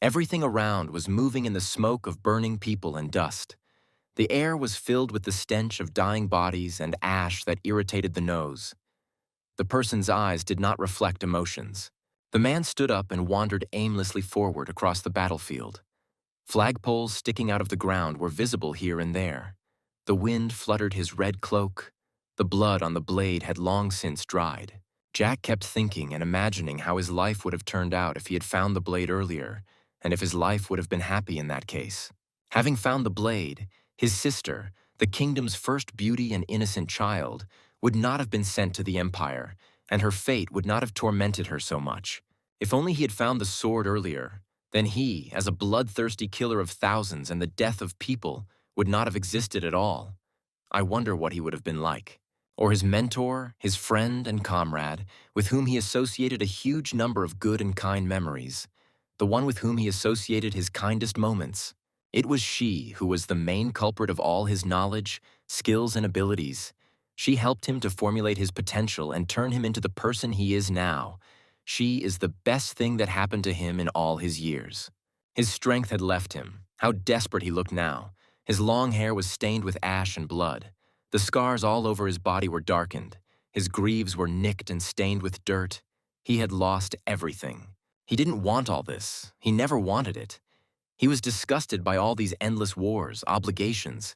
Everything around was moving in the smoke of burning people and dust. The air was filled with the stench of dying bodies and ash that irritated the nose. The person's eyes did not reflect emotions. The man stood up and wandered aimlessly forward across the battlefield. Flagpoles sticking out of the ground were visible here and there. The wind fluttered his red cloak. The blood on the blade had long since dried. Jack kept thinking and imagining how his life would have turned out if he had found the blade earlier, and if his life would have been happy in that case. Having found the blade, his sister, the kingdom's first beauty and innocent child, would not have been sent to the Empire, and her fate would not have tormented her so much. If only he had found the sword earlier, then he, as a bloodthirsty killer of thousands and the death of people, would not have existed at all. I wonder what he would have been like. Or his mentor, his friend and comrade, with whom he associated a huge number of good and kind memories, the one with whom he associated his kindest moments. It was she who was the main culprit of all his knowledge, skills, and abilities. She helped him to formulate his potential and turn him into the person he is now. She is the best thing that happened to him in all his years. His strength had left him. How desperate he looked now. His long hair was stained with ash and blood. The scars all over his body were darkened. His greaves were nicked and stained with dirt. He had lost everything. He didn't want all this. He never wanted it. He was disgusted by all these endless wars, obligations.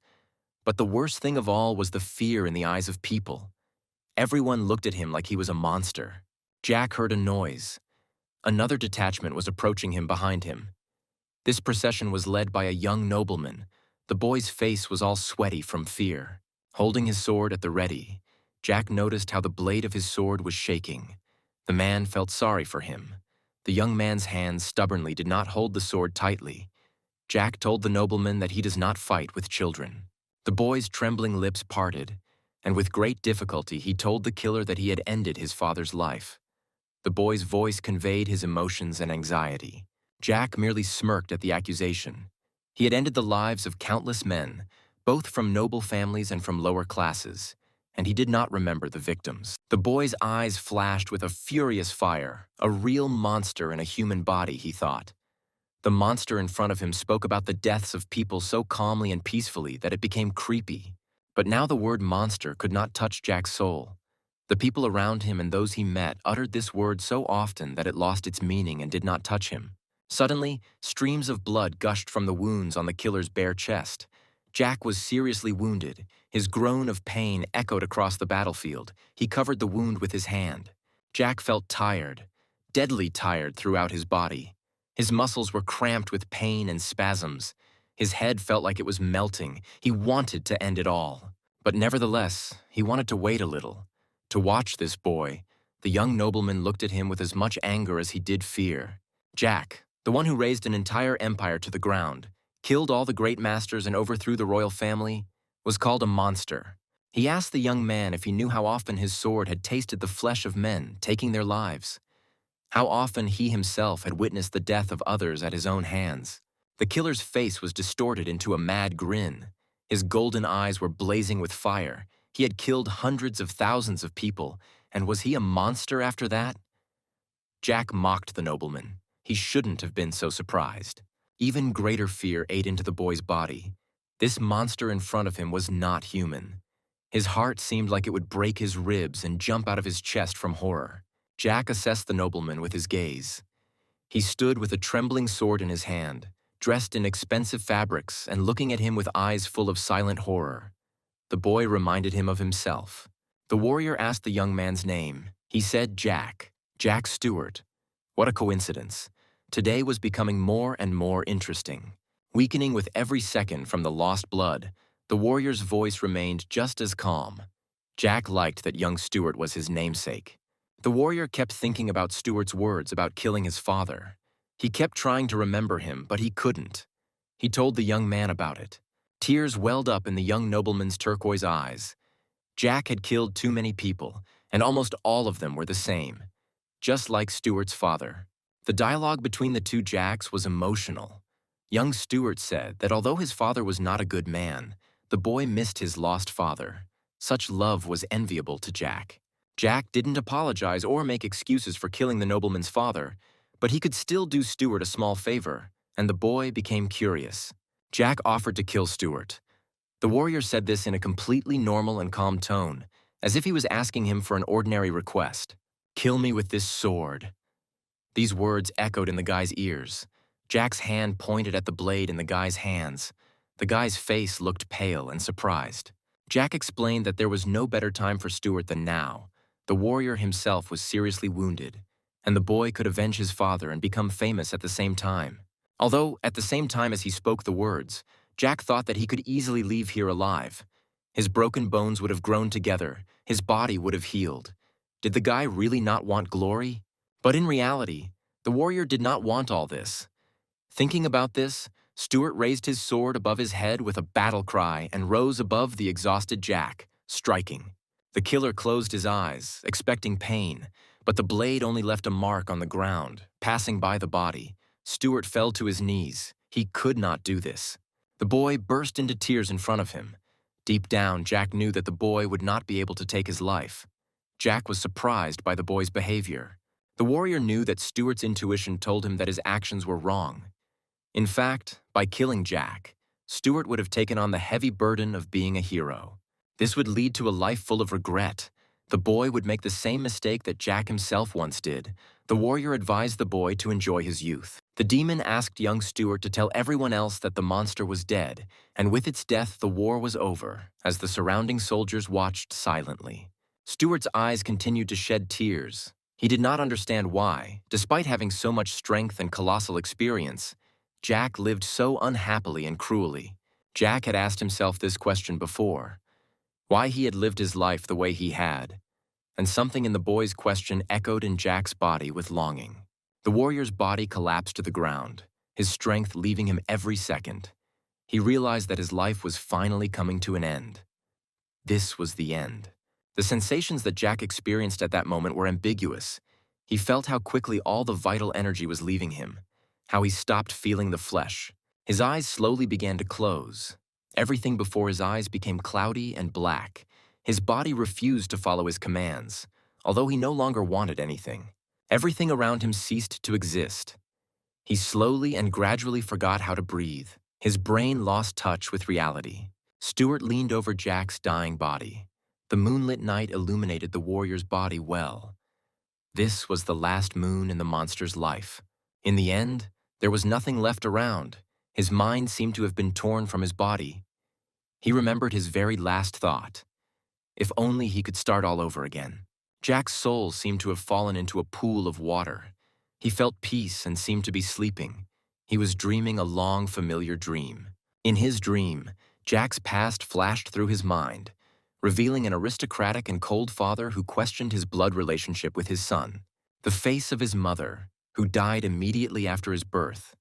But the worst thing of all was the fear in the eyes of people. Everyone looked at him like he was a monster. Jack heard a noise. Another detachment was approaching him behind him. This procession was led by a young nobleman. The boy's face was all sweaty from fear. Holding his sword at the ready, Jack noticed how the blade of his sword was shaking. The man felt sorry for him. The young man's hands stubbornly did not hold the sword tightly. Jack told the nobleman that he does not fight with children. The boy's trembling lips parted, and with great difficulty he told the killer that he had ended his father's life. The boy's voice conveyed his emotions and anxiety. Jack merely smirked at the accusation. He had ended the lives of countless men, both from noble families and from lower classes, and he did not remember the victims. The boy's eyes flashed with a furious fire, a real monster in a human body, he thought. The monster in front of him spoke about the deaths of people so calmly and peacefully that it became creepy. But now the word monster could not touch Jack's soul. The people around him and those he met uttered this word so often that it lost its meaning and did not touch him. Suddenly, streams of blood gushed from the wounds on the killer's bare chest. Jack was seriously wounded. His groan of pain echoed across the battlefield. He covered the wound with his hand. Jack felt tired, deadly tired throughout his body. His muscles were cramped with pain and spasms. His head felt like it was melting. He wanted to end it all. But nevertheless, he wanted to wait a little. To watch this boy, the young nobleman looked at him with as much anger as he did fear. Jack, the one who razed an entire empire to the ground, killed all the great masters and overthrew the royal family, was called a monster. He asked the young man if he knew how often his sword had tasted the flesh of men, taking their lives. How often he himself had witnessed the death of others at his own hands. The killer's face was distorted into a mad grin. His golden eyes were blazing with fire. He had killed hundreds of thousands of people, and was he a monster after that? Jack mocked the nobleman. He shouldn't have been so surprised. Even greater fear ate into the boy's body. This monster in front of him was not human. His heart seemed like it would break his ribs and jump out of his chest from horror. Jack assessed the nobleman with his gaze. He stood with a trembling sword in his hand, dressed in expensive fabrics and looking at him with eyes full of silent horror. The boy reminded him of himself. The warrior asked the young man's name. He said Jack Stewart. What a coincidence. Today was becoming more and more interesting. Weakening with every second from the lost blood, the warrior's voice remained just as calm. Jack liked that young Stewart was his namesake. The warrior kept thinking about Stewart's words about killing his father. He kept trying to remember him, but he couldn't. He told the young man about it. Tears welled up in the young nobleman's turquoise eyes. Jack had killed too many people, and almost all of them were the same, just like Stewart's father. The dialogue between the two Jacks was emotional. Young Stewart said that although his father was not a good man, the boy missed his lost father. Such love was enviable to Jack. Jack didn't apologize or make excuses for killing the nobleman's father, but he could still do Stewart a small favor, and the boy became curious. Jack offered to kill Stuart. The warrior said this in a completely normal and calm tone, as if he was asking him for an ordinary request. "Kill me with this sword." These words echoed in the guy's ears. Jack's hand pointed at the blade in the guy's hands. The guy's face looked pale and surprised. Jack explained that there was no better time for Stuart than now. The warrior himself was seriously wounded, and the boy could avenge his father and become famous at the same time. Although, at the same time as he spoke the words, Jack thought that he could easily leave here alive. His broken bones would have grown together, his body would have healed. Did the guy really not want glory? But in reality, the warrior did not want all this. Thinking about this, Stuart raised his sword above his head with a battle cry and rose above the exhausted Jack, striking. The killer closed his eyes, expecting pain, but the blade only left a mark on the ground, passing by the body. Stuart fell to his knees. He could not do this. The boy burst into tears in front of him. Deep down, Jack knew that the boy would not be able to take his life. Jack was surprised by the boy's behavior. The warrior knew that Stuart's intuition told him that his actions were wrong. In fact, by killing Jack, Stuart would have taken on the heavy burden of being a hero. This would lead to a life full of regret. The boy would make the same mistake that Jack himself once did. The warrior advised the boy to enjoy his youth. The demon asked young Stuart to tell everyone else that the monster was dead, and with its death the war was over, as the surrounding soldiers watched silently. Stuart's eyes continued to shed tears. He did not understand why, despite having so much strength and colossal experience, Jack lived so unhappily and cruelly. Jack had asked himself this question before, why he had lived his life the way he had, and something in the boy's question echoed in Jack's body with longing. The warrior's body collapsed to the ground, his strength leaving him every second. He realized that his life was finally coming to an end. This was the end. The sensations that Jack experienced at that moment were ambiguous. He felt how quickly all the vital energy was leaving him, how he stopped feeling the flesh. His eyes slowly began to close. Everything before his eyes became cloudy and black. His body refused to follow his commands, although he no longer wanted anything. Everything around him ceased to exist. He slowly and gradually forgot how to breathe. His brain lost touch with reality. Stuart leaned over Jack's dying body. The moonlit night illuminated the warrior's body well. This was the last moon in the monster's life. In the end, there was nothing left around. His mind seemed to have been torn from his body. He remembered his very last thought. If only he could start all over again. Jack's soul seemed to have fallen into a pool of water. He felt peace and seemed to be sleeping. He was dreaming a long, familiar dream. In his dream, Jack's past flashed through his mind, revealing an aristocratic and cold father who questioned his blood relationship with his son. The face of his mother, who died immediately after his birth.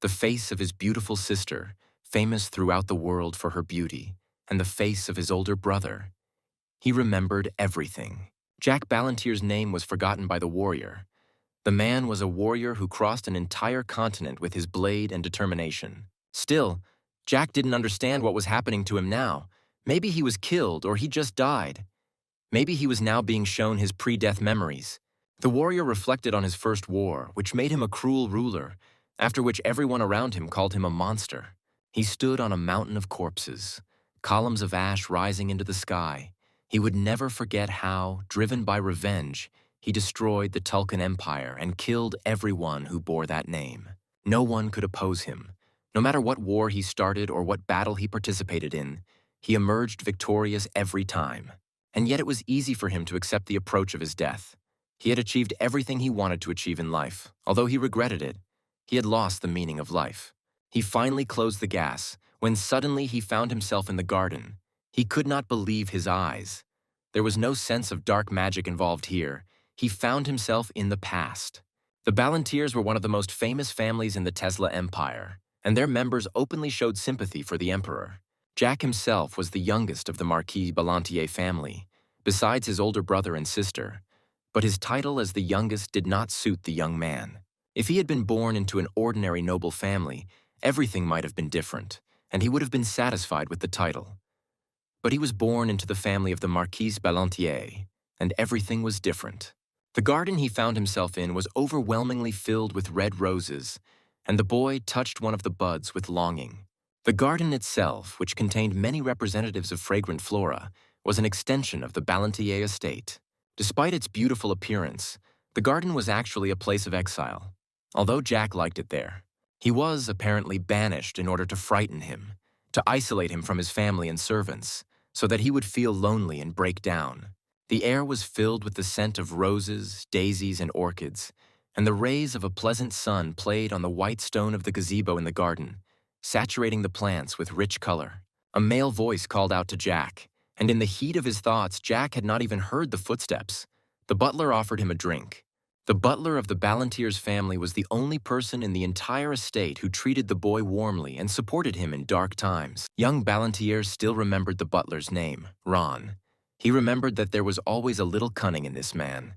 The face of his beautiful sister, famous throughout the world for her beauty, and the face of his older brother. He remembered everything. Jack Ballantyre's name was forgotten by the warrior. The man was a warrior who crossed an entire continent with his blade and determination. Still, Jack didn't understand what was happening to him now. Maybe he was killed or he just died. Maybe he was now being shown his pre-death memories. The warrior reflected on his first war, which made him a cruel ruler, after which everyone around him called him a monster. He stood on a mountain of corpses, columns of ash rising into the sky. He would never forget how, driven by revenge, he destroyed the Tulkun Empire and killed everyone who bore that name. No one could oppose him. No matter what war he started or what battle he participated in, he emerged victorious every time. And yet it was easy for him to accept the approach of his death. He had achieved everything he wanted to achieve in life, although he regretted it. He had lost the meaning of life. He finally closed the gas, when suddenly he found himself in the garden. He could not believe his eyes. There was no sense of dark magic involved here. He found himself in the past. The Ballantyres were one of the most famous families in the Tesla Empire, and their members openly showed sympathy for the emperor. Jack himself was the youngest of the Marquis Ballantyre family, besides his older brother and sister. But his title as the youngest did not suit the young man. If he had been born into an ordinary noble family, everything might have been different, and he would have been satisfied with the title. But he was born into the family of the Marquis Ballantyre, and everything was different. The garden he found himself in was overwhelmingly filled with red roses, and the boy touched one of the buds with longing. The garden itself, which contained many representatives of fragrant flora, was an extension of the Balantier estate. Despite its beautiful appearance, the garden was actually a place of exile. Although Jack liked it there, he was apparently banished in order to frighten him, to isolate him from his family and servants, so that he would feel lonely and break down. The air was filled with the scent of roses, daisies, and orchids, and the rays of a pleasant sun played on the white stone of the gazebo in the garden, saturating the plants with rich color. A male voice called out to Jack, and in the heat of his thoughts, Jack had not even heard the footsteps. The butler offered him a drink. The butler of the Ballantyres family was the only person in the entire estate who treated the boy warmly and supported him in dark times. Young Ballantyre still remembered the butler's name, Ron. He remembered that there was always a little cunning in this man.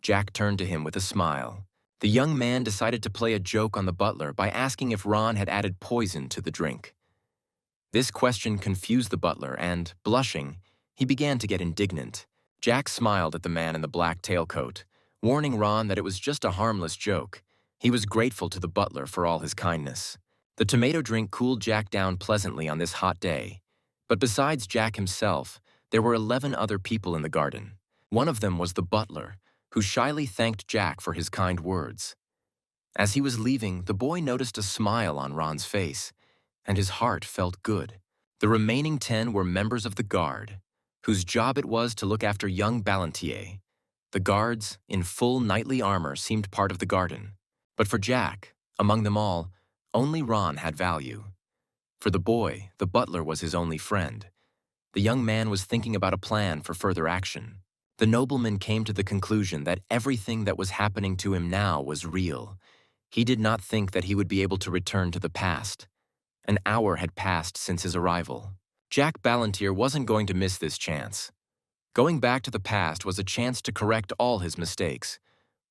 Jack turned to him with a smile. The young man decided to play a joke on the butler by asking if Ron had added poison to the drink. This question confused the butler and, blushing, he began to get indignant. Jack smiled at the man in the black tailcoat, warning Ron that it was just a harmless joke. He was grateful to the butler for all his kindness. The tomato drink cooled Jack down pleasantly on this hot day. But besides Jack himself, there were 11 other people in the garden. One of them was the butler, who shyly thanked Jack for his kind words. As he was leaving, the boy noticed a smile on Ron's face, and his heart felt good. The remaining 10 were members of the guard, whose job it was to look after young Ballantier. The guards, in full knightly armor, seemed part of the garden. But for Jack, among them all, only Ron had value. For the boy, the butler was his only friend. The young man was thinking about a plan for further action. The nobleman came to the conclusion that everything that was happening to him now was real. He did not think that he would be able to return to the past. An hour had passed since his arrival. Jack Ballantyre wasn't going to miss this chance. Going back to the past was a chance to correct all his mistakes,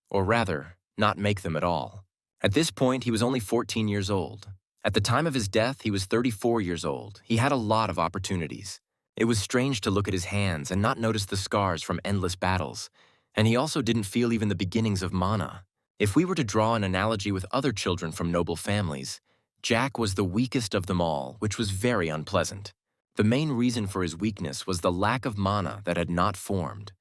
or rather, not make them at all. At this point, he was only 14 years old. At the time of his death, he was 34 years old. He had a lot of opportunities. It was strange to look at his hands and not notice the scars from endless battles, and he also didn't feel even the beginnings of mana. If we were to draw an analogy with other children from noble families, Jack was the weakest of them all, which was very unpleasant. The main reason for his weakness was the lack of mana that had not formed.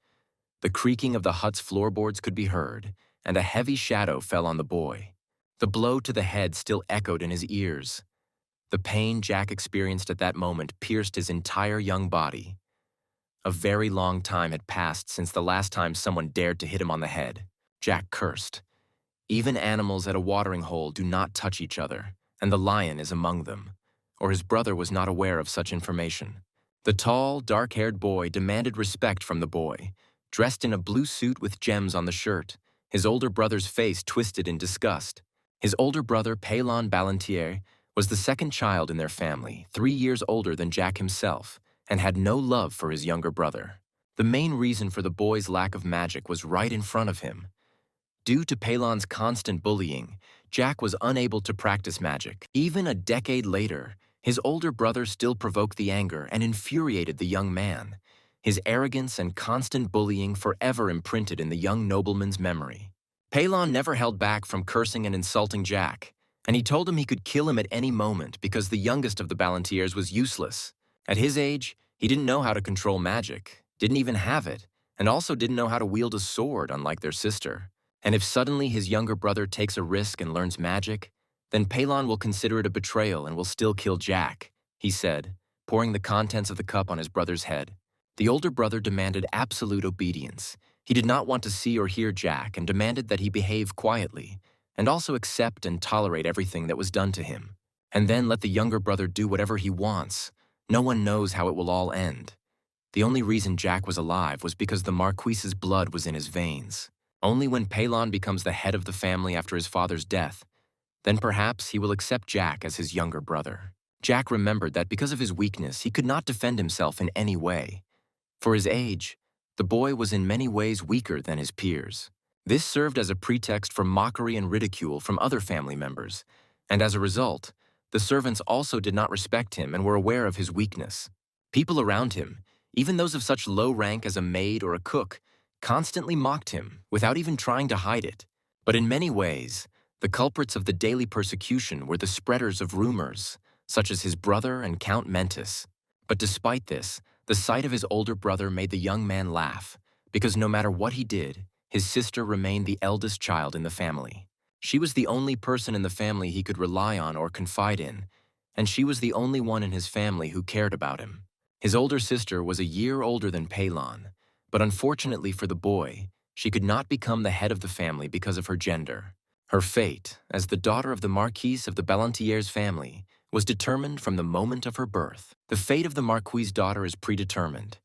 The creaking of the hut's floorboards could be heard, and a heavy shadow fell on the boy. The blow to the head still echoed in his ears. The pain Jack experienced at that moment pierced his entire young body. A very long time had passed since the last time someone dared to hit him on the head. Jack cursed. Even animals at a watering hole do not touch each other, and the lion is among them, or his brother was not aware of such information. The tall, dark-haired boy demanded respect from the boy, dressed in a blue suit with gems on the shirt, his older brother's face twisted in disgust. His older brother, Pelon Ballantyre, was the second child in their family, 3 years older than Jack himself, and had no love for his younger brother. The main reason for the boy's lack of magic was right in front of him. Due to Pelon's constant bullying, Jack was unable to practice magic. Even a decade later, his older brother still provoked the anger and infuriated the young man. His arrogance and constant bullying forever imprinted in the young nobleman's memory. Pelon never held back from cursing and insulting Jack, and he told him he could kill him at any moment because the youngest of the Ballantyres was useless. At his age, he didn't know how to control magic, didn't even have it, and also didn't know how to wield a sword, unlike their sister. And if suddenly his younger brother takes a risk and learns magic, then Pelon will consider it a betrayal and will still kill Jack, he said, pouring the contents of the cup on his brother's head. The older brother demanded absolute obedience. He did not want to see or hear Jack and demanded that he behave quietly, and also accept and tolerate everything that was done to him. And then let the younger brother do whatever he wants. No one knows how it will all end. The only reason Jack was alive was because the Marquise's blood was in his veins. Only when Pelon becomes the head of the family after his father's death, then perhaps he will accept Jack as his younger brother. Jack remembered that because of his weakness, he could not defend himself in any way. For his age, the boy was in many ways weaker than his peers. This served as a pretext for mockery and ridicule from other family members, and as a result, the servants also did not respect him and were aware of his weakness. People around him, even those of such low rank as a maid or a cook, constantly mocked him without even trying to hide it. But in many ways, The culprits of the daily persecution were the spreaders of rumors, such as his brother and Count Mentis. But despite this, the sight of his older brother made the young man laugh, because no matter what he did, his sister remained the eldest child in the family. She was the only person in the family he could rely on or confide in, and she was the only one in his family who cared about him. His older sister was a year older than Palon, but unfortunately for the boy, she could not become the head of the family because of her gender. Her fate, as the daughter of the Marquis of the Ballantieres family, was determined from the moment of her birth. The fate of the Marquis's daughter is predetermined.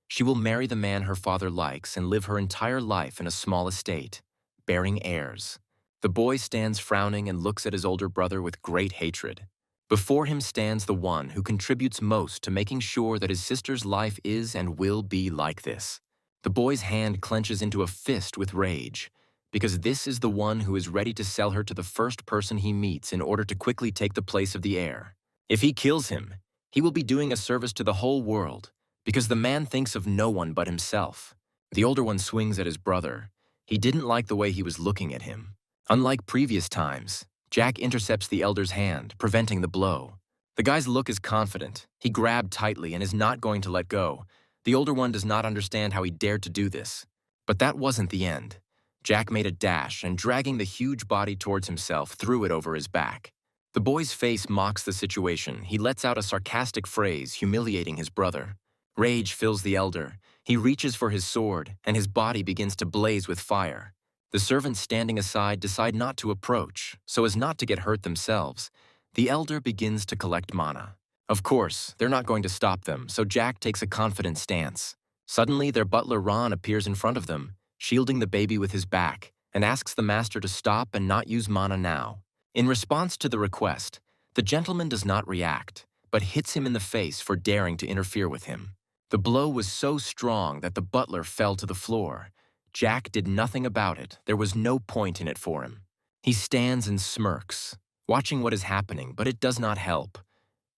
She will marry the man her father likes and live her entire life in a small estate, bearing heirs. The boy stands frowning and looks at his older brother with great hatred. Before him stands the one who contributes most to making sure that his sister's life is and will be like this. The boy's hand clenches into a fist with rage, because this is the one who is ready to sell her to the first person he meets in order to quickly take the place of the heir. If he kills him, he will be doing a service to the whole world, because the man thinks of no one but himself. The older one swings at his brother. He didn't like the way he was looking at him. Unlike previous times, Jack intercepts the elder's hand, preventing the blow. The guy's look is confident. He grabbed tightly and is not going to let go. The older one does not understand how he dared to do this. But that wasn't the end. Jack made a dash and, dragging the huge body towards himself, threw it over his back. The boy's face mocks the situation. He lets out a sarcastic phrase, humiliating his brother. Rage fills the elder. He reaches for his sword, and his body begins to blaze with fire. The servants standing aside decide not to approach, so as not to get hurt themselves. The elder begins to collect mana. Of course, they're not going to stop them, so Jack takes a confident stance. Suddenly, their butler Ron appears in front of them, shielding the baby with his back, and asks the master to stop and not use mana now. In response to the request, the gentleman does not react, but hits him in the face for daring to interfere with him. The blow was so strong that the butler fell to the floor. Jack did nothing about it. There was no point in it for him. He stands and smirks, watching what is happening, but it does not help.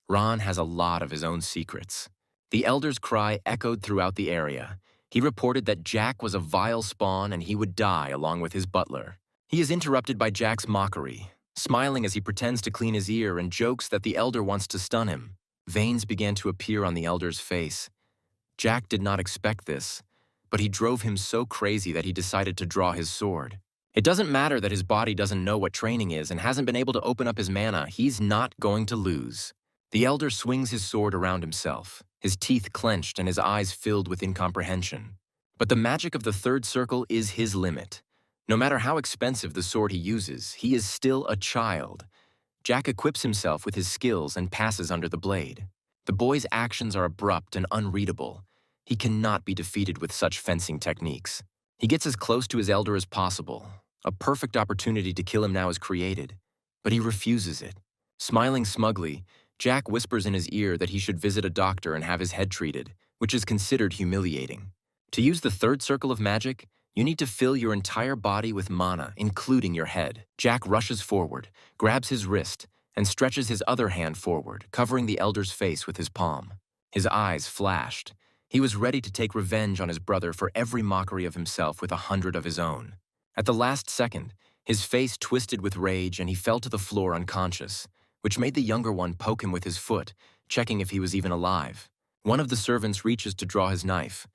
Ron has a lot of his own secrets. The elder's cry echoed throughout the area. He reported that Jack was a vile spawn and he would die along with his butler. He is interrupted by Jack's mockery, smiling as he pretends to clean his ear and jokes that the elder wants to stun him. Veins began to appear on the elder's face. Jack did not expect this, but he drove him so crazy that he decided to draw his sword. It doesn't matter that his body doesn't know what training is and hasn't been able to open up his mana, he's not going to lose. The elder swings his sword around himself, his teeth clenched and his eyes filled with incomprehension. But the magic of the third circle is his limit. No matter how expensive the sword he uses, he is still a child. Jack equips himself with his skills and passes under the blade. The boy's actions are abrupt and unreadable. He cannot be defeated with such fencing techniques. He gets as close to his elder as possible. A perfect opportunity to kill him now is created, but he refuses it. Smiling smugly, Jack whispers in his ear that he should visit a doctor and have his head treated, which is considered humiliating. To use the third circle of magic, you need to fill your entire body with mana, including your head. Jack rushes forward, grabs his wrist, and stretches his other hand forward, covering the elder's face with his palm. His eyes flashed. He was ready to take revenge on his brother for every mockery of himself with 100 of his own. At the last second, his face twisted with rage and he fell to the floor unconscious, which made the younger one poke him with his foot, checking if he was even alive. One of the servants reaches to draw his knife,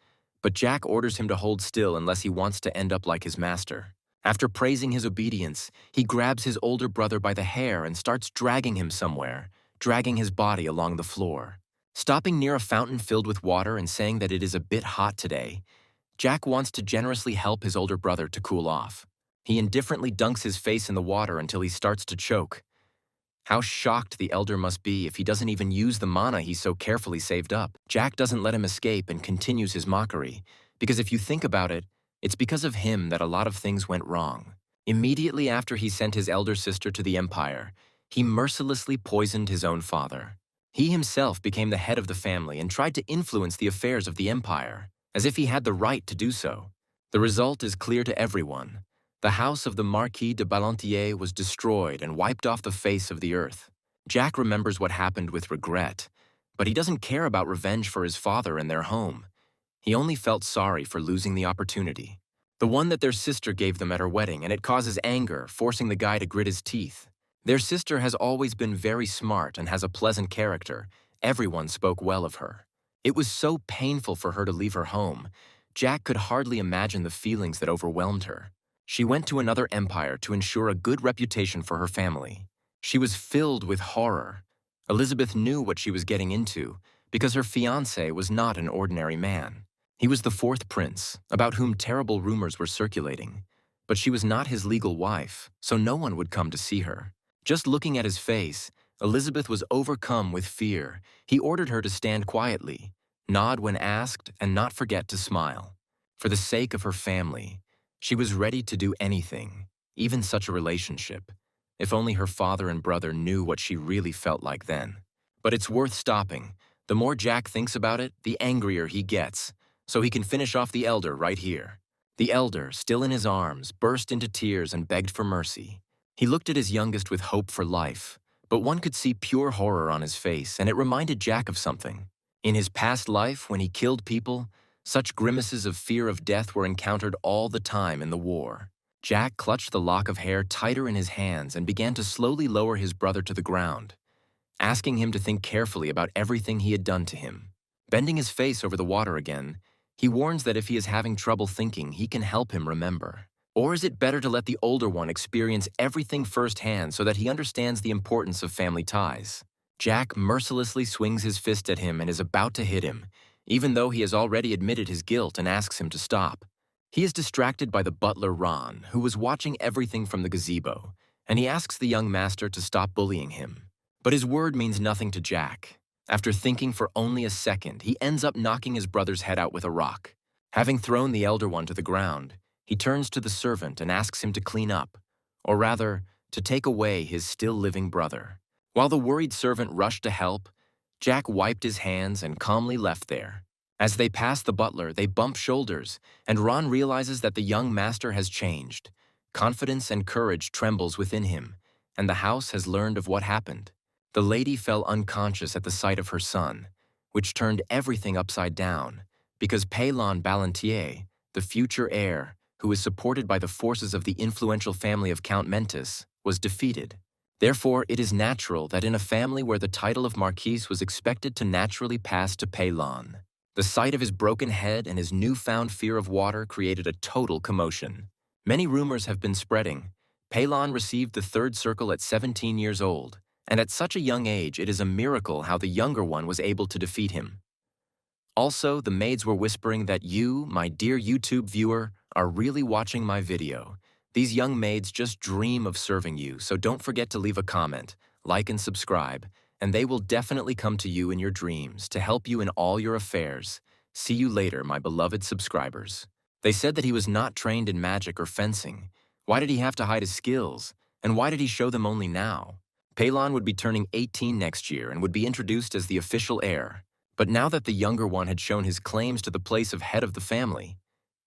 but Jack orders him to hold still unless he wants to end up like his master. After praising his obedience, he grabs his older brother by the hair and starts dragging him somewhere, dragging his body along the floor. Stopping near a fountain filled with water and saying that it is a bit hot today, Jack wants to generously help his older brother to cool off. He indifferently dunks his face in the water until he starts to choke. How shocked the elder must be if he doesn't even use the mana he so carefully saved up. Jack doesn't let him escape and continues his mockery, because if you think about it, it's because of him that a lot of things went wrong. Immediately after he sent his elder sister to the Empire, he mercilessly poisoned his own father. He himself became the head of the family and tried to influence the affairs of the Empire, as if he had the right to do so. The result is clear to everyone. The house of the Marquis de Ballantieres was destroyed and wiped off the face of the earth. Jack remembers what happened with regret, but he doesn't care about revenge for his father and their home. He only felt sorry for losing the opportunity. The one that their sister gave them at her wedding, and it causes anger, forcing the guy to grit his teeth. Their sister has always been very smart and has a pleasant character. Everyone spoke well of her. It was so painful for her to leave her home. Jack could hardly imagine the feelings that overwhelmed her. She went to another empire to ensure a good reputation for her family. She was filled with horror. Elizabeth knew what she was getting into because her fiancé was not an ordinary man. He was the fourth prince, about whom terrible rumors were circulating. But she was not his legal wife, so no one would come to see her. Just looking at his face, Elizabeth was overcome with fear. He ordered her to stand quietly, nod when asked, and not forget to smile. For the sake of her family, she was ready to do anything, even such a relationship. If only her father and brother knew what she really felt like then. But it's worth stopping. The more Jack thinks about it, the angrier he gets. So he can finish off the elder right here. The elder, still in his arms, burst into tears and begged for mercy. He looked at his youngest with hope for life, but one could see pure horror on his face, and it reminded Jack of something. In his past life, when he killed people, such grimaces of fear of death were encountered all the time in the war. Jack clutched the lock of hair tighter in his hands and began to slowly lower his brother to the ground, asking him to think carefully about everything he had done to him. Bending his face over the water again, he warns that if he is having trouble thinking, he can help him remember. Or is it better to let the older one experience everything firsthand so that he understands the importance of family ties? Jack mercilessly swings his fist at him and is about to hit him, even though he has already admitted his guilt and asks him to stop. He is distracted by the butler Ron, who was watching everything from the gazebo, and he asks the young master to stop bullying him. But his word means nothing to Jack. After thinking for only a second, he ends up knocking his brother's head out with a rock. Having thrown the elder one to the ground, he turns to the servant and asks him to clean up, or rather, to take away his still living brother. While the worried servant rushed to help, Jack wiped his hands and calmly left there. As they pass the butler, they bump shoulders, and Ron realizes that the young master has changed. Confidence and courage trembles within him, and the house has learned of what happened. The lady fell unconscious at the sight of her son, which turned everything upside down, because Peylon Ballantier, the future heir, who is supported by the forces of the influential family of Count Mentis, was defeated. Therefore, it is natural that in a family where the title of Marquis was expected to naturally pass to Peylon, the sight of his broken head and his newfound fear of water created a total commotion. Many rumors have been spreading. Peylon received the third circle at 17 years old, and at such a young age, it is a miracle how the younger one was able to defeat him. Also, the maids were whispering that you, my dear YouTube viewer, are really watching my video. These young maids just dream of serving you, so don't forget to leave a comment, like and subscribe, and they will definitely come to you in your dreams to help you in all your affairs. See you later, my beloved subscribers. They said that he was not trained in magic or fencing. Why did he have to hide his skills? And why did he show them only now? Peylon would be turning 18 next year and would be introduced as the official heir. But now that the younger one had shown his claims to the place of head of the family,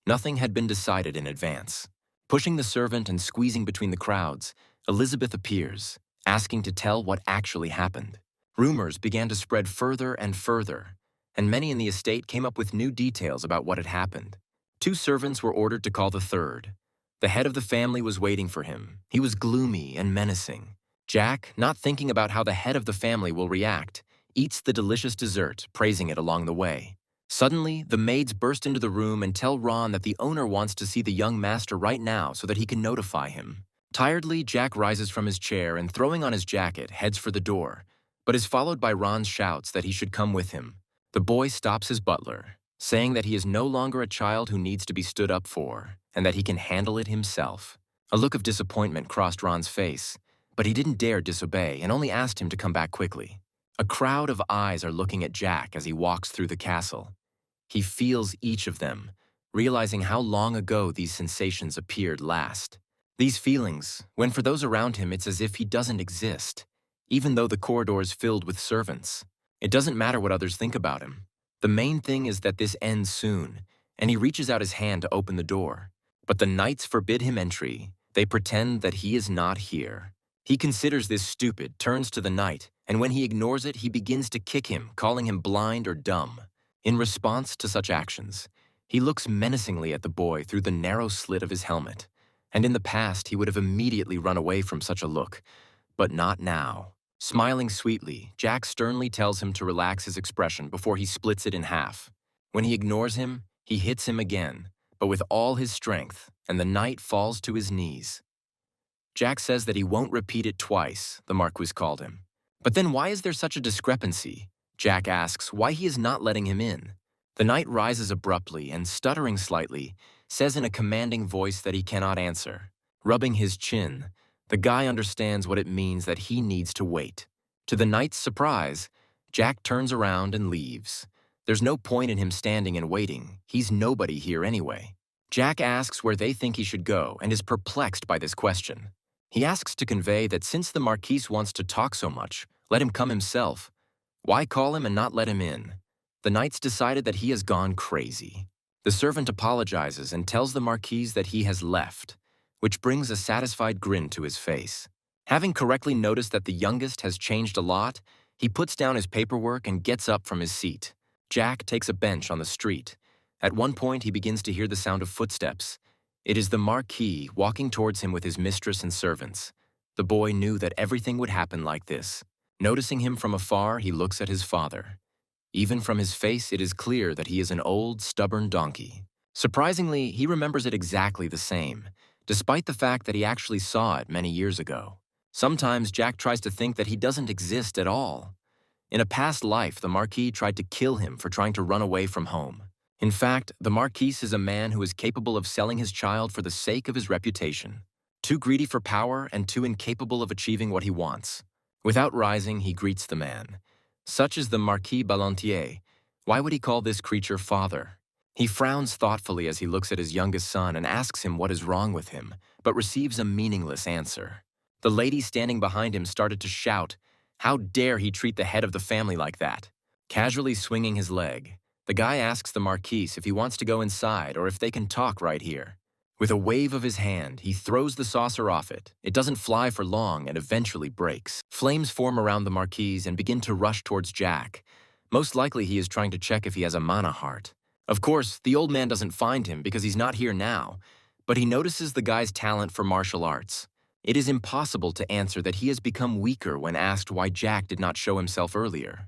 nothing had been decided in advance. Pushing the servant and squeezing between the crowds, Elizabeth appears, asking to tell what actually happened. Rumors began to spread further and further, and many in the estate came up with new details about what had happened. 2 servants were ordered to call the third. The head of the family was waiting for him. He was gloomy and menacing. Jack, not thinking about how the head of the family will react, eats the delicious dessert, praising it along the way. Suddenly, the maids burst into the room and tell Ron that the owner wants to see the young master right now so that he can notify him. Tiredly, Jack rises from his chair and, throwing on his jacket, heads for the door, but is followed by Ron's shouts that he should come with him. The boy stops his butler, saying that he is no longer a child who needs to be stood up for, and that he can handle it himself. A look of disappointment crossed Ron's face, but he didn't dare disobey and only asked him to come back quickly. A crowd of eyes are looking at Jack as he walks through the castle. He feels each of them, realizing how long ago these sensations appeared last. These feelings, when for those around him it's as if he doesn't exist, even though the corridor is filled with servants. It doesn't matter what others think about him. The main thing is that this ends soon, and he reaches out his hand to open the door. But the knights forbid him entry. They pretend that he is not here. He considers this stupid, turns to the knight, and when he ignores it, he begins to kick him, calling him blind or dumb. In response to such actions, He looks menacingly at the boy through the narrow slit of his helmet, and in the past he would have immediately run away from such a look, but not now. Smiling sweetly, Jack sternly tells him to relax his expression before he splits it in half. When he ignores him, he hits him again, but with all his strength, and the knight falls to his knees. Jack says that he won't repeat it twice, the Marquis called him. But then why is there such a discrepancy? Jack asks why he is not letting him in. The knight rises abruptly and, stuttering slightly, says in a commanding voice that he cannot answer. Rubbing his chin, the guy understands what it means that he needs to wait. To the knight's surprise, Jack turns around and leaves. There's no point in him standing and waiting. He's nobody here anyway. Jack asks where they think he should go and is perplexed by this question. He asks to convey that since the Marquis wants to talk so much, let him come himself. Why call him and not let him in? The knight's decided that he has gone crazy. The servant apologizes and tells the Marquis that he has left, which brings a satisfied grin to his face. Having correctly noticed that the youngest has changed a lot, he puts down his paperwork and gets up from his seat. Jack takes a bench on the street. At one point, he begins to hear the sound of footsteps. It is the Marquis walking towards him with his mistress and servants. The boy knew that everything would happen like this. Noticing him from afar, he looks at his father. Even from his face, it is clear that he is an old, stubborn donkey. Surprisingly, he remembers it exactly the same, despite the fact that he actually saw it many years ago. Sometimes Jack tries to think that he doesn't exist at all. In a past life, the Marquis tried to kill him for trying to run away from home. In fact, the Marquis is a man who is capable of selling his child for the sake of his reputation. Too greedy for power and too incapable of achieving what he wants. Without rising, he greets the man. Such is the Marquis Ballantier. Why would he call this creature father? He frowns thoughtfully as he looks at his youngest son and asks him what is wrong with him, but receives a meaningless answer. The lady standing behind him started to shout, "How dare he treat the head of the family like that?" Casually swinging his leg, the guy asks the Marquis if he wants to go inside or if they can talk right here. With a wave of his hand, he throws the saucer off it. It doesn't fly for long and eventually breaks. Flames form around the Marquis and begin to rush towards Jack. Most likely he is trying to check if he has a mana heart. Of course, the old man doesn't find him because he's not here now, but he notices the guy's talent for martial arts. It is impossible to answer that he has become weaker when asked why Jack did not show himself earlier.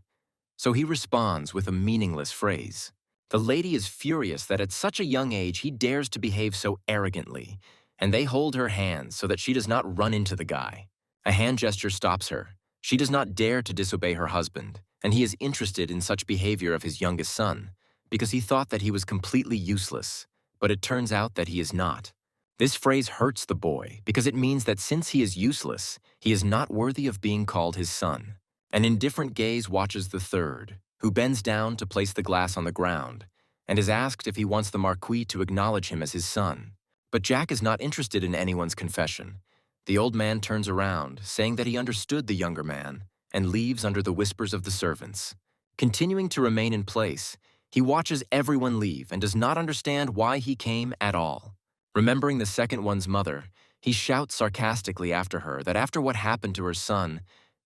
So he responds with a meaningless phrase. The lady is furious that at such a young age he dares to behave so arrogantly, and they hold her hands so that she does not run into the guy. A hand gesture stops her. She does not dare to disobey her husband, and he is interested in such behavior of his youngest son, because he thought that he was completely useless, but it turns out that he is not. This phrase hurts the boy because it means that since he is useless, he is not worthy of being called his son. An indifferent gaze watches the third, who bends down to place the glass on the ground, and is asked if he wants the Marquis to acknowledge him as his son. But Jack is not interested in anyone's confession. The old man turns around, saying that he understood the younger man, and leaves under the whispers of the servants. Continuing to remain in place, he watches everyone leave and does not understand why he came at all. Remembering the second one's mother, he shouts sarcastically after her that after what happened to her son,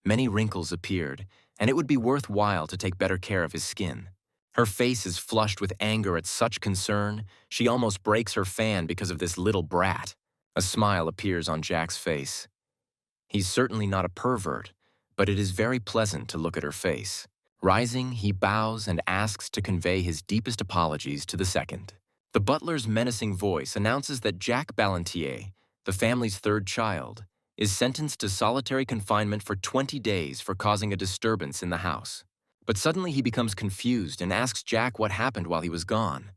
many wrinkles appeared, and it would be worthwhile to take better care of his skin. Her face is flushed with anger at such concern, she almost breaks her fan because of this little brat. A smile appears on Jack's face. He's certainly not a pervert, but it is very pleasant to look at her face. Rising, he bows and asks to convey his deepest apologies to the second. The butler's menacing voice announces that Jack Ballantier, the family's third child, is sentenced to solitary confinement for 20 days for causing a disturbance in the house. But suddenly he becomes confused and asks Jack what happened while he was gone.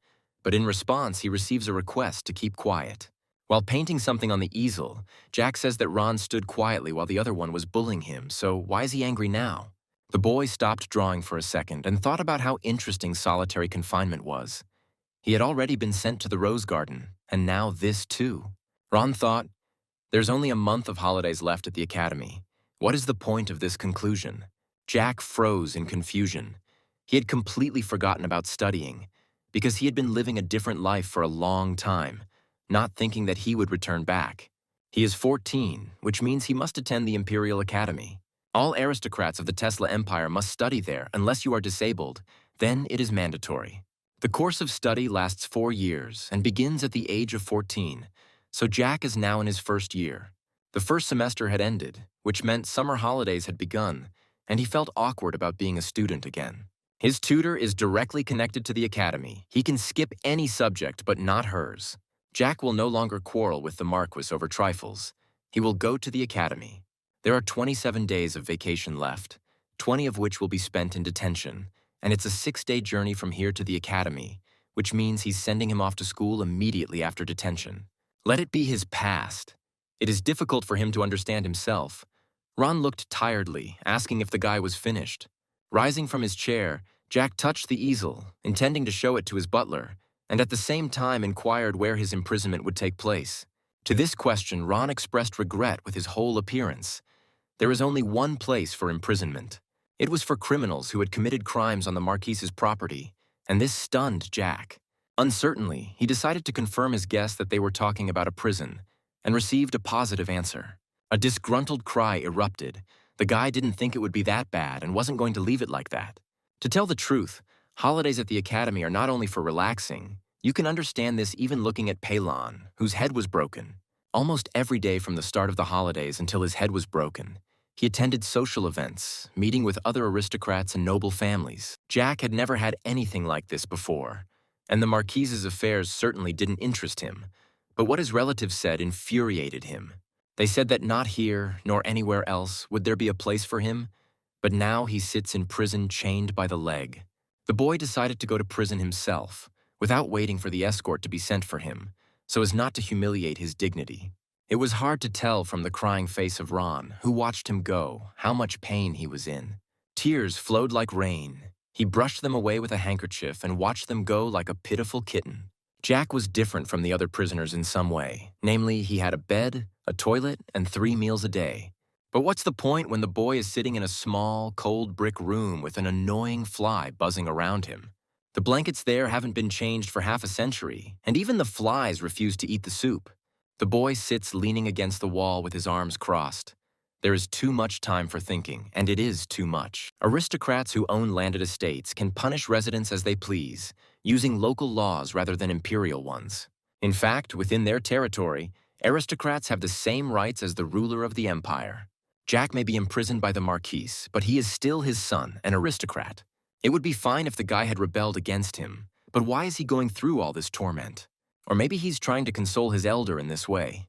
But in response, he receives a request to keep quiet. While painting something on the easel, Jack says that Ron stood quietly while the other one was bullying him, so why is he angry now? The boy stopped drawing for a second and thought about how interesting solitary confinement was. He had already been sent to the Rose Garden, and now this too. Ron thought, there's only a month of holidays left at the academy. What is the point of this conclusion? Jack froze in confusion. He had completely forgotten about studying, because he had been living a different life for a long time, not thinking that he would return back. He is 14, which means he must attend the Imperial Academy. All aristocrats of the Tesla Empire must study there unless you are disabled, then it is mandatory. The course of study lasts 4 years and begins at the age of 14, so Jack is now in his first year. The first semester had ended, which meant summer holidays had begun, and he felt awkward about being a student again. His tutor is directly connected to the academy. He can skip any subject, but not hers. Jack will no longer quarrel with the Marquis over trifles. He will go to the academy. There are 27 days of vacation left, 20 of which will be spent in detention, and it's a 6-day journey from here to the academy, which means he's sending him off to school immediately after detention. Let it be his past. It is difficult for him to understand himself. Ron looked tiredly, asking if the guy was finished. Rising from his chair, Jack touched the easel, intending to show it to his butler, and at the same time inquired where his imprisonment would take place. To this question, Ron expressed regret with his whole appearance. There is only one place for imprisonment. It was for criminals who had committed crimes on the Marquise's property, and this stunned Jack. Uncertainly, he decided to confirm his guess that they were talking about a prison, and received a positive answer. A disgruntled cry erupted. The guy didn't think it would be that bad and wasn't going to leave it like that. To tell the truth, holidays at the academy are not only for relaxing. You can understand this even looking at Pelon, whose head was broken. Almost every day from the start of the holidays until his head was broken, he attended social events, meeting with other aristocrats and noble families. Jack had never had anything like this before, and the Marquise's affairs certainly didn't interest him. But what his relatives said infuriated him. They said that not here, nor anywhere else, would there be a place for him, but now he sits in prison chained by the leg. The boy decided to go to prison himself, without waiting for the escort to be sent for him, so as not to humiliate his dignity. It was hard to tell from the crying face of Ron, who watched him go, how much pain he was in. Tears flowed like rain. He brushed them away with a handkerchief and watched them go like a pitiful kitten. Jack was different from the other prisoners in some way. Namely, he had a bed, a toilet, and 3 meals a day. But what's the point when the boy is sitting in a small, cold brick room with an annoying fly buzzing around him? The blankets there haven't been changed for half a century, and even the flies refuse to eat the soup. The boy sits leaning against the wall with his arms crossed. There is too much time for thinking, and it is too much. Aristocrats who own landed estates can punish residents as they please, using local laws rather than imperial ones. In fact, within their territory, aristocrats have the same rights as the ruler of the empire. Jack may be imprisoned by the Marquise, but he is still his son, an aristocrat. It would be fine if the guy had rebelled against him, but why is he going through all this torment? Or maybe he's trying to console his elder in this way.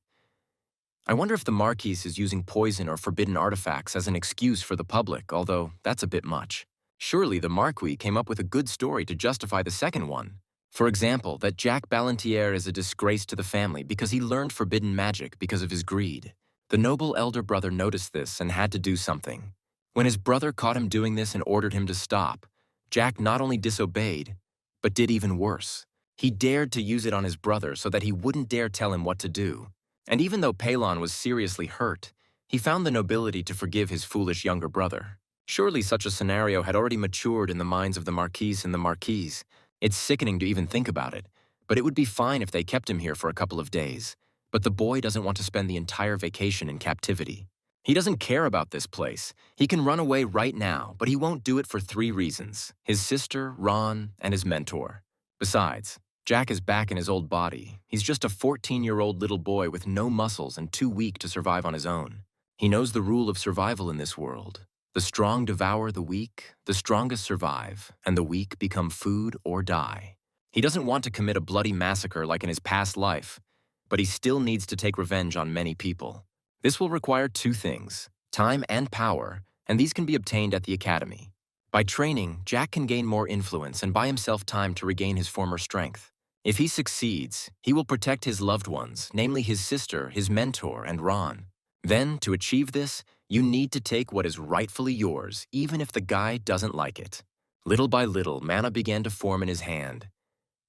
I wonder if the Marquise is using poison or forbidden artifacts as an excuse for the public, although that's a bit much. Surely the Marquis came up with a good story to justify the second one. For example, that Jack Ballantier is a disgrace to the family because he learned forbidden magic because of his greed. The noble elder brother noticed this and had to do something. When his brother caught him doing this and ordered him to stop, Jack not only disobeyed, but did even worse. He dared to use it on his brother so that he wouldn't dare tell him what to do. And even though Pelon was seriously hurt, he found the nobility to forgive his foolish younger brother. Surely such a scenario had already matured in the minds of the Marquise and the Marquise. It's sickening to even think about it, but it would be fine if they kept him here for a couple of days. But the boy doesn't want to spend the entire vacation in captivity. He doesn't care about this place. He can run away right now, but he won't do it for 3 reasons: his sister, Ron, and his mentor. Besides, Jack is back in his old body. He's just a 14-year-old little boy with no muscles and too weak to survive on his own. He knows the rule of survival in this world. The strong devour the weak, the strongest survive, and the weak become food or die. He doesn't want to commit a bloody massacre like in his past life, but he still needs to take revenge on many people. This will require 2 things: time and power, and these can be obtained at the academy. By training, Jack can gain more influence and buy himself time to regain his former strength. If he succeeds, he will protect his loved ones, namely his sister, his mentor, and Ron. Then, to achieve this, you need to take what is rightfully yours, even if the guy doesn't like it. Little by little, mana began to form in his hand.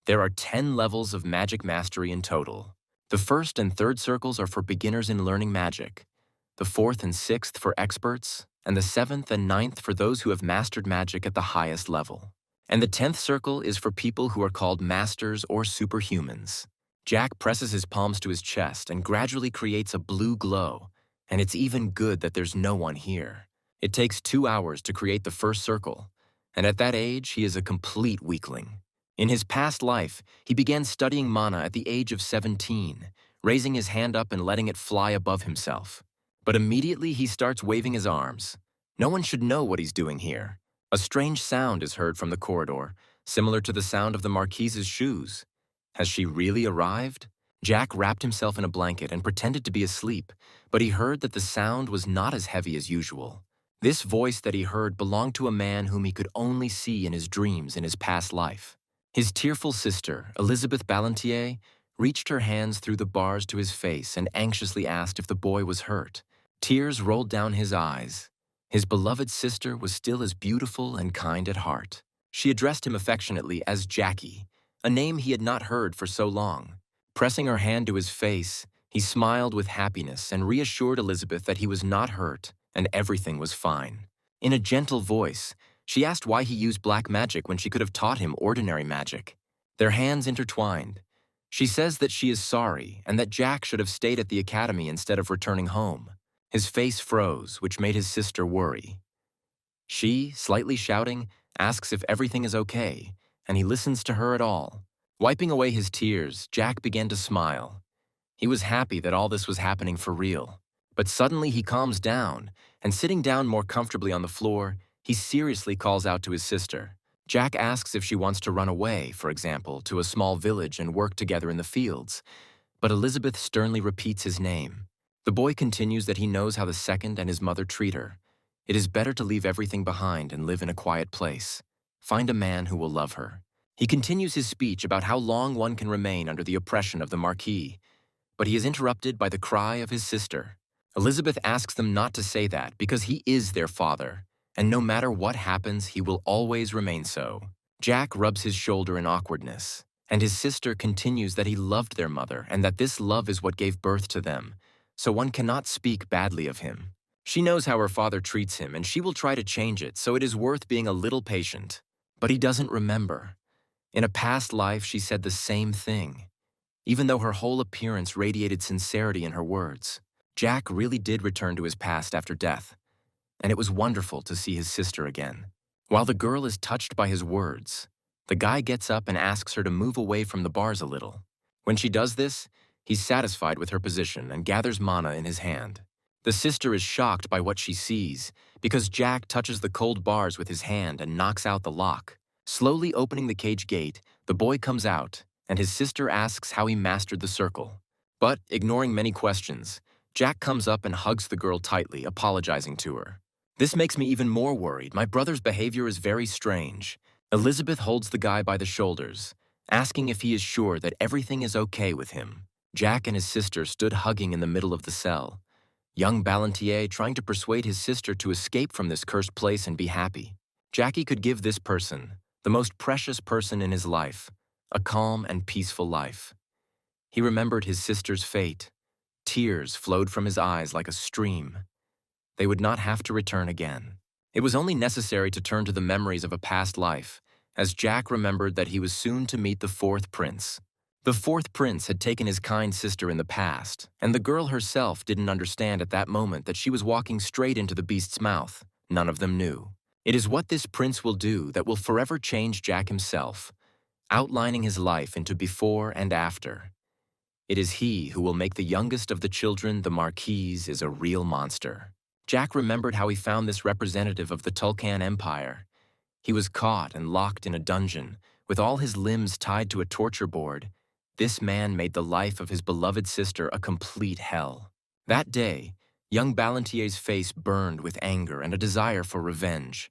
There are 10 levels of magic mastery in total. The 1st and 3rd circles are for beginners in learning magic, the 4th and 6th for experts, and the 7th and 9th for those who have mastered magic at the highest level. And the 10th circle is for people who are called masters or superhumans. Jack presses his palms to his chest and gradually creates a blue glow, and it's even good that there's no one here. It takes 2 hours to create the 1st circle, and at that age, he is a complete weakling. In his past life, he began studying mana at the age of 17, raising his hand up and letting it fly above himself. But immediately he starts waving his arms. No one should know what he's doing here. A strange sound is heard from the corridor, similar to the sound of the Marquise's shoes. Has she really arrived? Jack wrapped himself in a blanket and pretended to be asleep, but he heard that the sound was not as heavy as usual. This voice that he heard belonged to a man whom he could only see in his dreams in his past life. His tearful sister, Elizabeth Ballantier, reached her hands through the bars to his face and anxiously asked if the boy was hurt. Tears rolled down his eyes. His beloved sister was still as beautiful and kind at heart. She addressed him affectionately as Jackie, a name he had not heard for so long. Pressing her hand to his face, he smiled with happiness and reassured Elizabeth that he was not hurt and everything was fine. In a gentle voice, she asked why he used black magic when she could have taught him ordinary magic. Their hands intertwined. She says that she is sorry and that Jack should have stayed at the academy instead of returning home. His face froze, which made his sister worry. She, slightly shouting, asks if everything is okay, and he listens to her at all. Wiping away his tears, Jack began to smile. He was happy that all this was happening for real. But suddenly he calms down, and sitting down more comfortably on the floor, he seriously calls out to his sister. Jack asks if she wants to run away, for example, to a small village and work together in the fields. But Elizabeth sternly repeats his name. The boy continues that he knows how the second and his mother treat her. It is better to leave everything behind and live in a quiet place. Find a man who will love her. He continues his speech about how long one can remain under the oppression of the Marquis, but he is interrupted by the cry of his sister. Elizabeth asks them not to say that because he is their father, and no matter what happens, he will always remain so. Jack rubs his shoulder in awkwardness, and his sister continues that he loved their mother and that this love is what gave birth to them, so one cannot speak badly of him. She knows how her father treats him, and she will try to change it, so it is worth being a little patient. But he doesn't remember. In a past life, she said the same thing, even though her whole appearance radiated sincerity in her words. Jack really did return to his past after death, and it was wonderful to see his sister again. While the girl is touched by his words, the guy gets up and asks her to move away from the bars a little. When she does this, he's satisfied with her position and gathers mana in his hand. The sister is shocked by what she sees because Jack touches the cold bars with his hand and knocks out the lock. Slowly opening the cage gate, the boy comes out, and his sister asks how he mastered the circle. But, ignoring many questions, Jack comes up and hugs the girl tightly, apologizing to her. This makes me even more worried. My brother's behavior is very strange. Elizabeth holds the guy by the shoulders, asking if he is sure that everything is okay with him. Jack and his sister stood hugging in the middle of the cell. Young Ballantier trying to persuade his sister to escape from this cursed place and be happy. Jackie could give this person, the most precious person in his life, a calm and peaceful life. He remembered his sister's fate. Tears flowed from his eyes like a stream. They would not have to return again. It was only necessary to turn to the memories of a past life, as Jack remembered that he was soon to meet the fourth prince. The fourth prince had taken his kind sister in the past, and the girl herself didn't understand at that moment that she was walking straight into the beast's mouth. None of them knew. It is what this prince will do that will forever change Jack himself, outlining his life into before and after. It is he who will make the youngest of the children the Marquise is a real monster. Jack remembered how he found this representative of the Tulkan Empire. He was caught and locked in a dungeon, with all his limbs tied to a torture board. This man made the life of his beloved sister a complete hell. That day, young Ballantier's face burned with anger and a desire for revenge.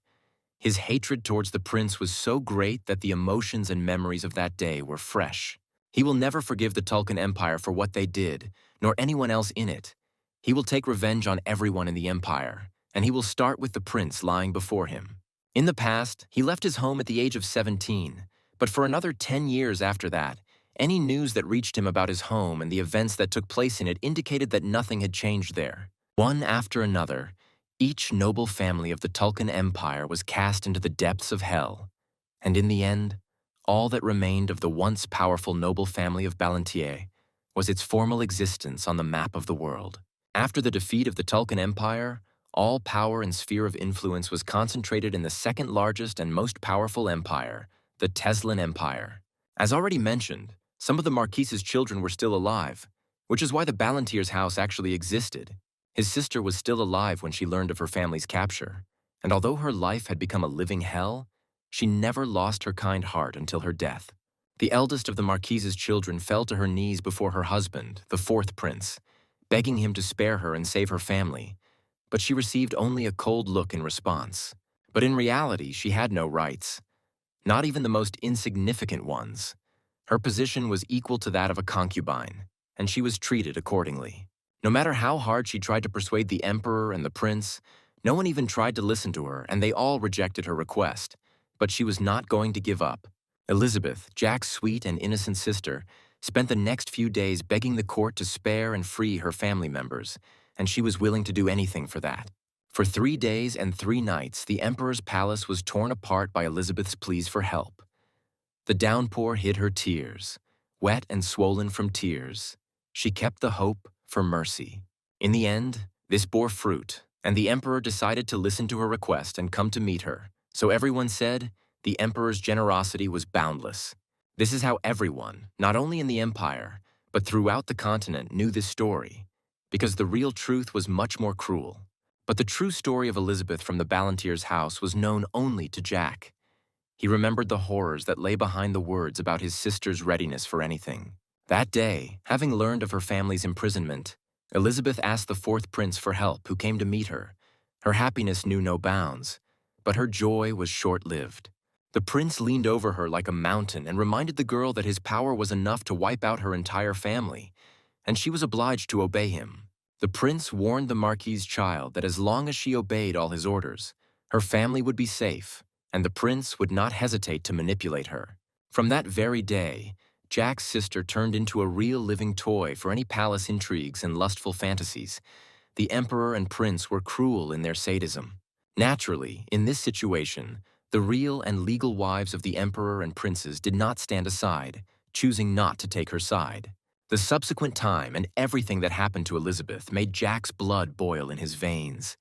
His hatred towards the prince was so great that the emotions and memories of that day were fresh. He will never forgive the Tulkan Empire for what they did, nor anyone else in it. He will take revenge on everyone in the empire, and he will start with the prince lying before him. In the past, he left his home at the age of 17, but for another 10 years after that, any news that reached him about his home and the events that took place in it indicated that nothing had changed there. One after another, each noble family of the Tulkan Empire was cast into the depths of hell, and in the end, all that remained of the once powerful noble family of Ballantier was its formal existence on the map of the world. After the defeat of the Tulkan Empire, all power and sphere of influence was concentrated in the second largest and most powerful empire, the Teslan Empire. As already mentioned, some of the Marquise's children were still alive, which is why the Ballantyre's house actually existed. His sister was still alive when she learned of her family's capture, and although her life had become a living hell, she never lost her kind heart until her death. The eldest of the Marquise's children fell to her knees before her husband, the fourth prince, begging him to spare her and save her family, but she received only a cold look in response. But in reality, she had no rights, not even the most insignificant ones. Her position was equal to that of a concubine, and she was treated accordingly. No matter how hard she tried to persuade the emperor and the prince, no one even tried to listen to her, and they all rejected her request. But she was not going to give up. Elizabeth, Jack's sweet and innocent sister, spent the next few days begging the court to spare and free her family members, and she was willing to do anything for that. For 3 days and 3 nights, the emperor's palace was torn apart by Elizabeth's pleas for help. The downpour hid her tears, wet and swollen from tears. She kept the hope for mercy. In the end, this bore fruit, and the emperor decided to listen to her request and come to meet her. So everyone said the emperor's generosity was boundless. This is how everyone, not only in the empire, but throughout the continent, knew this story, because the real truth was much more cruel. But the true story of Elizabeth from the Ballantyre's house was known only to Jack. He remembered the horrors that lay behind the words about his sister's readiness for anything. That day, having learned of her family's imprisonment, Elizabeth asked the fourth prince for help, who came to meet her. Her happiness knew no bounds, but her joy was short-lived. The prince leaned over her like a mountain and reminded the girl that his power was enough to wipe out her entire family, and she was obliged to obey him. The prince warned the Marquis's child that as long as she obeyed all his orders, her family would be safe, and the prince would not hesitate to manipulate her. From that very day, Jack's sister turned into a real living toy for any palace intrigues and lustful fantasies. The emperor and prince were cruel in their sadism. Naturally, in this situation, the real and legal wives of the emperor and princes did not stand aside, choosing not to take her side. The subsequent time and everything that happened to Elizabeth made Jack's blood boil in his veins.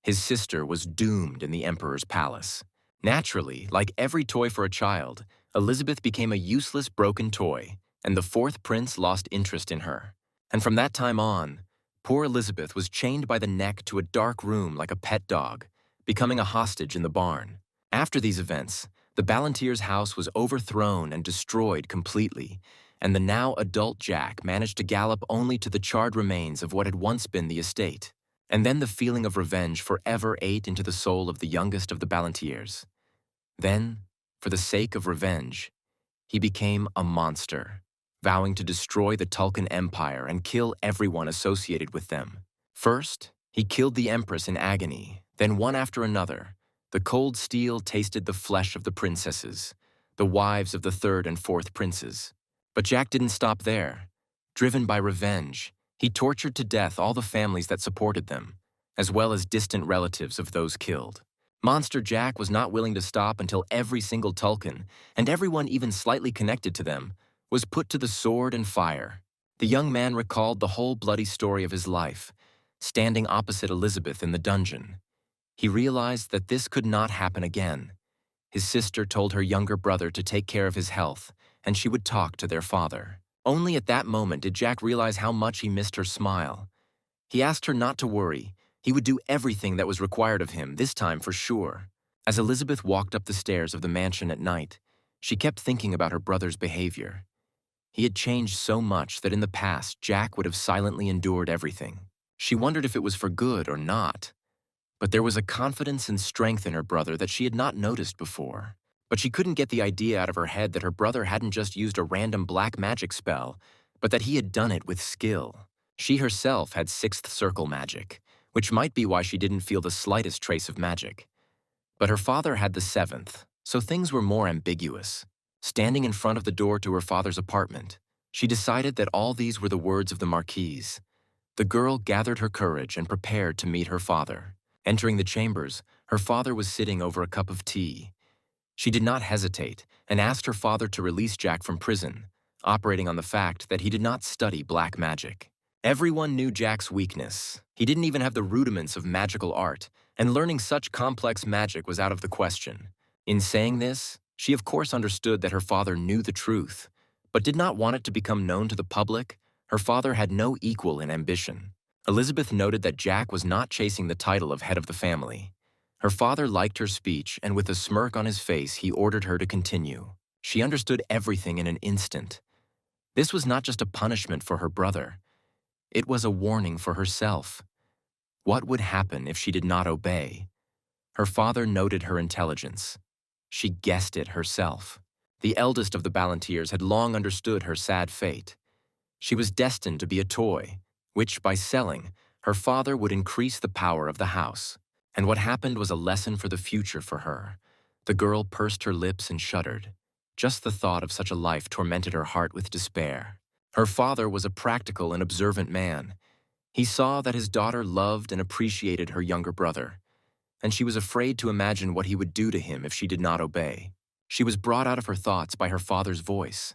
His sister was doomed in the emperor's palace. Naturally, like every toy for a child, Elizabeth became a useless, broken toy, and the fourth prince lost interest in her. And from that time on, poor Elizabeth was chained by the neck to a dark room like a pet dog, becoming a hostage in the barn. After these events, the Ballantyre's house was overthrown and destroyed completely, and the now adult Jack managed to gallop only to the charred remains of what had once been the estate. And then the feeling of revenge forever ate into the soul of the youngest of the Ballantyres. Then, for the sake of revenge, he became a monster, vowing to destroy the Tulkun Empire and kill everyone associated with them. First, he killed the Empress in agony, then one after another. The cold steel tasted the flesh of the princesses, the wives of the third and fourth princes. But Jack didn't stop there. Driven by revenge, he tortured to death all the families that supported them, as well as distant relatives of those killed. Monster Jack was not willing to stop until every single Tulkun, and everyone even slightly connected to them, was put to the sword and fire. The young man recalled the whole bloody story of his life, standing opposite Elizabeth in the dungeon. He realized that this could not happen again. His sister told her younger brother to take care of his health, and she would talk to their father. Only at that moment did Jack realize how much he missed her smile. He asked her not to worry. He would do everything that was required of him, this time for sure. As Elizabeth walked up the stairs of the mansion at night, she kept thinking about her brother's behavior. He had changed so much that in the past, Jack would have silently endured everything. She wondered if it was for good or not. But there was a confidence and strength in her brother that she had not noticed before. But she couldn't get the idea out of her head that her brother hadn't just used a random black magic spell, but that he had done it with skill. She herself had sixth circle magic, which might be why she didn't feel the slightest trace of magic. But her father had the seventh, so things were more ambiguous. Standing in front of the door to her father's apartment, she decided that all these were the words of the Marquise. The girl gathered her courage and prepared to meet her father. Entering the chambers, her father was sitting over a cup of tea. She did not hesitate and asked her father to release Jack from prison, operating on the fact that he did not study black magic. Everyone knew Jack's weakness. He didn't even have the rudiments of magical art, and learning such complex magic was out of the question. In saying this, She of course understood that her father knew the truth, but did not want it to become known to the public. Her father had no equal in ambition. Elizabeth noted that Jack was not chasing the title of head of the family. Her father liked her speech, and with a smirk on his face, he ordered her to continue. She understood everything in an instant. This was not just a punishment for her brother. It was a warning for herself. What would happen if she did not obey? Her father noted her intelligence. She guessed it herself. The eldest of the Ballantiers had long understood her sad fate. She was destined to be a toy, which, by selling, her father would increase the power of the house. And what happened was a lesson for the future for her. The girl pursed her lips and shuddered. Just the thought of such a life tormented her heart with despair. Her father was a practical and observant man. He saw that his daughter loved and appreciated her younger brother, and she was afraid to imagine what he would do to him if she did not obey. She was brought out of her thoughts by her father's voice.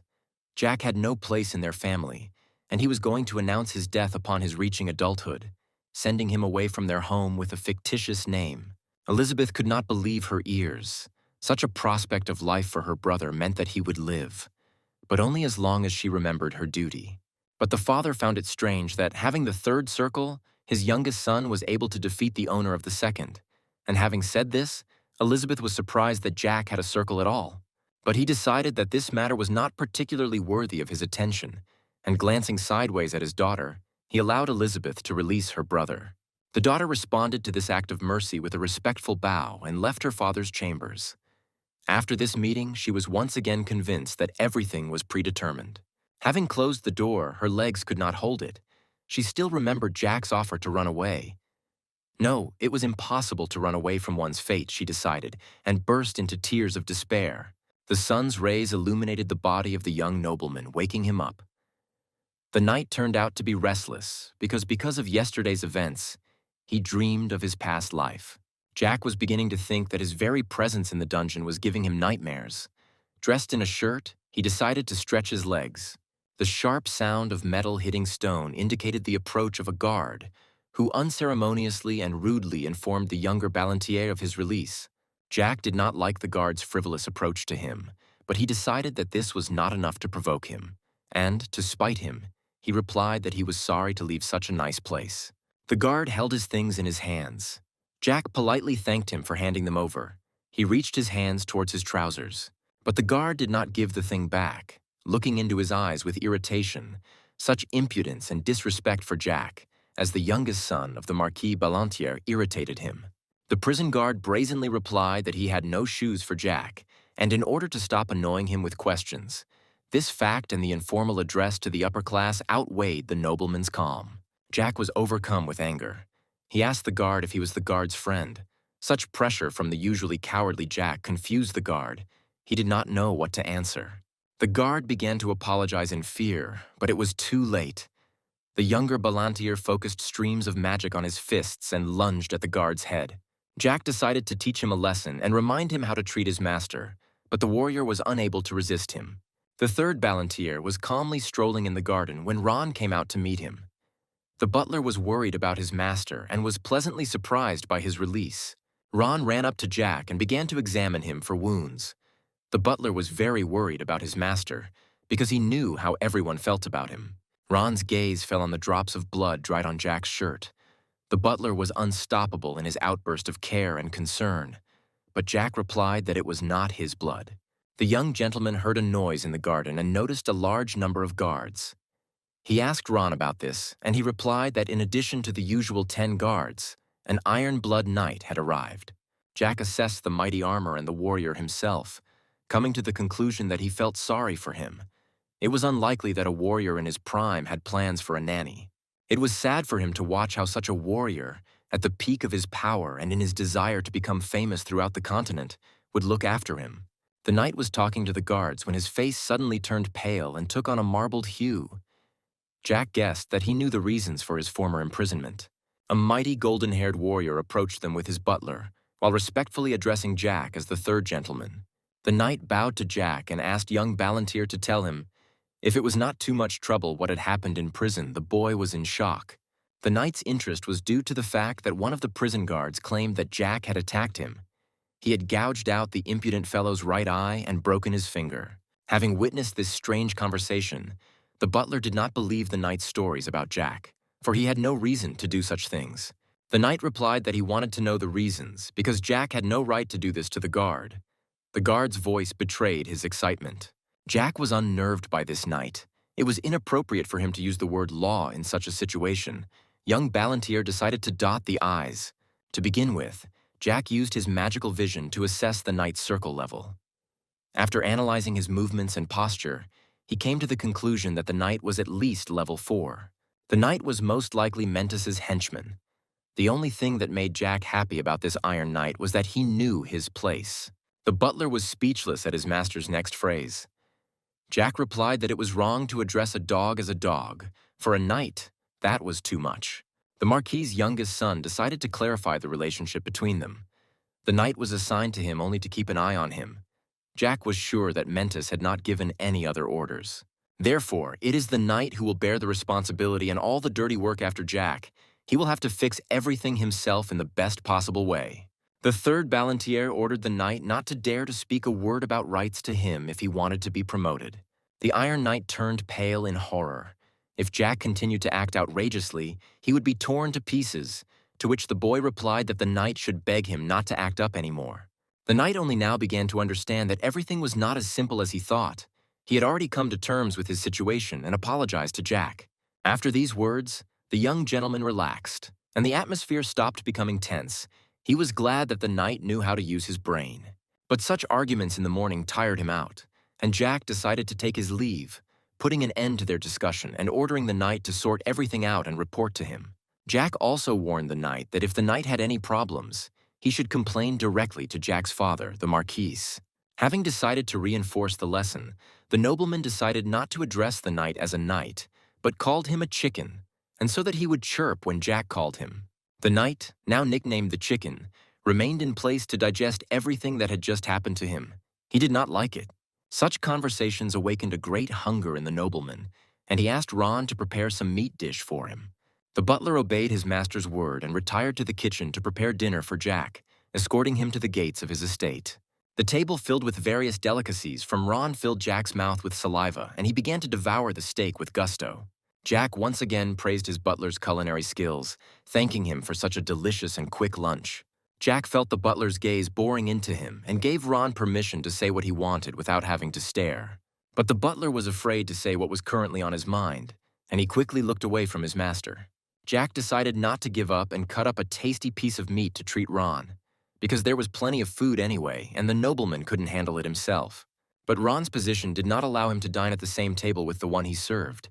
Jack had no place in their family, and he was going to announce his death upon his reaching adulthood, sending him away from their home with a fictitious name. Elizabeth could not believe her ears. Such a prospect of life for her brother meant that he would live, but only as long as she remembered her duty. But the father found it strange that, having the third circle, his youngest son was able to defeat the owner of the second. And having said this, Elizabeth was surprised that Jack had a circle at all. But he decided that this matter was not particularly worthy of his attention, and glancing sideways at his daughter, he allowed Elizabeth to release her brother. The daughter responded to this act of mercy with a respectful bow and left her father's chambers. After this meeting, she was once again convinced that everything was predetermined. Having closed the door, her legs could not hold it. She still remembered Jack's offer to run away. No, it was impossible to run away from one's fate, she decided, and burst into tears of despair. The sun's rays illuminated the body of the young nobleman, waking him up. The night turned out to be restless, because of yesterday's events, he dreamed of his past life. Jack was beginning to think that his very presence in the dungeon was giving him nightmares. Dressed in a shirt, he decided to stretch his legs. The sharp sound of metal hitting stone indicated the approach of a guard, who unceremoniously and rudely informed the younger Ballantier of his release. Jack did not like the guard's frivolous approach to him, but he decided that this was not enough to provoke him, and, to spite him, he replied that he was sorry to leave such a nice place. The guard held his things in his hands. Jack politely thanked him for handing them over. He reached his hands towards his trousers, but the guard did not give the thing back, looking into his eyes with irritation. Such impudence and disrespect for Jack, as the youngest son of the Marquis Ballantier, irritated him. The prison guard brazenly replied that he had no shoes for Jack, and in order to stop annoying him with questions, this fact and the informal address to the upper class outweighed the nobleman's calm. Jack was overcome with anger. He asked the guard if he was the guard's friend. Such pressure from the usually cowardly Jack confused the guard. He did not know what to answer. The guard began to apologize in fear, but it was too late. The younger Ballantier focused streams of magic on his fists and lunged at the guard's head. Jack decided to teach him a lesson and remind him how to treat his master, but the warrior was unable to resist him. The third Ballantier was calmly strolling in the garden when Ron came out to meet him. The butler was worried about his master and was pleasantly surprised by his release. Ron ran up to Jack and began to examine him for wounds. The butler was very worried about his master because he knew how everyone felt about him. Ron's gaze fell on the drops of blood dried on Jack's shirt. The butler was unstoppable in his outburst of care and concern, but Jack replied that it was not his blood. The young gentleman heard a noise in the garden and noticed a large number of guards. He asked Ron about this, and he replied that in addition to the usual 10 guards, an Iron Blood Knight had arrived. Jack assessed the mighty armor and the warrior himself, coming to the conclusion that he felt sorry for him. It was unlikely that a warrior in his prime had plans for a nanny. It was sad for him to watch how such a warrior, at the peak of his power and in his desire to become famous throughout the continent, would look after him. The knight was talking to the guards when his face suddenly turned pale and took on a marbled hue. Jack guessed that he knew the reasons for his former imprisonment. A mighty golden-haired warrior approached them with his butler, while respectfully addressing Jack as the third gentleman. The knight bowed to Jack and asked young Ballantier to tell him if it was not too much trouble what had happened in prison. The boy was in shock. The knight's interest was due to the fact that one of the prison guards claimed that Jack had attacked him. He had gouged out the impudent fellow's right eye and broken his finger. Having witnessed this strange conversation, the butler did not believe the knight's stories about Jack, for he had no reason to do such things. The knight replied that he wanted to know the reasons, because Jack had no right to do this to the guard. The guard's voice betrayed his excitement. Jack was unnerved by this knight. It was inappropriate for him to use the word law in such a situation. Young Ballantier decided to dot the I's. To begin with, Jack used his magical vision to assess the knight's circle level. After analyzing his movements and posture, he came to the conclusion that the knight was at least level 4. The knight was most likely Mentis's henchman. The only thing that made Jack happy about this Iron Knight was that he knew his place. The butler was speechless at his master's next phrase. Jack replied that it was wrong to address a dog as a dog. For a knight, that was too much. The Marquis's youngest son decided to clarify the relationship between them. The knight was assigned to him only to keep an eye on him. Jack was sure that Mentis had not given any other orders. Therefore, it is the knight who will bear the responsibility and all the dirty work after Jack. He will have to fix everything himself in the best possible way. The third Ballantier ordered the knight not to dare to speak a word about rights to him if he wanted to be promoted. The Iron Knight turned pale in horror. If Jack continued to act outrageously, he would be torn to pieces, to which the boy replied that the knight should beg him not to act up anymore. The knight only now began to understand that everything was not as simple as he thought. He had already come to terms with his situation and apologized to Jack. After these words, the young gentleman relaxed, and the atmosphere stopped becoming tense. He was glad that the knight knew how to use his brain. But such arguments in the morning tired him out, and Jack decided to take his leave, putting an end to their discussion and ordering the knight to sort everything out and report to him. Jack also warned the knight that if the knight had any problems, he should complain directly to Jack's father, the Marquis. Having decided to reinforce the lesson, the nobleman decided not to address the knight as a knight, but called him a chicken, and so that he would chirp when Jack called him. The knight, now nicknamed the Chicken, remained in place to digest everything that had just happened to him. He did not like it. Such conversations awakened a great hunger in the nobleman, and he asked Ron to prepare some meat dish for him. The butler obeyed his master's word and retired to the kitchen to prepare dinner for Jack, escorting him to the gates of his estate. The table filled with various delicacies from Ron filled Jack's mouth with saliva, and he began to devour the steak with gusto. Jack once again praised his butler's culinary skills, thanking him for such a delicious and quick lunch. Jack felt the butler's gaze boring into him and gave Ron permission to say what he wanted without having to stare. But the butler was afraid to say what was currently on his mind, and he quickly looked away from his master. Jack decided not to give up and cut up a tasty piece of meat to treat Ron, because there was plenty of food anyway, and the nobleman couldn't handle it himself. But Ron's position did not allow him to dine at the same table with the one he served.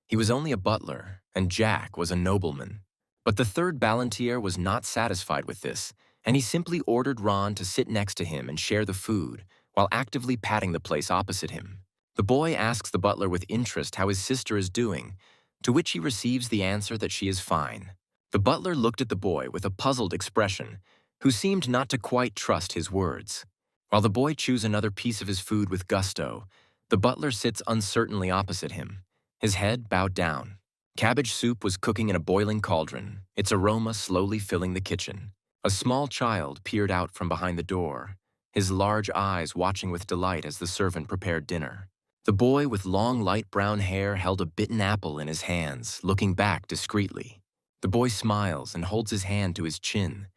He was only a butler, and Jack was a nobleman. But the third Ballantier was not satisfied with this, and he simply ordered Ron to sit next to him and share the food, while actively patting the place opposite him. The boy asks the butler with interest how his sister is doing, to which he receives the answer that she is fine. The butler looked at the boy with a puzzled expression, who seemed not to quite trust his words. While the boy chews another piece of his food with gusto, the butler sits uncertainly opposite him, his head bowed down. Cabbage soup was cooking in a boiling cauldron, its aroma slowly filling the kitchen. A small child peered out from behind the door, his large eyes watching with delight as the servant prepared dinner. The boy with long light brown hair held a bitten apple in his hands, looking back discreetly. The boy smiles and holds his hand to his chin,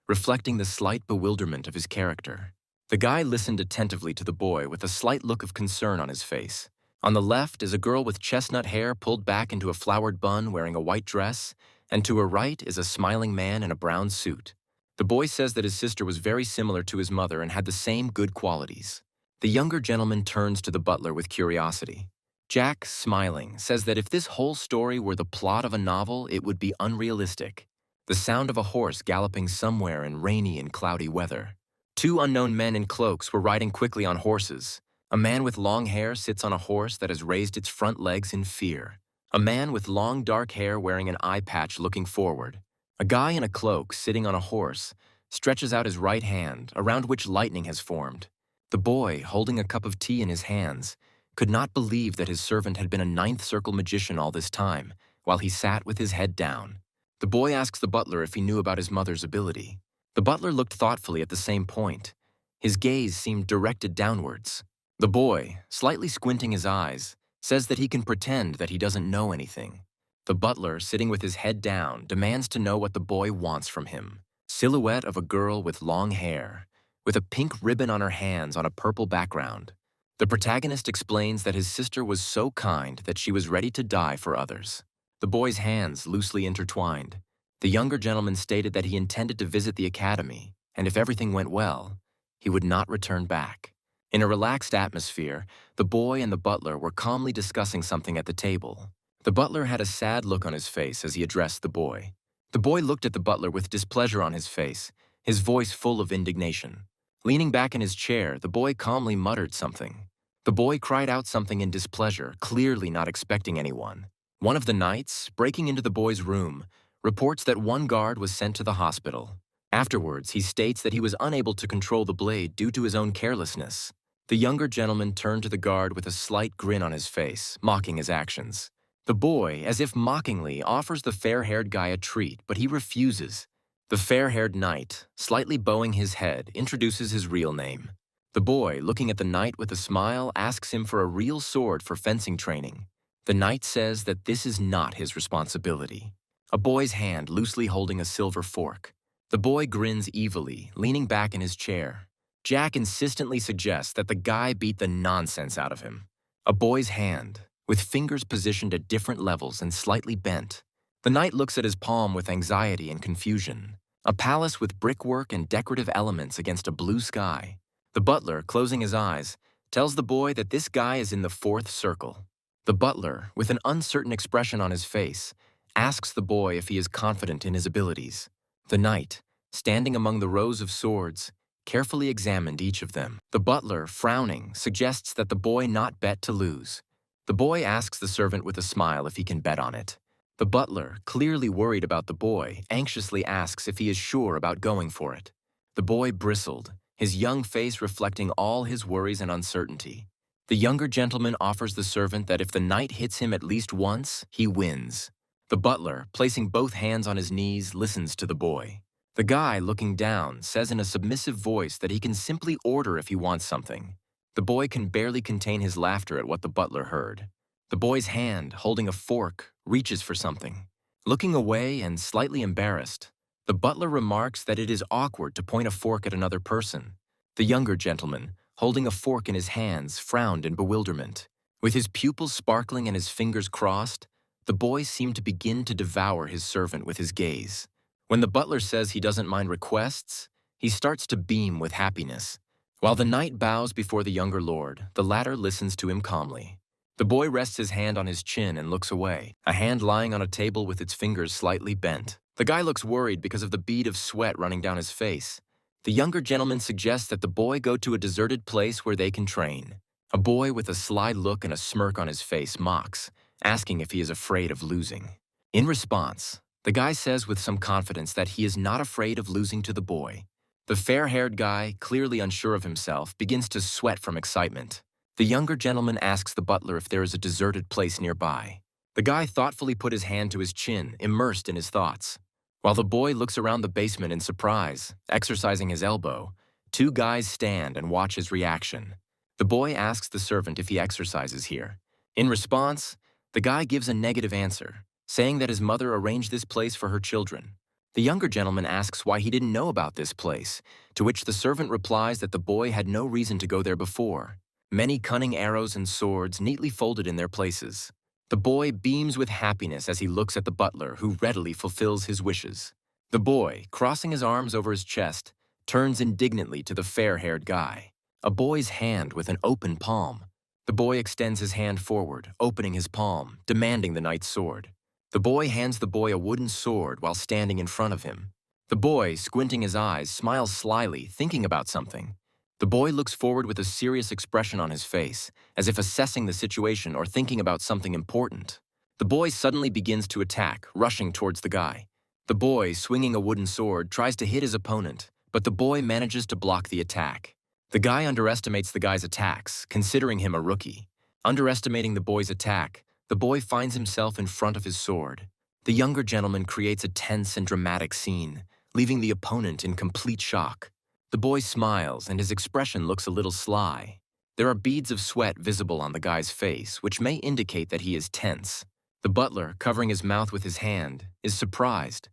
reflecting the slight bewilderment of his character. The guy listened attentively to the boy with a slight look of concern on his face. On the left is a girl with chestnut hair pulled back into a flowered bun wearing a white dress, and to her right is a smiling man in a brown suit. The boy says that his sister was very similar to his mother and had the same good qualities. The younger gentleman turns to the butler with curiosity. Jack, smiling, says that if this whole story were the plot of a novel, it would be unrealistic. The sound of a horse galloping somewhere in rainy and cloudy weather. Two unknown men in cloaks were riding quickly on horses. A man with long hair sits on a horse that has raised its front legs in fear. A man with long dark hair wearing an eye patch looking forward. A guy in a cloak sitting on a horse stretches out his right hand, around which lightning has formed. The boy, holding a cup of tea in his hands, could not believe that his servant had been a ninth circle magician all this time, while he sat with his head down. The boy asks the butler if he knew about his mother's ability. The butler looked thoughtfully at the same point, His gaze seemed directed downwards. The boy, slightly squinting his eyes, says that he can pretend that he doesn't know anything. The butler, sitting with his head down, demands to know what the boy wants from him. Silhouette of a girl with long hair, with a pink ribbon on her hands on a purple background. The protagonist explains that his sister was so kind that she was ready to die for others. The boy's hands loosely intertwined. The younger gentleman stated that he intended to visit the academy, and if everything went well, he would not return back. In a relaxed atmosphere, the boy and the butler were calmly discussing something at the table. The butler had a sad look on his face as he addressed the boy. The boy looked at the butler with displeasure on his face, his voice full of indignation. Leaning back in his chair, the boy calmly muttered something. The boy cried out something in displeasure, clearly not expecting anyone. One of the knights, breaking into the boy's room, reports that one guard was sent to the hospital. Afterwards, he states that he was unable to control the blade due to his own carelessness. The younger gentleman turned to the guard with a slight grin on his face, mocking his actions. The boy, as if mockingly, offers the fair-haired guy a treat, but he refuses. The fair-haired knight, slightly bowing his head, introduces his real name. The boy, looking at the knight with a smile, asks him for a real sword for fencing training. The knight says that this is not his responsibility. A boy's hand loosely holding a silver fork. The boy grins evilly, leaning back in his chair. Jack insistently suggests that the guy beat the nonsense out of him. A boy's hand, with fingers positioned at different levels and slightly bent. The knight looks at his palm with anxiety and confusion. A palace with brickwork and decorative elements against a blue sky. The butler, closing his eyes, tells the boy that this guy is in the fourth circle. The butler, with an uncertain expression on his face, asks the boy if he is confident in his abilities. The knight, standing among the rows of swords, carefully examined each of them. The butler, frowning, suggests that the boy not bet to lose. The boy asks the servant with a smile if he can bet on it. The butler, clearly worried about the boy, anxiously asks if he is sure about going for it. The boy bristled, his young face reflecting all his worries and uncertainty. The younger gentleman offers the servant that if the knight hits him at least once, he wins. The butler, placing both hands on his knees, listens to the boy. The guy, looking down, says in a submissive voice that he can simply order if he wants something. The boy can barely contain his laughter at what the butler heard. The boy's hand, holding a fork, reaches for something. Looking away and slightly embarrassed, the butler remarks that it is awkward to point a fork at another person. The younger gentleman, holding a fork in his hands, frowned in bewilderment. With his pupils sparkling and his fingers crossed, the boy seemed to begin to devour his servant with his gaze. When the butler says he doesn't mind requests, he starts to beam with happiness. While the knight bows before the younger lord, the latter listens to him calmly. The boy rests his hand on his chin and looks away, a hand lying on a table with its fingers slightly bent. The guy looks worried because of the bead of sweat running down his face. The younger gentleman suggests that the boy go to a deserted place where they can train. A boy with a sly look and a smirk on his face mocks, asking if he is afraid of losing. In response, the guy says with some confidence that he is not afraid of losing to the boy. The fair-haired guy, clearly unsure of himself, begins to sweat from excitement. The younger gentleman asks the butler if there is a deserted place nearby. The guy thoughtfully put his hand to his chin, immersed in his thoughts. While the boy looks around the basement in surprise, exercising his elbow, two guys stand and watch his reaction. The boy asks the servant if he exercises here. In response, the guy gives a negative answer, saying that his mother arranged this place for her children. The younger gentleman asks why he didn't know about this place, to which the servant replies that the boy had no reason to go there before. Many cunning arrows and swords neatly folded in their places. The boy beams with happiness as he looks at the butler, who readily fulfills his wishes. The boy, crossing his arms over his chest, turns indignantly to the fair-haired guy. A boy's hand with an open palm. The boy extends his hand forward, opening his palm, demanding the knight's sword. The boy hands the boy a wooden sword while standing in front of him. The boy, squinting his eyes, smiles slyly, thinking about something. The boy looks forward with a serious expression on his face, as if assessing the situation or thinking about something important. The boy suddenly begins to attack, rushing towards the guy. The boy, swinging a wooden sword, tries to hit his opponent, but the boy manages to block the attack. The guy underestimates the guy's attacks, considering him a rookie. Underestimating the boy's attack, the boy finds himself in front of his sword. The younger gentleman creates a tense and dramatic scene, leaving the opponent in complete shock. The boy smiles and his expression looks a little sly. There are beads of sweat visible on the guy's face, which may indicate that he is tense. The butler, covering his mouth with his hand, is surprised,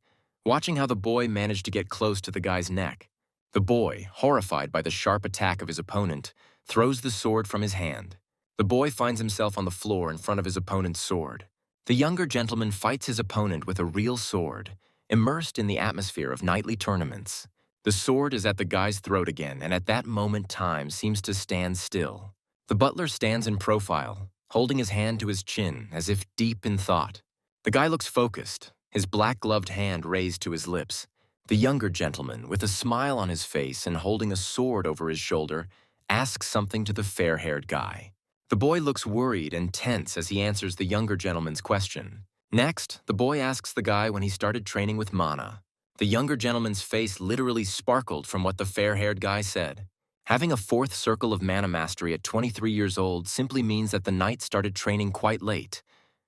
watching how the boy managed to get close to the guy's neck. The boy, horrified by the sharp attack of his opponent, throws the sword from his hand. The boy finds himself on the floor in front of his opponent's sword. The younger gentleman fights his opponent with a real sword, immersed in the atmosphere of knightly tournaments. The sword is at the guy's throat again, and at that moment time seems to stand still. The butler stands in profile, holding his hand to his chin as if deep in thought. The guy looks focused, his black-gloved hand raised to his lips. The younger gentleman, with a smile on his face and holding a sword over his shoulder, asks something to the fair-haired guy. The boy looks worried and tense as he answers the younger gentleman's question. Next, the boy asks the guy when he started training with mana. The younger gentleman's face literally sparkled from what the fair-haired guy said. Having a fourth circle of mana mastery at 23 years old simply means that the knight started training quite late,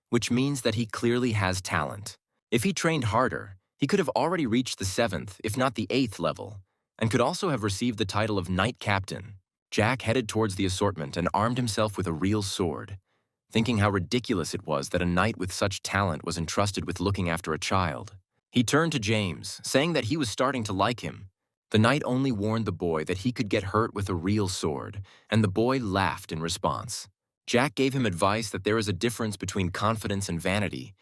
which means that he clearly has talent. If he trained harder, he could have already reached the 7th, if not the 8th level, and could also have received the title of Knight Captain. Jack headed towards the assortment and armed himself with a real sword, thinking how ridiculous it was that a knight with such talent was entrusted with looking after a child. He turned to James, saying that he was starting to like him. The knight only warned the boy that he could get hurt with a real sword, and the boy laughed in response. Jack gave him advice that there is a difference between confidence and vanity.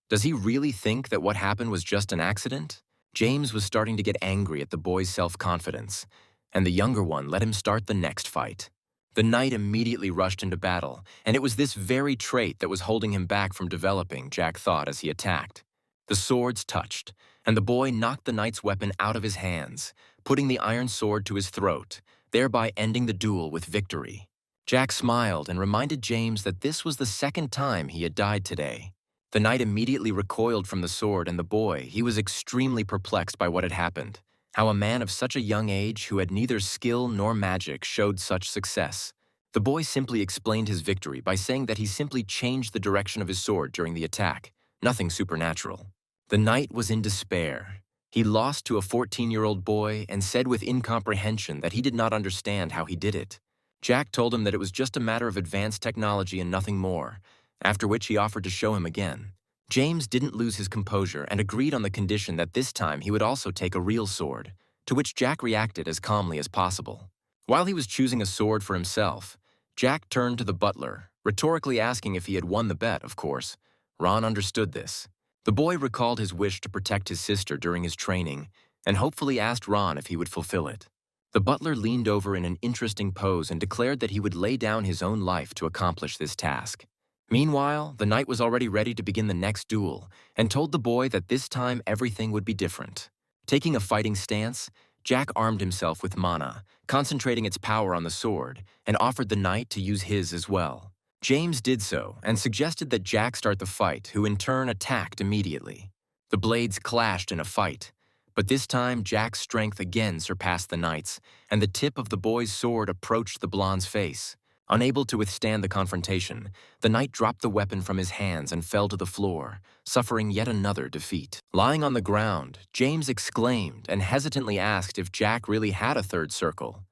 Does he really think that what happened was just an accident? James was starting to get angry at the boy's self-confidence, and the younger one let him start the next fight. The knight immediately rushed into battle, and it was this very trait that was holding him back from developing, Jack thought as he attacked. The swords touched, and the boy knocked the knight's weapon out of his hands, putting the iron sword to his throat, thereby ending the duel with victory. Jack smiled and reminded James that this was the second time he had died today. The knight immediately recoiled from the sword, and the boy, he was extremely perplexed by what had happened. How a man of such a young age who had neither skill nor magic showed such success. The boy simply explained his victory by saying that he simply changed the direction of his sword during the attack. Nothing supernatural. The knight was in despair. He lost to a 14-year-old boy and said with incomprehension that he did not understand how he did it. Jack told him that it was just a matter of advanced technology and nothing more, after which he offered to show him again. James didn't lose his composure and agreed on the condition that this time he would also take a real sword, to which Jack reacted as calmly as possible. While he was choosing a sword for himself, Jack turned to the butler, rhetorically asking if he had won the bet, of course. Ron understood this. The boy recalled his wish to protect his sister during his training and hopefully asked Ron if he would fulfill it. The butler leaned over in an interesting pose and declared that he would lay down his own life to accomplish this task. Meanwhile, the knight was already ready to begin the next duel and told the boy that this time everything would be different. Taking a fighting stance, Jack armed himself with mana, concentrating its power on the sword, and offered the knight to use his as well. James did so and suggested that Jack start the fight, who in turn attacked immediately. The blades clashed in a fight, but this time Jack's strength again surpassed the knight's, and the tip of the boy's sword approached the blonde's face. Unable to withstand the confrontation, the knight dropped the weapon from his hands and fell to the floor, suffering yet another defeat. Lying on the ground, James exclaimed and hesitantly asked if Jack really had a third circle.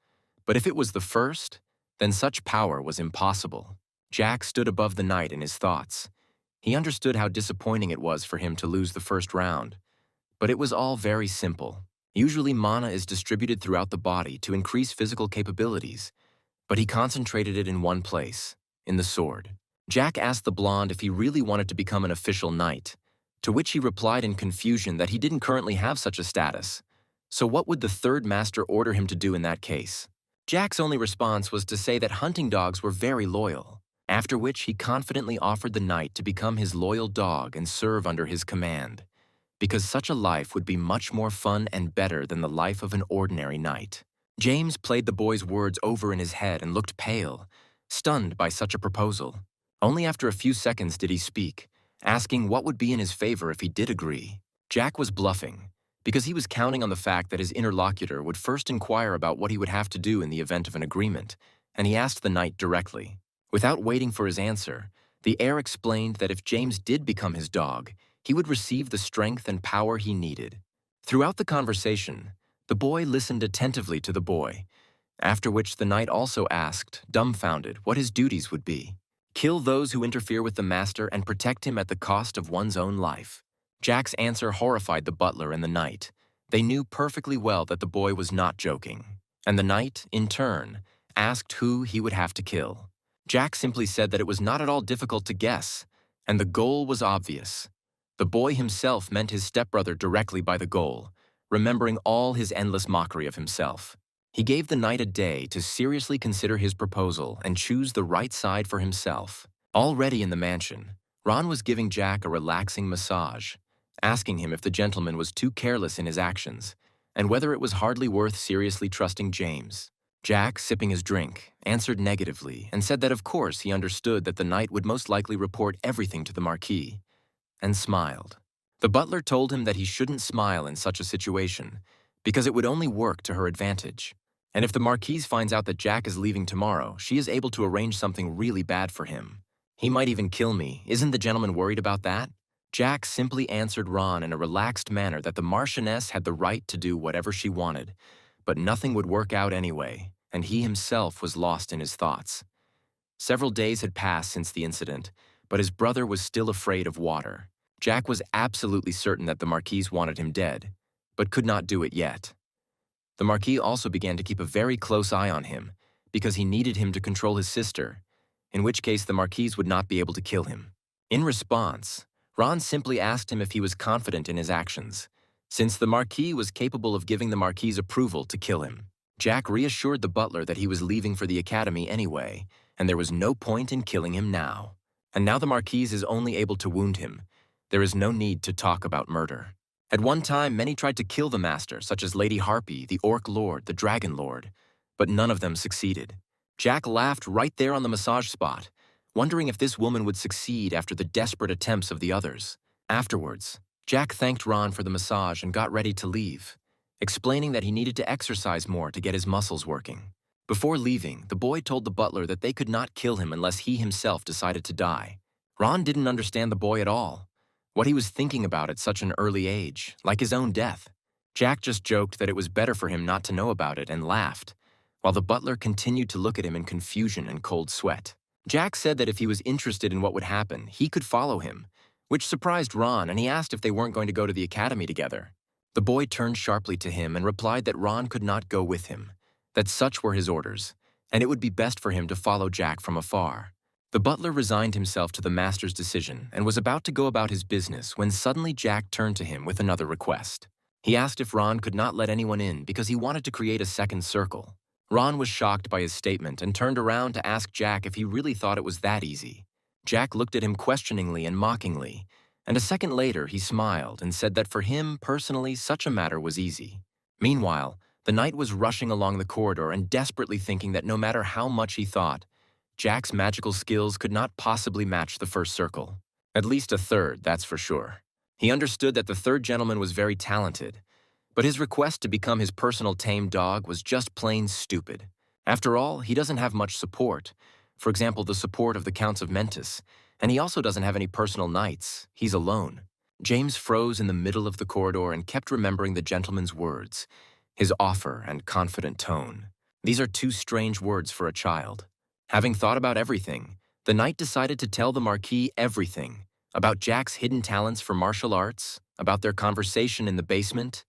But if it was the first, then such power was impossible. Jack stood above the knight in his thoughts. He understood how disappointing it was for him to lose the first round. But it was all very simple. Usually mana is distributed throughout the body to increase physical capabilities, but he concentrated it in one place, in the sword. Jack asked the blonde if he really wanted to become an official knight, to which he replied in confusion that he didn't currently have such a status. So what would the third master order him to do in that case? Jack's only response was to say that hunting dogs were very loyal, after which he confidently offered the knight to become his loyal dog and serve under his command, because such a life would be much more fun and better than the life of an ordinary knight. James played the boy's words over in his head and looked pale, stunned by such a proposal. Only after a few seconds did he speak, asking what would be in his favor if he did agree. Jack was bluffing, because he was counting on the fact that his interlocutor would first inquire about what he would have to do in the event of an agreement, and he asked the knight directly. Without waiting for his answer, the heir explained that if James did become his dog, he would receive the strength and power he needed. Throughout the conversation, The boy listened attentively to the boy, after which the knight also asked, dumbfounded, what his duties would be. Kill those who interfere with the master and protect him at the cost of one's own life. Jack's answer horrified the butler and the knight. They knew perfectly well that the boy was not joking, and the knight, in turn, asked who he would have to kill. Jack simply said that it was not at all difficult to guess, and the goal was obvious. The boy himself meant his stepbrother directly by the goal, remembering all his endless mockery of himself. He gave the knight a day to seriously consider his proposal and choose the right side for himself. Already in the mansion, Ron was giving Jack a relaxing massage, asking him if the gentleman was too careless in his actions, and whether it was hardly worth seriously trusting James. Jack, sipping his drink, answered negatively and said that of course he understood that the knight would most likely report everything to the Marquis, and smiled. The butler told him that he shouldn't smile in such a situation, because it would only work to her advantage. And if the Marquise finds out that Jack is leaving tomorrow, she is able to arrange something really bad for him. He might even kill me. Isn't the gentleman worried about that? Jack simply answered Ron in a relaxed manner that the Marchioness had the right to do whatever she wanted, but nothing would work out anyway, and he himself was lost in his thoughts. Several days had passed since the incident, but his brother was still afraid of water. Jack was absolutely certain that the Marquise wanted him dead, but could not do it yet. The Marquis also began to keep a very close eye on him, because he needed him to control his sister, in which case the Marquise would not be able to kill him. In response, Ron simply asked him if he was confident in his actions, since the Marquis was capable of giving the Marquis approval to kill him. Jack reassured the butler that he was leaving for the academy anyway, and there was no point in killing him now. And now the Marquis is only able to wound him. There is no need to talk about murder. At one time, many tried to kill the master, such as Lady Harpy, the Orc Lord, the Dragon Lord, but none of them succeeded. Jack laughed right there on the massage spot, wondering if this woman would succeed after the desperate attempts of the others. Afterwards, Jack thanked Ron for the massage and got ready to leave, explaining that he needed to exercise more to get his muscles working. Before leaving, the boy told the butler that they could not kill him unless he himself decided to die. Ron didn't understand the boy at all, what he was thinking about at such an early age, like his own death. Jack just joked that it was better for him not to know about it and laughed, while the butler continued to look at him in confusion and cold sweat. Jack said that if he was interested in what would happen, he could follow him, which surprised Ron, and he asked if they weren't going to go to the academy together. The boy turned sharply to him and replied that Ron could not go with him, that such were his orders, and it would be best for him to follow Jack from afar. The butler resigned himself to the master's decision and was about to go about his business when suddenly Jack turned to him with another request. He asked if Ron could not let anyone in because he wanted to create a second circle. Ron was shocked by his statement and turned around to ask Jack if he really thought it was that easy. Jack looked at him questioningly and mockingly, and a second later he smiled and said that for him personally such a matter was easy. Meanwhile, the knight was rushing along the corridor and desperately thinking that no matter how much he thought, Jack's magical skills could not possibly match the first circle. At least a third, that's for sure. He understood that the third gentleman was very talented, but his request to become his personal tame dog was just plain stupid. After all, he doesn't have much support. For example, the support of the Counts of Mentis, and he also doesn't have any personal knights. He's alone. James froze in the middle of the corridor and kept remembering the gentleman's words, his offer and confident tone. These are two strange words for a child. Having thought about everything, the knight decided to tell the Marquis everything, about Jack's hidden talents for martial arts, about their conversation in the basement.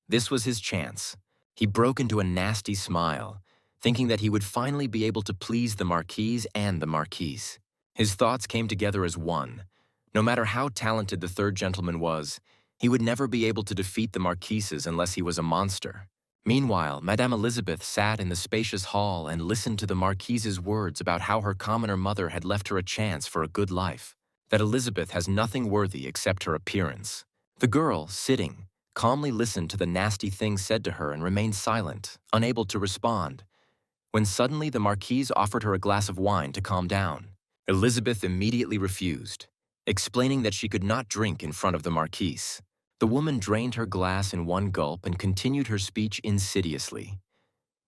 This was his chance. He broke into a nasty smile, thinking that he would finally be able to please the Marquise and the Marquise. His thoughts came together as one. No matter how talented the third gentleman was, he would never be able to defeat the Marquises unless he was a monster. Meanwhile, Madame Elizabeth sat in the spacious hall and listened to the Marquise's words about how her commoner mother had left her a chance for a good life, that Elizabeth has nothing worthy except her appearance. The girl, sitting, calmly listened to the nasty things said to her and remained silent, unable to respond, when suddenly the Marquise offered her a glass of wine to calm down. Elizabeth immediately refused, explaining that she could not drink in front of the Marquise. The woman drained her glass in one gulp and continued her speech insidiously.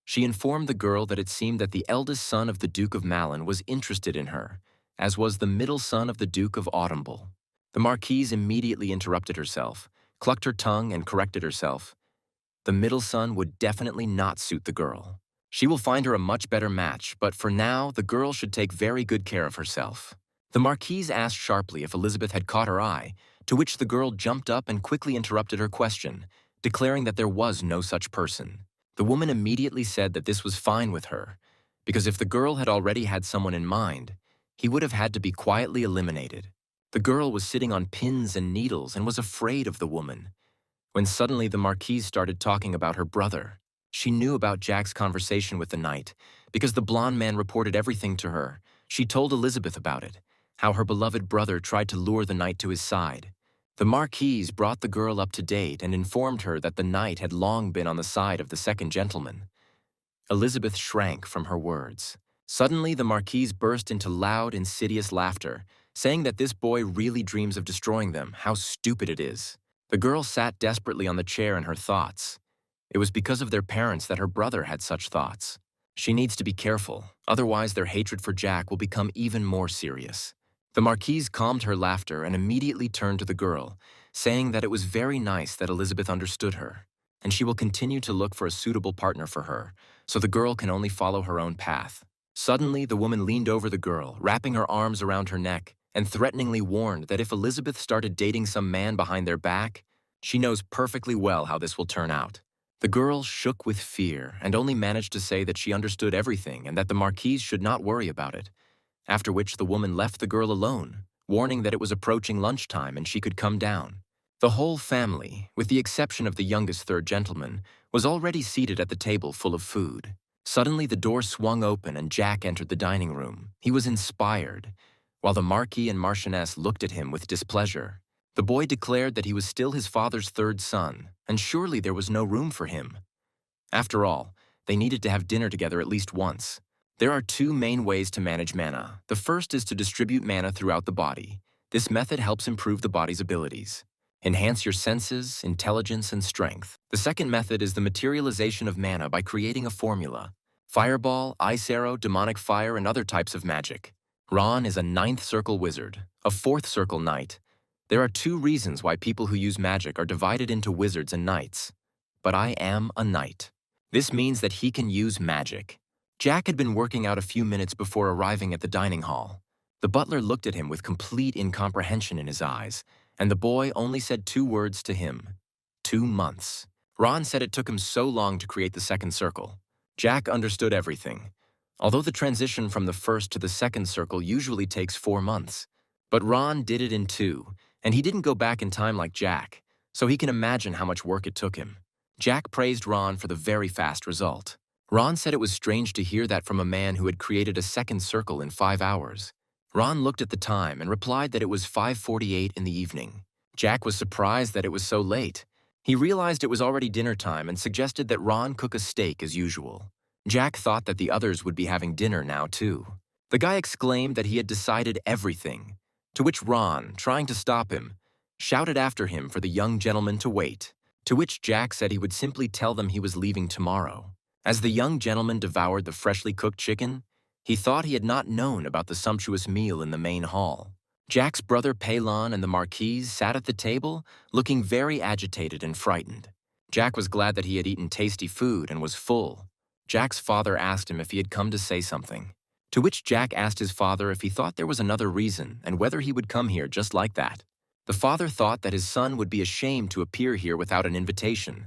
She informed the girl that it seemed that the eldest son of the Duke of Malin was interested in her, as was the middle son of the Duke of Autumnble. The Marquise immediately interrupted herself, clucked her tongue and corrected herself. The middle son would definitely not suit the girl. She will find her a much better match, but for now, the girl should take very good care of herself. The Marquise asked sharply if Elizabeth had caught her eye, to which the girl jumped up and quickly interrupted her question, declaring that there was no such person. The woman immediately said that this was fine with her, because if the girl had already had someone in mind, he would have had to be quietly eliminated. The girl was sitting on pins and needles and was afraid of the woman, when suddenly the Marquise started talking about her brother. She knew about Jack's conversation with the knight, because the blonde man reported everything to her. She told Elizabeth about it, how her beloved brother tried to lure the knight to his side. The Marquise brought the girl up to date and informed her that the knight had long been on the side of the second gentleman. Elizabeth shrank from her words. Suddenly, the Marquise burst into loud, insidious laughter, saying that this boy really dreams of destroying them, how stupid it is. The girl sat desperately on the chair in her thoughts. It was because of their parents that her brother had such thoughts. She needs to be careful, otherwise their hatred for Jack will become even more serious. The Marquise calmed her laughter and immediately turned to the girl, saying that it was very nice that Elizabeth understood her, and she will continue to look for a suitable partner for her, so the girl can only follow her own path. Suddenly, the woman leaned over the girl, wrapping her arms around her neck, and threateningly warned that if Elizabeth started dating some man behind their back, she knows perfectly well how this will turn out. The girl shook with fear and only managed to say that she understood everything and that the Marquise should not worry about it, after which the woman left the girl alone, warning that it was approaching lunchtime and she could come down. The whole family, with the exception of the youngest third gentleman, was already seated at the table full of food. Suddenly the door swung open and Jack entered the dining room. He was inspired, while the Marquis and Marchioness looked at him with displeasure. The boy declared that he was still his father's third son, and surely there was no room for him. After all, they needed to have dinner together at least once. There are two main ways to manage mana. The first is to distribute mana throughout the body. This method helps improve the body's abilities. Enhance your senses, intelligence, and strength. The second method is the materialization of mana by creating a formula. Fireball, ice arrow, demonic fire, and other types of magic. Ron is a 9th circle wizard, a 4th circle knight. There are two reasons why people who use magic are divided into wizards and knights. But I am a knight. This means that he can use magic. Jack had been working out a few minutes before arriving at the dining hall. The butler looked at him with complete incomprehension in his eyes, and the boy only said 2 words to him: 2 months. Ron said it took him so long to create the second circle. Jack understood everything. Although the transition from the first to the second circle usually takes 4 months. But Ron did it in 2, and he didn't go back in time like Jack, so he can imagine how much work it took him. Jack praised Ron for the very fast result. Ron said it was strange to hear that from a man who had created a second circle in 5 hours. Ron looked at the time and replied that it was 5:48 in the evening. Jack was surprised that it was so late. He realized it was already dinner time and suggested that Ron cook a steak as usual. Jack thought that the others would be having dinner now too. The guy exclaimed that he had decided everything, to which Ron, trying to stop him, shouted after him for the young gentleman to wait, to which Jack said he would simply tell them he was leaving tomorrow. As the young gentleman devoured the freshly cooked chicken, he thought he had not known about the sumptuous meal in the main hall. Jack's brother Palon and the Marquise sat at the table, looking very agitated and frightened. Jack was glad that he had eaten tasty food and was full. Jack's father asked him if he had come to say something, to which Jack asked his father if he thought there was another reason and whether he would come here just like that. The father thought that his son would be ashamed to appear here without an invitation.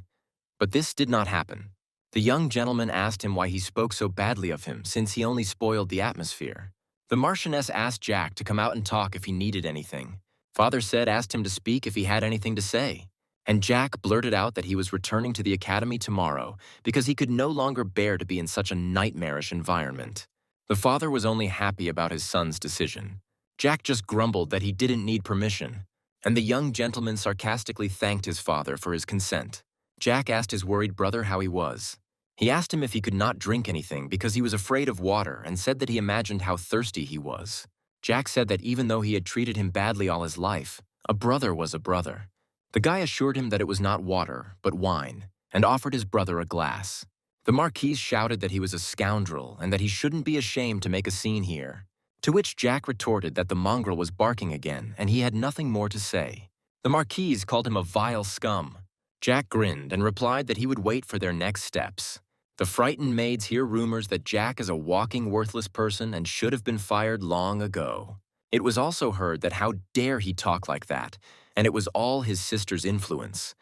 But this did not happen. The young gentleman asked him why he spoke so badly of him, since he only spoiled the atmosphere. The Marchioness asked Jack to come out and talk if he needed anything. Father said asked him to speak if he had anything to say. And Jack blurted out that he was returning to the academy tomorrow because he could no longer bear to be in such a nightmarish environment. The father was only happy about his son's decision. Jack just grumbled that he didn't need permission, and the young gentleman sarcastically thanked his father for his consent. Jack asked his worried brother how he was. He asked him if he could not drink anything because he was afraid of water and said that he imagined how thirsty he was. Jack said that even though he had treated him badly all his life, a brother was a brother. The guy assured him that it was not water, but wine, and offered his brother a glass. The Marquise shouted that he was a scoundrel and that he shouldn't be ashamed to make a scene here, to which Jack retorted that the mongrel was barking again and he had nothing more to say. The Marquise called him a vile scum. Jack grinned and replied that he would wait for their next steps. The frightened maids hear rumors that Jack is a walking worthless person and should have been fired long ago. It was also heard that how dare he talk like that, and it was all his sister's influence.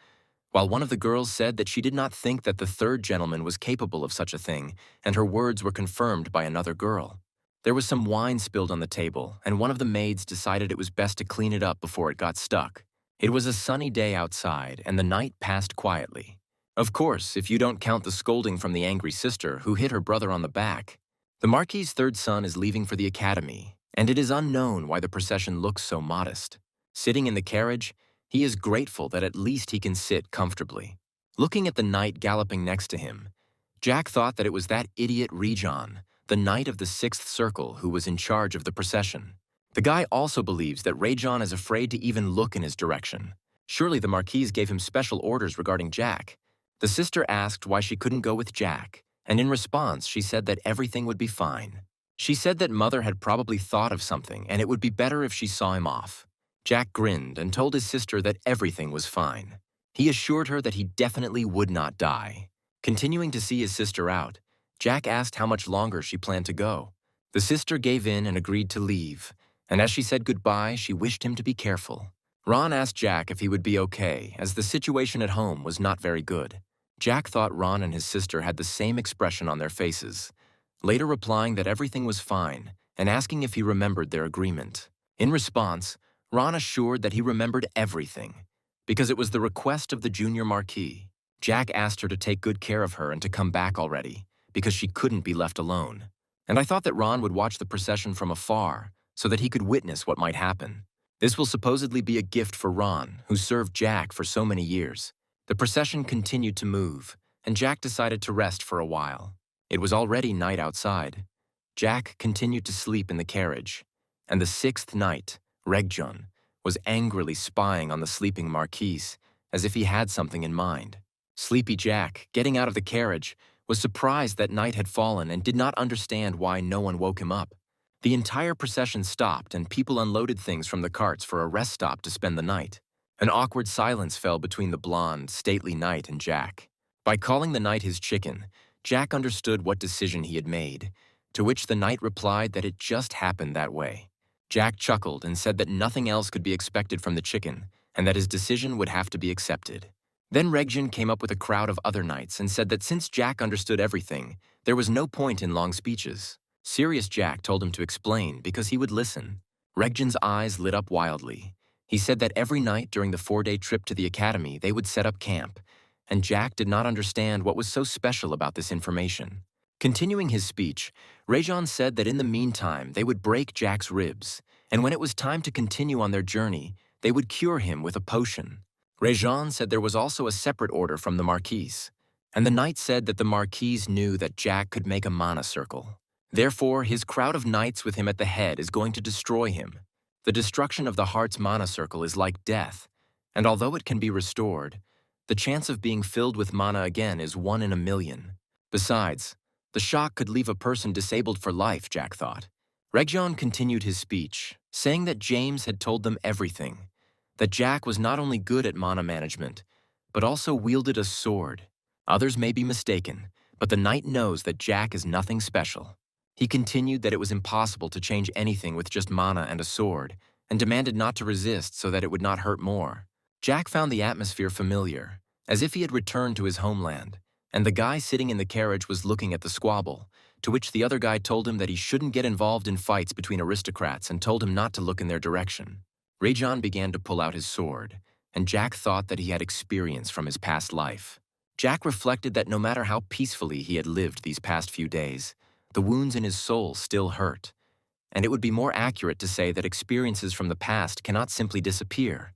While one of the girls said that she did not think that the third gentleman was capable of such a thing, and her words were confirmed by another girl. There was some wine spilled on the table, and one of the maids decided it was best to clean it up before it got stuck. It was a sunny day outside, and the night passed quietly. Of course, if you don't count the scolding from the angry sister who hit her brother on the back. The Marquis's third son is leaving for the academy, and it is unknown why the procession looks so modest. Sitting in the carriage, he is grateful that at least he can sit comfortably. Looking at the knight galloping next to him, Jack thought that it was that idiot Rejon, the knight of the sixth circle who was in charge of the procession. The guy also believes that Rejon is afraid to even look in his direction. Surely the Marquise gave him special orders regarding Jack. The sister asked why she couldn't go with Jack, and in response she said that everything would be fine. She said that Mother had probably thought of something and it would be better if she saw him off. Jack grinned and told his sister that everything was fine. He assured her that he definitely would not die. Continuing to see his sister out, Jack asked how much longer she planned to go. The sister gave in and agreed to leave, and as she said goodbye, she wished him to be careful. Ron asked Jack if he would be okay, as the situation at home was not very good. Jack thought Ron and his sister had the same expression on their faces, later replying that everything was fine and asking if he remembered their agreement. In response, Ron assured that he remembered everything, because it was the request of the junior Marquis. Jack asked her to take good care of her and to come back already, because she couldn't be left alone. And I thought that Ron would watch the procession from afar, so that he could witness what might happen. This will supposedly be a gift for Ron, who served Jack for so many years. The procession continued to move, and Jack decided to rest for a while. It was already night outside. Jack continued to sleep in the carriage, and the sixth knight, Rejon, was angrily spying on the sleeping Marquise, as if he had something in mind. Sleepy Jack, getting out of the carriage, was surprised that night had fallen and did not understand why no one woke him up. The entire procession stopped and people unloaded things from the carts for a rest stop to spend the night. An awkward silence fell between the blonde, stately knight and Jack. By calling the knight his chicken, Jack understood what decision he had made, to which the knight replied that it just happened that way. Jack chuckled and said that nothing else could be expected from the chicken, and that his decision would have to be accepted. Then Rejon came up with a crowd of other knights and said that since Jack understood everything, there was no point in long speeches. Serious Jack told him to explain because he would listen. Rejon's eyes lit up wildly. He said that every night during the 4-day trip to the academy, they would set up camp, and Jack did not understand what was so special about this information. Continuing his speech, Rejon said that in the meantime, they would break Jack's ribs, and when it was time to continue on their journey, they would cure him with a potion. Rejon said there was also a separate order from the Marquise, and the knight said that the Marquise knew that Jack could make a mana circle. Therefore, his crowd of knights with him at the head is going to destroy him. The destruction of the heart's mana circle is like death, and although it can be restored, the chance of being filled with mana again is 1 in a million. Besides, the shock could leave a person disabled for life, Jack thought. Rejon continued his speech, saying that James had told them everything, that Jack was not only good at mana management, but also wielded a sword. Others may be mistaken, but the knight knows that Jack is nothing special. He continued that it was impossible to change anything with just mana and a sword, and demanded not to resist so that it would not hurt more. Jack found the atmosphere familiar, as if he had returned to his homeland, and the guy sitting in the carriage was looking at the squabble, to which the other guy told him that he shouldn't get involved in fights between aristocrats and told him not to look in their direction. Rejon began to pull out his sword, and Jack thought that he had experience from his past life. Jack reflected that no matter how peacefully he had lived these past few days, the wounds in his soul still hurt, and it would be more accurate to say that experiences from the past cannot simply disappear,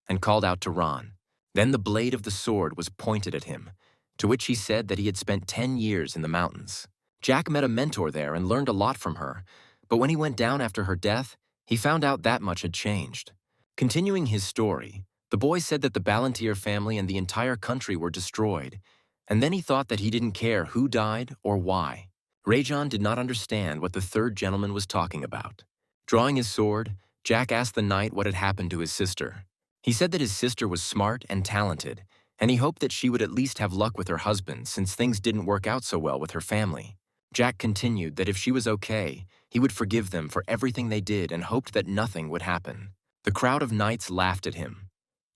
and called out to Ron. Then the blade of the sword was pointed at him, to which he said that he had spent 10 years in the mountains. Jack met a mentor there and learned a lot from her, but when he went down after her death, he found out that much had changed. Continuing his story, the boy said that the Ballantyre family and the entire country were destroyed, and then he thought that he didn't care who died or why. Rejon did not understand what the third gentleman was talking about. Drawing his sword, Jack asked the knight what had happened to his sister. He said that his sister was smart and talented, and he hoped that she would at least have luck with her husband since things didn't work out so well with her family. Jack continued that if she was okay, he would forgive them for everything they did and hoped that nothing would happen. The crowd of knights laughed at him.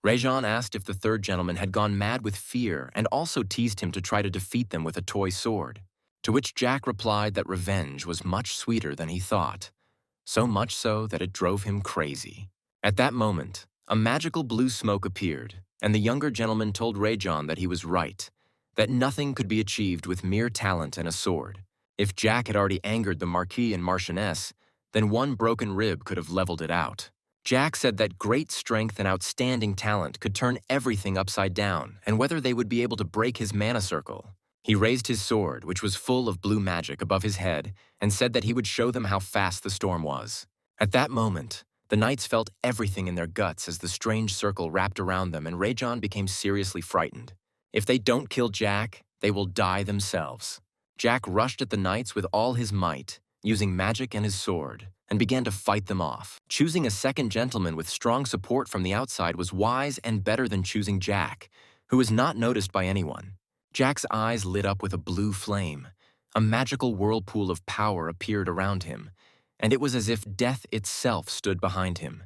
Rajan asked if the third gentleman had gone mad with fear and also teased him to try to defeat them with a toy sword, to which Jack replied that revenge was much sweeter than he thought, so much so that it drove him crazy. At that moment, a magical blue smoke appeared, and the younger gentleman told Rajan that he was right, that nothing could be achieved with mere talent and a sword. If Jack had already angered the Marquis and Marchioness, then one broken rib could have leveled it out. Jack said that great strength and outstanding talent could turn everything upside down, and whether they would be able to break his mana circle. He raised his sword, which was full of blue magic, above his head, and said that he would show them how fast the storm was. At that moment, the knights felt everything in their guts as the strange circle wrapped around them, and Rajan became seriously frightened. If they don't kill Jack, they will die themselves. Jack rushed at the knights with all his might, using magic and his sword, and began to fight them off. Choosing a second gentleman with strong support from the outside was wise and better than choosing Jack, who was not noticed by anyone. Jack's eyes lit up with a blue flame. A magical whirlpool of power appeared around him, and it was as if death itself stood behind him.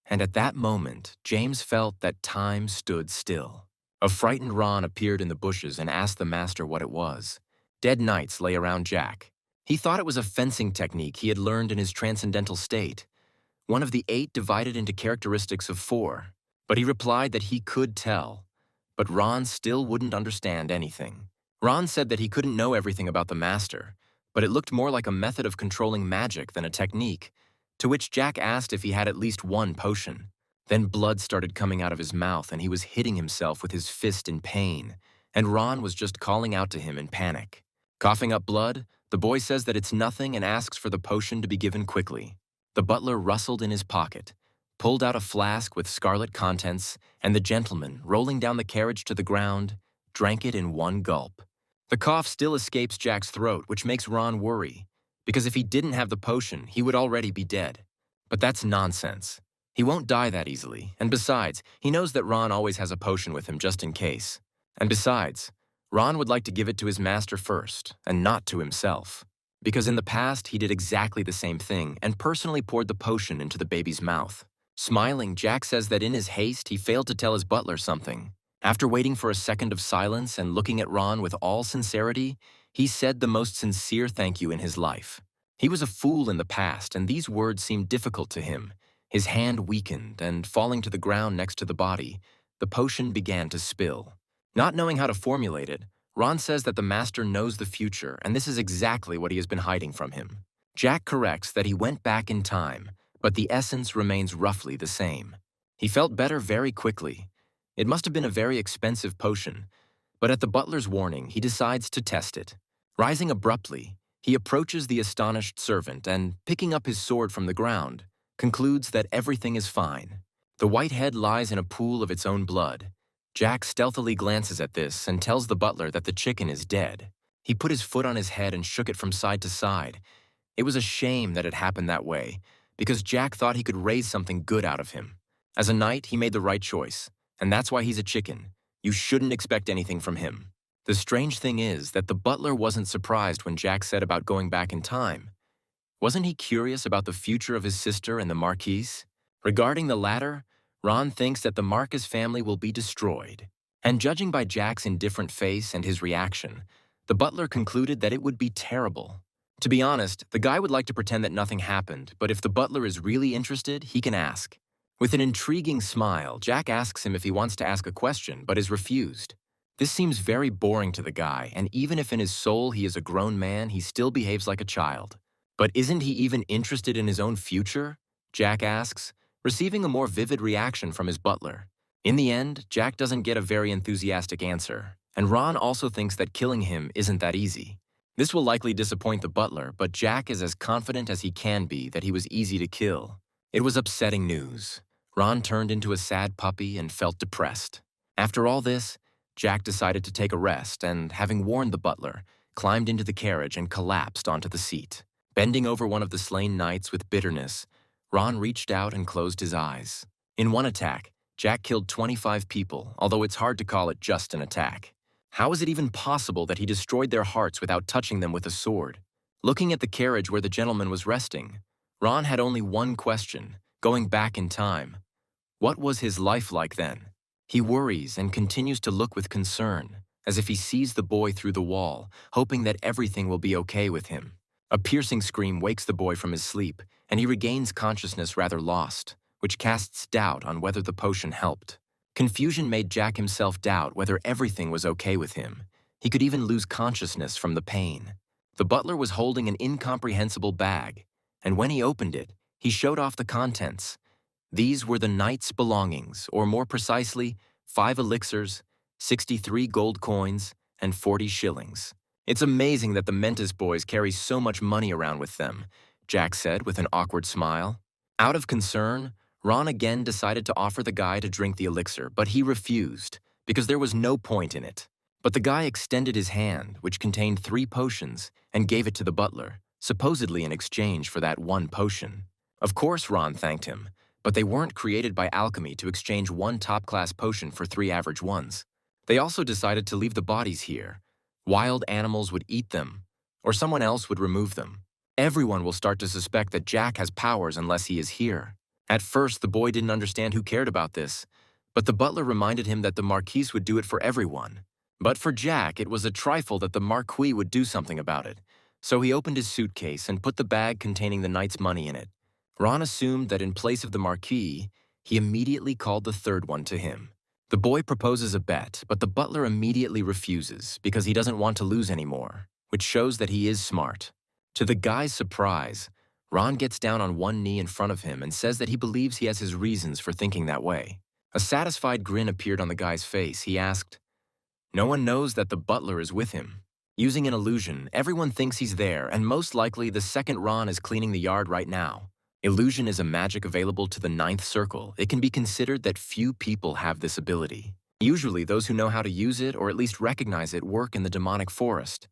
And at that moment, James felt that time stood still. A frightened Ron appeared in the bushes and asked the master what it was. Dead knights lay around Jack. He thought it was a fencing technique he had learned in his transcendental state, one of the 8 divided into characteristics of 4, but he replied that he could tell. But Ron still wouldn't understand anything. Ron said that he couldn't know everything about the master, but it looked more like a method of controlling magic than a technique, to which Jack asked if he had at least one potion. Then blood started coming out of his mouth and he was hitting himself with his fist in pain, and Ron was just calling out to him in panic. Coughing up blood, the boy says that it's nothing and asks for the potion to be given quickly. The butler rustled in his pocket, pulled out a flask with scarlet contents, and the gentleman, rolling down the carriage to the ground, drank it in one gulp. The cough still escapes Jack's throat, which makes Ron worry, because if he didn't have the potion, he would already be dead. But that's nonsense. He won't die that easily, and besides, he knows that Ron always has a potion with him just in case. And besides, Ron would like to give it to his master first, and not to himself, because in the past he did exactly the same thing and personally poured the potion into the baby's mouth. Smiling, Jack says that in his haste he failed to tell his butler something. After waiting for a second of silence and looking at Ron with all sincerity, he said the most sincere thank you in his life. He was a fool in the past, and these words seemed difficult to him. His hand weakened, and falling to the ground next to the body, the potion began to spill. Not knowing how to formulate it, Ron says that the master knows the future, and this is exactly what he has been hiding from him. Jack corrects that he went back in time, but the essence remains roughly the same. He felt better very quickly. It must have been a very expensive potion, but at the butler's warning, he decides to test it. Rising abruptly, he approaches the astonished servant and, picking up his sword from the ground, concludes that everything is fine. The white head lies in a pool of its own blood. Jack stealthily glances at this and tells the butler that the chicken is dead. He put his foot on his head and shook it from side to side. It was a shame that it happened that way, because Jack thought he could raise something good out of him. As a knight, he made the right choice, and that's why he's a chicken. You shouldn't expect anything from him. The strange thing is that the butler wasn't surprised when Jack said about going back in time. Wasn't he curious about the future of his sister and the Marquise? Regarding the latter, Ron thinks that the Marcus family will be destroyed. And judging by Jack's indifferent face and his reaction, the butler concluded that it would be terrible. To be honest, the guy would like to pretend that nothing happened, but if the butler is really interested, he can ask. With an intriguing smile, Jack asks him if he wants to ask a question, but is refused. This seems very boring to the guy, and even if in his soul he is a grown man, he still behaves like a child. But isn't he even interested in his own future? Jack asks, receiving a more vivid reaction from his butler. In the end, Jack doesn't get a very enthusiastic answer, and Ron also thinks that killing him isn't that easy. This will likely disappoint the butler, but Jack is as confident as he can be that he was easy to kill. It was upsetting news. Ron turned into a sad puppy and felt depressed. After all this, Jack decided to take a rest and, having warned the butler, climbed into the carriage and collapsed onto the seat. Bending over one of the slain knights with bitterness, Ron reached out and closed his eyes. In one attack, Jack killed 25 people, although it's hard to call it just an attack. How is it even possible that he destroyed their hearts without touching them with a sword? Looking at the carriage where the gentleman was resting, Ron had only one question, going back in time. What was his life like then? He worries and continues to look with concern, as if he sees the boy through the wall, hoping that everything will be okay with him. A piercing scream wakes the boy from his sleep, and he regains consciousness rather lost, which casts doubt on whether the potion helped. Confusion made Jack himself doubt whether everything was okay with him. He could even lose consciousness from the pain. The butler was holding an incomprehensible bag, and when he opened it, he showed off the contents. These were the knight's belongings, or more precisely, 5 elixirs, 63 gold coins, and 40 shillings. It's amazing that the Mentis boys carry so much money around with them, Jack said with an awkward smile. Out of concern, Ron again decided to offer the guy to drink the elixir, but he refused, because there was no point in it. But the guy extended his hand, which contained 3 potions, and gave it to the butler, supposedly in exchange for that one potion. Of course Ron thanked him, but they weren't created by alchemy to exchange one top-class potion for 3 average ones. They also decided to leave the bodies here. Wild animals would eat them, or someone else would remove them. Everyone will start to suspect that Jack has powers unless he is here. At first, the boy didn't understand who cared about this, but the butler reminded him that the Marquis would do it for everyone. But for Jack, it was a trifle that the Marquis would do something about it, so he opened his suitcase and put the bag containing the knight's money in it. Ron assumed that in place of the Marquis, he immediately called the third one to him. The boy proposes a bet, but the butler immediately refuses because he doesn't want to lose anymore, which shows that he is smart. To the guy's surprise, Ron gets down on one knee in front of him and says that he believes he has his reasons for thinking that way. A satisfied grin appeared on the guy's face. He asked, "No one knows that the butler is with him. Using an illusion, everyone thinks he's there, and most likely the second Ron is cleaning the yard right now. Illusion is a magic available to the 9th circle. It can be considered that few people have this ability. Usually those who know how to use it or at least recognize it work in the demonic forest.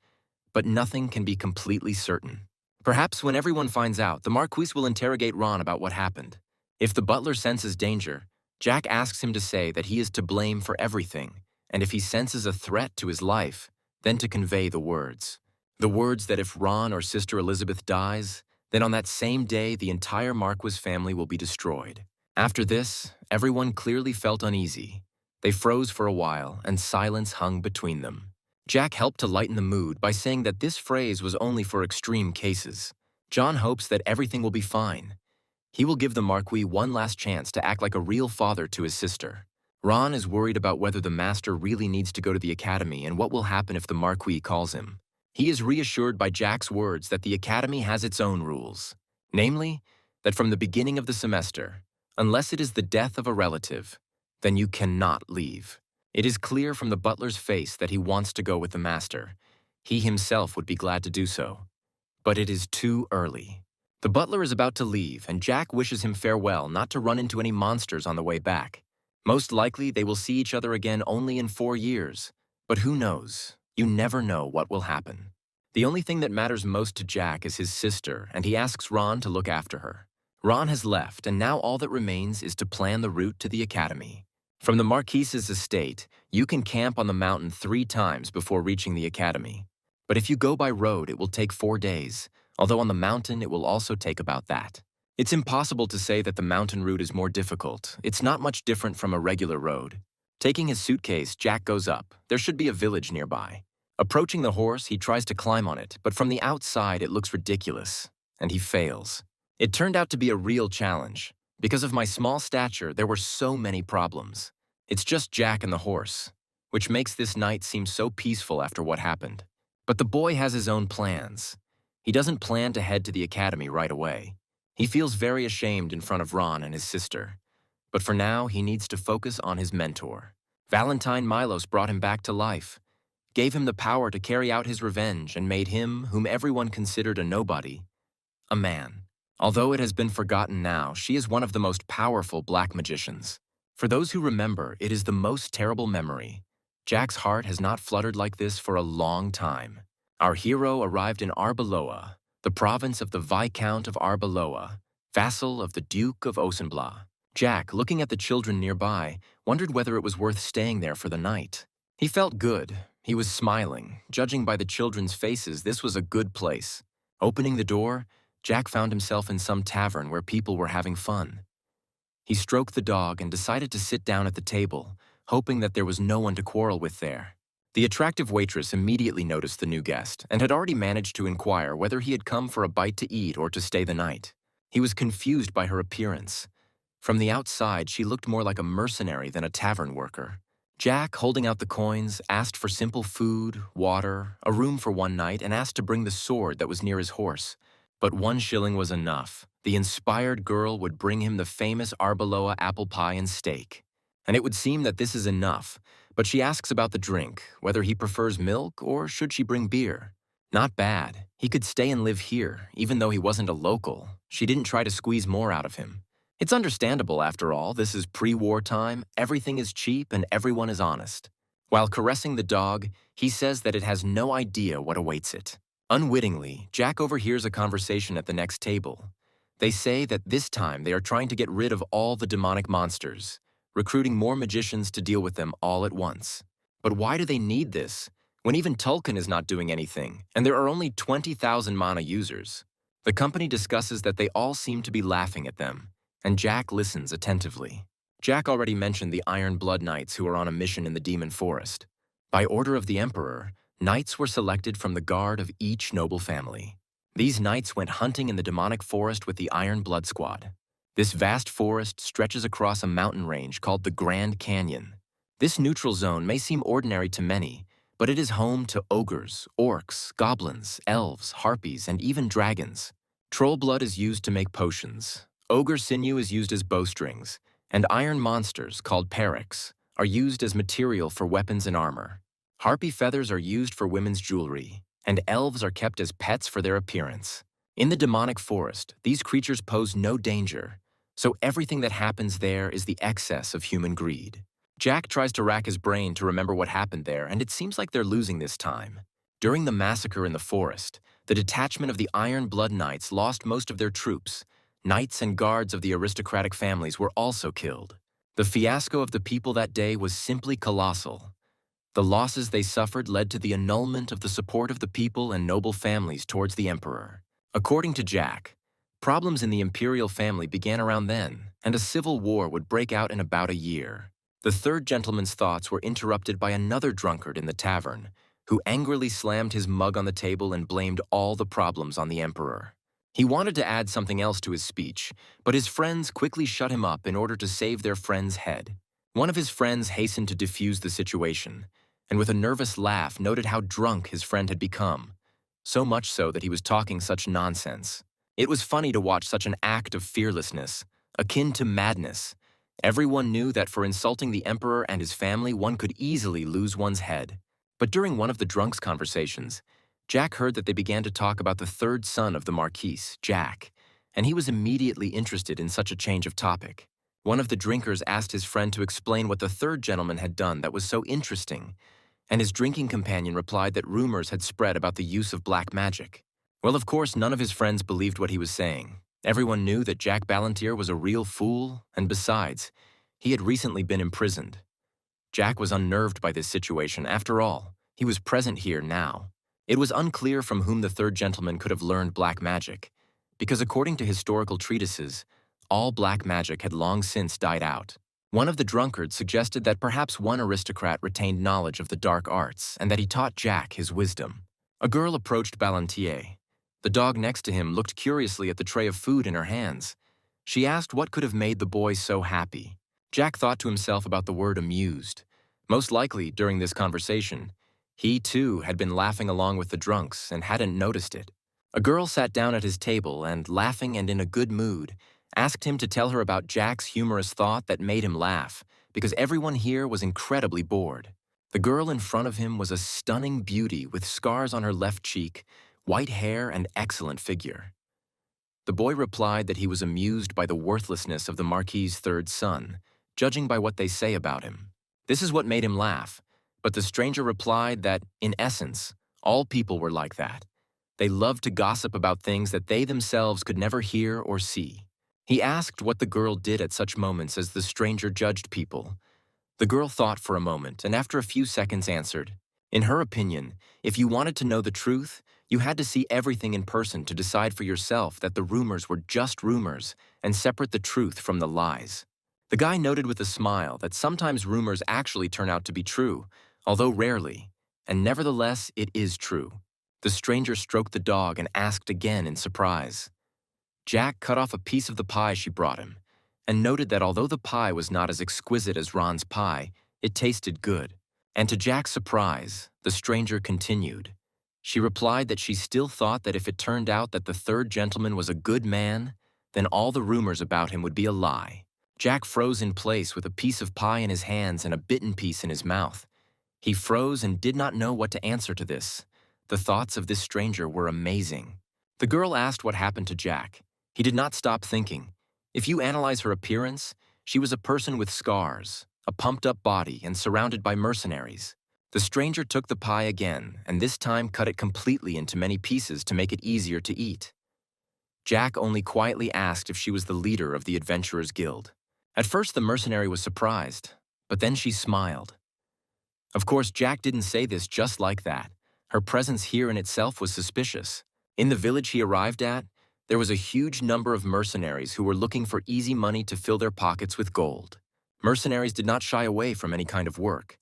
But nothing can be completely certain. Perhaps when everyone finds out, the Marquis will interrogate Ron about what happened. If the butler senses danger, Jack asks him to say that he is to blame for everything, and if he senses a threat to his life, then to convey the words. The words that if Ron or Sister Elizabeth dies, then on that same day the entire Marquis family will be destroyed. After this, everyone clearly felt uneasy. They froze for a while, and silence hung between them. Jack helped to lighten the mood by saying that this phrase was only for extreme cases. John hopes that everything will be fine. He will give the Marquis one last chance to act like a real father to his sister. Ron is worried about whether the master really needs to go to the academy and what will happen if the Marquis calls him. He is reassured by Jack's words that the academy has its own rules, namely, that from the beginning of the semester, unless it is the death of a relative, then you cannot leave. It is clear from the butler's face that he wants to go with the master. He himself would be glad to do so. But it is too early. The butler is about to leave, and Jack wishes him farewell not to run into any monsters on the way back. Most likely, they will see each other again only in 4 years. But who knows? You never know what will happen. The only thing that matters most to Jack is his sister, and he asks Ron to look after her. Ron has left, and now all that remains is to plan the route to the academy. From the Marquis's estate, you can camp on the mountain 3 times before reaching the academy. But if you go by road, it will take 4 days, although on the mountain it will also take about that. It's impossible to say that the mountain route is more difficult. It's not much different from a regular road. Taking his suitcase, Jack goes up. There should be a village nearby. Approaching the horse, he tries to climb on it, but from the outside it looks ridiculous, and he fails. It turned out to be a real challenge. Because of my small stature, there were so many problems. It's just Jack and the horse, which makes this night seem so peaceful after what happened. But the boy has his own plans. He doesn't plan to head to the academy right away. He feels very ashamed in front of Ron and his sister. But for now, he needs to focus on his mentor. Valentine Milos brought him back to life, gave him the power to carry out his revenge, and made him, whom everyone considered a nobody, a man. Although it has been forgotten now, she is one of the most powerful black magicians. For those who remember, it is the most terrible memory. Jack's heart has not fluttered like this for a long time. Our hero arrived in Arbeloa, the province of the Viscount of Arbeloa, vassal of the Duke of Osenbla. Jack, looking at the children nearby, wondered whether it was worth staying there for the night. He felt good. He was smiling. Judging by the children's faces, this was a good place. Opening the door, Jack found himself in some tavern where people were having fun. He stroked the dog and decided to sit down at the table, hoping that there was no one to quarrel with there. The attractive waitress immediately noticed the new guest and had already managed to inquire whether he had come for a bite to eat or to stay the night. He was confused by her appearance. From the outside, she looked more like a mercenary than a tavern worker. Jack, holding out the coins, asked for simple food, water, a room for one night, and asked to bring the sword that was near his horse. But 1 shilling was enough. The inspired girl would bring him the famous Arbeloa apple pie and steak. And it would seem that this is enough, but she asks about the drink, whether he prefers milk or should she bring beer. Not bad. He could stay and live here, even though he wasn't a local. She didn't try to squeeze more out of him. It's understandable, after all. This is pre-war time, everything is cheap, and everyone is honest. While caressing the dog, he says that it has no idea what awaits it. Unwittingly, Jack overhears a conversation at the next table. They say that this time they are trying to get rid of all the demonic monsters, recruiting more magicians to deal with them all at once. But why do they need this, when even Tulkun is not doing anything, and there are only 20,000 mana users? The company discusses that they all seem to be laughing at them, and Jack listens attentively. Jack already mentioned the Iron Blood Knights who are on a mission in the Demon Forest. By order of the Emperor, knights were selected from the guard of each noble family. These knights went hunting in the demonic forest with the Iron Blood Squad. This vast forest stretches across a mountain range called the Grand Canyon. This neutral zone may seem ordinary to many, but it is home to ogres, orcs, goblins, elves, harpies, and even dragons. Troll blood is used to make potions. Ogre sinew is used as bowstrings, and iron monsters, called perics, are used as material for weapons and armor. Harpy feathers are used for women's jewelry, and elves are kept as pets for their appearance. In the demonic forest, these creatures pose no danger, so everything that happens there is the excess of human greed. Jack tries to rack his brain to remember what happened there, and it seems like they're losing this time. During the massacre in the forest, the detachment of the Iron Blood Knights lost most of their troops. Knights and guards of the aristocratic families were also killed. The fiasco of the people that day was simply colossal. The losses they suffered led to the annulment of the support of the people and noble families towards the emperor. According to Jack, problems in the imperial family began around then, and a civil war would break out in about a year. The third gentleman's thoughts were interrupted by another drunkard in the tavern, who angrily slammed his mug on the table and blamed all the problems on the emperor. He wanted to add something else to his speech, but his friends quickly shut him up in order to save their friend's head. One of his friends hastened to defuse the situation, and with a nervous laugh noted how drunk his friend had become, so much so that he was talking such nonsense. It was funny to watch such an act of fearlessness, akin to madness. Everyone knew that for insulting the emperor and his family, one could easily lose one's head. But during one of the drunks' conversations, Jack heard that they began to talk about the third son of the Marquis, Jack, and he was immediately interested in such a change of topic. One of the drinkers asked his friend to explain what the third gentleman had done that was so interesting, and his drinking companion replied that rumors had spread about the use of black magic. Well, of course, none of his friends believed what he was saying. Everyone knew that Jack Ballantyre was a real fool, and besides, he had recently been imprisoned. Jack was unnerved by this situation. After all, he was present here now. It was unclear from whom the third gentleman could have learned black magic, because according to historical treatises, all black magic had long since died out. One of the drunkards suggested that perhaps one aristocrat retained knowledge of the dark arts and that he taught Jack his wisdom. A girl approached Ballantyre. The dog next to him looked curiously at the tray of food in her hands. She asked what could have made the boy so happy. Jack thought to himself about the word amused. Most likely, during this conversation, he too had been laughing along with the drunks and hadn't noticed it. A girl sat down at his table and, laughing and in a good mood, asked him to tell her about Jack's humorous thought that made him laugh, because everyone here was incredibly bored. The girl in front of him was a stunning beauty with scars on her left cheek, white hair, and excellent figure. The boy replied that he was amused by the worthlessness of the Marquis's third son, judging by what they say about him. This is what made him laugh, but the stranger replied that, in essence, all people were like that. They loved to gossip about things that they themselves could never hear or see. He asked what the girl did at such moments as the stranger judged people. The girl thought for a moment and after a few seconds answered. In her opinion, if you wanted to know the truth, you had to see everything in person to decide for yourself that the rumors were just rumors and separate the truth from the lies. The guy noted with a smile that sometimes rumors actually turn out to be true, although rarely, and nevertheless it is true. The stranger stroked the dog and asked again in surprise. Jack cut off a piece of the pie she brought him, and noted that although the pie was not as exquisite as Ron's pie, it tasted good. And to Jack's surprise, the stranger continued. She replied that she still thought that if it turned out that the third gentleman was a good man, then all the rumors about him would be a lie. Jack froze in place with a piece of pie in his hands and a bitten piece in his mouth. He froze and did not know what to answer to this. The thoughts of this stranger were amazing. The girl asked what happened to Jack. He did not stop thinking. If you analyze her appearance, she was a person with scars, a pumped-up body, and surrounded by mercenaries. The stranger took the pie again, and this time cut it completely into many pieces to make it easier to eat. Jack only quietly asked if she was the leader of the Adventurers Guild. At first, the mercenary was surprised, but then she smiled. Of course, Jack didn't say this just like that. Her presence here in itself was suspicious. In the village he arrived at, there was a huge number of mercenaries who were looking for easy money to fill their pockets with gold. Mercenaries did not shy away from any kind of work.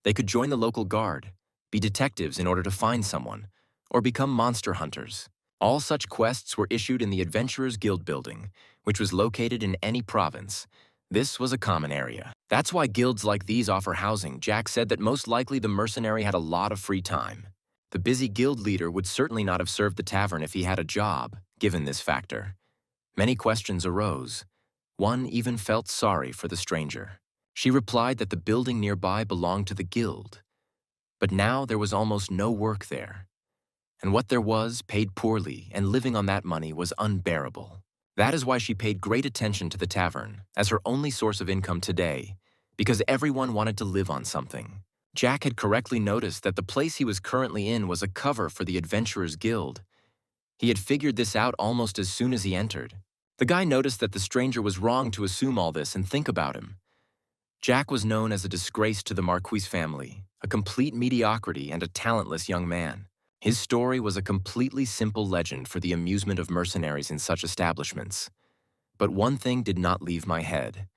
They could join the local guard, be detectives in order to find someone, or become monster hunters. All such quests were issued in the Adventurers Guild building, which was located in any province. This was a common area. That's why guilds like these offer housing. Jack said that most likely the mercenary had a lot of free time. The busy guild leader would certainly not have served the tavern if he had a job, given this factor. Many questions arose. One even felt sorry for the stranger. She replied that the building nearby belonged to the guild, but now there was almost no work there. And what there was paid poorly, and living on that money was unbearable. That is why she paid great attention to the tavern as her only source of income today, because everyone wanted to live on something. Jack had correctly noticed that the place he was currently in was a cover for the Adventurers Guild. He had figured this out almost as soon as he entered. The guy noticed that the stranger was wrong to assume all this and think about him. Jack was known as a disgrace to the Marquis family, a complete mediocrity and a talentless young man. His story was a completely simple legend for the amusement of mercenaries in such establishments. But one thing did not leave my head: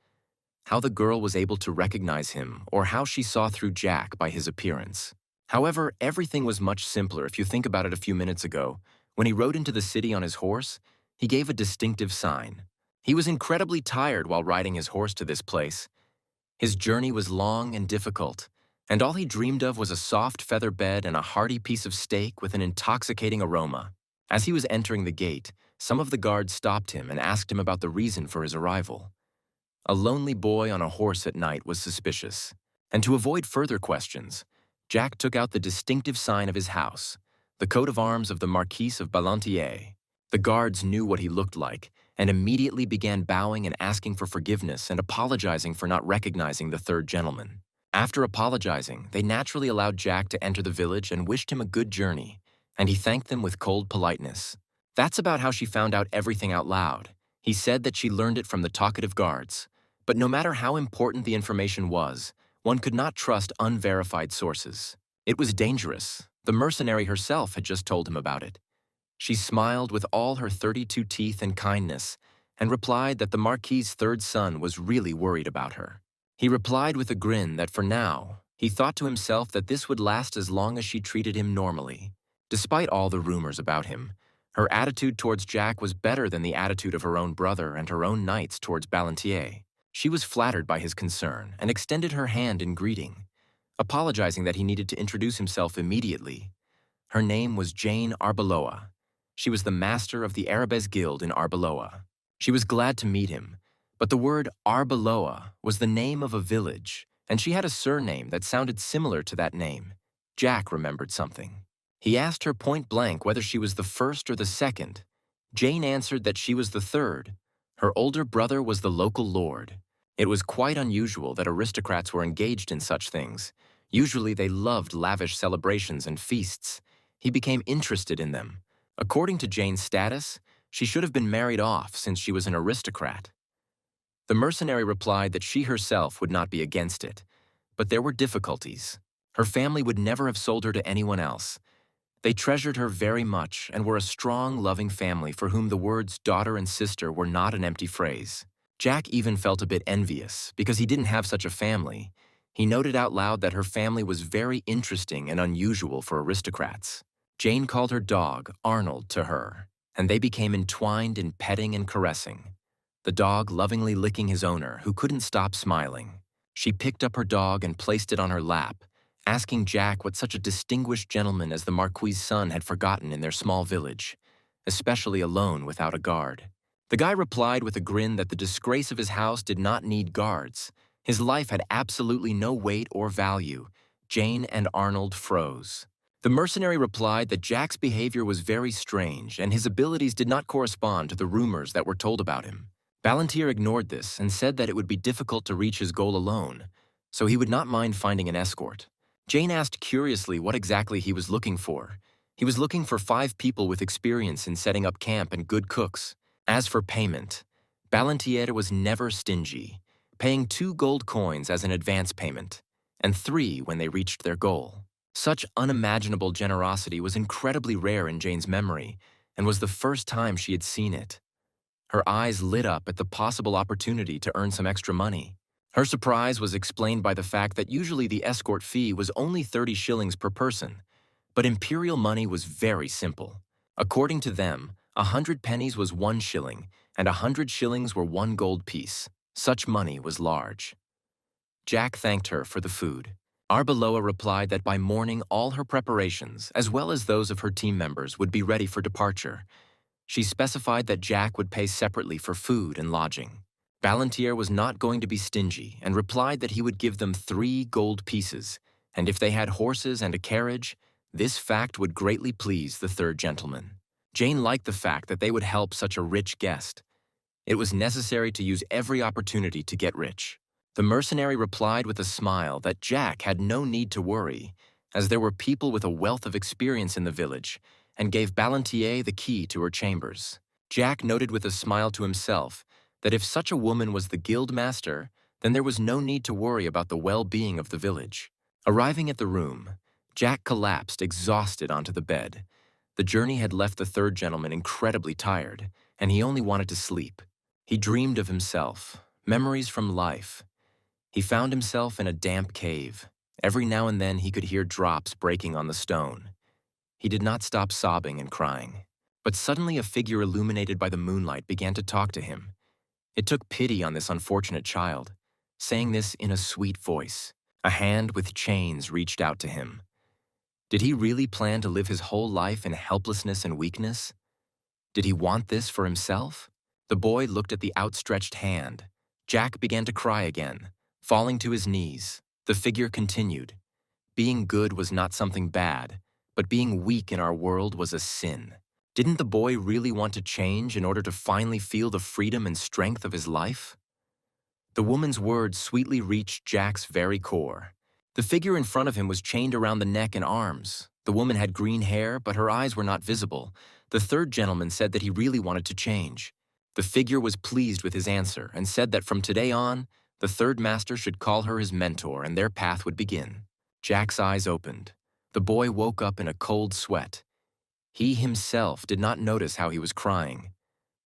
how the girl was able to recognize him, or how she saw through Jack by his appearance. However, everything was much simpler if you think about it. A few minutes ago, when he rode into the city on his horse, he gave a distinctive sign. He was incredibly tired while riding his horse to this place. His journey was long and difficult, and all he dreamed of was a soft feather bed and a hearty piece of steak with an intoxicating aroma. As he was entering the gate, some of the guards stopped him and asked him about the reason for his arrival. A lonely boy on a horse at night was suspicious, and to avoid further questions, Jack took out the distinctive sign of his house, the coat of arms of the Marquis of Ballantier. The guards knew what he looked like, and immediately began bowing and asking for forgiveness and apologizing for not recognizing the third gentleman. After apologizing, they naturally allowed Jack to enter the village and wished him a good journey, and he thanked them with cold politeness. That's about how she found out everything out loud. He said that she learned it from the talkative guards. But no matter how important the information was, one could not trust unverified sources. It was dangerous. The mercenary herself had just told him about it. She smiled with all her 32 teeth and kindness, and replied that the Marquis's third son was really worried about her. He replied with a grin that for now, he thought to himself that this would last as long as she treated him normally. Despite all the rumors about him, her attitude towards Jack was better than the attitude of her own brother and her own knights towards Ballantier. She was flattered by his concern and extended her hand in greeting, apologizing that he needed to introduce himself immediately. Her name was Jane Arbeloa. She was the master of the Arabes Guild in Arbeloa. She was glad to meet him, but the word Arbeloa was the name of a village, and she had a surname that sounded similar to that name. Jack remembered something. He asked her point blank whether she was the first or the second. Jane answered that she was the third. Her older brother was the local lord. It was quite unusual that aristocrats were engaged in such things. Usually they loved lavish celebrations and feasts. He became interested in them. According to Jane's status, She should have been married off since she was an aristocrat. The mercenary replied that she herself would not be against it, but there were difficulties. Her family would never have sold her to anyone else. They treasured her very much and were a strong, loving family for whom the words daughter and sister were not an empty phrase. Jack even felt a bit envious because he didn't have such a family. He noted out loud that her family was very interesting and unusual for aristocrats. Jane called her dog, Arnold, to her, and they became entwined in petting and caressing, the dog lovingly licking his owner, who couldn't stop smiling. She picked up her dog and placed it on her lap, asking Jack what such a distinguished gentleman as the Marquis's son had forgotten in their small village, especially alone without a guard. The guy replied with a grin that the disgrace of his house did not need guards. His life had absolutely no weight or value. Jane and Arnold froze. The mercenary replied that Jack's behavior was very strange and his abilities did not correspond to the rumors that were told about him. Ballantyre ignored this and said that it would be difficult to reach his goal alone, so he would not mind finding an escort. Jane asked curiously what exactly he was looking for. He was looking for 5 people with experience in setting up camp and good cooks. As for payment, Ballantyre was never stingy, paying 2 gold coins as an advance payment, and 3 when they reached their goal. Such unimaginable generosity was incredibly rare in Jane's memory, and was the first time she had seen it. Her eyes lit up at the possible opportunity to earn some extra money. Her surprise was explained by the fact that usually the escort fee was only 30 shillings per person, but imperial money was very simple. According to them, 100 pennies was 1 shilling, and 100 shillings were 1 gold piece. Such money was large. Jack thanked her for the food. Arbeloa replied that by morning all her preparations, as well as those of her team members, would be ready for departure. She specified that Jack would pay separately for food and lodging. Ballantyre was not going to be stingy and replied that he would give them 3 gold pieces, and if they had horses and a carriage, this fact would greatly please the third gentleman. Jane liked the fact that they would help such a rich guest. It was necessary to use every opportunity to get rich. The mercenary replied with a smile that Jack had no need to worry, as there were people with a wealth of experience in the village, and gave Ballantyre the key to her chambers. Jack noted with a smile to himself that if such a woman was the guild master, then there was no need to worry about the well-being of the village. Arriving at the room, Jack collapsed exhausted onto the bed. The journey had left the third gentleman incredibly tired, and he only wanted to sleep. He dreamed of himself, memories from life. He found himself in a damp cave. Every now and then he could hear drops breaking on the stone. He did not stop sobbing and crying. But suddenly a figure illuminated by the moonlight began to talk to him. It took pity on this unfortunate child, saying this in a sweet voice. A hand with chains reached out to him. Did he really plan to live his whole life in helplessness and weakness? Did he want this for himself? The boy looked at the outstretched hand. Jack began to cry again, falling to his knees. The figure continued. Being good was not something bad, but being weak in our world was a sin. Didn't the boy really want to change in order to finally feel the freedom and strength of his life? The woman's words sweetly reached Jack's very core. The figure in front of him was chained around the neck and arms. The woman had green hair, but her eyes were not visible. The third gentleman said that he really wanted to change. The figure was pleased with his answer and said that from today on, the third master should call her his mentor and their path would begin. Jack's eyes opened. The boy woke up in a cold sweat. He himself did not notice how he was crying.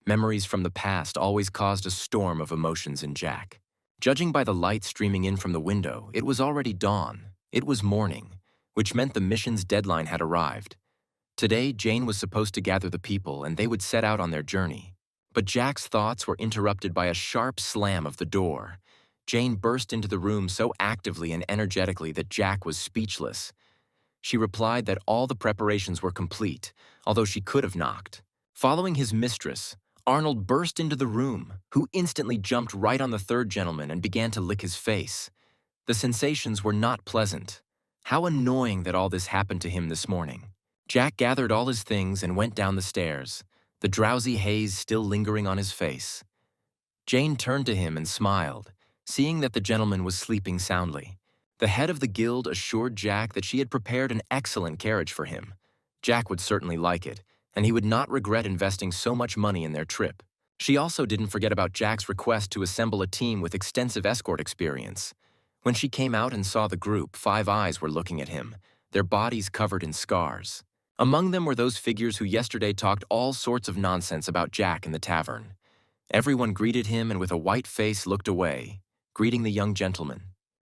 Memories from the past always caused a storm of emotions in Jack. Judging by the light streaming in from the window, it was already dawn. It was morning, which meant the mission's deadline had arrived. Today, Jane was supposed to gather the people and they would set out on their journey. But Jack's thoughts were interrupted by a sharp slam of the door. Jane burst into the room so actively and energetically that Jack was speechless. She replied that all the preparations were complete, although she could have knocked. Following his mistress, Arnold burst into the room, who instantly jumped right on the third gentleman and began to lick his face. The sensations were not pleasant. How annoying that all this happened to him this morning. Jack gathered all his things and went down the stairs, the drowsy haze still lingering on his face. Jane turned to him and smiled, seeing that the gentleman was sleeping soundly. The head of the guild assured Jack that she had prepared an excellent carriage for him. Jack would certainly like it, and he would not regret investing so much money in their trip. She also didn't forget about Jack's request to assemble a team with extensive escort experience. When she came out and saw the group, 5 eyes were looking at him, their bodies covered in scars. Among them were those figures who yesterday talked all sorts of nonsense about Jack in the tavern. Everyone greeted him and with a white face looked away, greeting the young gentleman.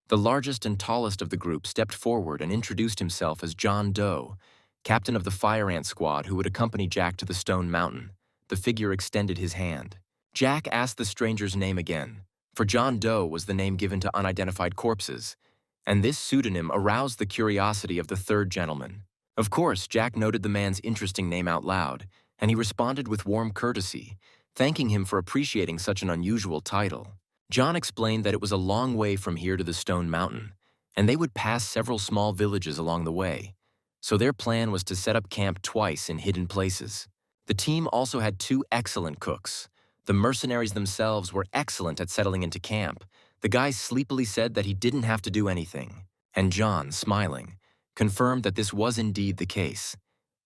The largest and tallest of the group stepped forward and introduced himself as John Doe, captain of the fire ant squad who would accompany Jack to the Stone Mountain. The figure extended his hand. Jack asked the stranger's name again, for John Doe was the name given to unidentified corpses, and this pseudonym aroused the curiosity of the third gentleman. Of course, Jack noted the man's interesting name out loud, and he responded with warm courtesy, thanking him for appreciating such an unusual title. John explained that it was a long way from here to the Stone Mountain, and they would pass several small villages along the way, so their plan was to set up camp twice in hidden places. The team also had 2 excellent cooks. The mercenaries themselves were excellent at settling into camp. The guy sleepily said that he didn't have to do anything, and John, smiling, confirmed that this was indeed the case.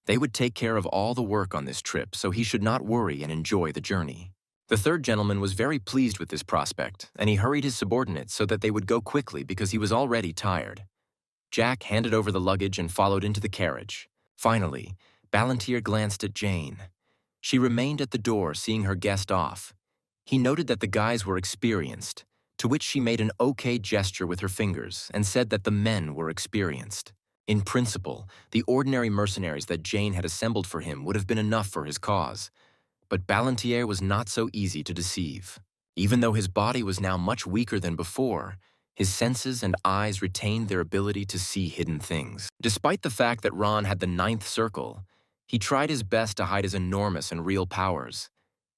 They would take care of all the work on this trip, so he should not worry and enjoy the journey. The third gentleman was very pleased with this prospect, and he hurried his subordinates so that they would go quickly because he was already tired. Jack handed over the luggage and followed into the carriage. Finally, Ballantyre glanced at Jane. She remained at the door, seeing her guest off. He noted that the guys were experienced, to which she made an okay gesture with her fingers and said that the men were experienced. In principle, the ordinary mercenaries that Jane had assembled for him would have been enough for his cause. But Ballantyre was not so easy to deceive. Even though his body was now much weaker than before, his senses and eyes retained their ability to see hidden things. Despite the fact that Ron had the 9th circle, he tried his best to hide his enormous and real powers.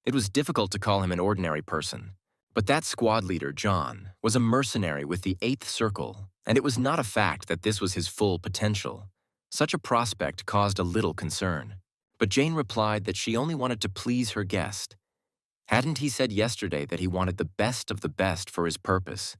It was difficult to call him an ordinary person. But that squad leader, John, was a mercenary with the 8th circle, and it was not a fact that this was his full potential. Such a prospect caused a little concern. But Jane replied that she only wanted to please her guest. Hadn't he said yesterday that he wanted the best of the best for his purpose,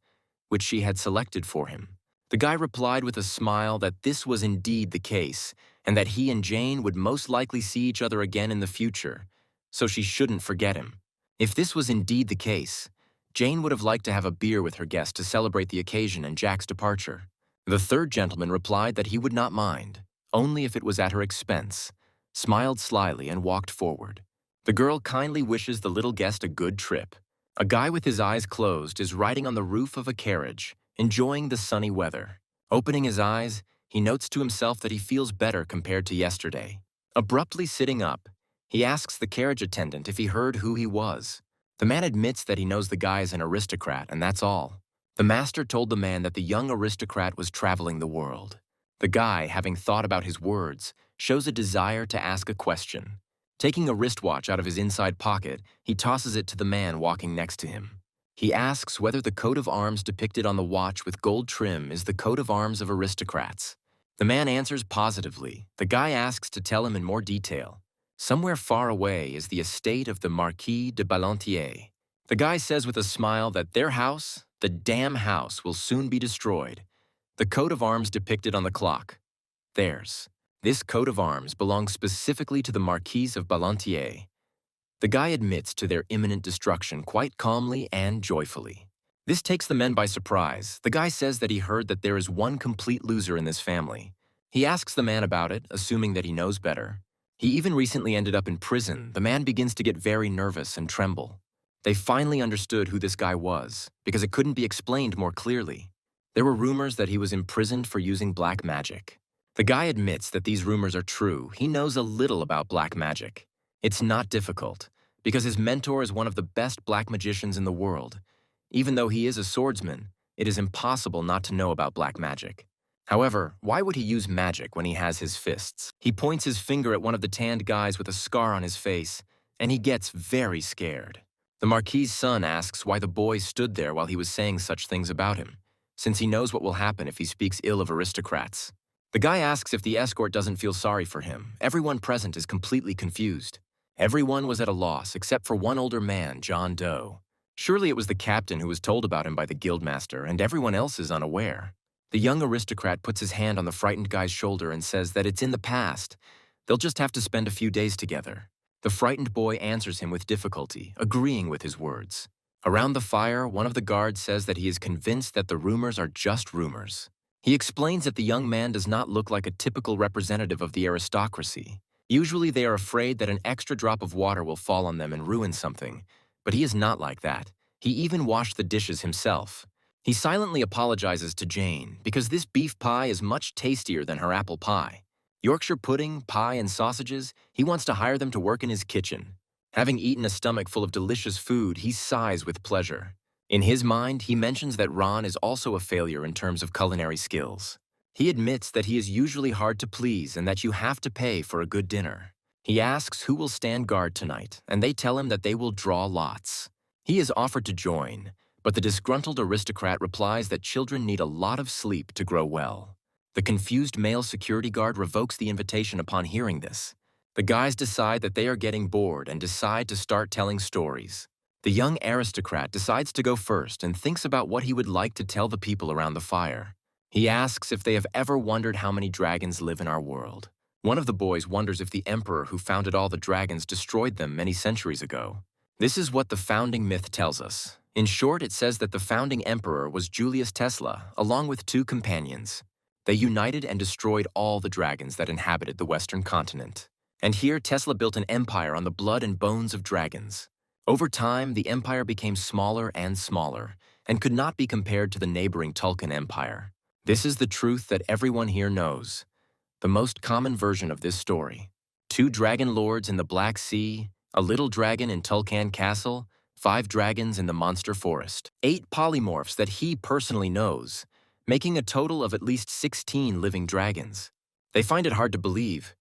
which she had selected for him? The guy replied with a smile that this was indeed the case, and that he and Jane would most likely see each other again in the future, so she shouldn't forget him. If this was indeed the case, Jane would have liked to have a beer with her guest to celebrate the occasion and Jack's departure. The third gentleman replied that he would not mind, only if it was at her expense, smiled slyly and walked forward. The girl kindly wishes the little guest a good trip. A guy with his eyes closed is riding on the roof of a carriage, enjoying the sunny weather. Opening his eyes, he notes to himself that he feels better compared to yesterday. Abruptly sitting up, he asks the carriage attendant if he heard who he was. The man admits that he knows the guy is an aristocrat, and that's all. The master told the man that the young aristocrat was traveling the world. The guy, having thought about his words, shows a desire to ask a question. Taking a wristwatch out of his inside pocket, he tosses it to the man walking next to him. He asks whether the coat of arms depicted on the watch with gold trim is the coat of arms of aristocrats. The man answers positively. The guy asks to tell him in more detail. Somewhere far away is the estate of the Marquis de Ballantyre. The guy says with a smile that their house, the damn house, will soon be destroyed. The coat of arms depicted on the clock. Theirs. This coat of arms belongs specifically to the Marquis of Ballantyre. The guy admits to their imminent destruction quite calmly and joyfully. This takes the men by surprise. The guy says that he heard that there is one complete loser in this family. He asks the man about it, assuming that he knows better. He even recently ended up in prison. The man begins to get very nervous and tremble. They finally understood who this guy was, because it couldn't be explained more clearly. There were rumors that he was imprisoned for using black magic. The guy admits that these rumors are true. He knows a little about black magic. It's not difficult, because his mentor is one of the best black magicians in the world. Even though he is a swordsman, it is impossible not to know about black magic. However, why would he use magic when he has his fists? He points his finger at one of the tanned guys with a scar on his face, and he gets very scared. The Marquis's son asks why the boy stood there while he was saying such things about him, since he knows what will happen if he speaks ill of aristocrats. The guy asks if the escort doesn't feel sorry for him. Everyone present is completely confused. Everyone was at a loss except for one older man, John Doe. Surely it was the captain who was told about him by the guildmaster, and everyone else is unaware. The young aristocrat puts his hand on the frightened guy's shoulder and says that it's in the past. They'll just have to spend a few days together. The frightened boy answers him with difficulty, agreeing with his words. Around the fire, one of the guards says that he is convinced that the rumors are just rumors. He explains that the young man does not look like a typical representative of the aristocracy. Usually they are afraid that an extra drop of water will fall on them and ruin something, but he is not like that. He even washed the dishes himself. He silently apologizes to Jane because this beef pie is much tastier than her apple pie. Yorkshire pudding, pie, and sausages, he wants to hire them to work in his kitchen. Having eaten a stomach full of delicious food, he sighs with pleasure. In his mind, he mentions that Ron is also a failure in terms of culinary skills. He admits that he is usually hard to please and that you have to pay for a good dinner. He asks who will stand guard tonight, and they tell him that they will draw lots. He is offered to join, but the disgruntled aristocrat replies that children need a lot of sleep to grow well. The confused male security guard revokes the invitation upon hearing this. The guys decide that they are getting bored and decide to start telling stories. The young aristocrat decides to go first and thinks about what he would like to tell the people around the fire. He asks if they have ever wondered how many dragons live in our world. One of the boys wonders if the emperor who founded all the dragons destroyed them many centuries ago. This is what the founding myth tells us. In short, it says that the founding emperor was Julius Tesla, along with two companions. They united and destroyed all the dragons that inhabited the Western continent. And here Tesla built an empire on the blood and bones of dragons. Over time, the empire became smaller and smaller, and could not be compared to the neighboring Tulkun Empire. This is the truth that everyone here knows. The most common version of this story. 2 dragon lords in the Black Sea, a little dragon in Tulkan Castle, 5 dragons in the Monster Forest, 8 polymorphs that he personally knows, making a total of at least 16 living dragons. They find it hard to believe.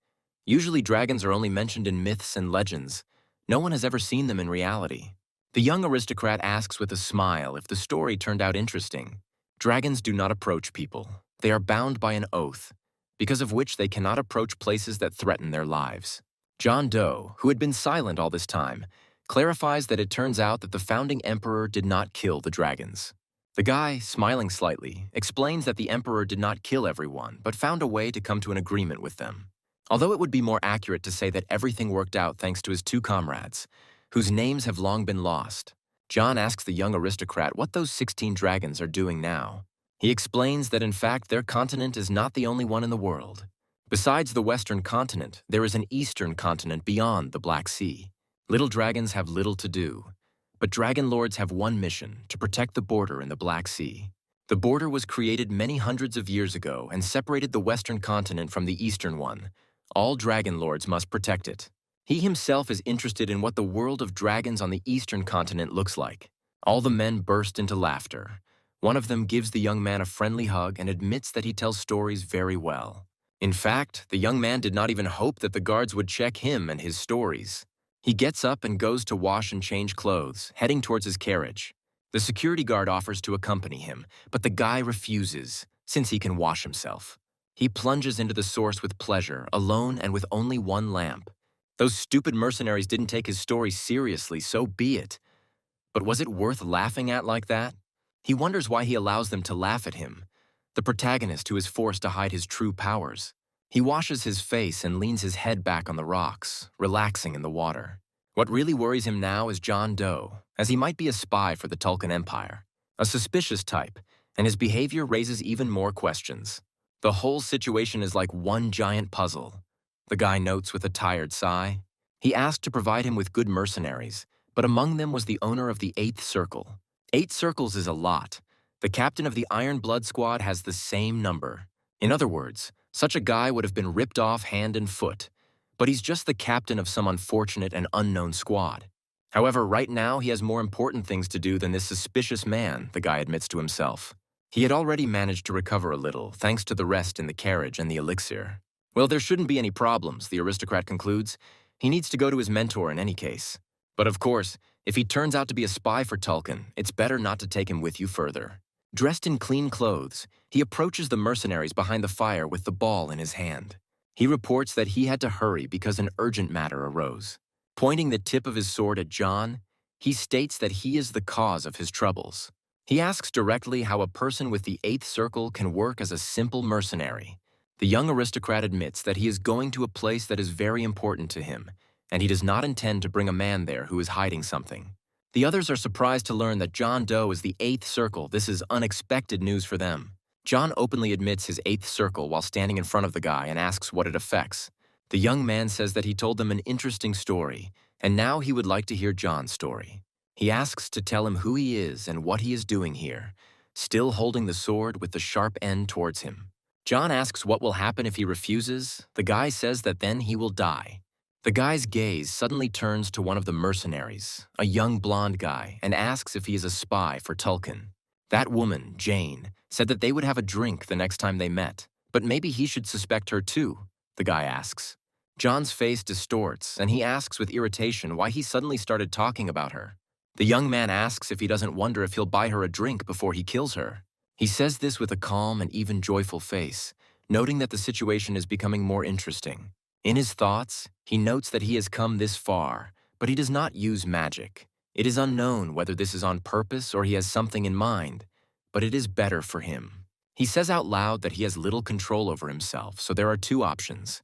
Usually dragons are only mentioned in myths and legends. No one has ever seen them in reality. The young aristocrat asks with a smile if the story turned out interesting. Dragons do not approach people. They are bound by an oath, because of which they cannot approach places that threaten their lives. John Doe, who had been silent all this time, clarifies that it turns out that the founding emperor did not kill the dragons. The guy, smiling slightly, explains that the emperor did not kill everyone, but found a way to come to an agreement with them. Although it would be more accurate to say that everything worked out thanks to his 2 comrades, whose names have long been lost. John asks the young aristocrat what those 16 dragons are doing now. He explains that in fact their continent is not the only one in the world. Besides the Western continent, there is an Eastern continent beyond the Black Sea. Little dragons have little to do, but dragon lords have one mission: to protect the border in the Black Sea. The border was created many hundreds of years ago and separated the Western continent from the Eastern one. All dragon lords must protect it. He himself is interested in what the world of dragons on the Eastern continent looks like. All the men burst into laughter. One of them gives the young man a friendly hug and admits that he tells stories very well. In fact, the young man did not even hope that the guards would check him and his stories. He gets up and goes to wash and change clothes, heading towards his carriage. The security guard offers to accompany him, but the guy refuses, since he can wash himself. He plunges into the source with pleasure, alone and with only one lamp. Those stupid mercenaries didn't take his story seriously, so be it. But was it worth laughing at like that? He wonders why he allows them to laugh at him, the protagonist who is forced to hide his true powers. He washes his face and leans his head back on the rocks, relaxing in the water. What really worries him now is John Doe, as he might be a spy for the Tulkun Empire. A suspicious type, and his behavior raises even more questions. The whole situation is like one giant puzzle. The guy notes with a tired sigh. He asked to provide him with good mercenaries, but among them was the owner of the 8th Circle. 8 circles is a lot. The captain of the Iron Blood Squad has the same number. In other words, such a guy would have been ripped off hand and foot. But he's just the captain of some unfortunate and unknown squad. However, right now he has more important things to do than this suspicious man, the guy admits to himself. He had already managed to recover a little, thanks to the rest in the carriage and the elixir. Well, there shouldn't be any problems, the aristocrat concludes. He needs to go to his mentor in any case. But of course, if he turns out to be a spy for Tulkun, it's better not to take him with you further. Dressed in clean clothes, he approaches the mercenaries behind the fire with the ball in his hand. He reports that he had to hurry because an urgent matter arose. Pointing the tip of his sword at John, he states that he is the cause of his troubles. He asks directly how a person with the 8th Circle can work as a simple mercenary. The young aristocrat admits that he is going to a place that is very important to him, and he does not intend to bring a man there who is hiding something. The others are surprised to learn that John Doe is the eighth circle. This is unexpected news for them. John openly admits his eighth circle while standing in front of the guy and asks what it affects. The young man says that he told them an interesting story, and now he would like to hear John's story. He asks to tell him who he is and what he is doing here, still holding the sword with the sharp end towards him. John asks what will happen if he refuses. The guy says that then he will die. The guy's gaze suddenly turns to one of the mercenaries, a young blonde guy, and asks if he is a spy for Tulkin. That woman, Jane, said that they would have a drink the next time they met, but maybe he should suspect her too, the guy asks. John's face distorts, and he asks with irritation why he suddenly started talking about her. The young man asks if he doesn't wonder if he'll buy her a drink before he kills her. He says this with a calm and even joyful face, noting that the situation is becoming more interesting. In his thoughts, he notes that he has come this far, but he does not use magic. It is unknown whether this is on purpose or he has something in mind, but it is better for him. He says out loud that he has little control over himself, so there are two options: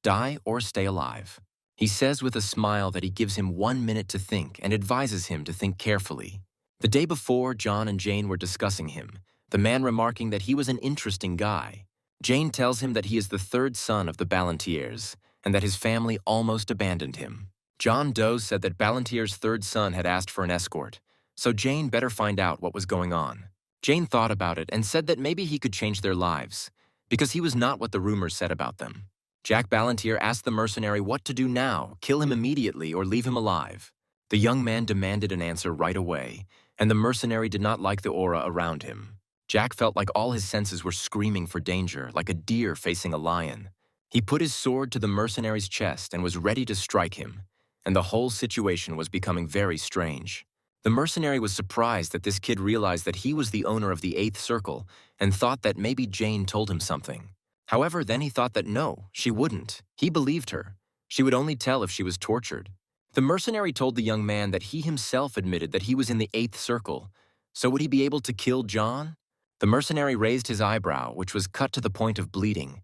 die or stay alive. He says with a smile that he gives him 1 minute to think and advises him to think carefully. The day before, John and Jane were discussing him, the man remarking that he was an interesting guy. Jane tells him that he is the third son of the Ballantiers and that his family almost abandoned him. John Doe said that Ballantier's third son had asked for an escort, so Jane better find out what was going on. Jane thought about it and said that maybe he could change their lives, because he was not what the rumors said about them. Jack Ballantier asked the mercenary what to do now, kill him immediately or leave him alive. The young man demanded an answer right away, and the mercenary did not like the aura around him. Jack felt like all his senses were screaming for danger, like a deer facing a lion. He put his sword to the mercenary's chest and was ready to strike him, and the whole situation was becoming very strange. The mercenary was surprised that this kid realized that he was the owner of the eighth circle and thought that maybe Jane told him something. However, then he thought that no, she wouldn't. He believed her. She would only tell if she was tortured. The mercenary told the young man that he himself admitted that he was in the eighth circle, so would he be able to kill John? The mercenary raised his eyebrow, which was cut to the point of bleeding,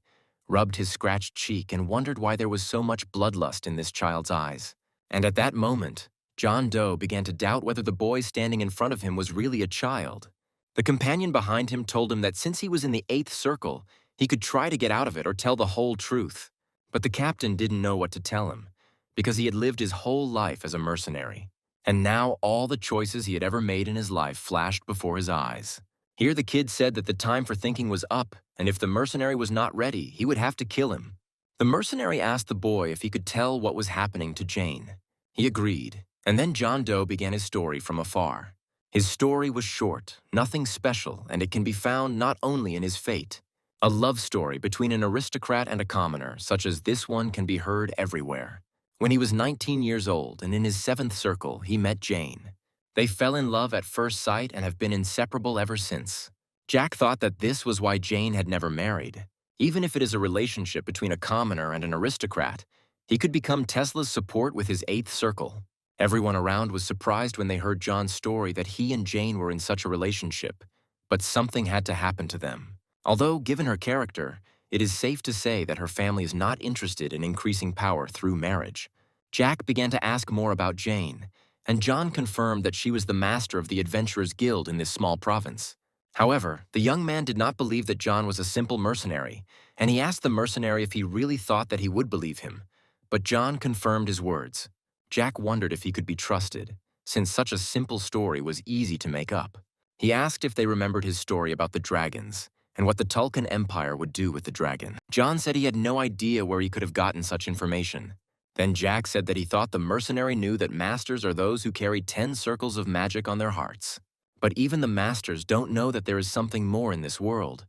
rubbed his scratched cheek, and wondered why there was so much bloodlust in this child's eyes. And at that moment, John Doe began to doubt whether the boy standing in front of him was really a child. The companion behind him told him that since he was in the eighth circle, he could try to get out of it or tell the whole truth. But the captain didn't know what to tell him, because he had lived his whole life as a mercenary. And now all the choices he had ever made in his life flashed before his eyes. Here the kid said that the time for thinking was up, and if the mercenary was not ready, he would have to kill him. The mercenary asked the boy if he could tell what was happening to Jane. He agreed, and then John Doe began his story from afar. His story was short, nothing special, and it can be found not only in his fate. A love story between an aristocrat and a commoner, such as this one, can be heard everywhere. When he was 19 years old and in his seventh circle, he met Jane. They fell in love at first sight and have been inseparable ever since. Jack thought that this was why Jane had never married. Even if it is a relationship between a commoner and an aristocrat, he could become Tesla's support with his eighth circle. Everyone around was surprised when they heard John's story that he and Jane were in such a relationship, but something had to happen to them. Although, given her character, it is safe to say that her family is not interested in increasing power through marriage. Jack began to ask more about Jane, and John confirmed that she was the master of the Adventurers Guild in this small province. However, the young man did not believe that John was a simple mercenary, and he asked the mercenary if he really thought that he would believe him. But John confirmed his words. Jack wondered if he could be trusted, since such a simple story was easy to make up. He asked if they remembered his story about the dragons, and what the Tulkan Empire would do with the dragon. John said he had no idea where he could have gotten such information. Then Jack said that he thought the mercenary knew that masters are those who carry 10 circles of magic on their hearts. But even the masters don't know that there is something more in this world.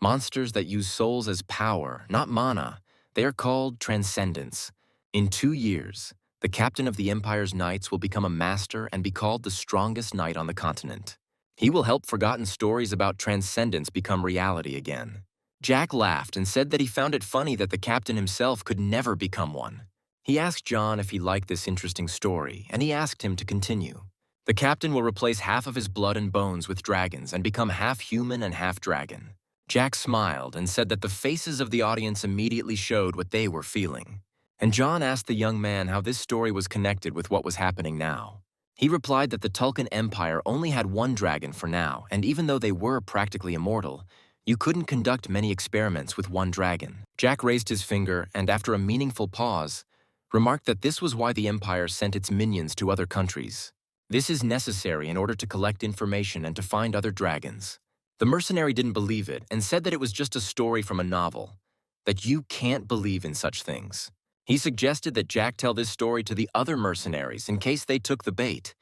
Monsters that use souls as power, not mana, they are called transcendents. In 2 years, the captain of the Empire's knights will become a master and be called the strongest knight on the continent. He will help forgotten stories about transcendence become reality again. Jack laughed and said that he found it funny that the captain himself could never become one. He asked John if he liked this interesting story, and he asked him to continue. The captain will replace half of his blood and bones with dragons and become half human and half dragon. Jack smiled and said that the faces of the audience immediately showed what they were feeling. And John asked the young man how this story was connected with what was happening now. He replied that the Tulkun Empire only had one dragon for now, and even though they were practically immortal, you couldn't conduct many experiments with one dragon. Jack raised his finger and, after a meaningful pause, remarked that this was why the Empire sent its minions to other countries. This is necessary in order to collect information and to find other dragons. The mercenary didn't believe it and said that it was just a story from a novel, that you can't believe in such things. He suggested that Jack tell this story to the other mercenaries in case they took the bait,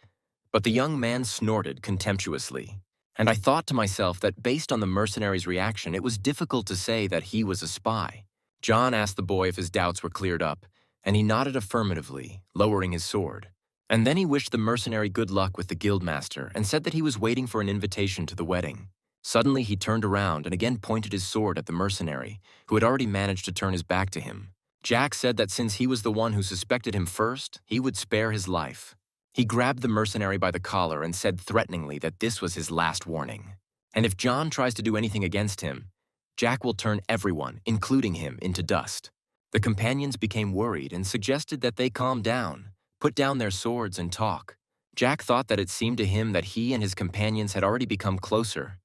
but the young man snorted contemptuously. And I thought to myself that based on the mercenary's reaction, it was difficult to say that he was a spy. John asked the boy if his doubts were cleared up, and he nodded affirmatively, lowering his sword. And then he wished the mercenary good luck with the guildmaster and said that he was waiting for an invitation to the wedding. Suddenly he turned around and again pointed his sword at the mercenary, who had already managed to turn his back to him. Jack said that since he was the one who suspected him first, he would spare his life. He grabbed the mercenary by the collar and said threateningly that this was his last warning. And if John tries to do anything against him, Jack will turn everyone, including him, into dust. The companions became worried and suggested that they calm down, put down their swords and talk. Jack thought that it seemed to him that he and his companions had already become closer,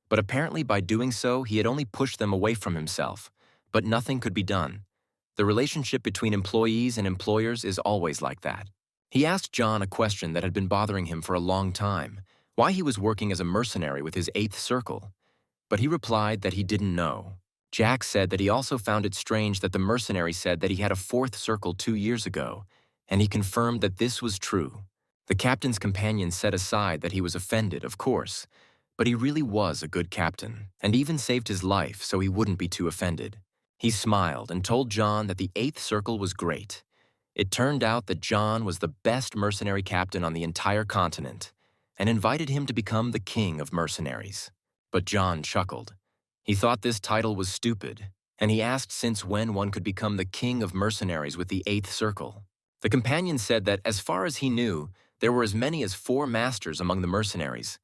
but apparently by doing so he had only pushed them away from himself, but nothing could be done. The relationship between employees and employers is always like that. He asked John a question that had been bothering him for a long time, why he was working as a mercenary with his 8th circle. But he replied that he didn't know. Jack said that he also found it strange that the mercenary said that he had a 4th circle 2 years ago, and he confirmed that this was true. The captain's companion set aside that he was offended, of course, but he really was a good captain, and even saved his life so he wouldn't be too offended. He smiled and told John that the 8th circle was great. It turned out that John was the best mercenary captain on the entire continent, and invited him to become the king of mercenaries. But John chuckled. He thought this title was stupid, and he asked since when one could become the king of mercenaries with the 8th circle. The companion said that as far as he knew, there were as many as 4 masters among the mercenaries,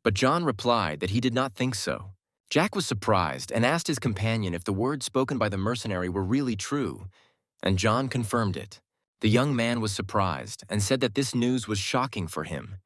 but John replied that he did not think so. Jack was surprised and asked his companion if the words spoken by the mercenary were really true, and John confirmed it. The young man was surprised and said that this news was shocking for him,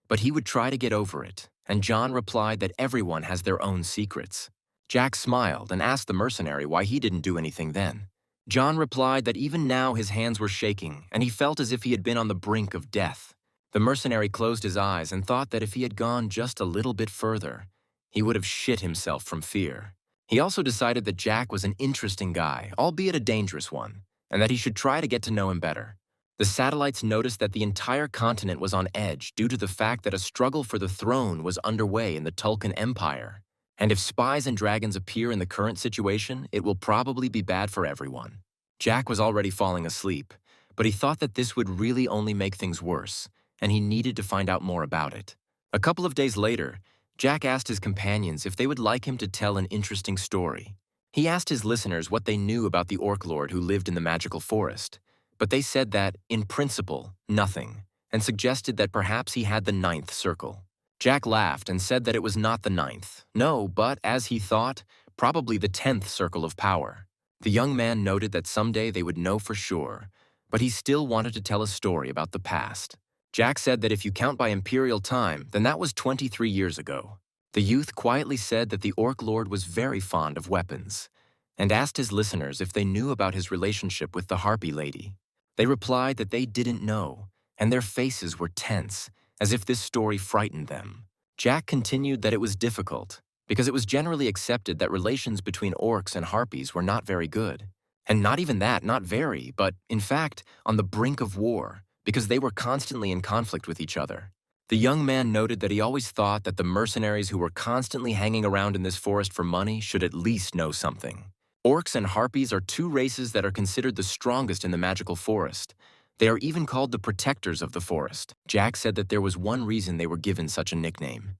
but he would try to get over it, and John replied that everyone has their own secrets. Jack smiled and asked the mercenary why he didn't do anything then. John replied that even now his hands were shaking and he felt as if he had been on the brink of death. The mercenary closed his eyes and thought that if he had gone just a little bit further, he would have shit himself from fear. He also decided that Jack was an interesting guy, albeit a dangerous one, and that he should try to get to know him better. The satellites noticed that the entire continent was on edge due to the fact that a struggle for the throne was underway in the Tulkun Empire. And if spies and dragons appear in the current situation, it will probably be bad for everyone. Jack was already falling asleep, but he thought that this would really only make things worse, and he needed to find out more about it. A couple of days later, Jack asked his companions if they would like him to tell an interesting story. He asked his listeners what they knew about the Orc Lord who lived in the magical forest, but they said that, in principle, nothing, and suggested that perhaps he had the 9th circle. Jack laughed and said that it was not the 9th, no, but, as he thought, probably the 10th circle of power. The young man noted that someday they would know for sure, but he still wanted to tell a story about the past. Jack said that if you count by imperial time, then that was 23 years ago. The youth quietly said that the Orc Lord was very fond of weapons, and asked his listeners if they knew about his relationship with the Harpy Lady. They replied that they didn't know, and their faces were tense, as if this story frightened them. Jack continued that it was difficult, because it was generally accepted that relations between orcs and harpies were not very good. And not even that, not very, but, in fact, on the brink of war, because they were constantly in conflict with each other. The young man noted that he always thought that the mercenaries who were constantly hanging around in this forest for money should at least know something. Orcs and harpies are 2 races that are considered the strongest in the magical forest. They are even called the protectors of the forest. Jack said that there was one reason they were given such a nickname.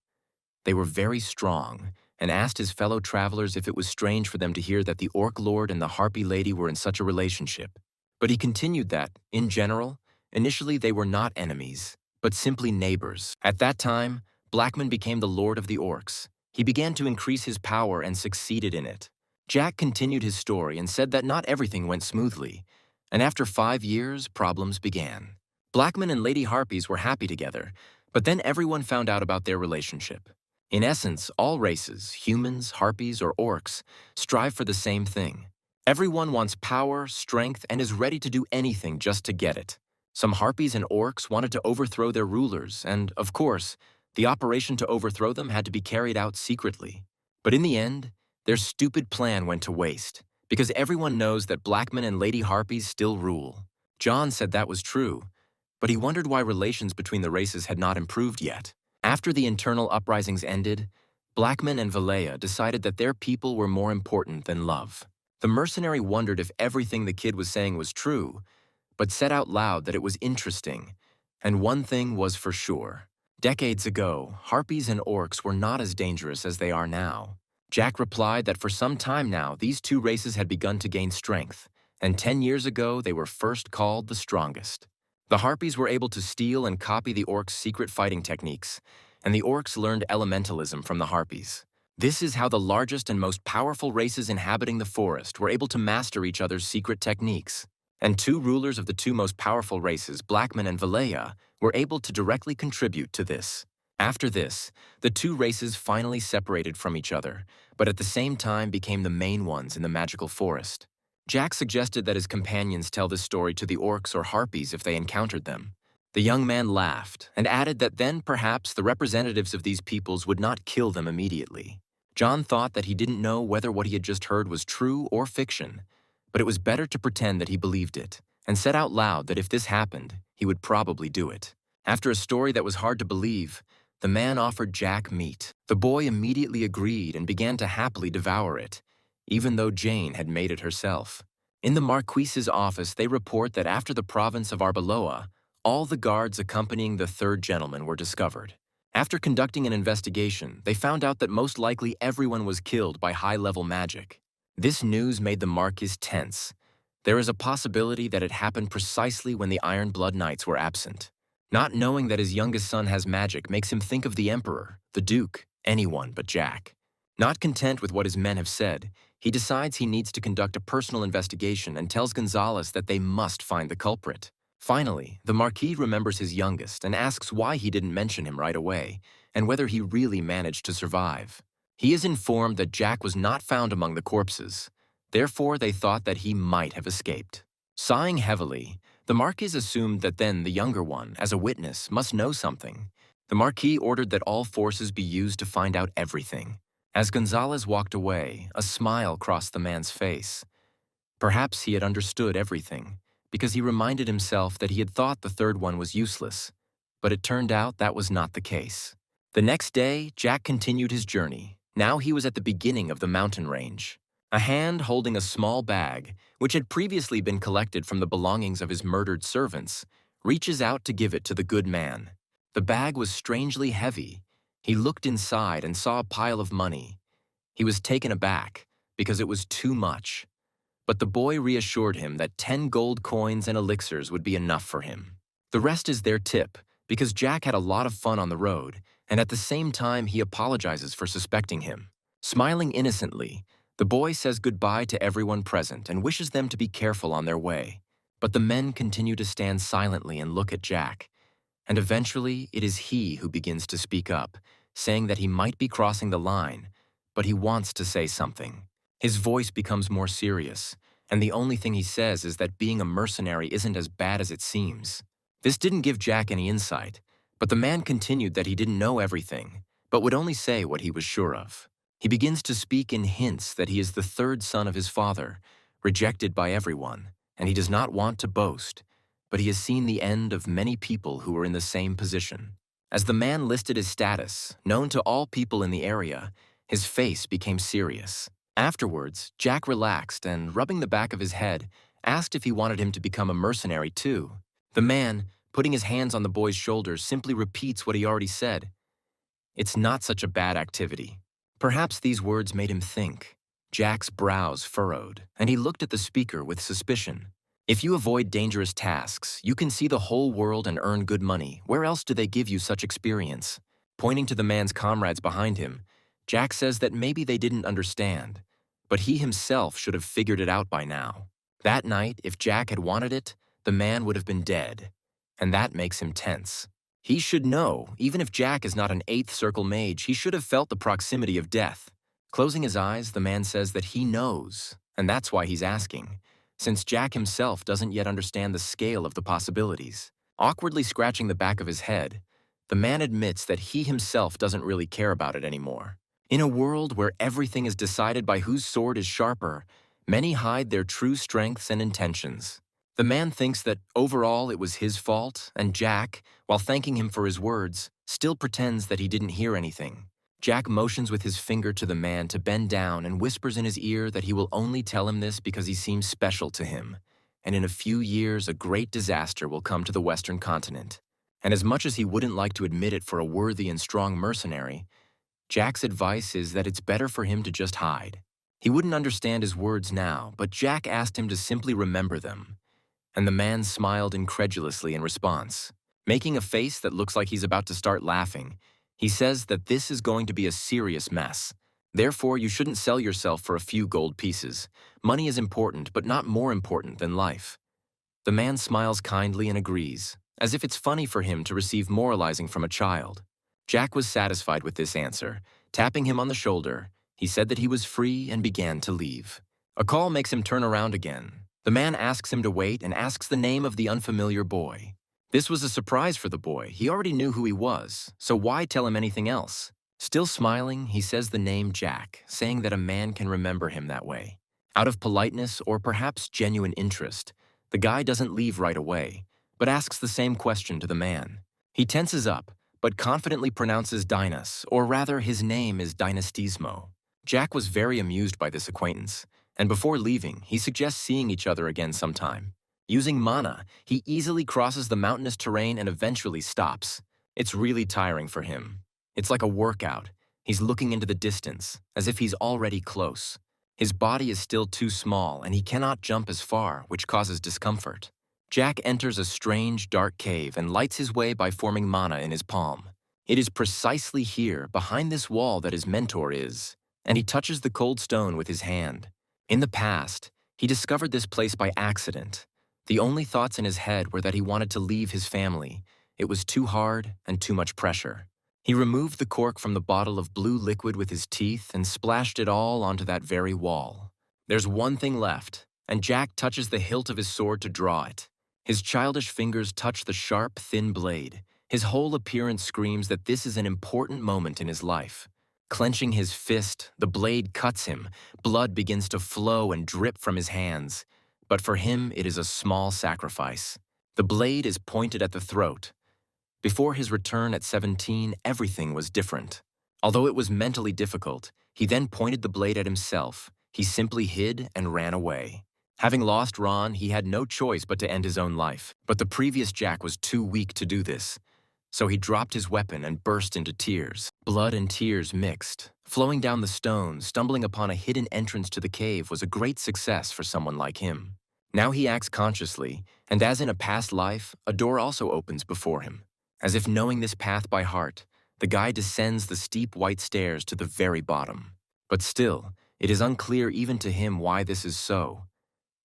They were very strong, and asked his fellow travelers if it was strange for them to hear that the Orc Lord and the Harpy Lady were in such a relationship. But he continued that, in general, initially they were not enemies, but simply neighbors. At that time, Blackman became the Lord of the Orcs, He began to increase his power and succeeded in it. Jack continued his story and said that not everything went smoothly, and after 5 years, problems began. Blackman and Lady Harpies were happy together, but then everyone found out about their relationship. In essence, all races, humans, harpies, or orcs, strive for the same thing. Everyone wants power, strength, and is ready to do anything just to get it. Some harpies and orcs wanted to overthrow their rulers, and, of course, the operation to overthrow them had to be carried out secretly. But in the end, their stupid plan went to waste, because everyone knows that Blackman and Lady Harpies still rule. John said that was true, but he wondered why relations between the races had not improved yet. After the internal uprisings ended, Blackman and Valea decided that their people were more important than love. The mercenary wondered if everything the kid was saying was true, but said out loud that it was interesting, and one thing was for sure. Decades ago, harpies and orcs were not as dangerous as they are now. Jack replied that for some time now, these two races had begun to gain strength, and 10 years ago they were first called the strongest. The harpies were able to steal and copy the orcs' secret fighting techniques, and the orcs learned elementalism from the harpies. This is how the largest and most powerful races inhabiting the forest were able to master each other's secret techniques. And two rulers of the two most powerful races, Blackman and Valea, were able to directly contribute to this. After this, the two races finally separated from each other, but at the same time became the main ones in the magical forest. Jack suggested that his companions tell this story to the orcs or harpies if they encountered them. The young man laughed and added that then perhaps the representatives of these peoples would not kill them immediately. John thought that he didn't know whether what he had just heard was true or fiction, but it was better to pretend that he believed it, and said out loud that if this happened, he would probably do it. After a story that was hard to believe, the man offered Jack meat. The boy immediately agreed and began to happily devour it, even though Jane had made it herself. In the Marquise's office, they report that after the province of Arbeloa, all the guards accompanying the third gentleman were discovered. After conducting an investigation, they found out that most likely everyone was killed by high-level magic. This news made the Marquis tense. There is a possibility that it happened precisely when the Iron Blood Knights were absent. Not knowing that his youngest son has magic makes him think of the Emperor, the Duke, anyone but Jack. Not content with what his men have said, he decides he needs to conduct a personal investigation and tells Gonzalez that they must find the culprit. Finally, the Marquis remembers his youngest and asks why he didn't mention him right away, and whether he really managed to survive. He is informed that Jack was not found among the corpses. Therefore, they thought that he might have escaped. Sighing heavily, the Marquis assumed that then the younger one, as a witness, must know something. The Marquis ordered that all forces be used to find out everything. As Gonzalez walked away, a smile crossed the man's face. Perhaps he had understood everything, because he reminded himself that he had thought the third one was useless. But it turned out that was not the case. The next day, Jack continued his journey. Now he was at the beginning of the mountain range. A hand holding a small bag, which had previously been collected from the belongings of his murdered servants, reaches out to give it to the good man. The bag was strangely heavy. He looked inside and saw a pile of money. He was taken aback, because it was too much. But the boy reassured him that 10 gold coins and elixirs would be enough for him. The rest is their tip, because Jack had a lot of fun on the road, and at the same time he apologizes for suspecting him. Smiling innocently, the boy says goodbye to everyone present and wishes them to be careful on their way. But the men continue to stand silently and look at Jack. And eventually, it is he who begins to speak up, saying that he might be crossing the line, but he wants to say something. His voice becomes more serious, and the only thing he says is that being a mercenary isn't as bad as it seems. This didn't give Jack any insight, but the man continued that he didn't know everything, but would only say what he was sure of. He begins to speak in hints that he is the third son of his father, rejected by everyone, and he does not want to boast, but he has seen the end of many people who were in the same position. As the man listed his status, known to all people in the area, his face became serious. Afterwards, Jack relaxed and, rubbing the back of his head, asked if he wanted him to become a mercenary too. The man, putting his hands on the boy's shoulders, simply repeats what he already said. It's not such a bad activity. Perhaps these words made him think. Jack's brows furrowed, and he looked at the speaker with suspicion. If you avoid dangerous tasks, you can see the whole world and earn good money. Where else do they give you such experience? Pointing to the man's comrades behind him, Jack says that maybe they didn't understand, but he himself should have figured it out by now. That night, if Jack had wanted it, the man would have been dead, and that makes him tense. He should know, even if Jack is not an 8th circle mage, he should have felt the proximity of death. Closing his eyes, the man says that he knows, and that's why he's asking, since Jack himself doesn't yet understand the scale of the possibilities. Awkwardly scratching the back of his head, the man admits that he himself doesn't really care about it anymore. In a world where everything is decided by whose sword is sharper, many hide their true strengths and intentions. The man thinks that overall it was his fault, and Jack, while thanking him for his words, still pretends that he didn't hear anything. Jack motions with his finger to the man to bend down and whispers in his ear that he will only tell him this because he seems special to him, and in a few years a great disaster will come to the Western continent. And as much as he wouldn't like to admit it for a worthy and strong mercenary, Jack's advice is that it's better for him to just hide. He wouldn't understand his words now, but Jack asked him to simply remember them, and the man smiled incredulously in response. Making a face that looks like he's about to start laughing, he says that this is going to be a serious mess. Therefore, you shouldn't sell yourself for a few gold pieces. Money is important, but not more important than life. The man smiles kindly and agrees, as if it's funny for him to receive moralizing from a child. Jack was satisfied with this answer. Tapping him on the shoulder, he said that he was free and began to leave. A call makes him turn around again. The man asks him to wait and asks the name of the unfamiliar boy. This was a surprise for the boy. He already knew who he was, so why tell him anything else? Still smiling, he says the name Jack, saying that a man can remember him that way. Out of politeness or perhaps genuine interest, the guy doesn't leave right away, but asks the same question to the man. He tenses up, but confidently pronounces Dinas, or rather his name is Dynastismo. Jack was very amused by this acquaintance, and before leaving, he suggests seeing each other again sometime. Using mana, he easily crosses the mountainous terrain and eventually stops. It's really tiring for him. It's like a workout. He's looking into the distance, as if he's already close. His body is still too small, and he cannot jump as far, which causes discomfort. Jack enters a strange, dark cave and lights his way by forming mana in his palm. It is precisely here, behind this wall, that his mentor is, and he touches the cold stone with his hand. In the past, he discovered this place by accident. The only thoughts in his head were that he wanted to leave his family. It was too hard and too much pressure. He removed the cork from the bottle of blue liquid with his teeth and splashed it all onto that very wall. There's one thing left, and Jack touches the hilt of his sword to draw it. His childish fingers touch the sharp, thin blade. His whole appearance screams that this is an important moment in his life. Clenching his fist, the blade cuts him. Blood begins to flow and drip from his hands. But for him, it is a small sacrifice. The blade is pointed at the throat. Before his return at 17, everything was different. Although it was mentally difficult, he then pointed the blade at himself. He simply hid and ran away. Having lost Ron, he had no choice but to end his own life. But the previous Jack was too weak to do this. So he dropped his weapon and burst into tears. Blood and tears mixed. Flowing down the stone, stumbling upon a hidden entrance to the cave was a great success for someone like him. Now he acts consciously, and as in a past life, a door also opens before him. As if knowing this path by heart, the guy descends the steep white stairs to the very bottom. But still, it is unclear even to him why this is so.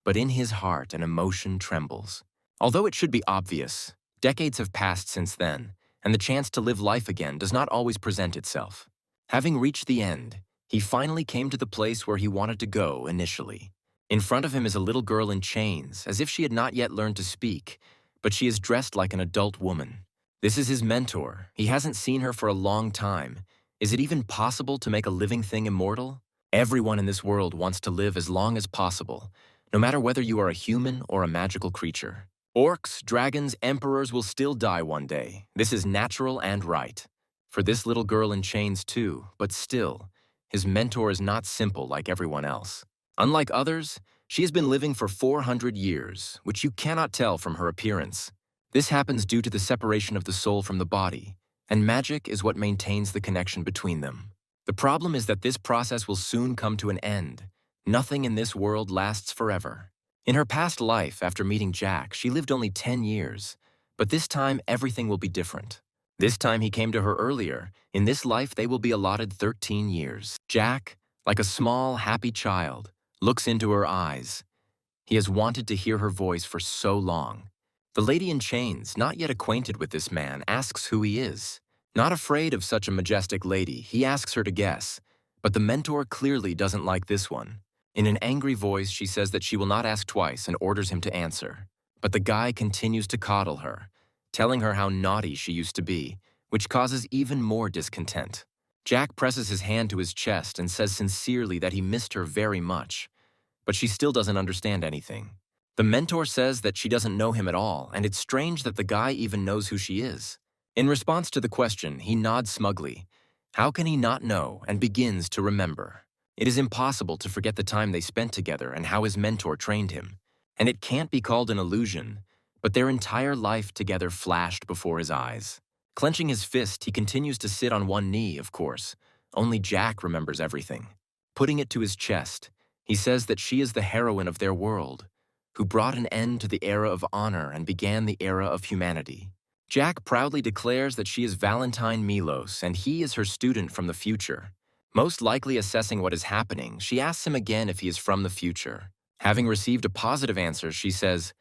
But in his heart, an emotion trembles. Although it should be obvious, decades have passed since then, and the chance to live life again does not always present itself. Having reached the end, he finally came to the place where he wanted to go initially. In front of him is a little girl in chains, as if she had not yet learned to speak, but she is dressed like an adult woman. This is his mentor. He hasn't seen her for a long time. Is it even possible to make a living thing immortal? Everyone in this world wants to live as long as possible, no matter whether you are a human or a magical creature. Orcs, dragons, emperors will still die one day. This is natural and right. For this little girl in chains too, but still, his mentor is not simple like everyone else. Unlike others, she has been living for 400 years, which you cannot tell from her appearance. This happens due to the separation of the soul from the body, and magic is what maintains the connection between them. The problem is that this process will soon come to an end. Nothing in this world lasts forever. In her past life, after meeting Jack, she lived only 10 years, but this time everything will be different. This time he came to her earlier. In this life, they will be allotted 13 years. Jack, like a small, happy child, looks into her eyes. He has wanted to hear her voice for so long. The lady in chains, not yet acquainted with this man, asks who he is. Not afraid of such a majestic lady, he asks her to guess. But the mentor clearly doesn't like this one. In an angry voice, she says that she will not ask twice and orders him to answer. But the guy continues to coddle her, telling her how naughty she used to be, which causes even more discontent. Jack presses his hand to his chest and says sincerely that he missed her very much. But she still doesn't understand anything. The mentor says that she doesn't know him at all, and it's strange that the guy even knows who she is. In response to the question, he nods smugly. How can he not know, and begins to remember? It is impossible to forget the time they spent together and how his mentor trained him. And it can't be called an illusion, but their entire life together flashed before his eyes. Clenching his fist, he continues to sit on one knee, of course. Only Jack remembers everything. Putting it to his chest, he says that she is the heroine of their world, who brought an end to the era of honor and began the era of humanity. Jack proudly declares that she is Valentine Milos and he is her student from the future. Most likely assessing what is happening, she asks him again if he is from the future. Having received a positive answer, she says,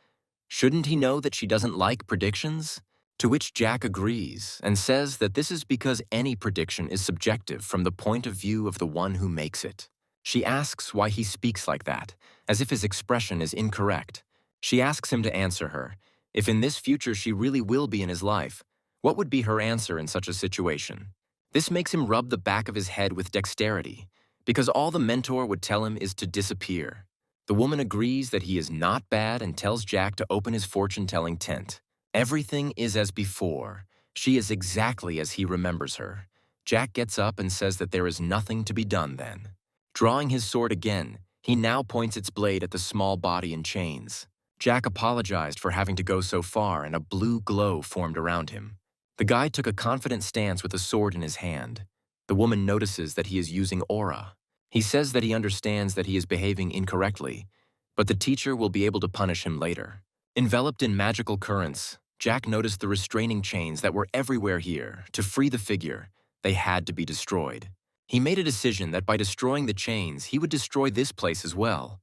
shouldn't he know that she doesn't like predictions? To which Jack agrees and says that this is because any prediction is subjective from the point of view of the one who makes it. She asks why he speaks like that, as if his expression is incorrect. She asks him to answer her. If in this future she really will be in his life, what would be her answer in such a situation? This makes him rub the back of his head with dexterity, because all the mentor would tell him is to disappear. The woman agrees that he is not bad and tells Jack to open his fortune-telling tent. Everything is as before. She is exactly as he remembers her. Jack gets up and says that there is nothing to be done then. Drawing his sword again, he now points its blade at the small body in chains. Jack apologized for having to go so far and a blue glow formed around him. The guy took a confident stance with a sword in his hand. The woman notices that he is using aura. He says that he understands that he is behaving incorrectly, but the teacher will be able to punish him later. Enveloped in magical currents, Jack noticed the restraining chains that were everywhere here. To free the figure, they had to be destroyed. He made a decision that by destroying the chains, he would destroy this place as well.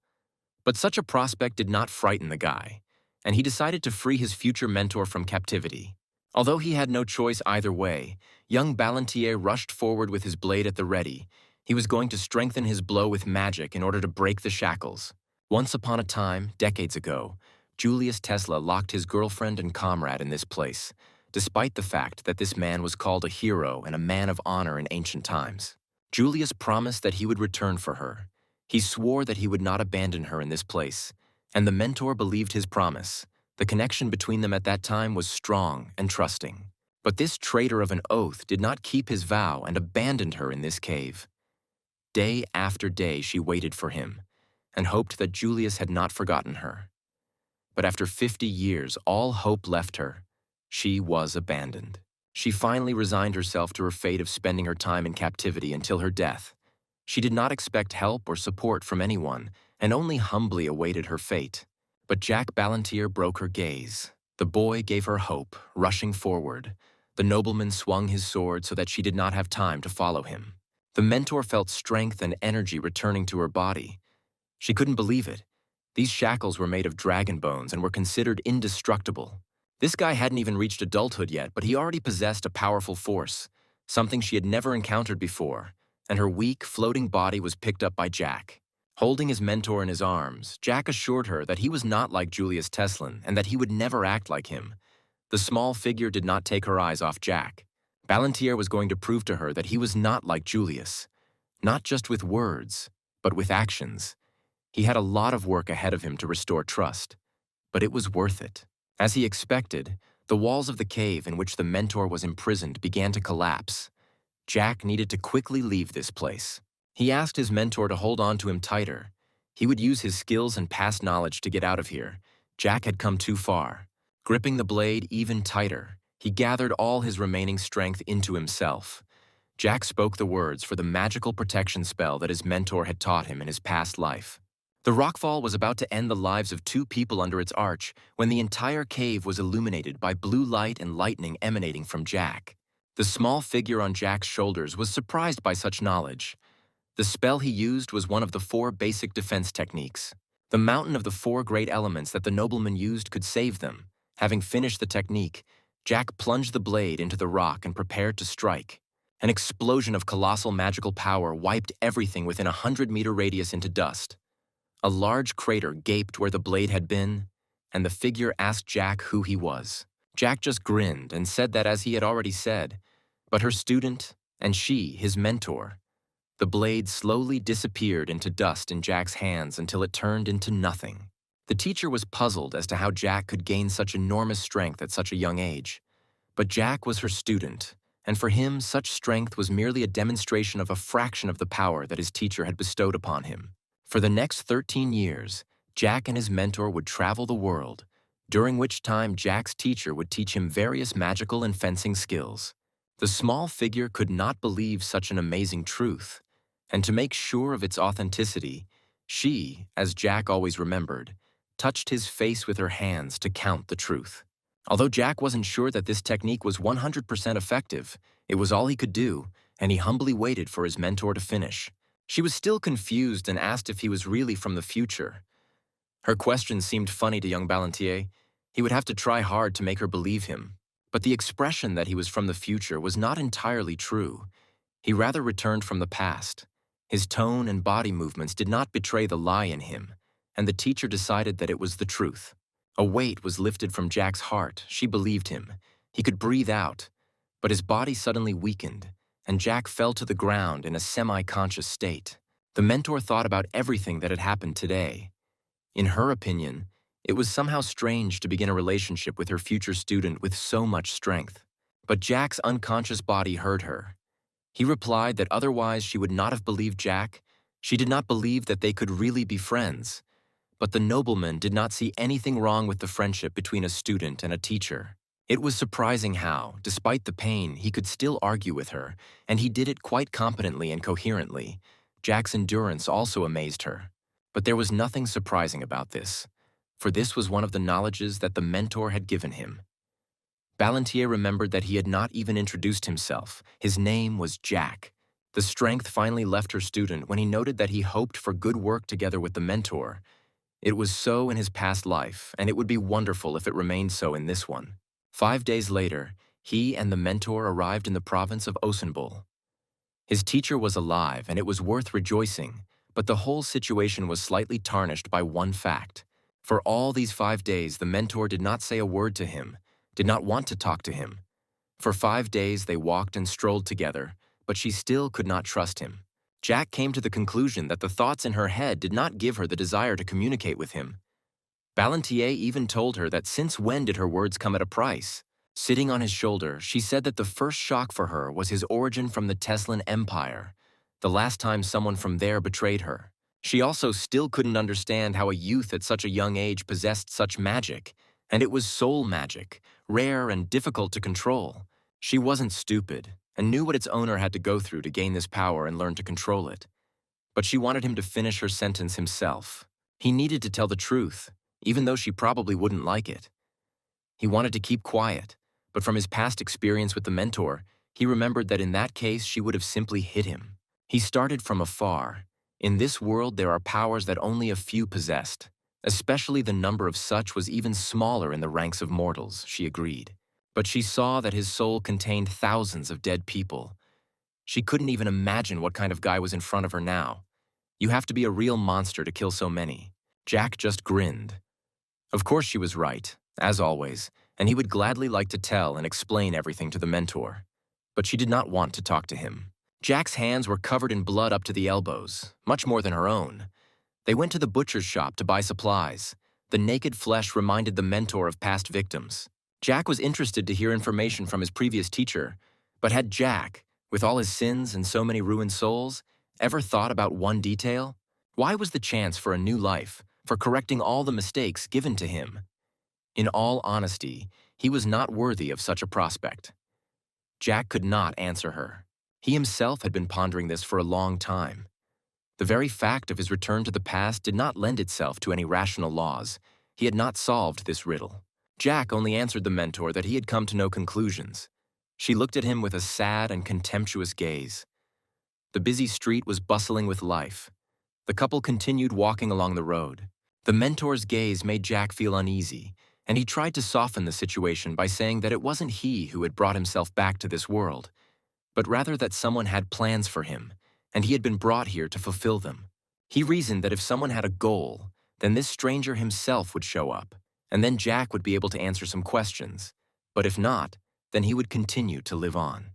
But such a prospect did not frighten the guy, and he decided to free his future mentor from captivity. Although he had no choice either way, young Ballantier rushed forward with his blade at the ready. He was going to strengthen his blow with magic in order to break the shackles. Once upon a time, decades ago, Julius Tesla locked his girlfriend and comrade in this place, despite the fact that this man was called a hero and a man of honor in ancient times. Julius promised that he would return for her. He swore that he would not abandon her in this place, and the mentor believed his promise. The connection between them at that time was strong and trusting. But this traitor of an oath did not keep his vow and abandoned her in this cave. Day after day she waited for him, and hoped that Julius had not forgotten her. But after 50 years, all hope left her. She was abandoned. She finally resigned herself to her fate of spending her time in captivity until her death. She did not expect help or support from anyone, and only humbly awaited her fate. But Jack Ballantier broke her gaze. The boy gave her hope, rushing forward. The nobleman swung his sword so that she did not have time to follow him. The mentor felt strength and energy returning to her body. She couldn't believe it. These shackles were made of dragon bones and were considered indestructible. This guy hadn't even reached adulthood yet, but he already possessed a powerful force, something she had never encountered before, and her weak, floating body was picked up by Jack. Holding his mentor in his arms, Jack assured her that he was not like Julius Teslan and that he would never act like him. The small figure did not take her eyes off Jack. Ballantier was going to prove to her that he was not like Julius, not just with words, but with actions. He had a lot of work ahead of him to restore trust, but it was worth it. As he expected, the walls of the cave in which the mentor was imprisoned began to collapse. Jack needed to quickly leave this place. He asked his mentor to hold on to him tighter. He would use his skills and past knowledge to get out of here. Jack had come too far. Gripping the blade even tighter, he gathered all his remaining strength into himself. Jack spoke the words for the magical protection spell that his mentor had taught him in his past life. The rockfall was about to end the lives of 2 people under its arch when the entire cave was illuminated by blue light and lightning emanating from Jack. The small figure on Jack's shoulders was surprised by such knowledge. The spell he used was one of the 4 basic defense techniques. The mountain of the 4 great elements that the nobleman used could save them. Having finished the technique, Jack plunged the blade into the rock and prepared to strike. An explosion of colossal magical power wiped everything within a 100-meter radius into dust. A large crater gaped where the blade had been, and the figure asked Jack who he was. Jack just grinned and said that as he had already said, but her student, and she, his mentor. The blade slowly disappeared into dust in Jack's hands until it turned into nothing. The teacher was puzzled as to how Jack could gain such enormous strength at such a young age. But Jack was her student, and for him such strength was merely a demonstration of a fraction of the power that his teacher had bestowed upon him. For the next 13 years, Jack and his mentor would travel the world, during which time Jack's teacher would teach him various magical and fencing skills. The small figure could not believe such an amazing truth, and to make sure of its authenticity, she, as Jack always remembered, touched his face with her hands to count the truth. Although Jack wasn't sure that this technique was 100% effective, it was all he could do, and he humbly waited for his mentor to finish. She was still confused and asked if he was really from the future. Her question seemed funny to young Ballantier. He would have to try hard to make her believe him. But the expression that he was from the future was not entirely true. He rather returned from the past. His tone and body movements did not betray the lie in him, and the teacher decided that it was the truth. A weight was lifted from Jack's heart. She believed him. He could breathe out, but his body suddenly weakened, and Jack fell to the ground in a semi-conscious state. The mentor thought about everything that had happened today. In her opinion, it was somehow strange to begin a relationship with her future student with so much strength. But Jack's unconscious body heard her. He replied that otherwise she would not have believed Jack. She did not believe that they could really be friends. But the nobleman did not see anything wrong with the friendship between a student and a teacher. It was surprising how, despite the pain, he could still argue with her, and he did it quite competently and coherently. Jack's endurance also amazed her. But there was nothing surprising about this, for this was one of the knowledges that the mentor had given him. Ballantier remembered that he had not even introduced himself. His name was Jack. The strength finally left her student when he noted that he hoped for good work together with the mentor. It was so in his past life, and it would be wonderful if it remained so in this one. 5 days later, he and the mentor arrived in the province of Osenbol. His teacher was alive, and it was worth rejoicing, but the whole situation was slightly tarnished by one fact. For all these 5 days, the mentor did not say a word to him, did not want to talk to him. For 5 days, they walked and strolled together, but she still could not trust him. Jack came to the conclusion that the thoughts in her head did not give her the desire to communicate with him. Ballantier even told her that since when did her words come at a price? Sitting on his shoulder, she said that the first shock for her was his origin from the Teslan Empire, the last time someone from there betrayed her. She also still couldn't understand how a youth at such a young age possessed such magic, and it was soul magic, rare and difficult to control. She wasn't stupid, and knew what its owner had to go through to gain this power and learn to control it. But she wanted him to finish her sentence himself. He needed to tell the truth, even though she probably wouldn't like it. He wanted to keep quiet, but from his past experience with the mentor, he remembered that in that case she would have simply hit him. He started from afar. In this world there are powers that only a few possessed. Especially the number of such was even smaller in the ranks of mortals, she agreed. But she saw that his soul contained thousands of dead people. She couldn't even imagine what kind of guy was in front of her now. You have to be a real monster to kill so many. Jack just grinned. Of course she was right, as always, and he would gladly like to tell and explain everything to the mentor. But she did not want to talk to him. Jack's hands were covered in blood up to the elbows, much more than her own. They went to the butcher's shop to buy supplies. The naked flesh reminded the mentor of past victims. Jack was interested to hear information from his previous teacher, but had Jack, with all his sins and so many ruined souls, ever thought about one detail? Why was the chance for a new life, for correcting all the mistakes given to him? In all honesty, he was not worthy of such a prospect. Jack could not answer her. He himself had been pondering this for a long time. The very fact of his return to the past did not lend itself to any rational laws. He had not solved this riddle. Jack only answered the mentor that he had come to no conclusions. She looked at him with a sad and contemptuous gaze. The busy street was bustling with life. The couple continued walking along the road. The mentor's gaze made Jack feel uneasy, and he tried to soften the situation by saying that it wasn't he who had brought himself back to this world, but rather that someone had plans for him, and he had been brought here to fulfill them. He reasoned that if someone had a goal, then this stranger himself would show up, and then Jack would be able to answer some questions. But if not, then he would continue to live on.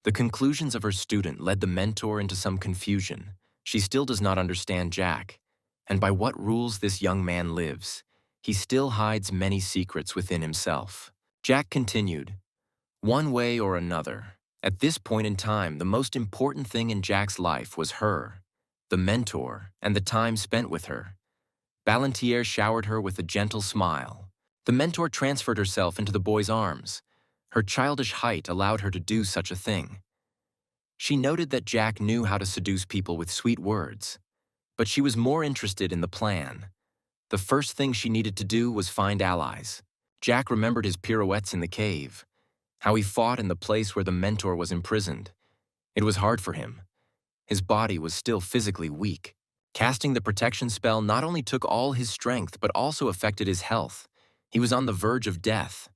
The conclusions of her student led the mentor into some confusion. She still does not understand Jack, and by what rules this young man lives. He still hides many secrets within himself. Jack continued, one way or another. At this point in time, the most important thing in Jack's life was her, the mentor, and the time spent with her. Ballantier showered her with a gentle smile. The mentor transferred herself into the boy's arms. Her childish height allowed her to do such a thing. She noted that Jack knew how to seduce people with sweet words, but she was more interested in the plan. The first thing she needed to do was find allies. Jack remembered his pirouettes in the cave, how he fought in the place where the mentor was imprisoned. It was hard for him. His body was still physically weak. Casting the protection spell not only took all his strength, but also affected his health. He was on the verge of death,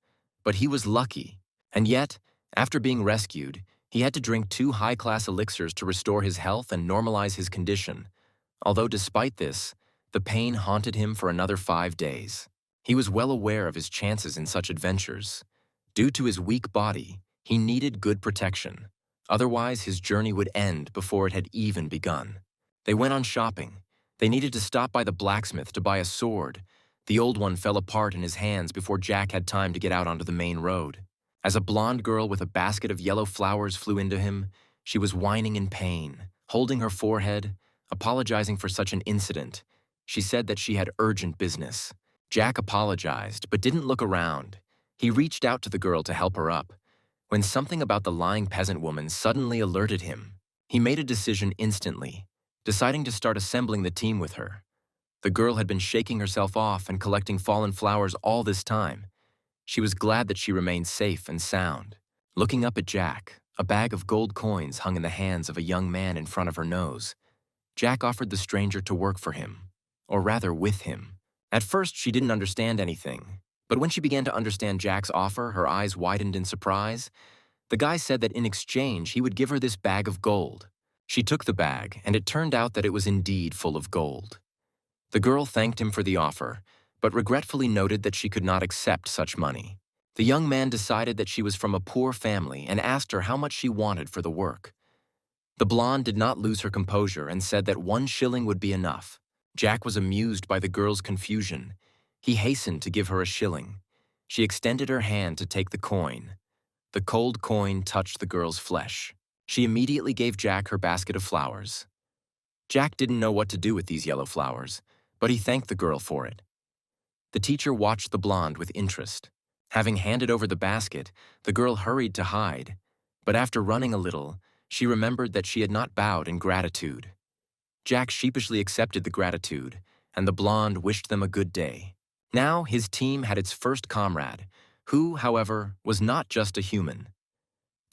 but he was lucky. And yet, after being rescued, he had to drink 2 high-class elixirs to restore his health and normalize his condition. Although despite this, the pain haunted him for another 5 days. He was well aware of his chances in such adventures. Due to his weak body, he needed good protection. Otherwise, his journey would end before it had even begun. They went on shopping. They needed to stop by the blacksmith to buy a sword. The old one fell apart in his hands before Jack had time to get out onto the main road. As a blonde girl with a basket of yellow flowers flew into him, she was whining in pain, holding her forehead, apologizing for such an incident. She said that she had urgent business. Jack apologized, but didn't look around. He reached out to the girl to help her up, when something about the lying peasant woman suddenly alerted him. He made a decision instantly, deciding to start assembling the team with her. The girl had been shaking herself off and collecting fallen flowers all this time. She was glad that she remained safe and sound. Looking up at Jack, a bag of gold coins hung in the hands of a young man in front of her nose. Jack offered the stranger to work for him, or rather with him. At first, she didn't understand anything, but when she began to understand Jack's offer, her eyes widened in surprise. The guy said that in exchange, he would give her this bag of gold. She took the bag, and it turned out that it was indeed full of gold. The girl thanked him for the offer, but regretfully noted that she could not accept such money. The young man decided that she was from a poor family and asked her how much she wanted for the work. The blonde did not lose her composure and said that 1 shilling would be enough. Jack was amused by the girl's confusion. He hastened to give her a shilling. She extended her hand to take the coin. The cold coin touched the girl's flesh. She immediately gave Jack her basket of flowers. Jack didn't know what to do with these yellow flowers, but he thanked the girl for it. The teacher watched the blonde with interest. Having handed over the basket, the girl hurried to hide, but after running a little, she remembered that she had not bowed in gratitude. Jack sheepishly accepted the gratitude, and the blonde wished them a good day. Now his team had its first comrade, who, however, was not just a human.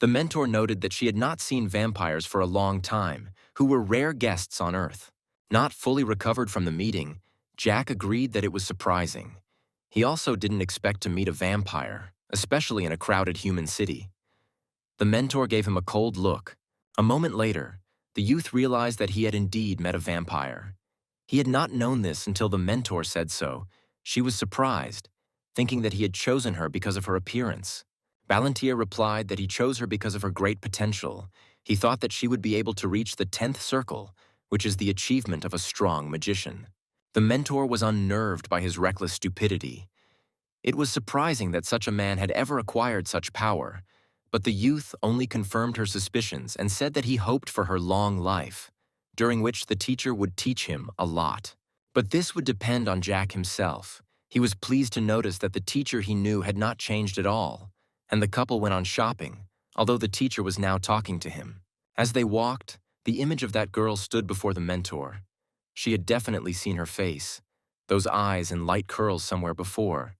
The mentor noted that she had not seen vampires for a long time, who were rare guests on Earth. Not fully recovered from the meeting, Jack agreed that it was surprising. He also didn't expect to meet a vampire, especially in a crowded human city. The mentor gave him a cold look. A moment later, the youth realized that he had indeed met a vampire. He had not known this until the mentor said so. She was surprised, thinking that he had chosen her because of her appearance. Ballantier replied that he chose her because of her great potential. He thought that she would be able to reach the 10th circle, which is the achievement of a strong magician. The mentor was unnerved by his reckless stupidity. It was surprising that such a man had ever acquired such power, but the youth only confirmed her suspicions and said that he hoped for her long life, during which the teacher would teach him a lot. But this would depend on Jack himself. He was pleased to notice that the teacher he knew had not changed at all, and the couple went on shopping, although the teacher was now talking to him. As they walked, the image of that girl stood before the mentor. She had definitely seen her face, those eyes and light curls somewhere before,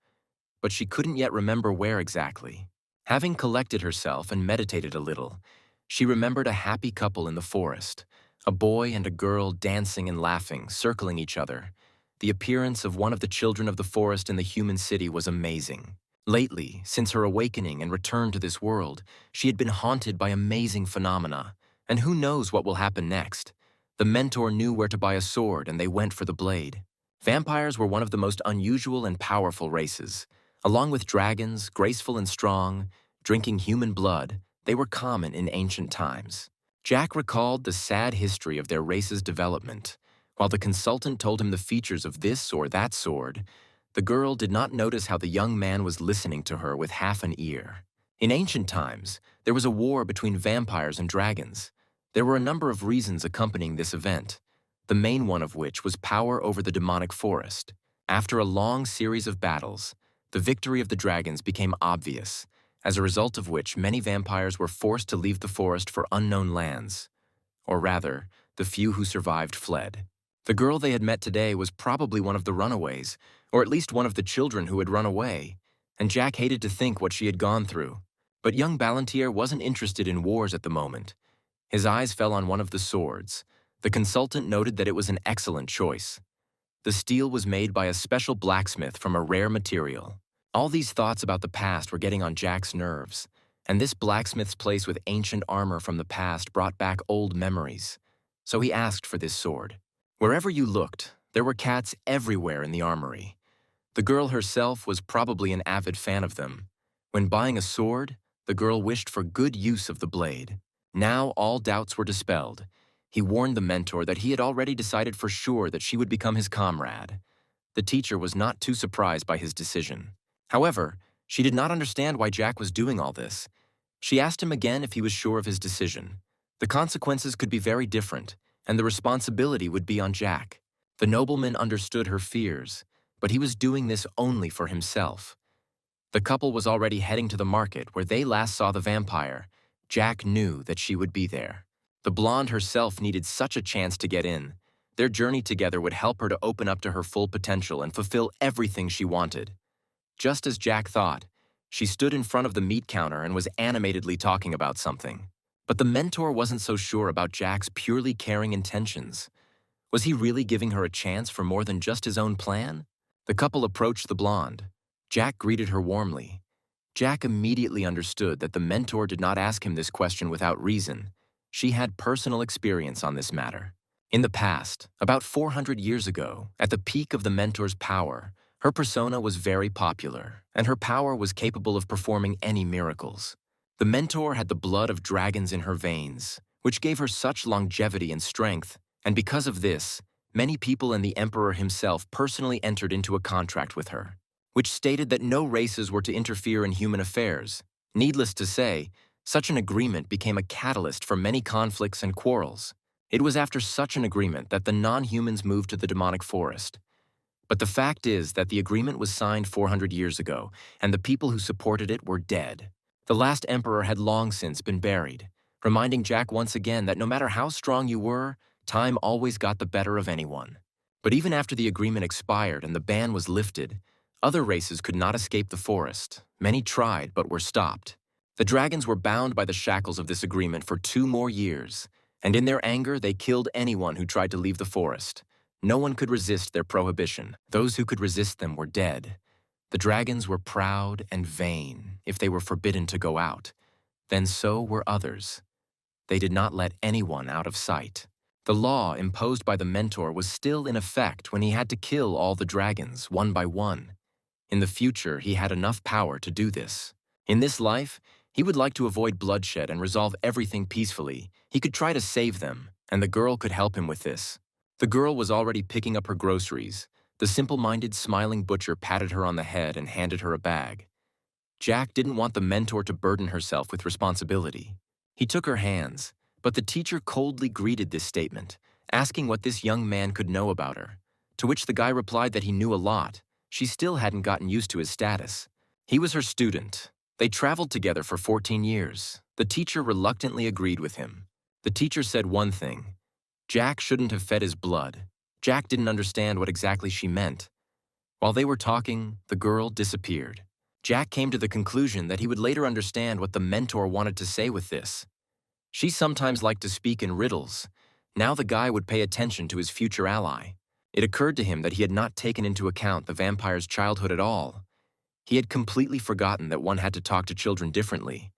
but she couldn't yet remember where exactly. Having collected herself and meditated a little, she remembered a happy couple in the forest, a boy and a girl dancing and laughing, circling each other. The appearance of one of the children of the forest in the human city was amazing. Lately, since her awakening and return to this world, she had been haunted by amazing phenomena, and who knows what will happen next. The mentor knew where to buy a sword, and they went for the blade. Vampires were one of the most unusual and powerful races. Along with dragons, graceful and strong, drinking human blood, they were common in ancient times. Jack recalled the sad history of their race's development. While the consultant told him the features of this or that sword, the girl did not notice how the young man was listening to her with half an ear. In ancient times, there was a war between vampires and dragons. There were a number of reasons accompanying this event, the main one of which was power over the demonic forest. After a long series of battles, the victory of the dragons became obvious, as a result of which many vampires were forced to leave the forest for unknown lands. Or rather, the few who survived fled. The girl they had met today was probably one of the runaways, or at least one of the children who had run away, and Jack hated to think what she had gone through. But young Ballantier wasn't interested in wars at the moment. His eyes fell on one of the swords. The consultant noted that it was an excellent choice. The steel was made by a special blacksmith from a rare material. All these thoughts about the past were getting on Jack's nerves, and this blacksmith's place with ancient armor from the past brought back old memories. So he asked for this sword. Wherever you looked, there were cats everywhere in the armory. The girl herself was probably an avid fan of them. When buying a sword, the girl wished for good use of the blade. Now all doubts were dispelled. He warned the mentor that he had already decided for sure that she would become his comrade. The teacher was not too surprised by his decision. However, she did not understand why Jack was doing all this. She asked him again if he was sure of his decision. The consequences could be very different, and the responsibility would be on Jack. The nobleman understood her fears, but he was doing this only for himself. The couple was already heading to the market where they last saw the vampire. Jack knew that she would be there. The blonde herself needed such a chance to get in. Their journey together would help her to open up to her full potential and fulfill everything she wanted. Just as Jack thought, she stood in front of the meat counter and was animatedly talking about something. But the mentor wasn't so sure about Jack's purely caring intentions. Was he really giving her a chance for more than just his own plan? The couple approached the blonde. Jack greeted her warmly. Jack immediately understood that the mentor did not ask him this question without reason. She had personal experience on this matter. In the past, about 400 years ago, at the peak of the mentor's power, her persona was very popular, and her power was capable of performing any miracles. The mentor had the blood of dragons in her veins, which gave her such longevity and strength, and because of this, many people and the emperor himself personally entered into a contract with her, which stated that no races were to interfere in human affairs. Needless to say, such an agreement became a catalyst for many conflicts and quarrels. It was after such an agreement that the non-humans moved to the demonic forest. But the fact is that the agreement was signed 400 years ago, and the people who supported it were dead. The last emperor had long since been buried, reminding Jack once again that no matter how strong you were, time always got the better of anyone. But even after the agreement expired and the ban was lifted, other races could not escape the forest. Many tried but were stopped. The dragons were bound by the shackles of this agreement for 2 more years, and in their anger they killed anyone who tried to leave the forest. No one could resist their prohibition. Those who could resist them were dead. The dragons were proud and vain if they were forbidden to go out. Then so were others. They did not let anyone out of sight. The law imposed by the mentor was still in effect when he had to kill all the dragons, one by one. In the future, he had enough power to do this. In this life, he would like to avoid bloodshed and resolve everything peacefully. He could try to save them, and the girl could help him with this. The girl was already picking up her groceries. The simple-minded, smiling butcher patted her on the head and handed her a bag. Jack didn't want the mentor to burden herself with responsibility. He took her hands, but the teacher coldly greeted this statement, asking what this young man could know about her, to which the guy replied that he knew a lot. She still hadn't gotten used to his status. He was her student. They traveled together for 14 years. The teacher reluctantly agreed with him. The teacher said one thing: Jack shouldn't have fed his blood. Jack didn't understand what exactly she meant. While they were talking, the girl disappeared. Jack came to the conclusion that he would later understand what the mentor wanted to say with this. She sometimes liked to speak in riddles. Now the guy would pay attention to his future ally. It occurred to him that he had not taken into account the vampire's childhood at all. He had completely forgotten that one had to talk to children differently,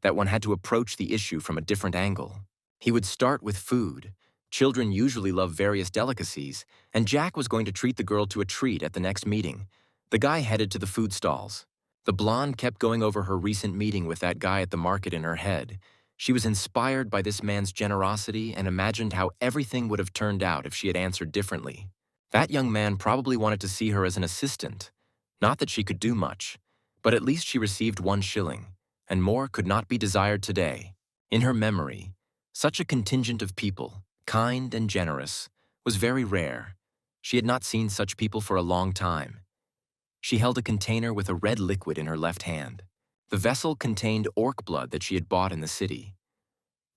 that one had to approach the issue from a different angle. He would start with food. Children usually love various delicacies, and Jack was going to treat the girl to a treat at the next meeting. The guy headed to the food stalls. The blonde kept going over her recent meeting with that guy at the market in her head. She was inspired by this man's generosity and imagined how everything would have turned out if she had answered differently. That young man probably wanted to see her as an assistant. Not that she could do much, but at least she received 1 shilling, and more could not be desired today. In her memory, such a contingent of people, kind and generous, was very rare. She had not seen such people for a long time. She held a container with a red liquid in her left hand. The vessel contained orc blood that she had bought in the city.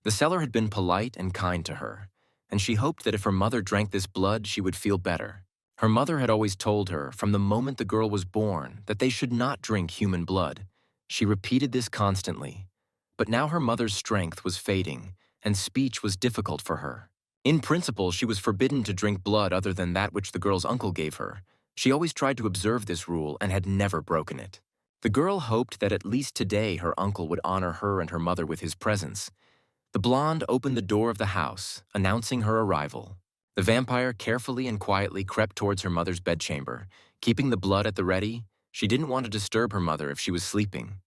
The seller had been polite and kind to her, and she hoped that if her mother drank this blood, she would feel better. Her mother had always told her from the moment the girl was born that they should not drink human blood. She repeated this constantly. But now her mother's strength was fading, and speech was difficult for her. In principle, she was forbidden to drink blood other than that which the girl's uncle gave her. She always tried to observe this rule and had never broken it. The girl hoped that at least today her uncle would honor her and her mother with his presence. The blonde opened the door of the house, announcing her arrival. The vampire carefully and quietly crept towards her mother's bedchamber, keeping the blood at the ready. She didn't want to disturb her mother if she was sleeping.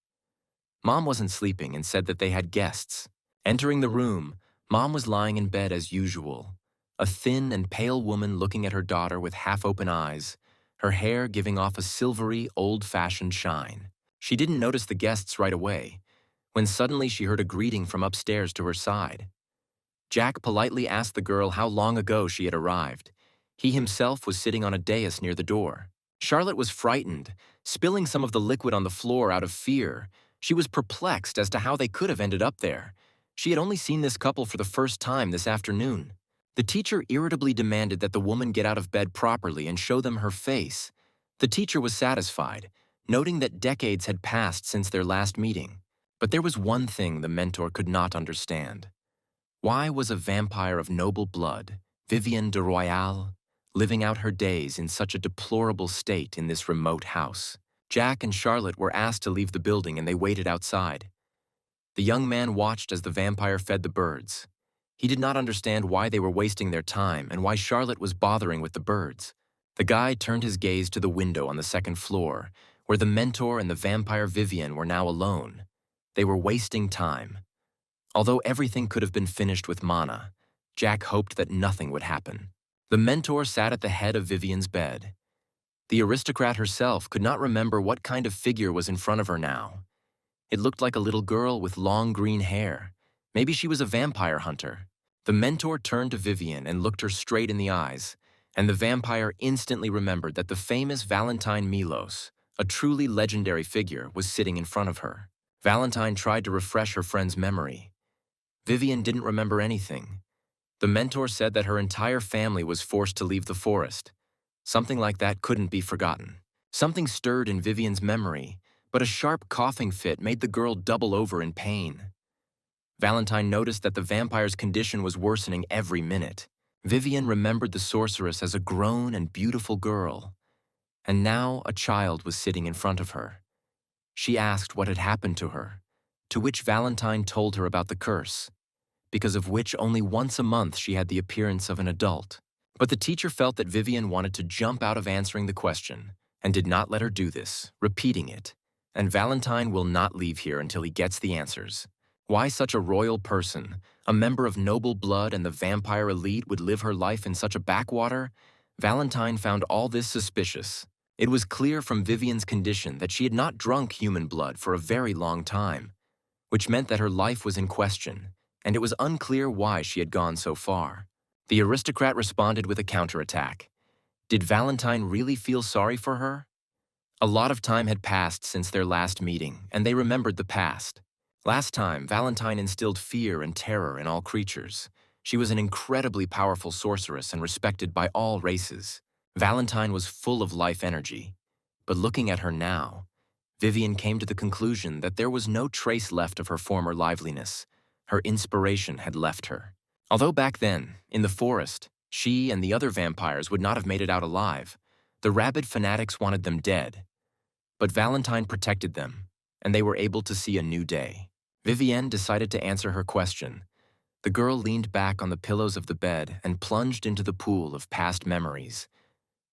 Mom wasn't sleeping and said that they had guests. Entering the room, Mom was lying in bed as usual, a thin and pale woman looking at her daughter with half-open eyes, her hair giving off a silvery, old-fashioned shine. She didn't notice the guests right away, when suddenly she heard a greeting from upstairs to her side. Jack politely asked the girl how long ago she had arrived. He himself was sitting on a dais near the door. Charlotte was frightened, spilling some of the liquid on the floor out of fear. She was perplexed as to how they could have ended up there. She had only seen this couple for the first time this afternoon. The teacher irritably demanded that the woman get out of bed properly and show them her face. The teacher was satisfied, noting that decades had passed since their last meeting. But there was one thing the mentor could not understand. Why was a vampire of noble blood, Vivienne de Royale, living out her days in such a deplorable state in this remote house? Jack and Charlotte were asked to leave the building and they waited outside. The young man watched as the vampire fed the birds. He did not understand why they were wasting their time and why Charlotte was bothering with the birds. The guy turned his gaze to the window on the second floor, where the mentor and the vampire Vivienne were now alone. They were wasting time. Although everything could have been finished with mana, Jack hoped that nothing would happen. The mentor sat at the head of Vivienne's bed. The aristocrat herself could not remember what kind of figure was in front of her now. It looked like a little girl with long green hair. Maybe she was a vampire hunter. The mentor turned to Vivienne and looked her straight in the eyes, and the vampire instantly remembered that the famous Valentine Milos, a truly legendary figure, was sitting in front of her. Valentine tried to refresh her friend's memory. Vivienne didn't remember anything. The mentor said that her entire family was forced to leave the forest. Something like that couldn't be forgotten. Something stirred in Vivienne's memory, but a sharp coughing fit made the girl double over in pain. Valentine noticed that the vampire's condition was worsening every minute. Vivienne remembered the sorceress as a grown and beautiful girl, and now a child was sitting in front of her. She asked what had happened to her, to which Valentine told her about the curse, because of which only once a month she had the appearance of an adult. But the teacher felt that Vivienne wanted to jump out of answering the question, and did not let her do this, repeating it. And Valentine will not leave here until he gets the answers. Why such a royal person, a member of noble blood and the vampire elite, would live her life in such a backwater? Valentine found all this suspicious. It was clear from Vivienne's condition that she had not drunk human blood for a very long time, which meant that her life was in question, and it was unclear why she had gone so far. The aristocrat responded with a counterattack. Did Valentine really feel sorry for her? A lot of time had passed since their last meeting, and they remembered the past. Last time, Valentine instilled fear and terror in all creatures. She was an incredibly powerful sorceress and respected by all races. Valentine was full of life energy. But looking at her now, Vivian came to the conclusion that there was no trace left of her former liveliness. Her inspiration had left her. Although back then, in the forest, she and the other vampires would not have made it out alive, the rabid fanatics wanted them dead. But Valentine protected them, and they were able to see a new day. Vivienne decided to answer her question. The girl leaned back on the pillows of the bed and plunged into the pool of past memories,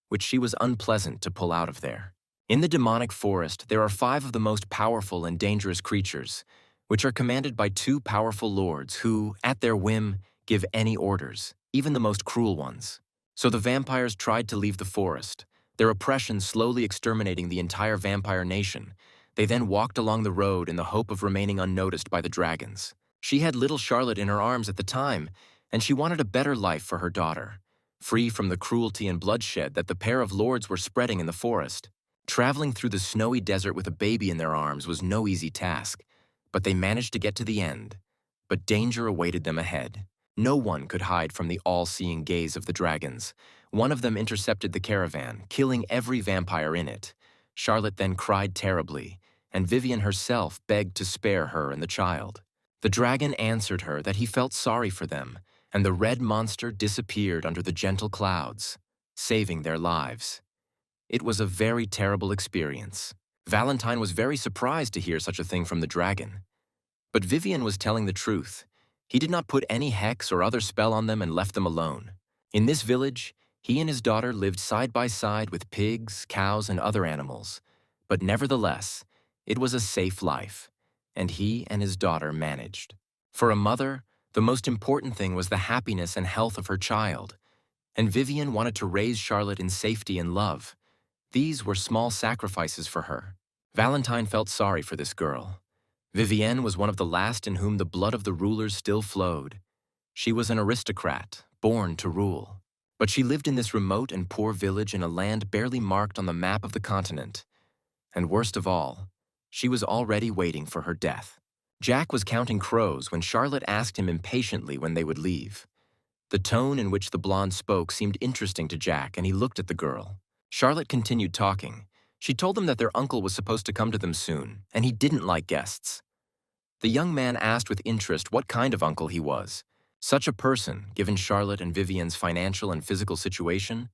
which she was unpleasant to pull out of there. In the demonic forest, there are 5 of the most powerful and dangerous creatures, which are commanded by 2 powerful lords who, at their whim, give any orders, even the most cruel ones. So the vampires tried to leave the forest, their oppression slowly exterminating the entire vampire nation. They then walked along the road in the hope of remaining unnoticed by the dragons. She had little Charlotte in her arms at the time, and she wanted a better life for her daughter, free from the cruelty and bloodshed that the pair of lords were spreading in the forest. Traveling through the snowy desert with a baby in their arms was no easy task, but they managed to get to the end. But danger awaited them ahead. No one could hide from the all-seeing gaze of the dragons. One of them intercepted the caravan, killing every vampire in it. Charlotte then cried terribly, and Vivian herself begged to spare her and the child. The dragon answered her that he felt sorry for them, and the red monster disappeared under the gentle clouds, saving their lives. It was a very terrible experience. Valentine was very surprised to hear such a thing from the dragon. But Vivian was telling the truth. He did not put any hex or other spell on them and left them alone. In this village, he and his daughter lived side by side with pigs, cows, and other animals. But nevertheless, it was a safe life, and he and his daughter managed. For a mother, the most important thing was the happiness and health of her child. And Vivian wanted to raise Charlotte in safety and love. These were small sacrifices for her. Valentine felt sorry for this girl. Vivienne was one of the last in whom the blood of the rulers still flowed. She was an aristocrat, born to rule. But she lived in this remote and poor village in a land barely marked on the map of the continent. And worst of all, she was already waiting for her death. Jack was counting crows when Charlotte asked him impatiently when they would leave. The tone in which the blonde spoke seemed interesting to Jack, and he looked at the girl. Charlotte continued talking. She told them that their uncle was supposed to come to them soon, and he didn't like guests. The young man asked with interest what kind of uncle he was. Such a person, given Charlotte and Vivian's financial and physical situation,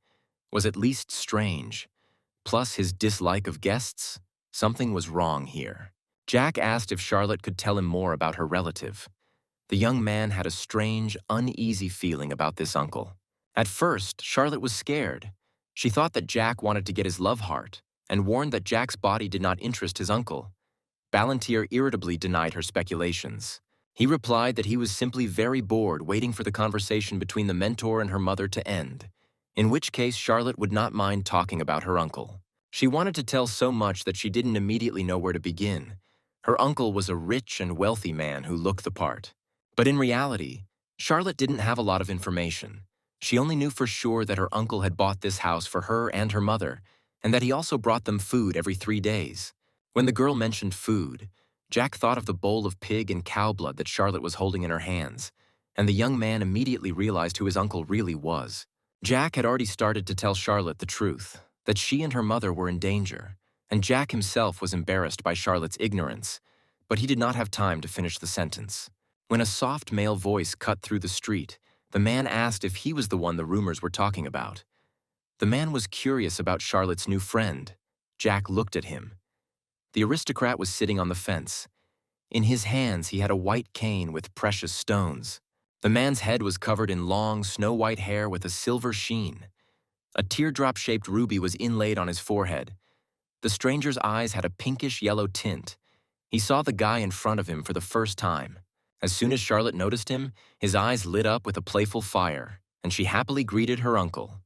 was at least strange. Plus his dislike of guests, something was wrong here. Jack asked if Charlotte could tell him more about her relative. The young man had a strange, uneasy feeling about this uncle. At first, Charlotte was scared. She thought that Jack wanted to get his love heart, and warned that Jack's body did not interest his uncle. Ballantyre irritably denied her speculations. He replied that he was simply very bored waiting for the conversation between the mentor and her mother to end, in which case Charlotte would not mind talking about her uncle. She wanted to tell so much that she didn't immediately know where to begin. Her uncle was a rich and wealthy man who looked the part. But in reality, Charlotte didn't have a lot of information. She only knew for sure that her uncle had bought this house for her and her mother, and that he also brought them food every 3 days. When the girl mentioned food, Jack thought of the bowl of pig and cow blood that Charlotte was holding in her hands, and the young man immediately realized who his uncle really was. Jack had already started to tell Charlotte the truth, that she and her mother were in danger, and Jack himself was embarrassed by Charlotte's ignorance, but he did not have time to finish the sentence. When a soft male voice cut through the street, the man asked if he was the one the rumors were talking about. The man was curious about Charlotte's new friend. Jack looked at him. The aristocrat was sitting on the fence. In his hands, he had a white cane with precious stones. The man's head was covered in long, snow-white hair with a silver sheen. A teardrop-shaped ruby was inlaid on his forehead. The stranger's eyes had a pinkish-yellow tint. He saw the guy in front of him for the first time. As soon as Charlotte noticed him, his eyes lit up with a playful fire, and she happily greeted her uncle.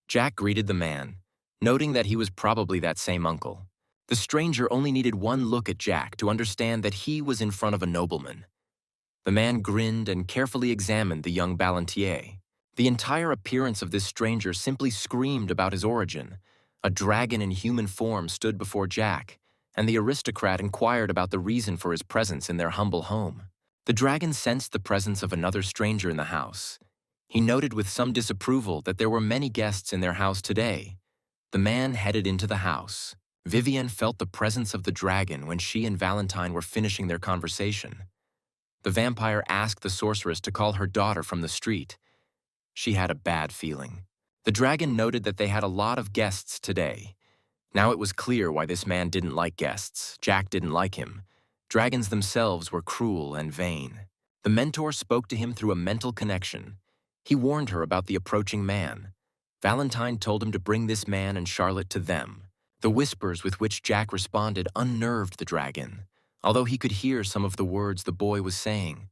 Jack greeted the man, noting that he was probably that same uncle. The stranger only needed one look at Jack to understand that he was in front of a nobleman. The man grinned and carefully examined the young Ballantyre. The entire appearance of this stranger simply screamed about his origin. A dragon in human form stood before Jack, and the aristocrat inquired about the reason for his presence in their humble home. The dragon sensed the presence of another stranger in the house. He noted with some disapproval that there were many guests in their house today. The man headed into the house. Vivienne felt the presence of the dragon when she and Valentine were finishing their conversation. The vampire asked the sorceress to call her daughter from the street. She had a bad feeling. The dragon noted that they had a lot of guests today. Now it was clear why this man didn't like guests. Jack didn't like him. Dragons themselves were cruel and vain. The mentor spoke to him through a mental connection. He warned her about the approaching man. Valentine told him to bring this man and Charlotte to them. The whispers with which Jack responded unnerved the dragon, although he could hear some of the words the boy was saying.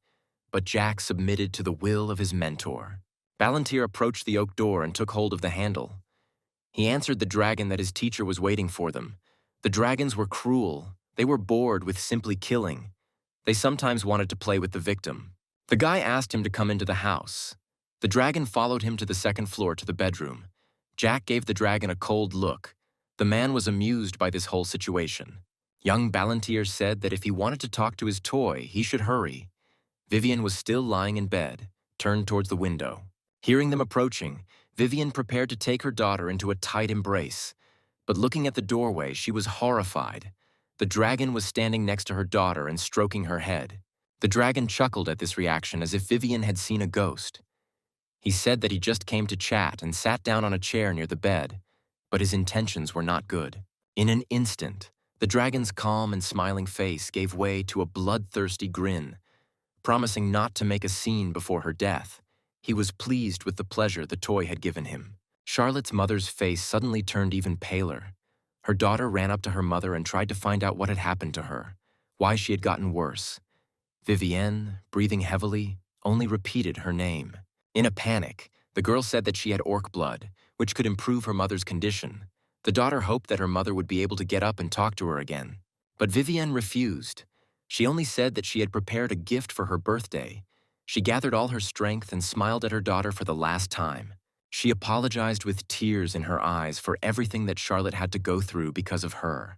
But Jack submitted to the will of his mentor. Palantir approached the oak door and took hold of the handle. He answered the dragon that his teacher was waiting for them. The dragons were cruel. They were bored with simply killing. They sometimes wanted to play with the victim. The guy asked him to come into the house. The dragon followed him to the second floor to the bedroom. Jack gave the dragon a cold look. The man was amused by this whole situation. Young Palantir said that if he wanted to talk to his toy, he should hurry. Vivienne was still lying in bed, turned towards the window. Hearing them approaching, Vivienne prepared to take her daughter into a tight embrace. But looking at the doorway, she was horrified. The dragon was standing next to her daughter and stroking her head. The dragon chuckled at this reaction as if Vivienne had seen a ghost. He said that he just came to chat and sat down on a chair near the bed, but his intentions were not good. In an instant, the dragon's calm and smiling face gave way to a bloodthirsty grin. Promising not to make a scene before her death, he was pleased with the pleasure the toy had given him. Charlotte's mother's face suddenly turned even paler. Her daughter ran up to her mother and tried to find out what had happened to her, why she had gotten worse. Vivienne, breathing heavily, only repeated her name. In a panic, the girl said that she had orc blood, which could improve her mother's condition. The daughter hoped that her mother would be able to get up and talk to her again. But Vivienne refused. She only said that she had prepared a gift for her birthday. She gathered all her strength and smiled at her daughter for the last time. She apologized with tears in her eyes for everything that Charlotte had to go through because of her.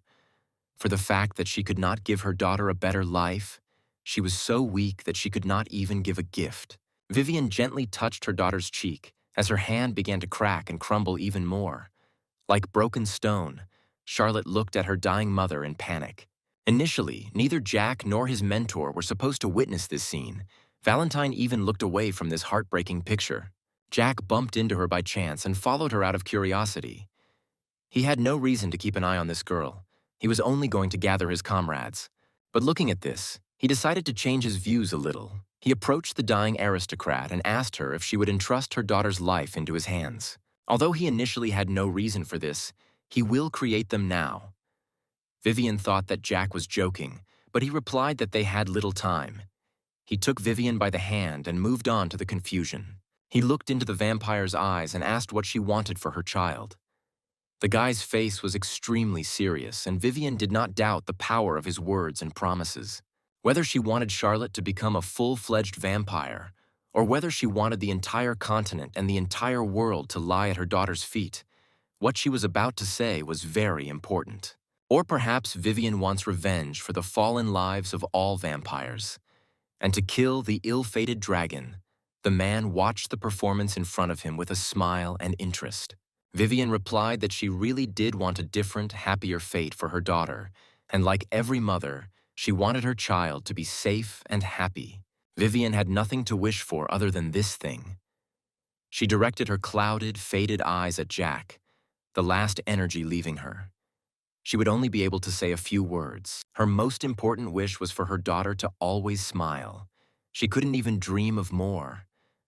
For the fact that she could not give her daughter a better life. She was so weak that she could not even give a gift. Vivienne gently touched her daughter's cheek as her hand began to crack and crumble even more. Like broken stone, Charlotte looked at her dying mother in panic. Initially, neither Jack nor his mentor were supposed to witness this scene. Valentine even looked away from this heartbreaking picture. Jack bumped into her by chance and followed her out of curiosity. He had no reason to keep an eye on this girl. He was only going to gather his comrades. But looking at this, he decided to change his views a little. He approached the dying aristocrat and asked her if she would entrust her daughter's life into his hands. Although he initially had no reason for this, he will create them now. Vivienne thought that Jack was joking, but he replied that they had little time. He took Vivienne by the hand and moved on to the confusion. He looked into the vampire's eyes and asked what she wanted for her child. The guy's face was extremely serious, and Vivienne did not doubt the power of his words and promises. Whether she wanted Charlotte to become a full-fledged vampire, or whether she wanted the entire continent and the entire world to lie at her daughter's feet, what she was about to say was very important. Or perhaps Vivienne wants revenge for the fallen lives of all vampires. And to kill the ill-fated dragon, the man watched the performance in front of him with a smile and interest. Vivienne replied that she really did want a different, happier fate for her daughter, and like every mother, she wanted her child to be safe and happy. Vivienne had nothing to wish for other than this thing. She directed her clouded, faded eyes at Jack, the last energy leaving her. She would only be able to say a few words. Her most important wish was for her daughter to always smile. She couldn't even dream of more.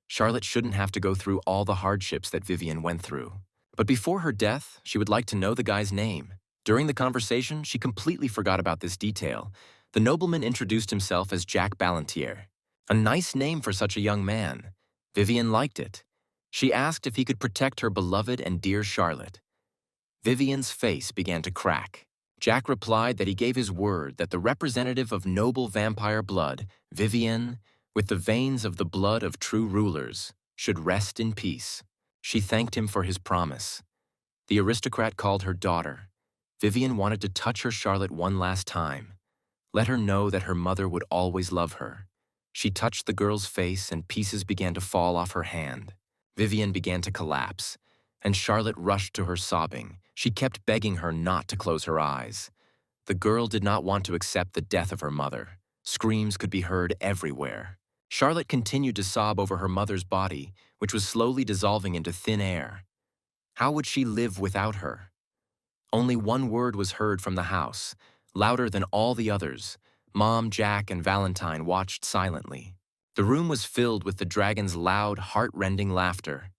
Charlotte shouldn't have to go through all the hardships that Vivienne went through. But before her death, she would like to know the guy's name. During the conversation, she completely forgot about this detail. The nobleman introduced himself as Jack Palantir. A nice name for such a young man. Vivienne liked it. She asked if he could protect her beloved and dear Charlotte. Vivienne's face began to crack. Jack replied that he gave his word that the representative of noble vampire blood, Vivienne, with the veins of the blood of true rulers, should rest in peace. She thanked him for his promise. The aristocrat called her daughter. Vivienne wanted to touch her Charlotte one last time. Let her know that her mother would always love her. She touched the girl's face and pieces began to fall off her hand. Vivienne began to collapse, and Charlotte rushed to her sobbing. She kept begging her not to close her eyes. The girl did not want to accept the death of her mother. Screams could be heard everywhere. Charlotte continued to sob over her mother's body, which was slowly dissolving into thin air. How would she live without her? Only one word was heard from the house, louder than all the others. Mom, Jack, and Valentine watched silently. The room was filled with the dragon's loud, heart-rending laughter.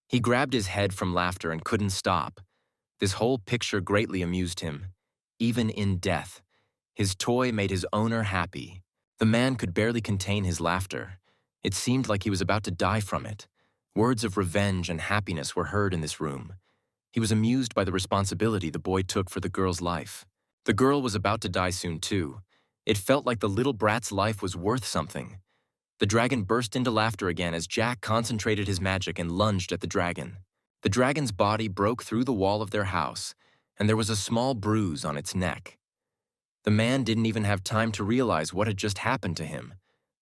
He grabbed his head from laughter and couldn't stop. This whole picture greatly amused him. Even in death, his toy made his owner happy. The man could barely contain his laughter. It seemed like he was about to die from it. Words of revenge and happiness were heard in this room. He was amused by the responsibility the boy took for the girl's life. The girl was about to die soon too. It felt like the little brat's life was worth something. The dragon burst into laughter again as Jack concentrated his magic and lunged at the dragon. The dragon's body broke through the wall of their house, and there was a small bruise on its neck. The man didn't even have time to realize what had just happened to him,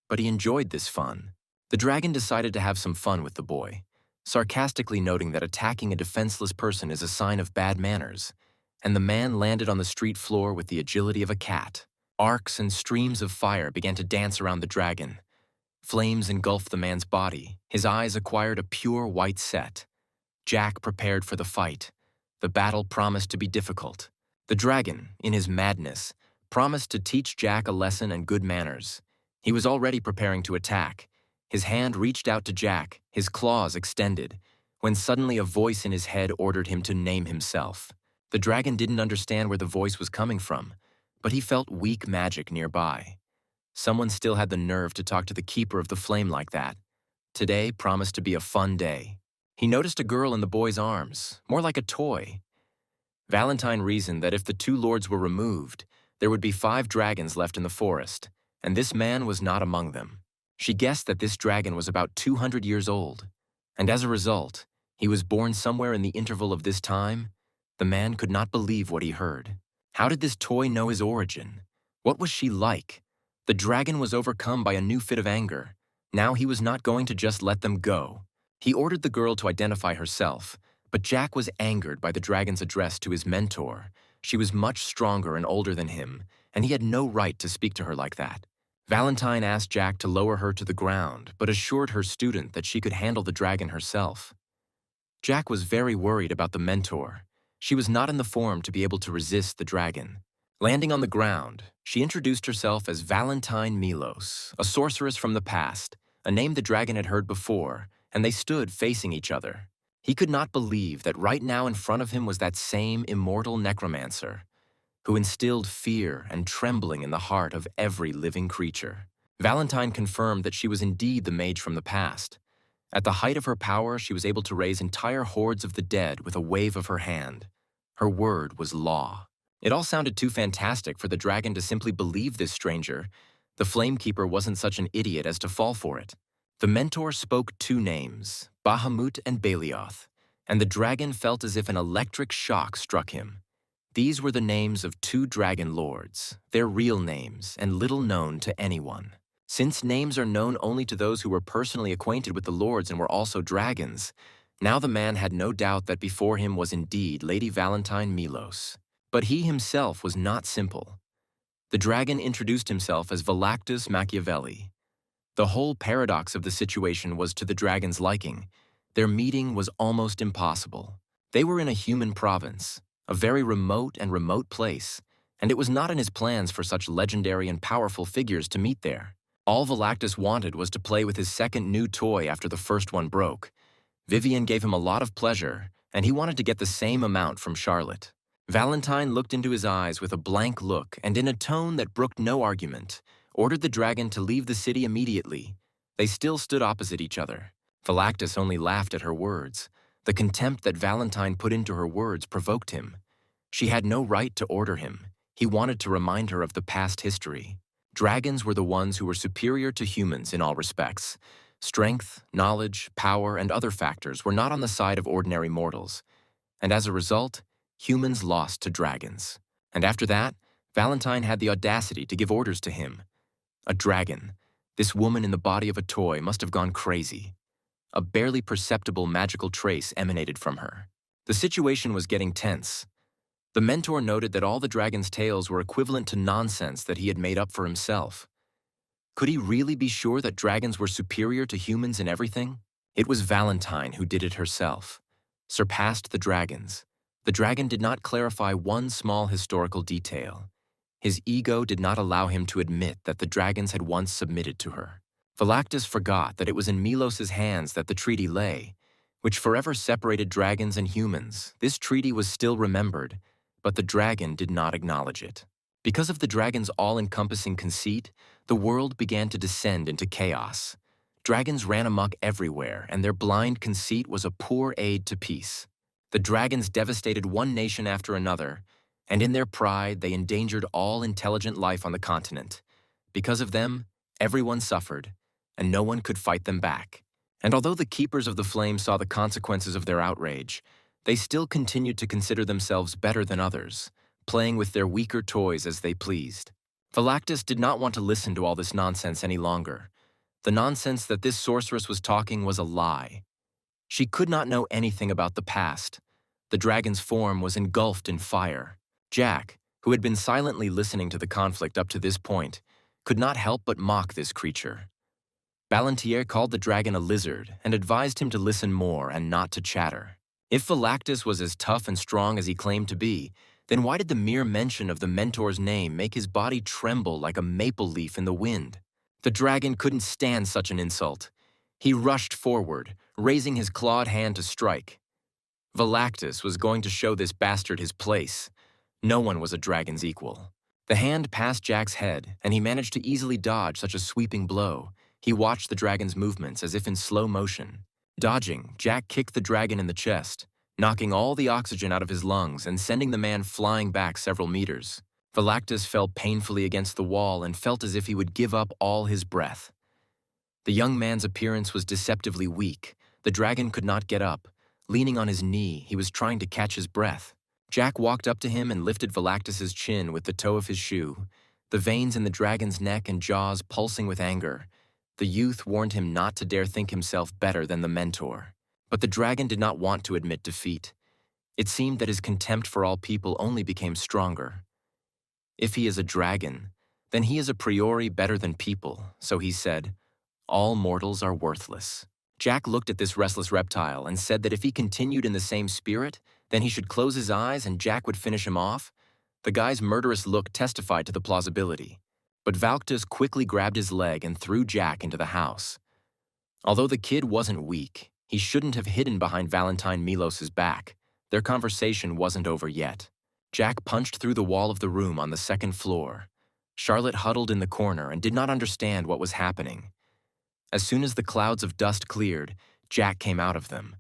but he enjoyed this fun. The dragon decided to have some fun with the boy, sarcastically noting that attacking a defenseless person is a sign of bad manners, and the man landed on the street floor with the agility of a cat. Arcs and streams of fire began to dance around the dragon. Flames engulfed the man's body. His eyes acquired a pure white set. Jack prepared for the fight. The battle promised to be difficult. The dragon, in his madness, promised to teach Jack a lesson and good manners. He was already preparing to attack. His hand reached out to Jack, his claws extended, when suddenly a voice in his head ordered him to name himself. The dragon didn't understand where the voice was coming from, but he felt weak magic nearby. Someone still had the nerve to talk to the keeper of the flame like that. Today promised to be a fun day. He noticed a girl in the boy's arms, more like a toy. Valentine reasoned that if the two lords were removed, there would be 5 dragons left in the forest, and this man was not among them. She guessed that this dragon was about 200 years old, and as a result, he was born somewhere in the interval of this time. The man could not believe what he heard. How did this toy know his origin? What was she like? The dragon was overcome by a new fit of anger. Now he was not going to just let them go. He ordered the girl to identify herself, but Jack was angered by the dragon's address to his mentor. She was much stronger and older than him, and he had no right to speak to her like that. Valentine asked Jack to lower her to the ground, but assured her student that she could handle the dragon herself. Jack was very worried about the mentor. She was not in the form to be able to resist the dragon. Landing on the ground, she introduced herself as Valentine Milos, a sorceress from the past, a name the dragon had heard before, and they stood facing each other. He could not believe that right now in front of him was that same immortal necromancer, who instilled fear and trembling in the heart of every living creature. Valentine confirmed that she was indeed the mage from the past. At the height of her power, she was able to raise entire hordes of the dead with a wave of her hand. Her word was law. It all sounded too fantastic for the dragon to simply believe this stranger. The Flamekeeper wasn't such an idiot as to fall for it. The mentor spoke 2 names, Bahamut and Baelioth, and the dragon felt as if an electric shock struck him. These were the names of 2 dragon lords, their real names, and little known to anyone. Since names are known only to those who were personally acquainted with the lords and were also dragons, now the man had no doubt that before him was indeed Lady Valentine Milos. But he himself was not simple. The dragon introduced himself as Valactus Machiavelli. The whole paradox of the situation was to the dragon's liking. Their meeting was almost impossible. They were in a human province, a very remote place, and it was not in his plans for such legendary and powerful figures to meet there. All Valactus wanted was to play with his second new toy after the first one broke. Vivian gave him a lot of pleasure, and he wanted to get the same amount from Charlotte. Valentine looked into his eyes with a blank look and in a tone that brooked no argument, ordered the dragon to leave the city immediately. They still stood opposite each other. Valactus only laughed at her words. The contempt that Valentine put into her words provoked him. She had no right to order him. He wanted to remind her of the past history. Dragons were the ones who were superior to humans in all respects. Strength, knowledge, power, and other factors were not on the side of ordinary mortals. And as a result, humans lost to dragons. And after that, Valentine had the audacity to give orders to him. A dragon, this woman in the body of a toy, must have gone crazy. A barely perceptible magical trace emanated from her. The situation was getting tense. The mentor noted that all the dragon's tales were equivalent to nonsense that he had made up for himself. Could he really be sure that dragons were superior to humans in everything? It was Valentine who did it herself. Surpassed the dragons. The dragon did not clarify one small historical detail. His ego did not allow him to admit that the dragons had once submitted to her. Philactus forgot that it was in Milos's hands that the treaty lay, which forever separated dragons and humans. This treaty was still remembered, but the dragon did not acknowledge it. Because of the dragon's all-encompassing conceit, the world began to descend into chaos. Dragons ran amok everywhere, and their blind conceit was a poor aid to peace. The dragons devastated one nation after another, and in their pride they endangered all intelligent life on the continent. Because of them, everyone suffered, and no one could fight them back. And although the keepers of the flame saw the consequences of their outrage, they still continued to consider themselves better than others, playing with their weaker toys as they pleased. Philactus did not want to listen to all this nonsense any longer. The nonsense that this sorceress was talking was a lie. She could not know anything about the past. The dragon's form was engulfed in fire. Jack, who had been silently listening to the conflict up to this point, could not help but mock this creature. Balantier called the dragon a lizard and advised him to listen more and not to chatter. If Philactus was as tough and strong as he claimed to be, then why did the mere mention of the mentor's name make his body tremble like a maple leaf in the wind? The dragon couldn't stand such an insult. He rushed forward, raising his clawed hand to strike. Philactus was going to show this bastard his place. No one was a dragon's equal. The hand passed Jack's head, and he managed to easily dodge such a sweeping blow. He watched the dragon's movements as if in slow motion. Dodging, Jack kicked the dragon in the chest, knocking all the oxygen out of his lungs and sending the man flying back several meters. Philactus fell painfully against the wall and felt as if he would give up all his breath. The young man's appearance was deceptively weak. The dragon could not get up. Leaning on his knee, he was trying to catch his breath. Jack walked up to him and lifted Philactus's chin with the toe of his shoe, the veins in the dragon's neck and jaws pulsing with anger. The youth warned him not to dare think himself better than the mentor. But the dragon did not want to admit defeat. It seemed that his contempt for all people only became stronger. If he is a dragon, then he is a priori better than people, so he said, "All mortals are worthless." Jack looked at this restless reptile and said that if he continued in the same spirit, then he should close his eyes and Jack would finish him off. The guy's murderous look testified to the plausibility. But Valctus quickly grabbed his leg and threw Jack into the house. Although the kid wasn't weak, he shouldn't have hidden behind Valentine Milos's back. Their conversation wasn't over yet. Jack punched through the wall of the room on the second floor. Charlotte huddled in the corner and did not understand what was happening. As soon as the clouds of dust cleared, Jack came out of them.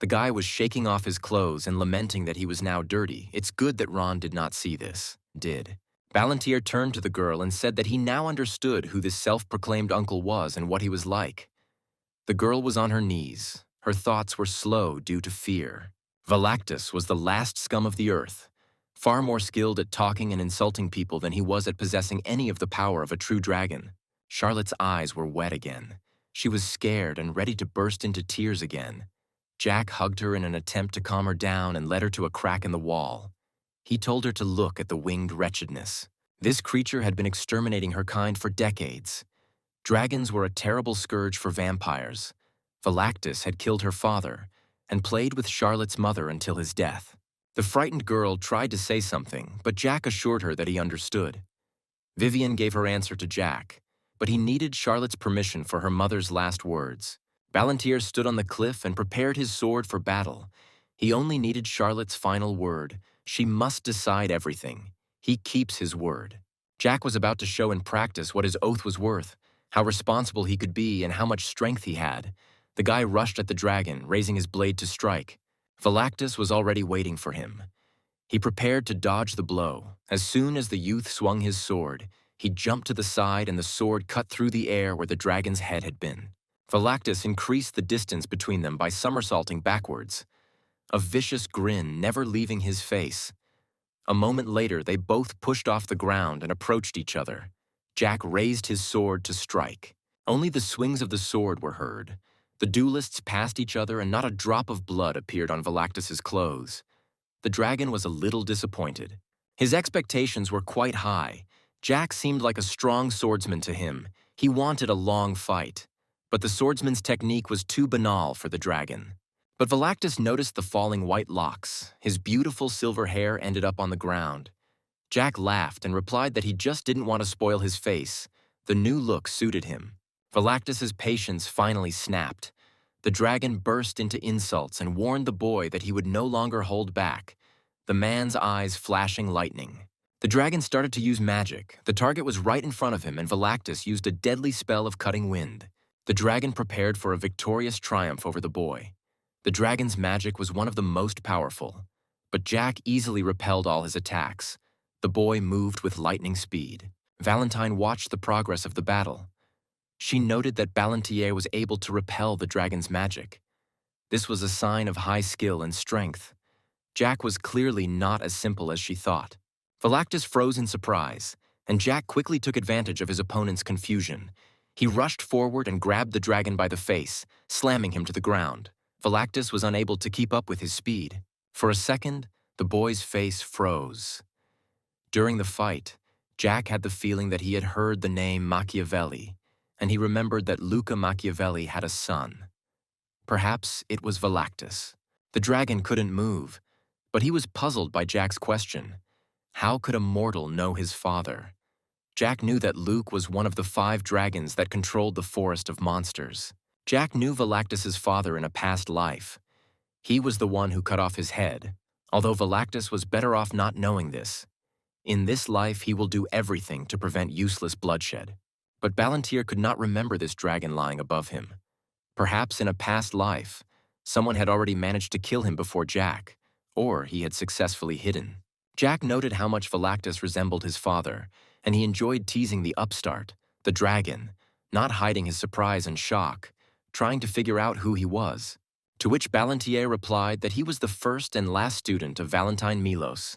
The guy was shaking off his clothes and lamenting that he was now dirty. It's good that Ron did not see this. Did. Balantier turned to the girl and said that he now understood who this self-proclaimed uncle was and what he was like. The girl was on her knees. Her thoughts were slow due to fear. Philactus was the last scum of the earth, far more skilled at talking and insulting people than he was at possessing any of the power of a true dragon. Charlotte's eyes were wet again. She was scared and ready to burst into tears again. Jack hugged her in an attempt to calm her down and led her to a crack in the wall. He told her to look at the winged wretchedness. This creature had been exterminating her kind for decades. Dragons were a terrible scourge for vampires. Philactus had killed her father and played with Charlotte's mother until his death. The frightened girl tried to say something, but Jack assured her that he understood. Vivian gave her answer to Jack, but he needed Charlotte's permission for her mother's last words. Balantier stood on the cliff and prepared his sword for battle. He only needed Charlotte's final word. She must decide everything. He keeps his word. Jack was about to show in practice what his oath was worth, how responsible he could be, and how much strength he had. The guy rushed at the dragon, raising his blade to strike. Philactus was already waiting for him. He prepared to dodge the blow. As soon as the youth swung his sword, he jumped to the side and the sword cut through the air where the dragon's head had been. Philactus increased the distance between them by somersaulting backwards, a vicious grin never leaving his face. A moment later, they both pushed off the ground and approached each other. Jack raised his sword to strike. Only the swings of the sword were heard. The duelists passed each other and not a drop of blood appeared on Velactus's clothes. The dragon was a little disappointed. His expectations were quite high. Jack seemed like a strong swordsman to him. He wanted a long fight. But the swordsman's technique was too banal for the dragon. But Velactus noticed the falling white locks. His beautiful silver hair ended up on the ground. Jack laughed and replied that he just didn't want to spoil his face. The new look suited him. Velactus's patience finally snapped. The dragon burst into insults and warned the boy that he would no longer hold back, the man's eyes flashing lightning. The dragon started to use magic. The target was right in front of him, and Velactus used a deadly spell of cutting wind. The dragon prepared for a victorious triumph over the boy. The dragon's magic was one of the most powerful, but Jack easily repelled all his attacks. The boy moved with lightning speed. Valentine watched the progress of the battle. She noted that Balantier was able to repel the dragon's magic. This was a sign of high skill and strength. Jack was clearly not as simple as she thought. Velactus froze in surprise, and Jack quickly took advantage of his opponent's confusion. He rushed forward and grabbed the dragon by the face, slamming him to the ground. Velactus was unable to keep up with his speed. For a second, the boy's face froze. During the fight, Jack had the feeling that he had heard the name Machiavelli, and he remembered that Luca Machiavelli had a son. Perhaps it was Velactus. The dragon couldn't move, but he was puzzled by Jack's question. How could a mortal know his father? Jack knew that Luke was one of the 5 dragons that controlled the forest of monsters. Jack knew Velactus's father in a past life. He was the one who cut off his head, although Velactus was better off not knowing this. In this life, he will do everything to prevent useless bloodshed. But Balantier could not remember this dragon lying above him. Perhaps in a past life, someone had already managed to kill him before Jack, or he had successfully hidden. Jack noted how much Velactus resembled his father, and he enjoyed teasing the upstart, the dragon, not hiding his surprise and shock, trying to figure out who he was. To which Balantier replied that he was the first and last student of Valentine Milos,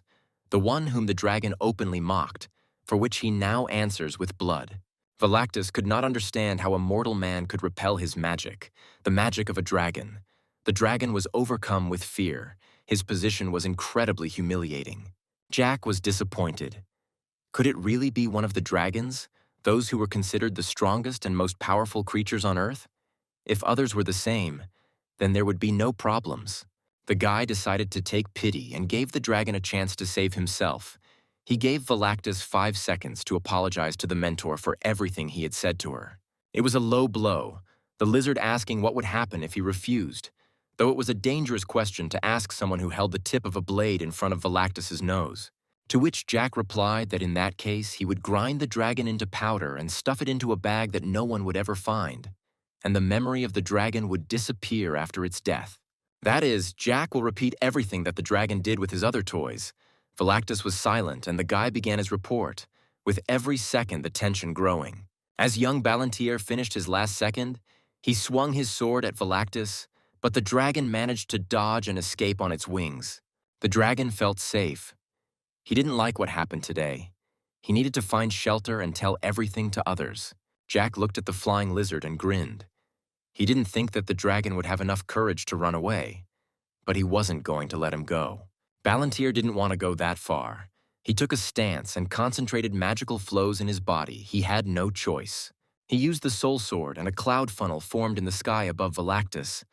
the one whom the dragon openly mocked, for which he now answers with blood. Velactus could not understand how a mortal man could repel his magic, the magic of a dragon. The dragon was overcome with fear. His position was incredibly humiliating. Jack was disappointed. Could it really be one of the dragons, those who were considered the strongest and most powerful creatures on Earth? If others were the same, then there would be no problems. The guy decided to take pity and gave the dragon a chance to save himself. He gave Velactus 5 seconds to apologize to the mentor for everything he had said to her. It was a low blow, the lizard asking what would happen if he refused, though it was a dangerous question to ask someone who held the tip of a blade in front of Velactus's nose. To which Jack replied that in that case he would grind the dragon into powder and stuff it into a bag that no one would ever find, and the memory of the dragon would disappear after its death. That is, Jack will repeat everything that the dragon did with his other toys. Velactus was silent, and the guy began his report, with every second the tension growing. As young Balantier finished his last second, he swung his sword at Velactus, but the dragon managed to dodge and escape on its wings. The dragon felt safe. He didn't like what happened today. He needed to find shelter and tell everything to others. Jack looked at the flying lizard and grinned. He didn't think that the dragon would have enough courage to run away, but he wasn't going to let him go. Balantier didn't want to go that far. He took a stance and concentrated magical flows in his body. He had no choice. He used the soul sword, and a cloud funnel formed in the sky above Velactus.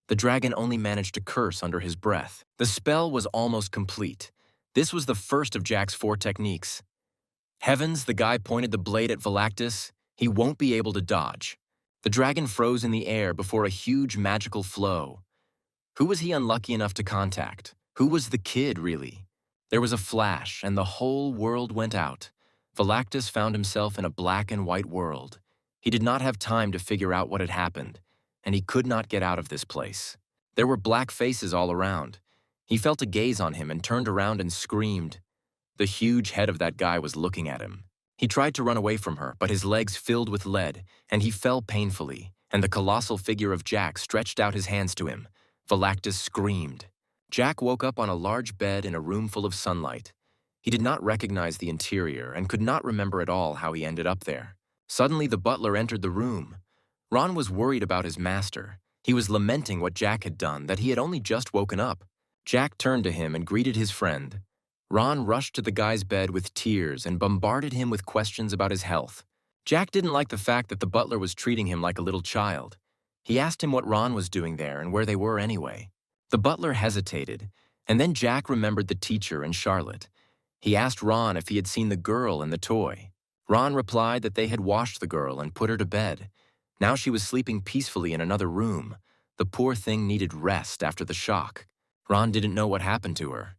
The dragon only managed to curse under his breath. The spell was almost complete. This was the first of Jack's 4 techniques. Heavens, the guy pointed the blade at Velactus. He won't be able to dodge. The dragon froze in the air before a huge magical flow. Who was he unlucky enough to contact? Who was the kid, really? There was a flash, and the whole world went out. Velactus found himself in a black and white world. He did not have time to figure out what had happened, and he could not get out of this place. There were black faces all around. He felt a gaze on him and turned around and screamed. The huge head of that guy was looking at him. He tried to run away from her, but his legs filled with lead, and he fell painfully, and the colossal figure of Jack stretched out his hands to him. Velactus screamed. Jack woke up on a large bed in a room full of sunlight. He did not recognize the interior and could not remember at all how he ended up there. Suddenly, the butler entered the room. Ron was worried about his master. He was lamenting what Jack had done, that he had only just woken up. Jack turned to him and greeted his friend. Ron rushed to the guy's bed with tears and bombarded him with questions about his health. Jack didn't like the fact that the butler was treating him like a little child. He asked him what Ron was doing there and where they were anyway. The butler hesitated, and then Jack remembered the teacher and Charlotte. He asked Ron if he had seen the girl and the toy. Ron replied that they had washed the girl and put her to bed. Now she was sleeping peacefully in another room. The poor thing needed rest after the shock. Ron didn't know what happened to her.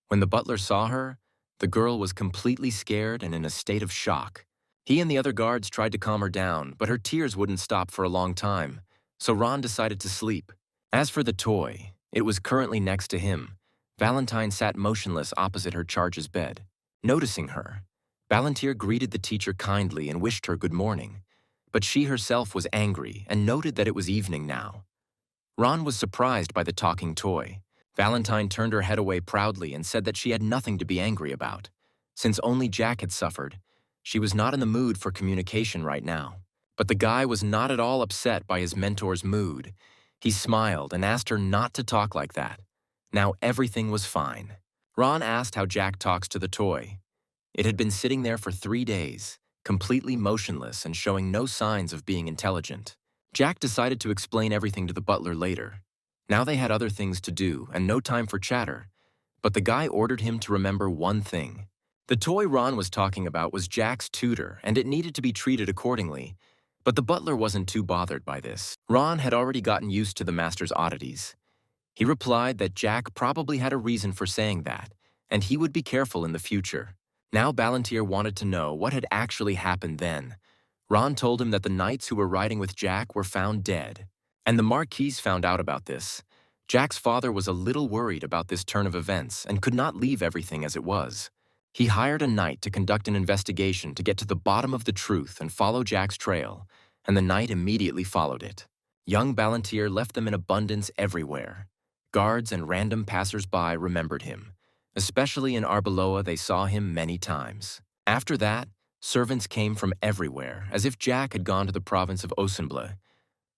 When the butler saw her, the girl was completely scared and in a state of shock. He and the other guards tried to calm her down, but her tears wouldn't stop for a long time, so Ron decided to sleep. As for the toy, it was currently next to him. Valentine sat motionless opposite her charge's bed. Noticing her, Valentir greeted the teacher kindly and wished her good morning, but she herself was angry and noted that it was evening now. Ron was surprised by the talking toy. Valentine turned her head away proudly and said that she had nothing to be angry about. Since only Jack had suffered, she was not in the mood for communication right now. But the guy was not at all upset by his mentor's mood. He smiled and asked her not to talk like that. Now everything was fine. Ron asked how Jack talks to the toy. It had been sitting there for 3 days, completely motionless and showing no signs of being intelligent. Jack decided to explain everything to the butler later. Now they had other things to do and no time for chatter, but the guy ordered him to remember one thing. The toy Ron was talking about was Jack's tutor, and it needed to be treated accordingly, but the butler wasn't too bothered by this. Ron had already gotten used to the master's oddities. He replied that Jack probably had a reason for saying that, and he would be careful in the future. Now Balantier wanted to know what had actually happened then. Ron told him that the knights who were riding with Jack were found dead, and the Marquise found out about this. Jack's father was a little worried about this turn of events and could not leave everything as it was. He hired a knight to conduct an investigation to get to the bottom of the truth and follow Jack's trail, and the knight immediately followed it. Young Balantier left them in abundance everywhere. Guards and random passers-by remembered him. Especially in Arbeloa, they saw him many times. After that, servants came from everywhere, as if Jack had gone to the province of Osenble.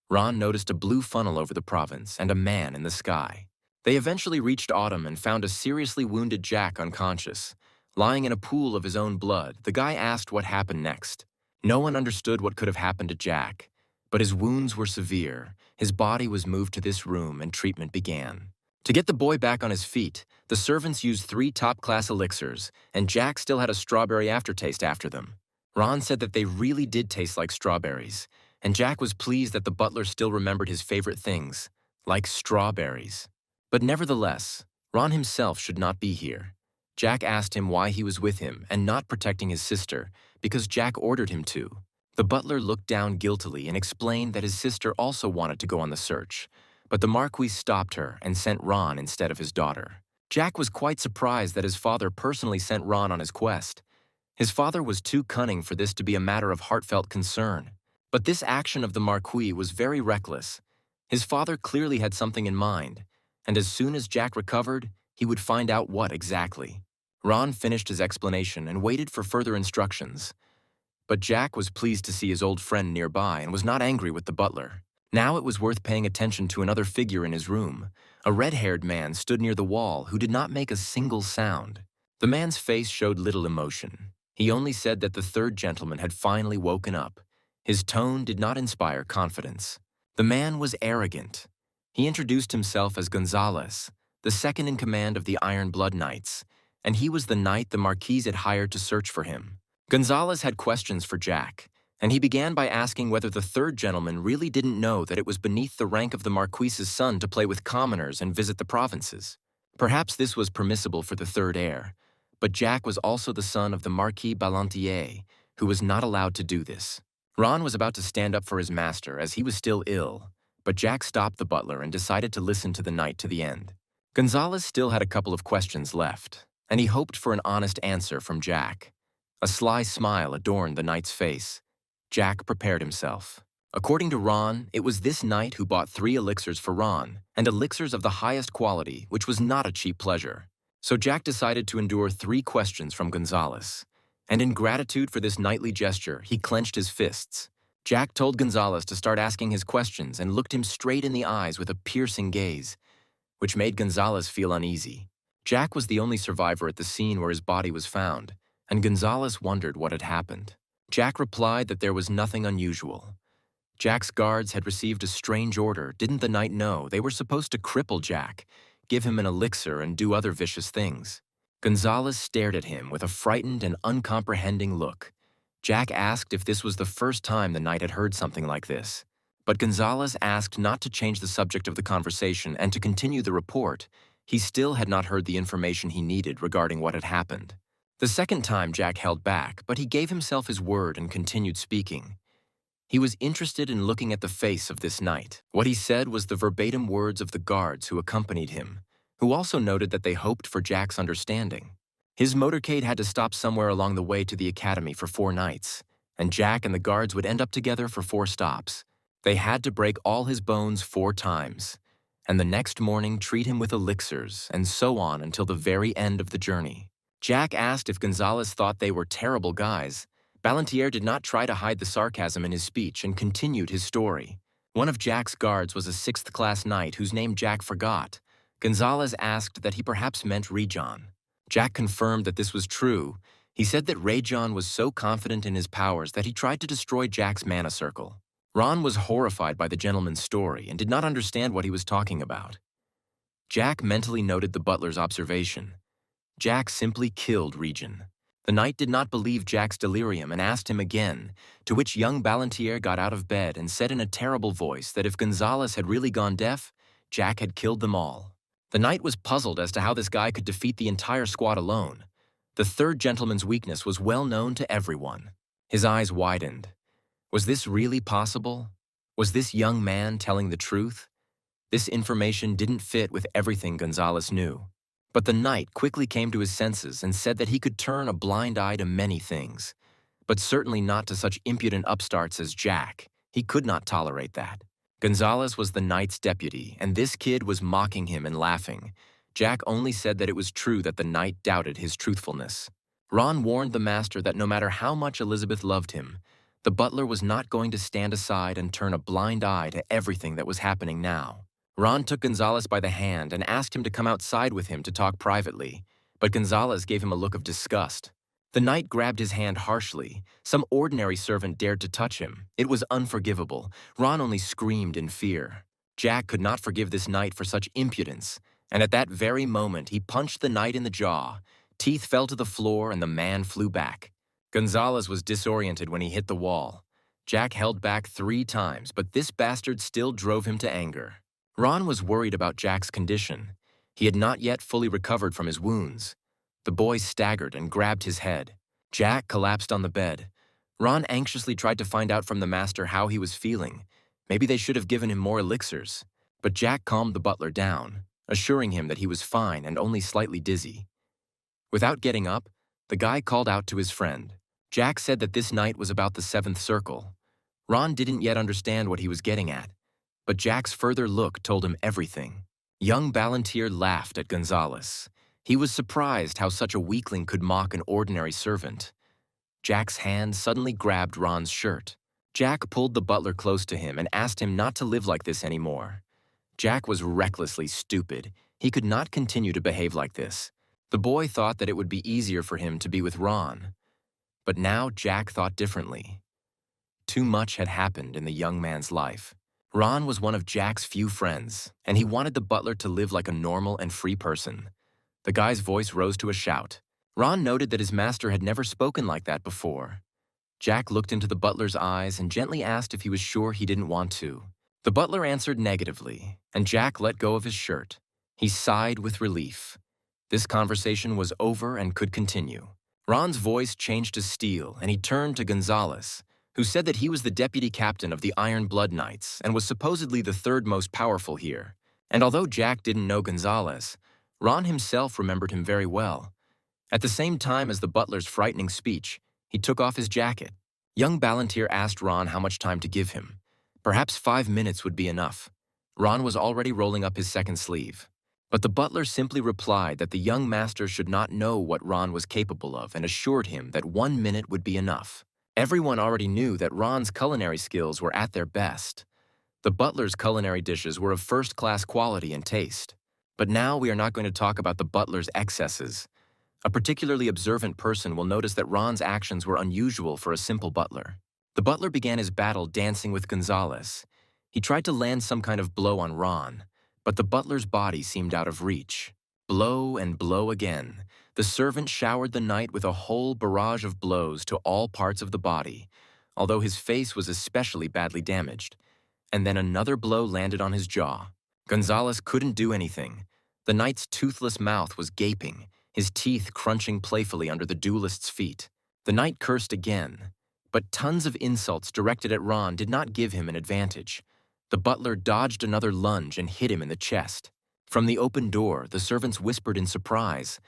Ron noticed a blue funnel over the province and a man in the sky. They eventually reached Autumn and found a seriously wounded Jack unconscious. Lying in a pool of his own blood, the guy asked what happened next. No one understood what could have happened to Jack, but his wounds were severe. His body was moved to this room and treatment began. To get the boy back on his feet, the servants used 3 top-class elixirs, and Jack still had a strawberry aftertaste after them. Ron said that they really did taste like strawberries, and Jack was pleased that the butler still remembered his favorite things, like strawberries. But nevertheless, Ron himself should not be here. Jack asked him why he was with him and not protecting his sister, because Jack ordered him to. The butler looked down guiltily and explained that his sister also wanted to go on the search, but the Marquis stopped her and sent Ron instead of his daughter. Jack was quite surprised that his father personally sent Ron on his quest. His father was too cunning for this to be a matter of heartfelt concern. But this action of the Marquis was very reckless. His father clearly had something in mind, and as soon as Jack recovered, he would find out what exactly. Ron finished his explanation and waited for further instructions. But Jack was pleased to see his old friend nearby and was not angry with the butler. Now it was worth paying attention to another figure in his room. A red-haired man stood near the wall who did not make a single sound. The man's face showed little emotion. He only said that the third gentleman had finally woken up. His tone did not inspire confidence. The man was arrogant. He introduced himself as Gonzalez, the second in command of the Iron Blood Knights, and he was the knight the Marquis had hired to search for him. Gonzalez had questions for Jack, and he began by asking whether the third gentleman really didn't know that it was beneath the rank of the Marquis's son to play with commoners and visit the provinces. Perhaps this was permissible for the third heir, but Jack was also the son of the Marquis Balantier, who was not allowed to do this. Ron was about to stand up for his master as he was still ill, but Jack stopped the butler and decided to listen to the knight to the end. Gonzalez still had a couple of questions left, and he hoped for an honest answer from Jack. A sly smile adorned the knight's face. Jack prepared himself. According to Ron, it was this knight who bought 3 elixirs for Ron, and elixirs of the highest quality, which was not a cheap pleasure. So Jack decided to endure 3 questions from Gonzalez. And in gratitude for this knightly gesture, he clenched his fists. Jack told Gonzalez to start asking his questions and looked him straight in the eyes with a piercing gaze, which made Gonzalez feel uneasy. Jack was the only survivor at the scene where his body was found, and Gonzalez wondered what had happened. Jack replied that there was nothing unusual. Jack's guards had received a strange order. Didn't the knight know they were supposed to cripple Jack, give him an elixir, and do other vicious things? Gonzalez stared at him with a frightened and uncomprehending look. Jack asked if this was the first time the knight had heard something like this. But Gonzalez asked not to change the subject of the conversation and to continue the report. He still had not heard the information he needed regarding what had happened. The second time Jack held back, but he gave himself his word and continued speaking. He was interested in looking at the face of this knight. What he said was the verbatim words of the guards who accompanied him, who also noted that they hoped for Jack's understanding. His motorcade had to stop somewhere along the way to the academy for 4 nights, and Jack and the guards would end up together for 4 stops. They had to break all his bones 4 times, and the next morning treat him with elixirs, and so on until the very end of the journey. Jack asked if Gonzalez thought they were terrible guys. Ballantier did not try to hide the sarcasm in his speech and continued his story. One of Jack's guards was a 6th-class knight whose name Jack forgot. Gonzalez asked that he perhaps meant Rejon. Jack confirmed that this was true. He said that Rejon was so confident in his powers that he tried to destroy Jack's mana circle. Ron was horrified by the gentleman's story and did not understand what he was talking about. Jack mentally noted the butler's observation. Jack simply killed Rejon. The knight did not believe Jack's delirium and asked him again, to which young Ballantier got out of bed and said in a terrible voice that if Gonzalez had really gone deaf, Jack had killed them all. The knight was puzzled as to how this guy could defeat the entire squad alone. The third gentleman's weakness was well known to everyone. His eyes widened. Was this really possible? Was this young man telling the truth? This information didn't fit with everything Gonzalez knew. But the knight quickly came to his senses and said that he could turn a blind eye to many things, but certainly not to such impudent upstarts as Jack. He could not tolerate that. Gonzalez was the knight's deputy, and this kid was mocking him and laughing. Jack only said that it was true that the knight doubted his truthfulness. Ron warned the master that no matter how much Elizabeth loved him, the butler was not going to stand aside and turn a blind eye to everything that was happening now. Ron took Gonzalez by the hand and asked him to come outside with him to talk privately, but Gonzalez gave him a look of disgust. The knight grabbed his hand harshly. Some ordinary servant dared to touch him. It was unforgivable. Ron only screamed in fear. Jack could not forgive this knight for such impudence, and at that very moment he punched the knight in the jaw. Teeth fell to the floor and the man flew back. Gonzalez was disoriented when he hit the wall. Jack held back 3 times, but this bastard still drove him to anger. Ron was worried about Jack's condition. He had not yet fully recovered from his wounds. The boy staggered and grabbed his head. Jack collapsed on the bed. Ron anxiously tried to find out from the master how he was feeling. Maybe they should have given him more elixirs. But Jack calmed the butler down, assuring him that he was fine and only slightly dizzy. Without getting up, the guy called out to his friend. Jack said that this night was about the 7th circle. Ron didn't yet understand what he was getting at, but Jack's further look told him everything. Young Ballantier laughed at Gonzalez. He was surprised how such a weakling could mock an ordinary servant. Jack's hand suddenly grabbed Ron's shirt. Jack pulled the butler close to him and asked him not to live like this anymore. Jack was recklessly stupid. He could not continue to behave like this. The boy thought that it would be easier for him to be with Ron. But now Jack thought differently. Too much had happened in the young man's life. Ron was one of Jack's few friends, and he wanted the butler to live like a normal and free person. The guy's voice rose to a shout. Ron noted that his master had never spoken like that before. Jack looked into the butler's eyes and gently asked if he was sure he didn't want to. The butler answered negatively, and Jack let go of his shirt. He sighed with relief. This conversation was over and could continue. Ron's voice changed to steel, and he turned to Gonzalez, who said that he was the deputy captain of the Iron Blood Knights and was supposedly the 3rd most powerful here. And although Jack didn't know Gonzalez, Ron himself remembered him very well. At the same time as the butler's frightening speech, he took off his jacket. Young Ballantier asked Ron how much time to give him. Perhaps 5 minutes would be enough. Ron was already rolling up his 2nd sleeve. But the butler simply replied that the young master should not know what Ron was capable of and assured him that 1 minute would be enough. Everyone already knew that Ron's culinary skills were at their best. The butler's culinary dishes were of first-class quality and taste. But now we are not going to talk about the butler's excesses. A particularly observant person will notice that Ron's actions were unusual for a simple butler. The butler began his battle dancing with Gonzalez. He tried to land some kind of blow on Ron, but the butler's body seemed out of reach. Blow and blow again. The servant showered the knight with a whole barrage of blows to all parts of the body, although his face was especially badly damaged. And then another blow landed on his jaw. Gonzalez couldn't do anything. The knight's toothless mouth was gaping, his teeth crunching playfully under the duelist's feet. The knight cursed again, but tons of insults directed at Ron did not give him an advantage. The butler dodged another lunge and hit him in the chest. From the open door, the servants whispered in surprise,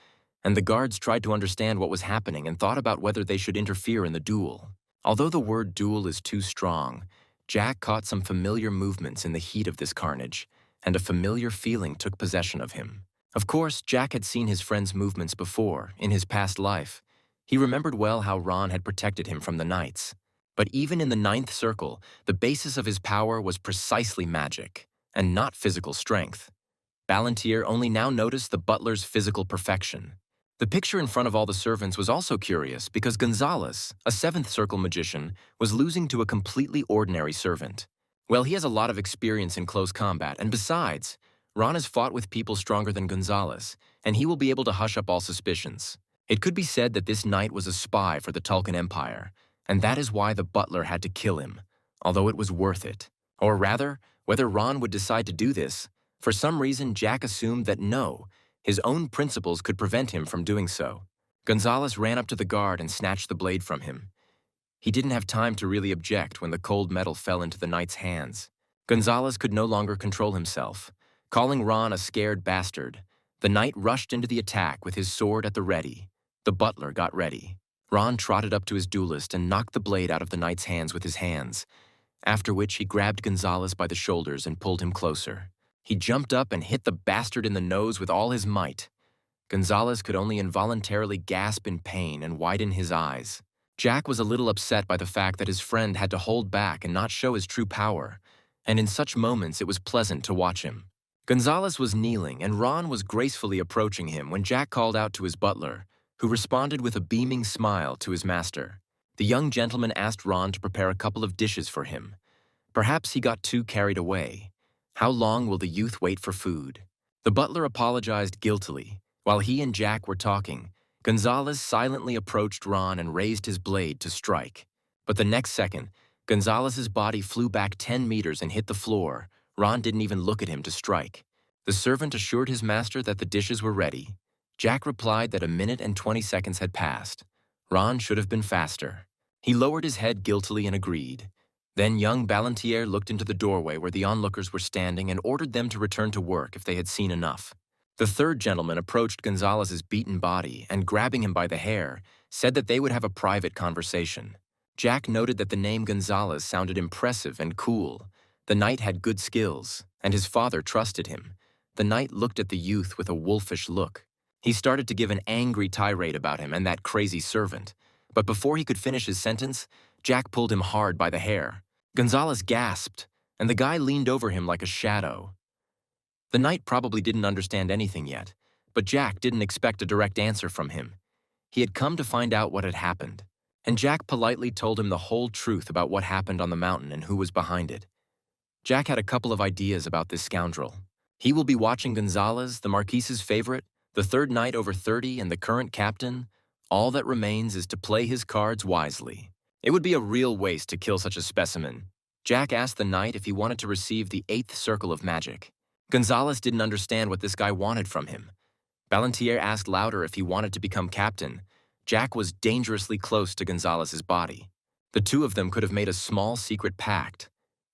and the guards tried to understand what was happening and thought about whether they should interfere in the duel. Although the word duel is too strong, Jack caught some familiar movements in the heat of this carnage, and a familiar feeling took possession of him. Of course, Jack had seen his friend's movements before, in his past life. He remembered well how Ron had protected him from the knights. But even in the ninth circle, the basis of his power was precisely magic, and not physical strength. Ballantier only now noticed the butler's physical perfection. The picture in front of all the servants was also curious because Gonzalez, a seventh circle magician, was losing to a completely ordinary servant. Well, he has a lot of experience in close combat, and besides, Ron has fought with people stronger than Gonzalez, and he will be able to hush up all suspicions. It could be said that this knight was a spy for the Tulkan Empire, and that is why the butler had to kill him, although it was worth it. Or rather, whether Ron would decide to do this, for some reason Jack assumed that no, his own principles could prevent him from doing so. Gonzalez ran up to the guard and snatched the blade from him. He didn't have time to really object when the cold metal fell into the knight's hands. Gonzalez could no longer control himself. Calling Ron a scared bastard, the knight rushed into the attack with his sword at the ready. The butler got ready. Ron trotted up to his duelist and knocked the blade out of the knight's hands with his hands, after which he grabbed Gonzalez by the shoulders and pulled him closer. He jumped up and hit the bastard in the nose with all his might. Gonzalez could only involuntarily gasp in pain and widen his eyes. Jack was a little upset by the fact that his friend had to hold back and not show his true power, and in such moments it was pleasant to watch him. Gonzalez was kneeling and Ron was gracefully approaching him when Jack called out to his butler, who responded with a beaming smile to his master. The young gentleman asked Ron to prepare a couple of dishes for him. Perhaps he got too carried away. How long will the youth wait for food? The butler apologized guiltily. While he and Jack were talking, Gonzalez silently approached Ron and raised his blade to strike. But the next second, Gonzalez's body flew back 10 meters and hit the floor. Ron didn't even look at him to strike. The servant assured his master that the dishes were ready. Jack replied that 1:20 seconds had passed. Ron should have been faster. He lowered his head guiltily and agreed. Then young Ballantier looked into the doorway where the onlookers were standing and ordered them to return to work if they had seen enough. The third gentleman approached Gonzalez's beaten body and, grabbing him by the hair, said that they would have a private conversation. Jack noted that the name Gonzalez sounded impressive and cool. The knight had good skills, and his father trusted him. The knight looked at the youth with a wolfish look. He started to give an angry tirade about him and that crazy servant. But before he could finish his sentence, Jack pulled him hard by the hair. Gonzalez gasped, and the guy leaned over him like a shadow. The knight probably didn't understand anything yet, but Jack didn't expect a direct answer from him. He had come to find out what had happened, and Jack politely told him the whole truth about what happened on the mountain and who was behind it. Jack had a couple of ideas about this scoundrel. He will be watching Gonzalez, the Marquise's favorite, the third knight over 30 and the current captain. All that remains is to play his cards wisely. It would be a real waste to kill such a specimen. Jack asked the knight if he wanted to receive the 8th circle of magic. Gonzalez didn't understand what this guy wanted from him. Ballantier asked louder if he wanted to become captain. Jack was dangerously close to Gonzalez's body. The two of them could have made a small secret pact.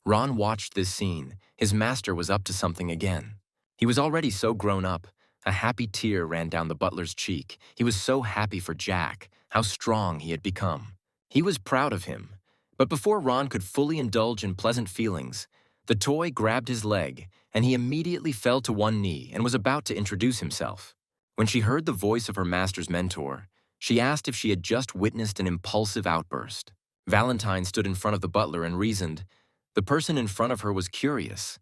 Ron watched this scene. His master was up to something again. He was already so grown up. A happy tear ran down the butler's cheek. He was so happy for Jack, how strong he had become. He was proud of him. But before Ron could fully indulge in pleasant feelings, the toy grabbed his leg, and he immediately fell to one knee and was about to introduce himself. When she heard the voice of her master's mentor, she asked if she had just witnessed an impulsive outburst. Valentine stood in front of the butler and reasoned. The person in front of her was curious.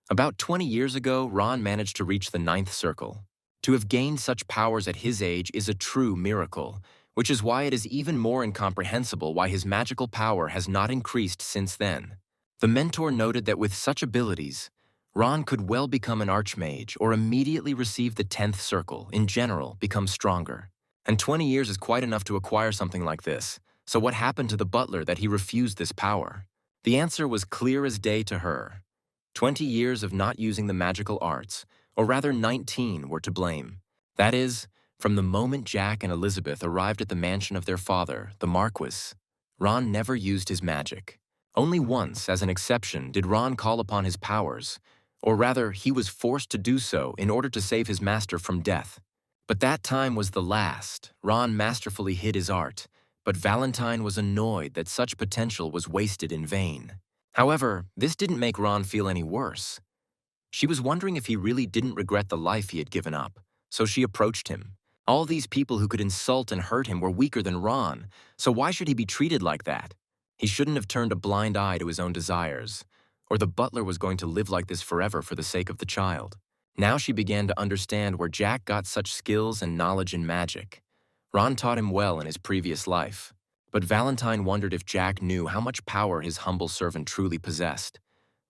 About 20 years ago, Ron managed to reach the ninth circle. To have gained such powers at his age is a true miracle, which is why it is even more incomprehensible why his magical power has not increased since then. The mentor noted that with such abilities, Ron could well become an archmage or immediately receive the 10th circle, in general, become stronger. And 20 years is quite enough to acquire something like this, so what happened to the butler that he refused this power? The answer was clear as day to her. 20 years of not using the magical arts, or rather 19, were to blame. That is, from the moment Jack and Elizabeth arrived at the mansion of their father, the Marquis, Ron never used his magic. Only once, as an exception, did Ron call upon his powers, or rather, he was forced to do so in order to save his master from death. But that time was the last. Ron masterfully hid his art, but Valentine was annoyed that such potential was wasted in vain. However, this didn't make Ron feel any worse. She was wondering if he really didn't regret the life he had given up, so she approached him. All these people who could insult and hurt him were weaker than Ron, so why should he be treated like that? He shouldn't have turned a blind eye to his own desires, or the butler was going to live like this forever for the sake of the child. Now she began to understand where Jack got such skills and knowledge in magic. Ron taught him well in his previous life, but Valentine wondered if Jack knew how much power his humble servant truly possessed,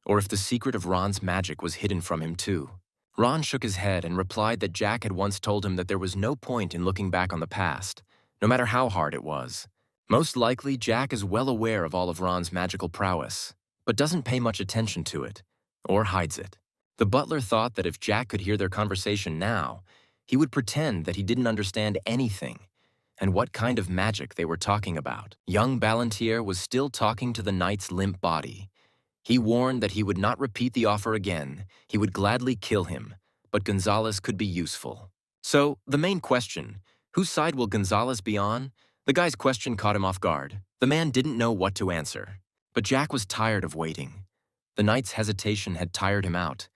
or if the secret of Ron's magic was hidden from him too. Ron shook his head and replied that Jack had once told him that there was no point in looking back on the past, no matter how hard it was. Most likely, Jack is well aware of all of Ron's magical prowess, but doesn't pay much attention to it, or hides it. The butler thought that if Jack could hear their conversation now, he would pretend that he didn't understand anything, and what kind of magic they were talking about. Young Ballantier was still talking to the knight's limp body. He warned that he would not repeat the offer again, he would gladly kill him, but Gonzalez could be useful. So, the main question, whose side will Gonzalez be on? The guy's question caught him off guard. The man didn't know what to answer. But Jack was tired of waiting. The knight's hesitation had tired him out.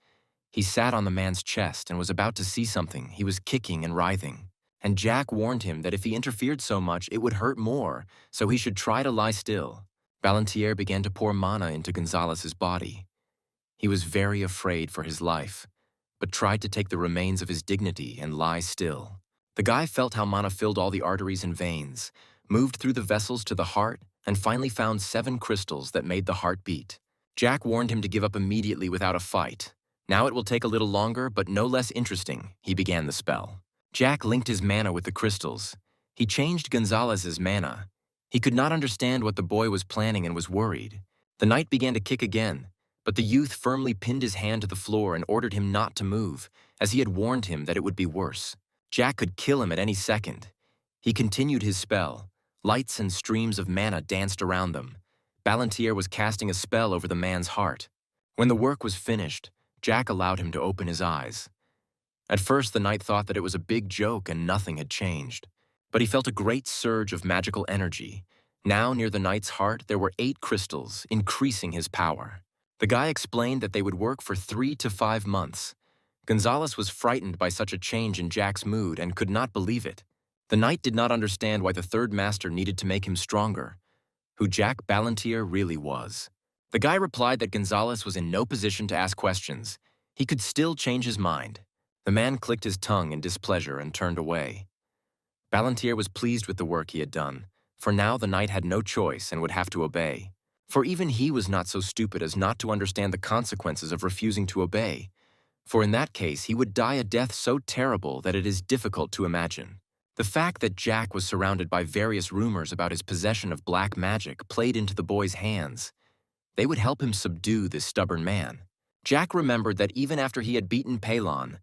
He sat on the man's chest and was about to see something. He was kicking and writhing. And Jack warned him that if he interfered so much, it would hurt more, so he should try to lie still. Ballantier began to pour mana into Gonzalez's body. He was very afraid for his life, but tried to take the remains of his dignity and lie still. The guy felt how mana filled all the arteries and veins, moved through the vessels to the heart, and finally found 7 crystals that made the heart beat. Jack warned him to give up immediately without a fight. Now it will take a little longer, but no less interesting, he began the spell. Jack linked his mana with the crystals. He changed Gonzalez's mana. He could not understand what the boy was planning and was worried. The knight began to kick again, but the youth firmly pinned his hand to the floor and ordered him not to move, as he had warned him that it would be worse. Jack could kill him at any second. He continued his spell. Lights and streams of mana danced around them. Ballantier was casting a spell over the man's heart. When the work was finished, Jack allowed him to open his eyes. At first, the knight thought that it was a big joke and nothing had changed. But he felt a great surge of magical energy. Now, near the knight's heart, there were 8 crystals, increasing his power. The guy explained that they would work for 3 to 5 months. Gonzalez was frightened by such a change in Jack's mood and could not believe it. The knight did not understand why the third master needed to make him stronger, who Jack Ballantier really was. The guy replied that Gonzalez was in no position to ask questions. He could still change his mind. The man clicked his tongue in displeasure and turned away. Ballantier was pleased with the work he had done, for now the knight had no choice and would have to obey. For even he was not so stupid as not to understand the consequences of refusing to obey, for in that case he would die a death so terrible that it is difficult to imagine. The fact that Jack was surrounded by various rumors about his possession of black magic played into the boy's hands. They would help him subdue this stubborn man. Jack remembered that even after he had beaten Pelon,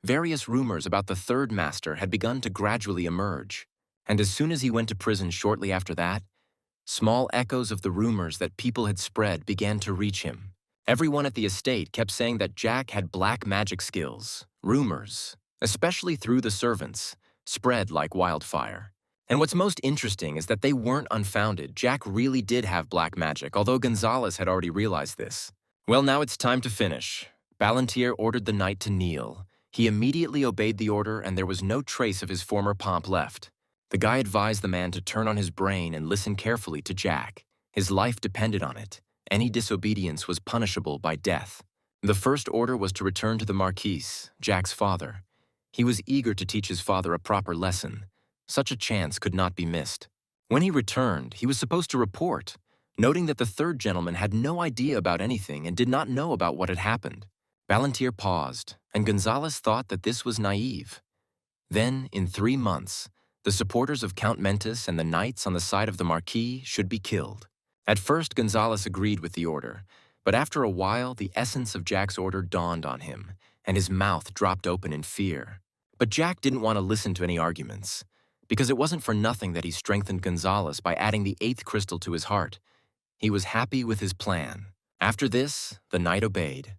various rumors about the third master had begun to gradually emerge, and as soon as he went to prison shortly after that, small echoes of the rumors that people had spread began to reach him. Everyone at the estate kept saying that Jack had black magic skills. Rumors, especially through the servants, spread like wildfire. And what's most interesting is that they weren't unfounded. Jack really did have black magic, although Gonzalez had already realized this. Well, now it's time to finish. Ballantier ordered the knight to kneel. He immediately obeyed the order, and there was no trace of his former pomp left. The guy advised the man to turn on his brain and listen carefully to Jack. His life depended on it. Any disobedience was punishable by death. The first order was to return to the Marquis, Jack's father. He was eager to teach his father a proper lesson. Such a chance could not be missed. When he returned, he was supposed to report, noting that the third gentleman had no idea about anything and did not know about what had happened. Ballantyre paused, and Gonzalez thought that this was naive. Then, in 3 months, the supporters of Count Mentis and the knights on the side of the Marquis should be killed. At first, Gonzalez agreed with the order, but after a while, the essence of Jack's order dawned on him, and his mouth dropped open in fear. But Jack didn't want to listen to any arguments, because it wasn't for nothing that he strengthened Gonzalez by adding the 8th crystal to his heart. He was happy with his plan. After this, the knight obeyed.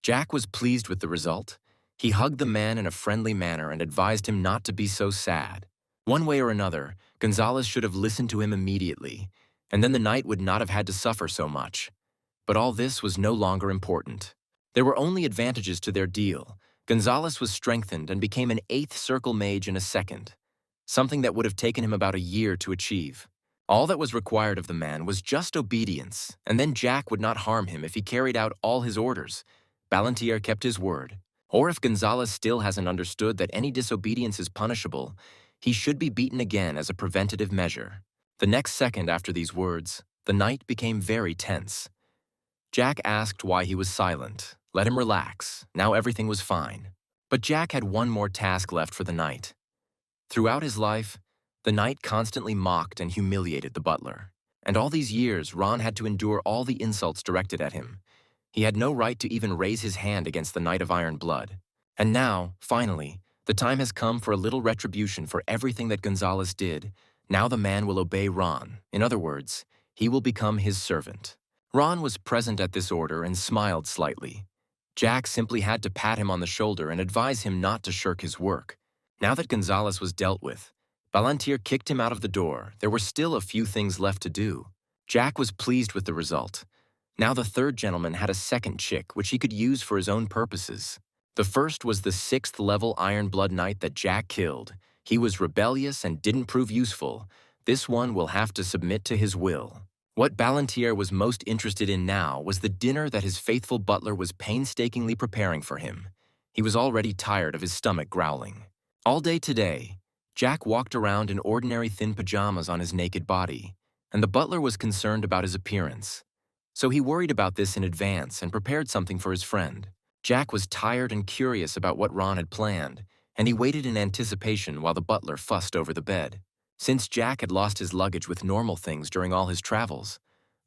Jack was pleased with the result. He hugged the man in a friendly manner and advised him not to be so sad. One way or another, Gonzalez should have listened to him immediately, and then the knight would not have had to suffer so much. But all this was no longer important. There were only advantages to their deal. Gonzalez was strengthened and became an 8th circle mage in a second, something that would have taken him about a year to achieve. All that was required of the man was just obedience, and then Jack would not harm him if he carried out all his orders. Ballantyre kept his word. Or if Gonzalez still hasn't understood that any disobedience is punishable, he should be beaten again as a preventative measure. The next second after these words, the knight became very tense. Jack asked why he was silent. Let him relax. Now everything was fine. But Jack had one more task left for the knight. Throughout his life, the knight constantly mocked and humiliated the butler. And all these years, Ron had to endure all the insults directed at him. He had no right to even raise his hand against the Knight of Iron Blood. And now, finally, the time has come for a little retribution for everything that Gonzalez did. Now the man will obey Ron. In other words, he will become his servant. Ron was present at this order and smiled slightly. Jack simply had to pat him on the shoulder and advise him not to shirk his work. Now that Gonzalez was dealt with, Ballantyre kicked him out of the door. There were still a few things left to do. Jack was pleased with the result. Now the third gentleman had a second chick, which he could use for his own purposes. The first was the 6th level Iron Blood Knight that Jack killed. He was rebellious and didn't prove useful. This one will have to submit to his will. What Ballantyre was most interested in now was the dinner that his faithful butler was painstakingly preparing for him. He was already tired of his stomach growling. All day today, Jack walked around in ordinary thin pajamas on his naked body, and the butler was concerned about his appearance. So he worried about this in advance and prepared something for his friend. Jack was tired and curious about what Ron had planned, and he waited in anticipation while the butler fussed over the bed. Since Jack had lost his luggage with normal things during all his travels,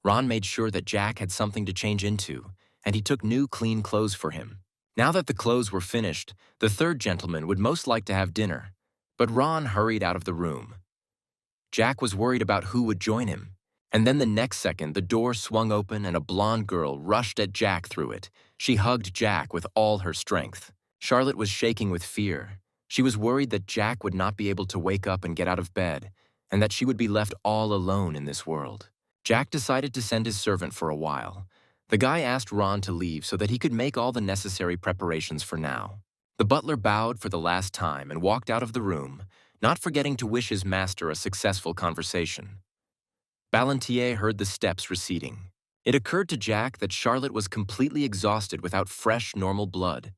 Ron made sure that Jack had something to change into, and he took new clean clothes for him. Now that the clothes were finished, the third gentleman would most like to have dinner, but Ron hurried out of the room. Jack was worried about who would join him, and then the next second the door swung open and a blonde girl rushed at Jack through it. She hugged Jack with all her strength. Charlotte was shaking with fear. She was worried that Jack would not be able to wake up and get out of bed, and that she would be left all alone in this world. Jack decided to send his servant for a while. The guy asked Ron to leave so that he could make all the necessary preparations for now. The butler bowed for the last time and walked out of the room, not forgetting to wish his master a successful conversation. Ballantyre heard the steps receding. It occurred to Jack that Charlotte was completely exhausted without fresh, normal blood.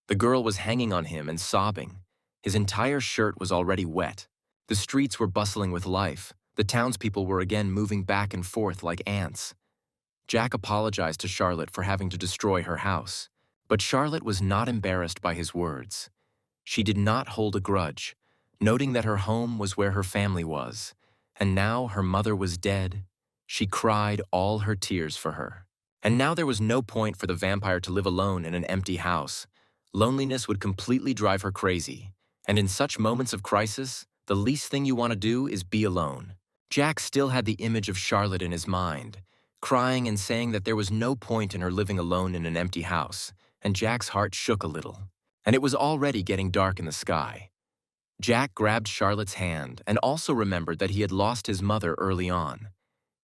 The girl was hanging on him and sobbing. His entire shirt was already wet. The streets were bustling with life. The townspeople were again moving back and forth like ants. Jack apologized to Charlotte for having to destroy her house, but Charlotte was not embarrassed by his words. She did not hold a grudge, noting that her home was where her family was, and now her mother was dead. She cried all her tears for her. And now there was no point for the vampire to live alone in an empty house. Loneliness would completely drive her crazy, and in such moments of crisis, the least thing you want to do is be alone. Jack still had the image of Charlotte in his mind, crying and saying that there was no point in her living alone in an empty house, and Jack's heart shook a little. And it was already getting dark in the sky. Jack grabbed Charlotte's hand and also remembered that he had lost his mother early on.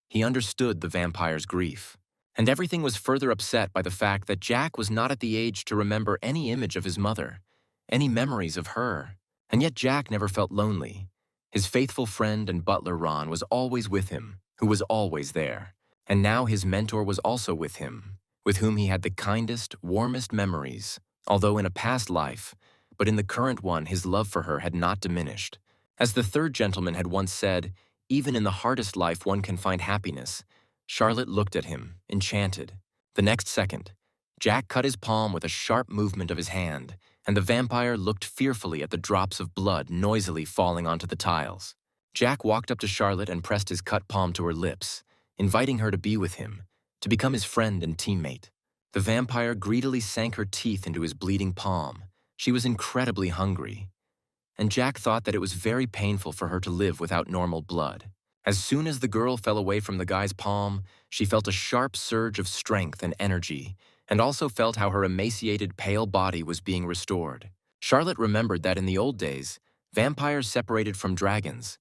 He understood the vampire's grief, and everything was further upset by the fact that Jack was not at the age to remember any image of his mother, any memories of her. And yet Jack never felt lonely. His faithful friend and butler Ron was always with him. who was always there. And now his mentor was also with him, with whom he had the kindest, warmest memories, although in a past life, but in the current one his love for her had not diminished. As the third gentleman had once said, even in the hardest life one can find happiness. Charlotte looked at him, enchanted. The next second, Jack cut his palm with a sharp movement of his hand, and the vampire looked fearfully at the drops of blood noisily falling onto the tiles. Jack walked up to Charlotte and pressed his cut palm to her lips, inviting her to be with him, to become his friend and teammate. The vampire greedily sank her teeth into his bleeding palm. She was incredibly hungry, and Jack thought that it was very painful for her to live without normal blood. As soon as the girl fell away from the guy's palm, she felt a sharp surge of strength and energy, and also felt how her emaciated, pale body was being restored. Charlotte remembered that in the old days, vampires separated from dragons,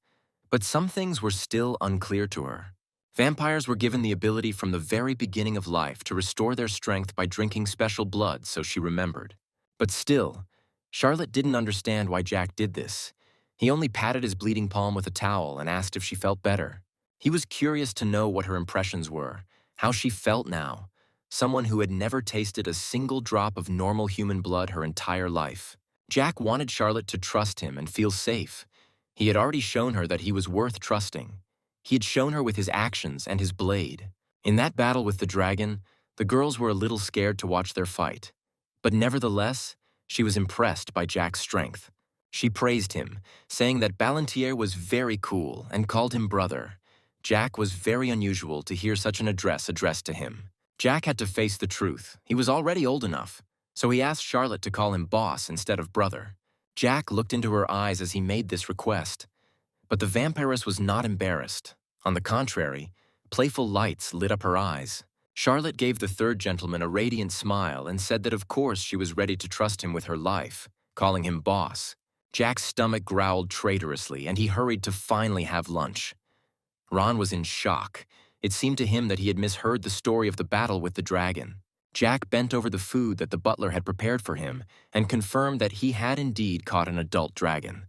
but some things were still unclear to her. Vampires were given the ability from the very beginning of life to restore their strength by drinking special blood, so she remembered. But still, Charlotte didn't understand why Jack did this. He only patted his bleeding palm with a towel and asked if she felt better. He was curious to know what her impressions were, how she felt now, someone who had never tasted a single drop of normal human blood her entire life. Jack wanted Charlotte to trust him and feel safe. He had already shown her that he was worth trusting. He had shown her with his actions and his blade. In that battle with the dragon, the girls were a little scared to watch their fight. But nevertheless, she was impressed by Jack's strength. She praised him, saying that Ballantier was very cool and called him brother. Jack was very unusual to hear such an address addressed to him. Jack had to face the truth. He was already old enough, so he asked Charlotte to call him boss instead of brother. Jack looked into her eyes as he made this request. But the vampiress was not embarrassed. On the contrary, playful lights lit up her eyes. Charlotte gave the third gentleman a radiant smile and said that of course she was ready to trust him with her life, calling him boss. Jack's stomach growled traitorously, and he hurried to finally have lunch. Ron was in shock. It seemed to him that he had misheard the story of the battle with the dragon. Jack bent over the food that the butler had prepared for him and confirmed that he had indeed caught an adult dragon,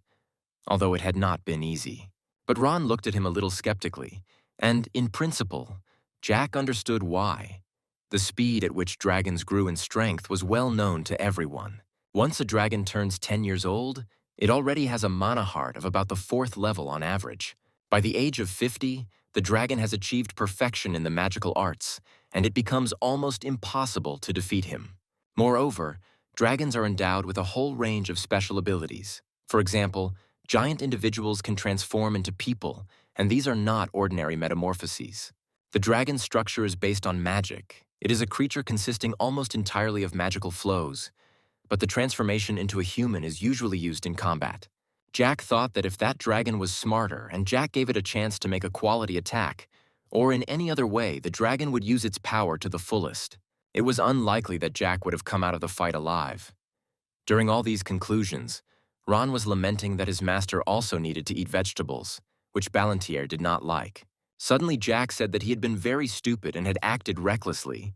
although it had not been easy. But Ron looked at him a little skeptically, and, in principle, Jack understood why. The speed at which dragons grew in strength was well known to everyone. Once a dragon turns 10 years old, it already has a mana heart of about the 4th level on average. By the age of 50, the dragon has achieved perfection in the magical arts, and it becomes almost impossible to defeat him. Moreover, dragons are endowed with a whole range of special abilities. For example, giant individuals can transform into people, and these are not ordinary metamorphoses. The dragon's structure is based on magic. It is a creature consisting almost entirely of magical flows, but the transformation into a human is usually used in combat. Jack thought that if that dragon was smarter and Jack gave it a chance to make a quality attack, or in any other way, the dragon would use its power to the fullest. It was unlikely that Jack would have come out of the fight alive. During all these conclusions, Ron was lamenting that his master also needed to eat vegetables, which Ballantier did not like. Suddenly Jack said that he had been very stupid and had acted recklessly.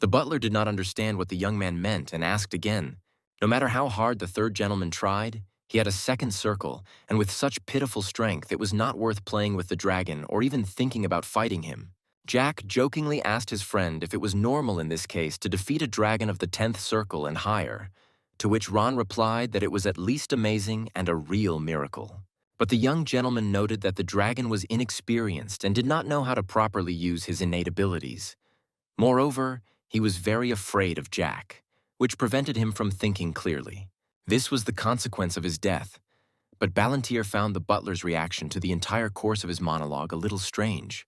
The butler did not understand what the young man meant and asked again. No matter how hard the third gentleman tried, he had a second circle, and with such pitiful strength it was not worth playing with the dragon or even thinking about fighting him. Jack jokingly asked his friend if it was normal in this case to defeat a dragon of the 10th circle and higher, to which Ron replied that it was at least amazing and a real miracle. But the young gentleman noted that the dragon was inexperienced and did not know how to properly use his innate abilities. Moreover, he was very afraid of Jack, which prevented him from thinking clearly. This was the consequence of his death, but Ballantier found the butler's reaction to the entire course of his monologue a little strange.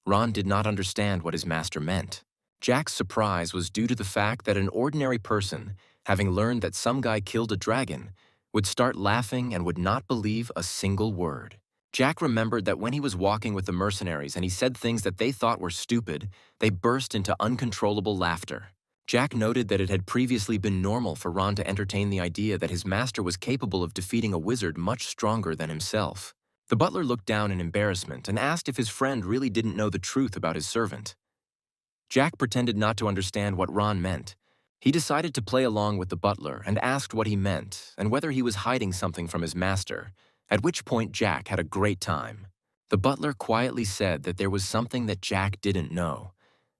Ron did not understand what his master meant. Jack's surprise was due to the fact that an ordinary person, having learned that some guy killed a dragon, would start laughing and would not believe a single word. Jack remembered that when he was walking with the mercenaries and he said things that they thought were stupid, they burst into uncontrollable laughter. Jack noted that it had previously been normal for Ron to entertain the idea that his master was capable of defeating a wizard much stronger than himself. The butler looked down in embarrassment and asked if his friend really didn't know the truth about his servant. Jack pretended not to understand what Ron meant. He decided to play along with the butler and asked what he meant and whether he was hiding something from his master, at which point Jack had a great time. The butler quietly said that there was something that Jack didn't know,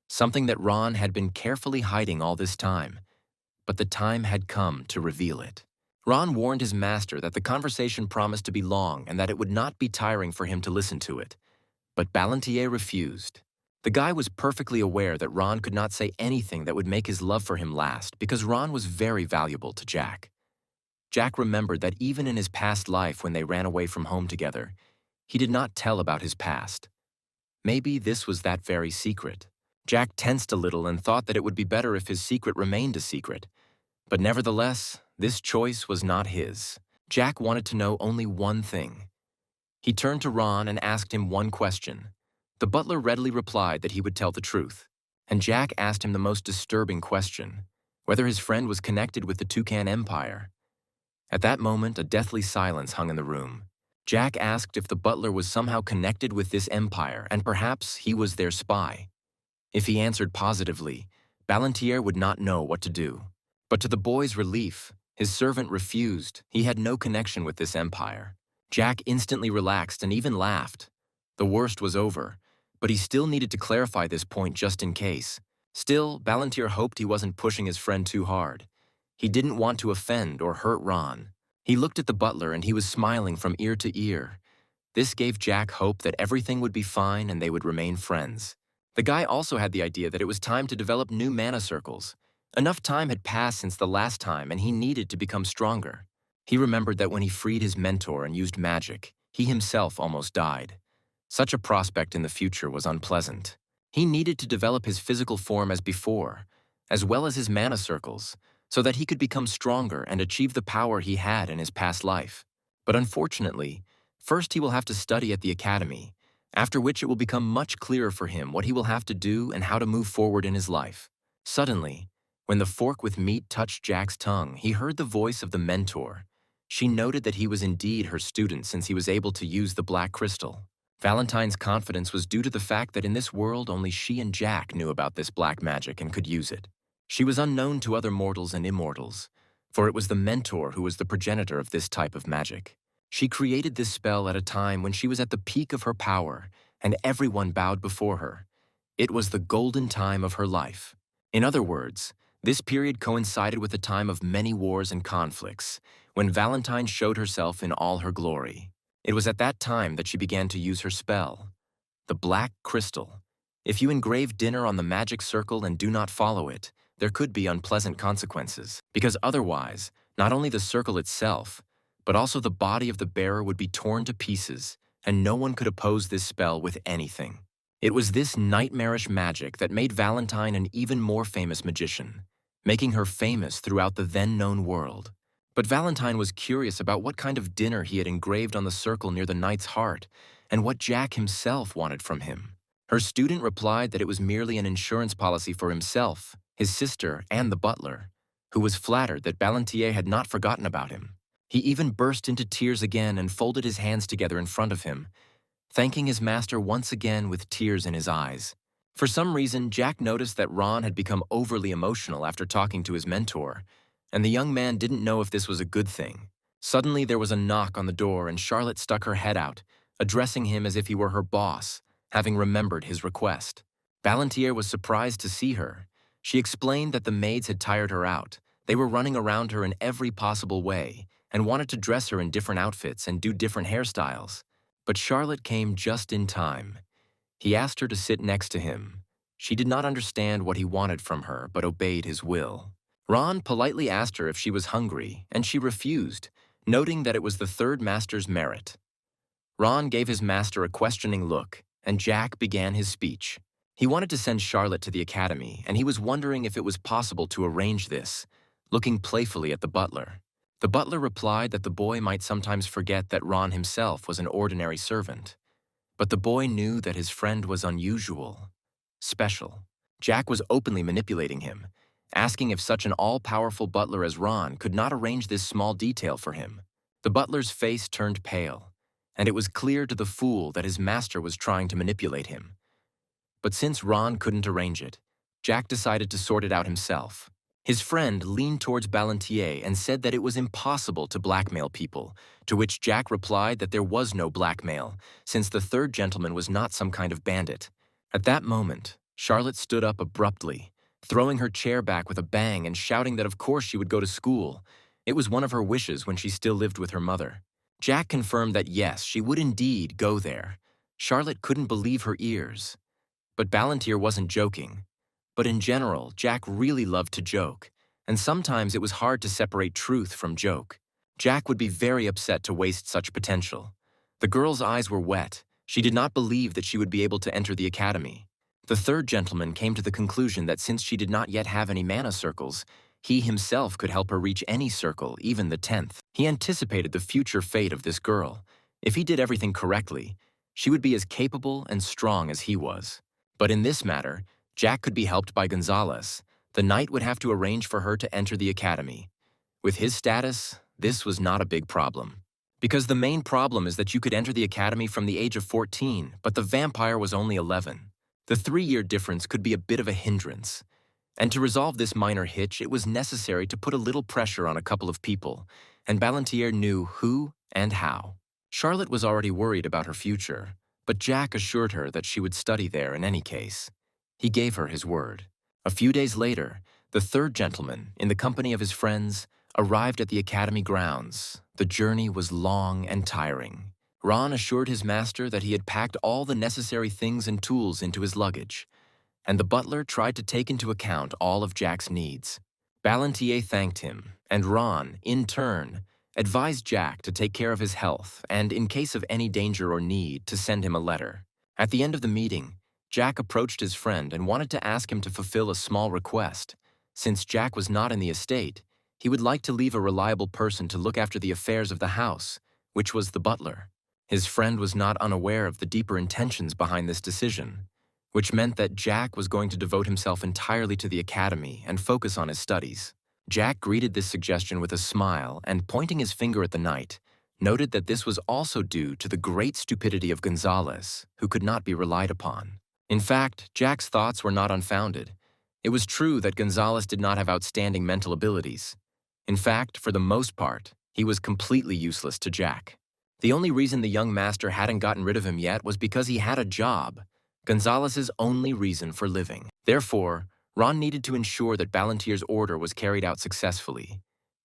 something that Ron had been carefully hiding all this time, but the time had come to reveal it. Ron warned his master that the conversation promised to be long and that it would not be tiring for him to listen to it. But Ballantier refused. The guy was perfectly aware that Ron could not say anything that would make his love for him last because Ron was very valuable to Jack. Jack remembered that even in his past life when they ran away from home together, he did not tell about his past. Maybe this was that very secret. Jack tensed a little and thought that it would be better if his secret remained a secret. But nevertheless, this choice was not his. Jack wanted to know only one thing. He turned to Ron and asked him one question. The butler readily replied that he would tell the truth. And Jack asked him the most disturbing question, whether his friend was connected with the Toucan Empire. At that moment, a deathly silence hung in the room. Jack asked if the butler was somehow connected with this empire and perhaps he was their spy. If he answered positively, Ballantier would not know what to do. But to the boy's relief, his servant refused. He had no connection with this empire. Jack instantly relaxed and even laughed. The worst was over, but he still needed to clarify this point just in case. Still, Ballantier hoped he wasn't pushing his friend too hard. He didn't want to offend or hurt Ron. He looked at the butler and he was smiling from ear to ear. This gave Jack hope that everything would be fine and they would remain friends. The guy also had the idea that it was time to develop new mana circles. Enough time had passed since the last time and he needed to become stronger. He remembered that when he freed his mentor and used magic, he himself almost died. Such a prospect in the future was unpleasant. He needed to develop his physical form as before, as well as his mana circles, so that he could become stronger and achieve the power he had in his past life. But unfortunately, first he will have to study at the academy, after which it will become much clearer for him what he will have to do and how to move forward in his life. Suddenly, when the fork with meat touched Jack's tongue, he heard the voice of the mentor. She noted that he was indeed her student since he was able to use the black crystal. Valentine's confidence was due to the fact that in this world only she and Jack knew about this black magic and could use it. She was unknown to other mortals and immortals, for it was the mentor who was the progenitor of this type of magic. She created this spell at a time when she was at the peak of her power, and everyone bowed before her. It was the golden time of her life. In other words, this period coincided with a time of many wars and conflicts, when Valentine showed herself in all her glory. It was at that time that she began to use her spell, the black crystal. If you engrave dinner on the magic circle and do not follow it, there could be unpleasant consequences, because otherwise, not only the circle itself, but also the body of the bearer would be torn to pieces, and no one could oppose this spell with anything. It was this nightmarish magic that made Valentine an even more famous magician, making her famous throughout the then-known world. But Valentine was curious about what kind of dinner he had engraved on the circle near the knight's heart, and what Jack himself wanted from him. Her student replied that it was merely an insurance policy for himself, his sister, and the butler, who was flattered that Ballantier had not forgotten about him. He even burst into tears again and folded his hands together in front of him, thanking his master once again with tears in his eyes. For some reason, Jack noticed that Ron had become overly emotional after talking to his mentor, and the young man didn't know if this was a good thing. Suddenly, there was a knock on the door and Charlotte stuck her head out, addressing him as if he were her boss, having remembered his request. Ballantier was surprised to see her. She explained that the maids had tired her out. They were running around her in every possible way and wanted to dress her in different outfits and do different hairstyles. But Charlotte came just in time. He asked her to sit next to him. She did not understand what he wanted from her, but obeyed his will. Ron politely asked her if she was hungry, and she refused, noting that it was the third master's merit. Ron gave his master a questioning look, and Jack began his speech. He wanted to send Charlotte to the academy, and he was wondering if it was possible to arrange this, looking playfully at the butler. The butler replied that the boy might sometimes forget that Ron himself was an ordinary servant. But the boy knew that his friend was unusual, special. Jack was openly manipulating him, asking if such an all-powerful butler as Ron could not arrange this small detail for him. The butler's face turned pale, and it was clear to the fool that his master was trying to manipulate him. But since Ron couldn't arrange it, Jack decided to sort it out himself. His friend leaned towards Ballantier and said that it was impossible to blackmail people, to which Jack replied that there was no blackmail, since the third gentleman was not some kind of bandit. At that moment, Charlotte stood up abruptly, throwing her chair back with a bang and shouting that of course she would go to school. It was one of her wishes when she still lived with her mother. Jack confirmed that yes, she would indeed go there. Charlotte couldn't believe her ears. But Ballantier wasn't joking. But in general, Jack really loved to joke, and sometimes it was hard to separate truth from joke. Jack would be very upset to waste such potential. The girl's eyes were wet. She did not believe that she would be able to enter the academy. The third gentleman came to the conclusion that since she did not yet have any mana circles, he himself could help her reach any circle, even the 10th. He anticipated the future fate of this girl. If he did everything correctly, she would be as capable and strong as he was. But in this matter, Jack could be helped by Gonzalez. The knight would have to arrange for her to enter the academy. With his status, this was not a big problem. Because the main problem is that you could enter the academy from the age of 14, but the vampire was only 11. The 3-year difference could be a bit of a hindrance. And to resolve this minor hitch, it was necessary to put a little pressure on a couple of people, and Ballantier knew who and how. Charlotte was already worried about her future, but Jack assured her that she would study there in any case. He gave her his word. A few days later, the third gentleman, in the company of his friends, arrived at the academy grounds. The journey was long and tiring. Ron assured his master that he had packed all the necessary things and tools into his luggage, and the butler tried to take into account all of Jack's needs. Ballantier thanked him, and Ron, in turn, advised Jack to take care of his health and, in case of any danger or need, to send him a letter. At the end of the meeting, Jack approached his friend and wanted to ask him to fulfill a small request. Since Jack was not in the estate, he would like to leave a reliable person to look after the affairs of the house, which was the butler. His friend was not unaware of the deeper intentions behind this decision, which meant that Jack was going to devote himself entirely to the academy and focus on his studies. Jack greeted this suggestion with a smile and, pointing his finger at the knight, noted that this was also due to the great stupidity of Gonzalez, who could not be relied upon. In fact, Jack's thoughts were not unfounded. It was true that Gonzalez did not have outstanding mental abilities. In fact, for the most part, he was completely useless to Jack. The only reason the young master hadn't gotten rid of him yet was because he had a job, Gonzalez's only reason for living. Therefore, Ron needed to ensure that Ballantier's order was carried out successfully.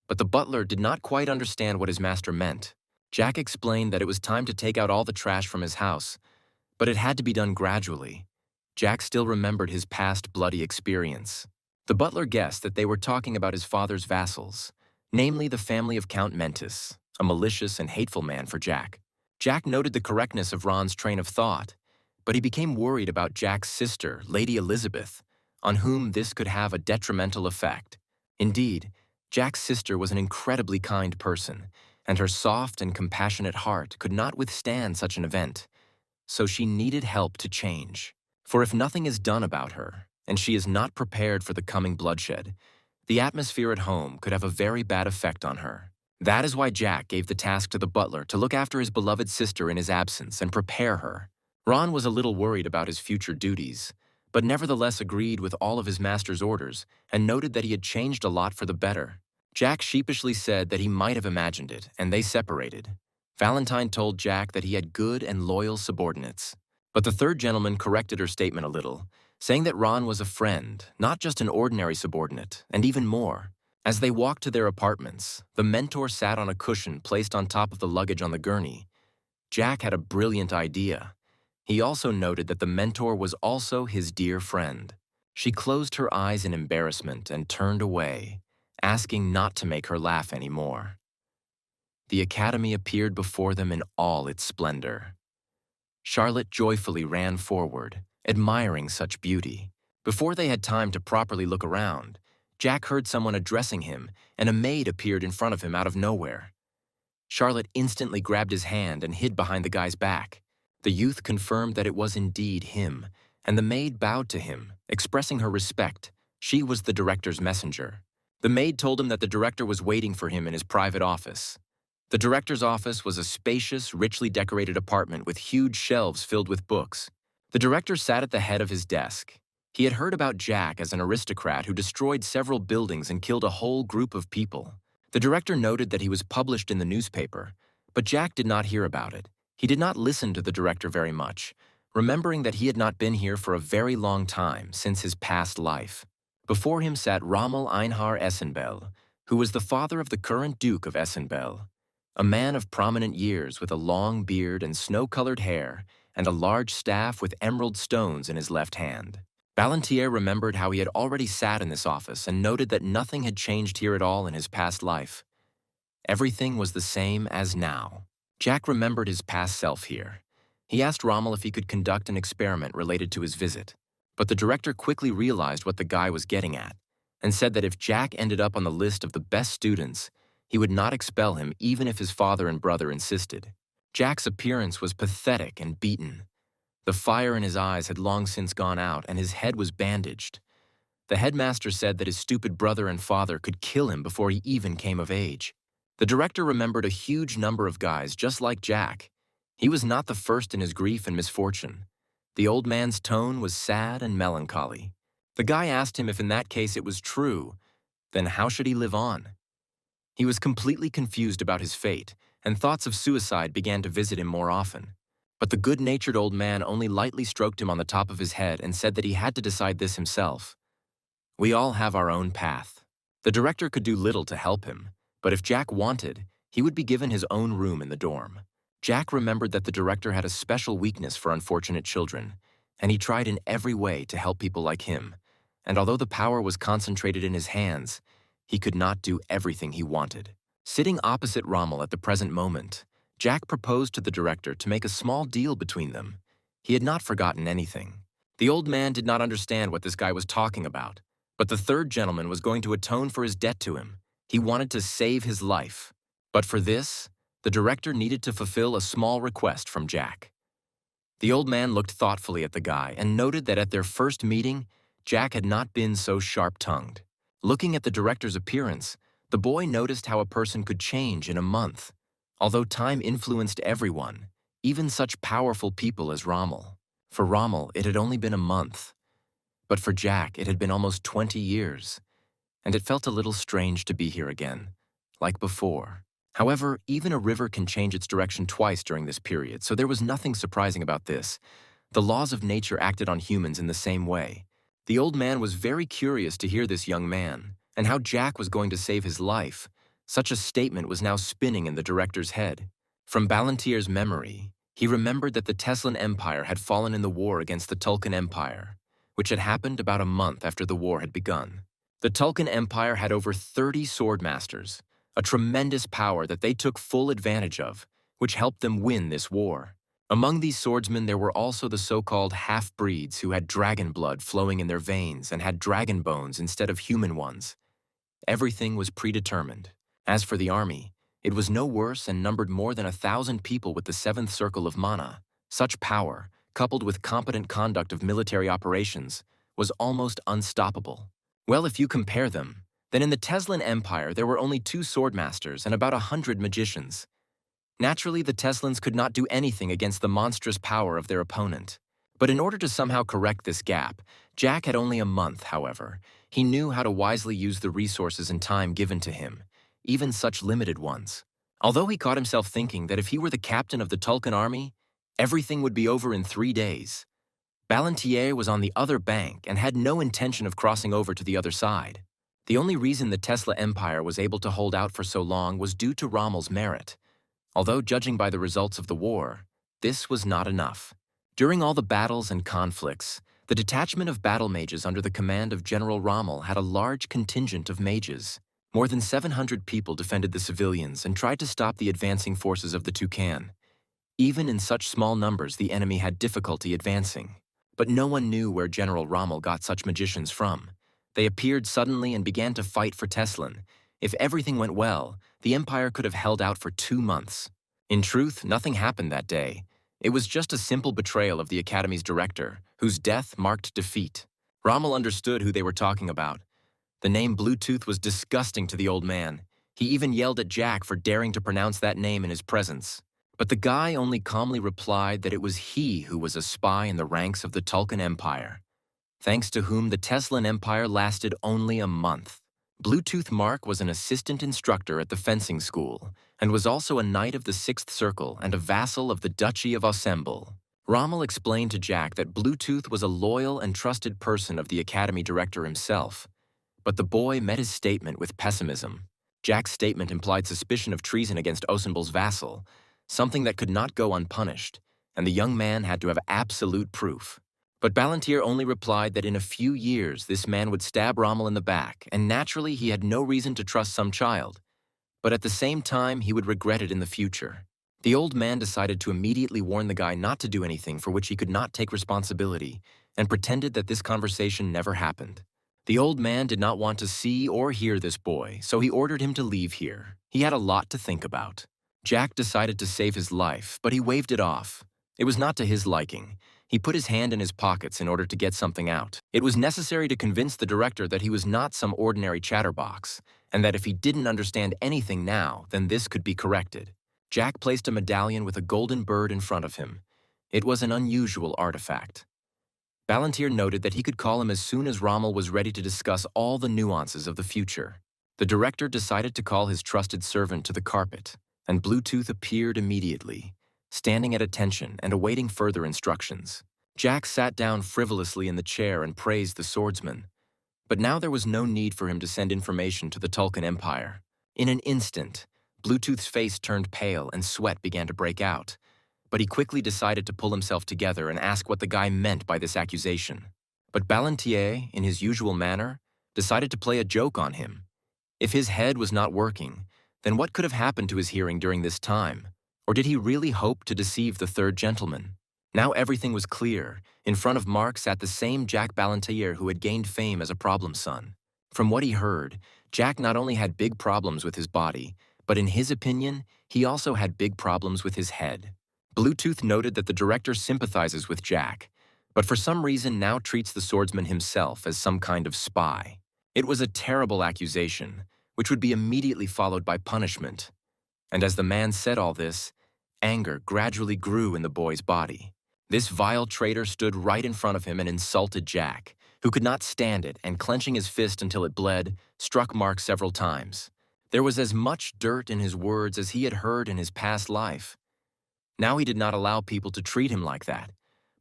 But the butler did not quite understand what his master meant. Jack explained that it was time to take out all the trash from his house, but it had to be done gradually. Jack still remembered his past bloody experience. The butler guessed that they were talking about his father's vassals, namely the family of Count Mentis, a malicious and hateful man for Jack. Jack noted the correctness of Ron's train of thought, but he became worried about Jack's sister, Lady Elizabeth, on whom this could have a detrimental effect. Indeed, Jack's sister was an incredibly kind person, and her soft and compassionate heart could not withstand such an event, so she needed help to change. For if nothing is done about her, and she is not prepared for the coming bloodshed, the atmosphere at home could have a very bad effect on her. That is why Jack gave the task to the butler to look after his beloved sister in his absence and prepare her. Ron was a little worried about his future duties, but nevertheless agreed with all of his master's orders and noted that he had changed a lot for the better. Jack sheepishly said that he might have imagined it, and they separated. Valentine told Jack that he had good and loyal subordinates. But the third gentleman corrected her statement a little, saying that Ron was a friend, not just an ordinary subordinate, and even more. As they walked to their apartments, the mentor sat on a cushion placed on top of the luggage on the gurney. Jack had a brilliant idea. He also noted that the mentor was also his dear friend. She closed her eyes in embarrassment and turned away, asking not to make her laugh anymore. The academy appeared before them in all its splendor. Charlotte joyfully ran forward, admiring such beauty. Before they had time to properly look around, Jack heard someone addressing him, and a maid appeared in front of him out of nowhere. Charlotte instantly grabbed his hand and hid behind the guy's back. The youth confirmed that it was indeed him, and the maid bowed to him, expressing her respect. She was the director's messenger. The maid told him that the director was waiting for him in his private office. The director's office was a spacious, richly decorated apartment with huge shelves filled with books. The director sat at the head of his desk. He had heard about Jack as an aristocrat who destroyed several buildings and killed a whole group of people. The director noted that he was published in the newspaper, but Jack did not hear about it. He did not listen to the director very much, remembering that he had not been here for a very long time since his past life. Before him sat Rommel Einhar Essenbell, who was the father of the current Duke of Essenbell, a man of prominent years with a long beard and snow-colored hair and a large staff with emerald stones in his left hand. Ballantier remembered how he had already sat in this office and noted that nothing had changed here at all in his past life. Everything was the same as now. Jack remembered his past self here. He asked Rommel if he could conduct an experiment related to his visit, but the director quickly realized what the guy was getting at and said that if Jack ended up on the list of the best students, he would not expel him even if his father and brother insisted. Jack's appearance was pathetic and beaten. The fire in his eyes had long since gone out and his head was bandaged. The headmaster said that his stupid brother and father could kill him before he even came of age. The director remembered a huge number of guys just like Jack. He was not the first in his grief and misfortune. The old man's tone was sad and melancholy. The guy asked him if in that case it was true, then how should he live on? He was completely confused about his fate, and thoughts of suicide began to visit him more often. But the good-natured old man only lightly stroked him on the top of his head and said that he had to decide this himself. We all have our own path. The director could do little to help him, but if Jack wanted, he would be given his own room in the dorm. Jack remembered that the director had a special weakness for unfortunate children, and he tried in every way to help people like him. And although the power was concentrated in his hands, he could not do everything he wanted. Sitting opposite Rommel at the present moment, Jack proposed to the director to make a small deal between them. He had not forgotten anything. The old man did not understand what this guy was talking about, but the third gentleman was going to atone for his debt to him. He wanted to save his life. But for this, the director needed to fulfill a small request from Jack. The old man looked thoughtfully at the guy and noted that at their first meeting, Jack had not been so sharp-tongued. Looking at the director's appearance, the boy noticed how a person could change in a month. Although time influenced everyone, even such powerful people as Rommel. For Rommel, it had only been a month. But for Jack, it had been almost 20 years. And it felt a little strange to be here again, like before. However, even a river can change its direction twice during this period, so there was nothing surprising about this. The laws of nature acted on humans in the same way. The old man was very curious to hear this young man, and how Jack was going to save his life. Such a statement was now spinning in the director's head. From Ballantier's memory, he remembered that the Teslan Empire had fallen in the war against the Tulkan Empire, which had happened about a month after the war had begun. The Tulkan Empire had over 30 swordmasters, a tremendous power that they took full advantage of, which helped them win this war. Among these swordsmen there were also the so-called half-breeds who had dragon blood flowing in their veins and had dragon bones instead of human ones. Everything was predetermined. As for the army, it was no worse and numbered more than 1,000 people with the seventh circle of mana. Such power, coupled with competent conduct of military operations, was almost unstoppable. Well, if you compare them, then in the Teslan Empire there were only 2 swordmasters and about 100 magicians. Naturally, the Teslans could not do anything against the monstrous power of their opponent. But in order to somehow correct this gap, Jack had only a month, however. He knew how to wisely use the resources and time given to him, even such limited ones. Although he caught himself thinking that if he were the captain of the Tulkan army, everything would be over in 3 days. Ballantier was on the other bank and had no intention of crossing over to the other side. The only reason the Tesla Empire was able to hold out for so long was due to Rommel's merit. Although judging by the results of the war, this was not enough. During all the battles and conflicts, the detachment of battle mages under the command of General Rommel had a large contingent of mages. More than 700 people defended the civilians and tried to stop the advancing forces of the Toucan. Even in such small numbers, the enemy had difficulty advancing. But no one knew where General Rommel got such magicians from. They appeared suddenly and began to fight for Teslan. If everything went well, the empire could have held out for 2 months. In truth, nothing happened that day. It was just a simple betrayal of the academy's director, whose death marked defeat. Rommel understood who they were talking about. The name Bluetooth was disgusting to the old man. He even yelled at Jack for daring to pronounce that name in his presence. But the guy only calmly replied that it was he who was a spy in the ranks of the Tulkan Empire. thanks to whom the Teslan Empire lasted only a month. Bluetooth Mark was an assistant instructor at the fencing school and was also a knight of the Sixth Circle and a vassal of the Duchy of Ensemble. Rommel explained to Jack that Bluetooth was a loyal and trusted person of the academy director himself, but the boy met his statement with pessimism. Jack's statement implied suspicion of treason against Ensemble's vassal, something that could not go unpunished, and the young man had to have absolute proof. But Ballantyre only replied that in a few years this man would stab Rommel in the back, and naturally he had no reason to trust some child. But at the same time, he would regret it in the future. The old man decided to immediately warn the guy not to do anything for which he could not take responsibility, and pretended that this conversation never happened. The old man did not want to see or hear this boy, so he ordered him to leave here. He had a lot to think about. Jack decided to save his life, but he waved it off. It was not to his liking. He put his hand in his pockets in order to get something out. It was necessary to convince the director that he was not some ordinary chatterbox, and that if he didn't understand anything now, then this could be corrected. Jack placed a medallion with a golden bird in front of him. It was an unusual artifact. Ballantyre noted that he could call him as soon as Rommel was ready to discuss all the nuances of the future. The director decided to call his trusted servant to the carpet, and Bluetooth appeared immediately, standing at attention and awaiting further instructions. Jack sat down frivolously in the chair and praised the swordsman. But now there was no need for him to send information to the Tulkan Empire. In an instant, Bluetooth's face turned pale and sweat began to break out. But he quickly decided to pull himself together and ask what the guy meant by this accusation. But Ballantyre, in his usual manner, decided to play a joke on him. If his head was not working, then what could have happened to his hearing during this time? Or did he really hope to deceive the third gentleman? Now everything was clear. In front of Mark sat the same Jack Ballantyre who had gained fame as a problem son. From what he heard, Jack not only had big problems with his body, but in his opinion, he also had big problems with his head. Bluetooth noted that the director sympathizes with Jack, but for some reason now treats the swordsman himself as some kind of spy. It was a terrible accusation, which would be immediately followed by punishment. And as the man said all this, anger gradually grew in the boy's body. This vile traitor stood right in front of him and insulted Jack, who could not stand it, and clenching his fist until it bled, struck Mark several times. There was as much dirt in his words as he had heard in his past life. Now he did not allow people to treat him like that.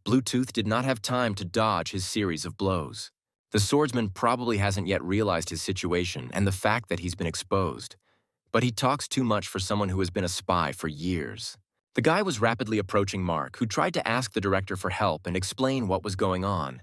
Bluetooth did not have time to dodge his series of blows. The swordsman probably hasn't yet realized his situation and the fact that he's been exposed. But he talks too much for someone who has been a spy for years. The guy was rapidly approaching Mark, who tried to ask the director for help and explain what was going on.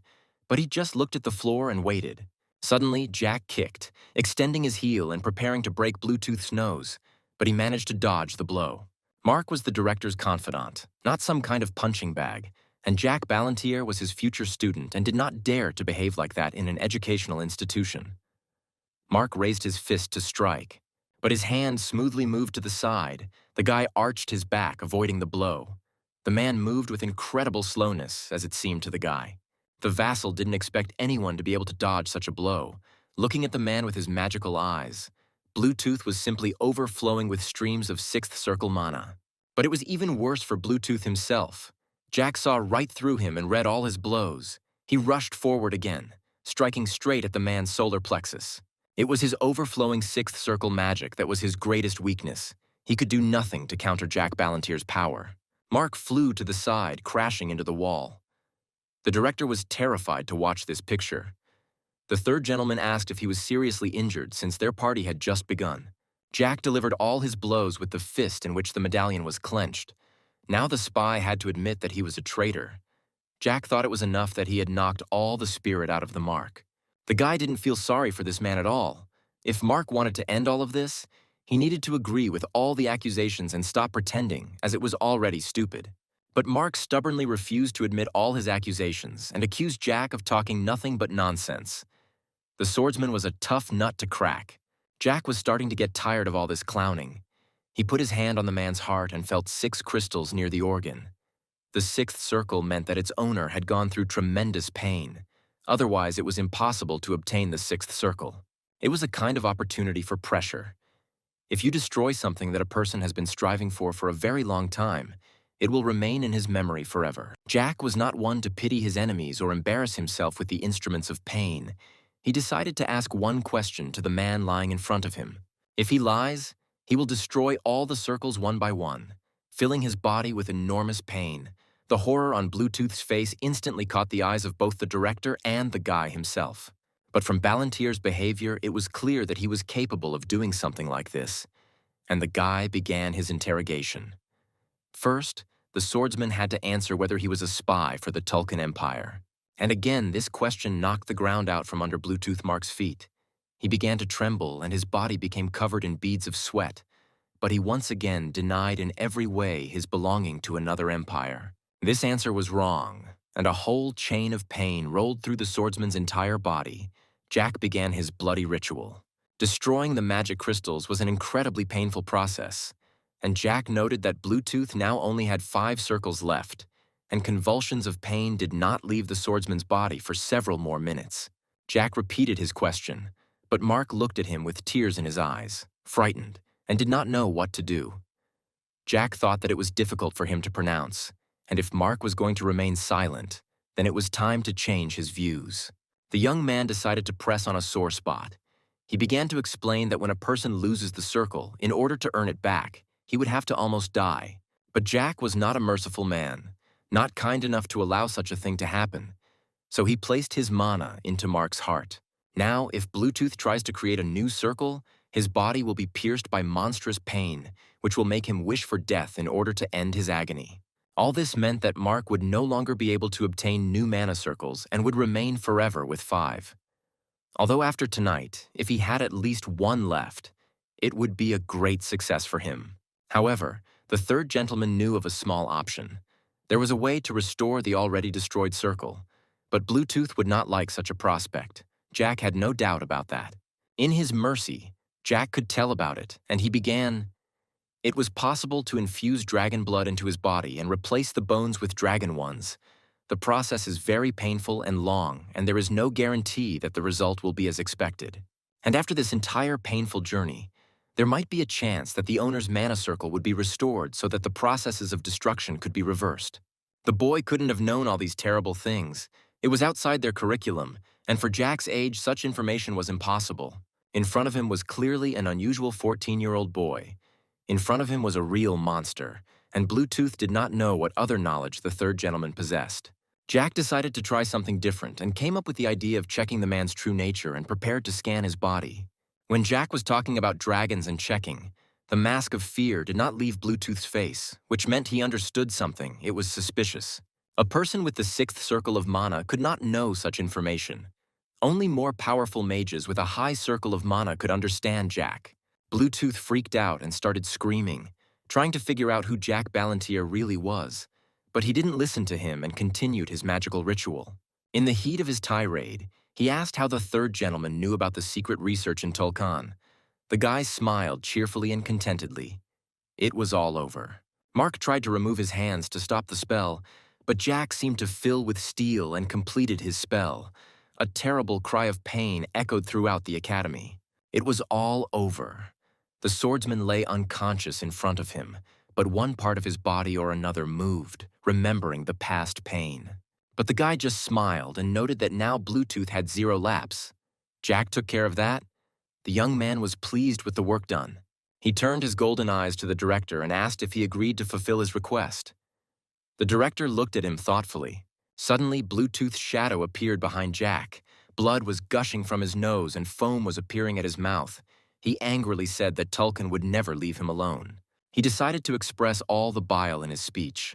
But he just looked at the floor and waited. Suddenly, Jack kicked, extending his heel and preparing to break Bluetooth's nose, but he managed to dodge the blow. Mark was the director's confidant, not some kind of punching bag, and Jack Ballantyre was his future student and did not dare to behave like that in an educational institution. Mark raised his fist to strike, but his hand smoothly moved to the side. The guy arched his back, avoiding the blow. The man moved with incredible slowness, as it seemed to the guy. The vassal didn't expect anyone to be able to dodge such a blow. Looking at the man with his magical eyes, Bluetooth was simply overflowing with streams of Sixth Circle mana. But it was even worse for Bluetooth himself. Jack saw right through him and read all his blows. He rushed forward again, striking straight at the man's solar plexus. It was his overflowing Sixth Circle magic that was his greatest weakness. He could do nothing to counter Jack Ballantyre's power. Mark flew to the side, crashing into the wall. The director was terrified to watch this picture. The third gentleman asked if he was seriously injured since their party had just begun. Jack delivered all his blows with the fist in which the medallion was clenched. Now the spy had to admit that he was a traitor. Jack thought it was enough that he had knocked all the spirit out of the Mark. The guy didn't feel sorry for this man at all. If Mark wanted to end all of this, he needed to agree with all the accusations and stop pretending, as it was already stupid. But Mark stubbornly refused to admit all his accusations and accused Jack of talking nothing but nonsense. The swordsman was a tough nut to crack. Jack was starting to get tired of all this clowning. He put his hand on the man's heart and felt 6 crystals near the organ. The sixth circle meant that its owner had gone through tremendous pain. Otherwise, it was impossible to obtain the sixth circle. It was a kind of opportunity for pressure. If you destroy something that a person has been striving for a very long time, It will remain in his memory forever. Jack was not one to pity his enemies or embarrass himself with the instruments of pain. He decided to ask one question to the man lying in front of him. If he lies, he will destroy all the circles one by one, filling his body with enormous pain. The horror on Bluetooth's face instantly caught the eyes of both the director and the guy himself. But from Ballantir's behavior, it was clear that he was capable of doing something like this. And the guy began his interrogation. First, the swordsman had to answer whether he was a spy for the Tulkun Empire. And again, this question knocked the ground out from under Bluetooth Mark's feet. He began to tremble, and his body became covered in beads of sweat. But he once again denied in every way his belonging to another empire. This answer was wrong, and a whole chain of pain rolled through the swordsman's entire body. Jack began his bloody ritual. Destroying the magic crystals was an incredibly painful process, and Jack noted that Bluetooth now only had 5 circles left, and convulsions of pain did not leave the swordsman's body for several more minutes. Jack repeated his question, but Mark looked at him with tears in his eyes, frightened, and did not know what to do. Jack thought that it was difficult for him to pronounce, and if Mark was going to remain silent, then it was time to change his views. The young man decided to press on a sore spot. He began to explain that when a person loses the circle, in order to earn it back, he would have to almost die. But Jack was not a merciful man, not kind enough to allow such a thing to happen. So he placed his mana into Mark's heart. Now, if Bluetooth tries to create a new circle, his body will be pierced by monstrous pain, which will make him wish for death in order to end his agony. All this meant that Mark would no longer be able to obtain new mana circles and would remain forever with 5. Although after tonight, if he had at least 1 left, it would be a great success for him. However, the third gentleman knew of a small option. There was a way to restore the already destroyed circle, but Bluetooth would not like such a prospect. Jack had no doubt about that. In his mercy, Jack could tell about it, and he began. It was possible to infuse dragon blood into his body and replace the bones with dragon ones. The process is very painful and long, and there is no guarantee that the result will be as expected. And after this entire painful journey, there might be a chance that the owner's mana circle would be restored so that the processes of destruction could be reversed. The boy couldn't have known all these terrible things. It was outside their curriculum, and for Jack's age, such information was impossible. In front of him was clearly an unusual 14-year-old boy. In front of him was a real monster, and Bluetooth did not know what other knowledge the third gentleman possessed. Jack decided to try something different and came up with the idea of checking the man's true nature and prepared to scan his body. When Jack was talking about dragons and checking, the mask of fear did not leave Bluetooth's face, which meant he understood something. It was suspicious. A person with the 6th circle of mana could not know such information. Only more powerful mages with a high circle of mana could understand Jack. Bluetooth freaked out and started screaming, trying to figure out who Jack Ballantir really was. But he didn't listen to him and continued his magical ritual. In the heat of his tirade, he asked how the third gentleman knew about the secret research in Tulkun. The guy smiled cheerfully and contentedly. It was all over. Mark tried to remove his hands to stop the spell, but Jack seemed to fill with steel and completed his spell. A terrible cry of pain echoed throughout the academy. It was all over. The swordsman lay unconscious in front of him, but one part of his body or another moved, remembering the past pain. But the guy just smiled and noted that now Bluetooth had 0 laps. Jack took care of that. The young man was pleased with the work done. He turned his golden eyes to the director and asked if he agreed to fulfill his request. The director looked at him thoughtfully. Suddenly, Bluetooth's shadow appeared behind Jack. Blood was gushing from his nose and foam was appearing at his mouth. He angrily said that Tulkun would never leave him alone. He decided to express all the bile in his speech.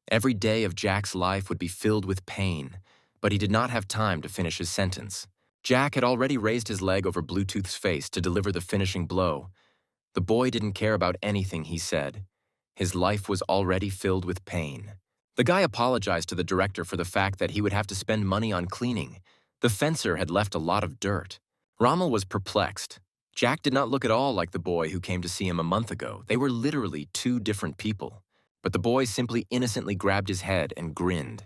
Every day of Jack's life would be filled with pain, but he did not have time to finish his sentence. Jack had already raised his leg over Bluetooth's face to deliver the finishing blow. The boy didn't care about anything he said. His life was already filled with pain. The guy apologized to the director for the fact that he would have to spend money on cleaning. The fencer had left a lot of dirt. Rommel was perplexed. Jack did not look at all like the boy who came to see him a month ago. They were literally 2 different people. But the boy simply innocently grabbed his head and grinned.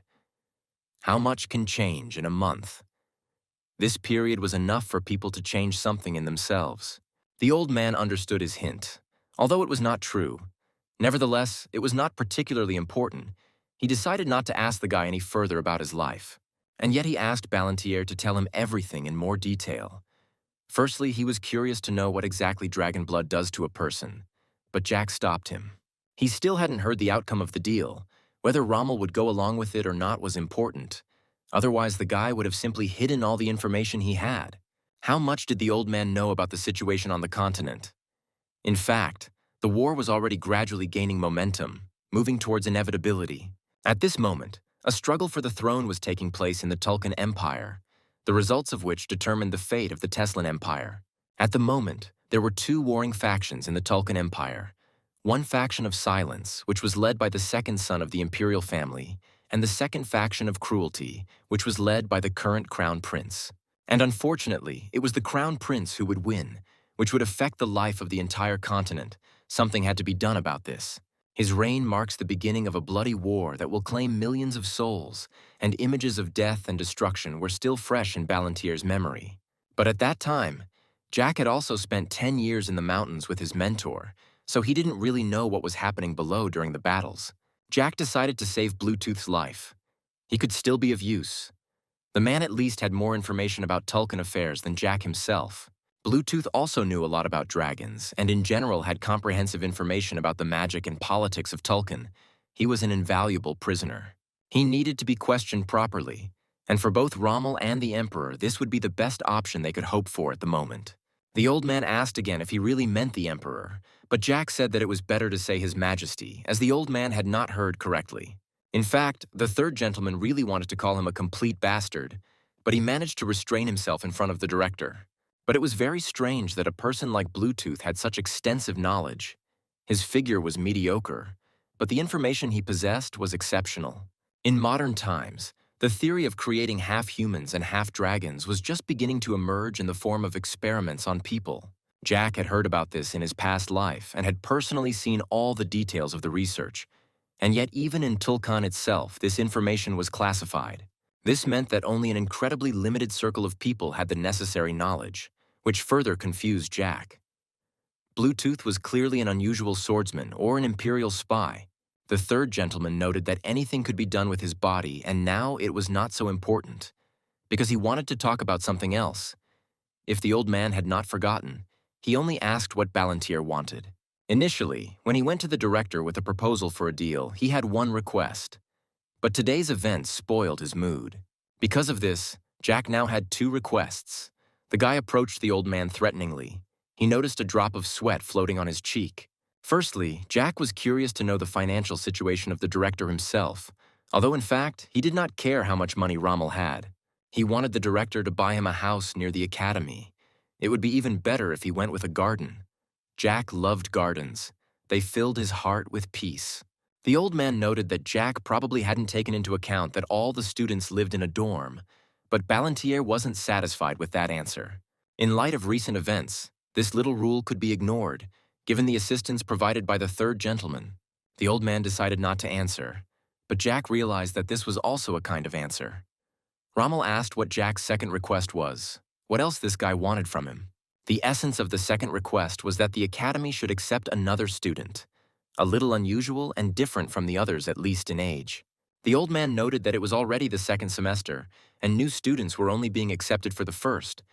How much can change in a month? This period was enough for people to change something in themselves. The old man understood his hint. Although it was not true, Nevertheless, it was not particularly important. He decided not to ask the guy any further about his life. And yet he asked Balantier to tell him everything in more detail. Firstly, he was curious to know what exactly dragon blood does to a person, but Jack stopped him. He still hadn't heard the outcome of the deal. Whether Rommel would go along with it or not was important. Otherwise, the guy would have simply hidden all the information he had. How much did the old man know about the situation on the continent? In fact, the war was already gradually gaining momentum, moving towards inevitability. At this moment, a struggle for the throne was taking place in the Tulkan Empire, the results of which determined the fate of the Teslan Empire. At the moment, there were two warring factions in the Tulkan Empire. One faction of silence, which was led by the second son of the imperial family, and the second faction of cruelty, which was led by the current crown prince. And unfortunately, it was the crown prince who would win, which would affect the life of the entire continent. Something had to be done about this. His reign marks the beginning of a bloody war that will claim millions of souls, and images of death and destruction were still fresh in Balantier's memory. But at that time, Jack had also spent 10 years in the mountains with his mentor, so he didn't really know what was happening below during the battles. Jack decided to save Bluetooth's life. He could still be of use. The man at least had more information about Tulkan affairs than Jack himself. Bluetooth also knew a lot about dragons, and in general had comprehensive information about the magic and politics of Tulkan. He was an invaluable prisoner. He needed to be questioned properly, and for both Rommel and the Emperor, this would be the best option they could hope for at the moment. The old man asked again if he really meant the Emperor, but Jack said that it was better to say His Majesty, as the old man had not heard correctly. In fact, the third gentleman really wanted to call him a complete bastard, but he managed to restrain himself in front of the director. But it was very strange that a person like Bluetooth had such extensive knowledge. His figure was mediocre, but the information he possessed was exceptional. In modern times, the theory of creating half-humans and half-dragons was just beginning to emerge in the form of experiments on people. Jack had heard about this in his past life and had personally seen all the details of the research. And yet even in Tulkan itself, this information was classified. This meant that only an incredibly limited circle of people had the necessary knowledge, which further confused Jack. Bluetooth was clearly an unusual swordsman or an imperial spy. The third gentleman noted that anything could be done with his body, and now it was not so important, because he wanted to talk about something else. If the old man had not forgotten, he only asked what Balantier wanted. Initially, when he went to the director with a proposal for a deal, he had one request. But today's events spoiled his mood. Because of this, Jack now had two requests. The guy approached the old man threateningly. He noticed a drop of sweat floating on his cheek. Firstly, Jack was curious to know the financial situation of the director himself, although in fact, he did not care how much money Rommel had. He wanted the director to buy him a house near the academy. It would be even better if he went with a garden. Jack loved gardens. They filled his heart with peace. The old man noted that Jack probably hadn't taken into account that all the students lived in a dorm, but Balantier wasn't satisfied with that answer. In light of recent events, this little rule could be ignored, given the assistance provided by the third gentleman. The old man decided not to answer, but Jack realized that this was also a kind of answer. Rommel asked what Jack's second request was, what else this guy wanted from him. The essence of the second request was that the academy should accept another student, a little unusual and different from the others, at least in age. The old man noted that it was already the second semester, and new students were only being accepted for the first,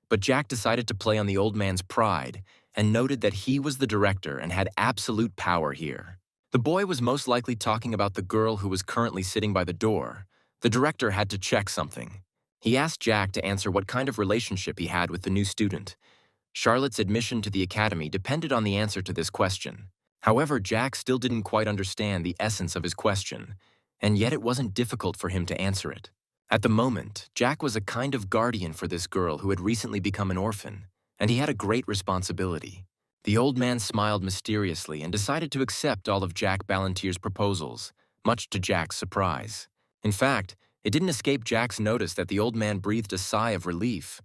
but Jack decided to play on the old man's pride and noted that he was the director and had absolute power here. The boy was most likely talking about the girl who was currently sitting by the door. The director had to check something. He asked Jack to answer what kind of relationship he had with the new student. Charlotte's admission to the academy depended on the answer to this question. However, Jack still didn't quite understand the essence of his question, and yet it wasn't difficult for him to answer it. At the moment, Jack was a kind of guardian for this girl who had recently become an orphan, and he had a great responsibility. The old man smiled mysteriously and decided to accept all of Jack Balantier's proposals, much to Jack's surprise. In fact, it didn't escape Jack's notice that the old man breathed a sigh of relief.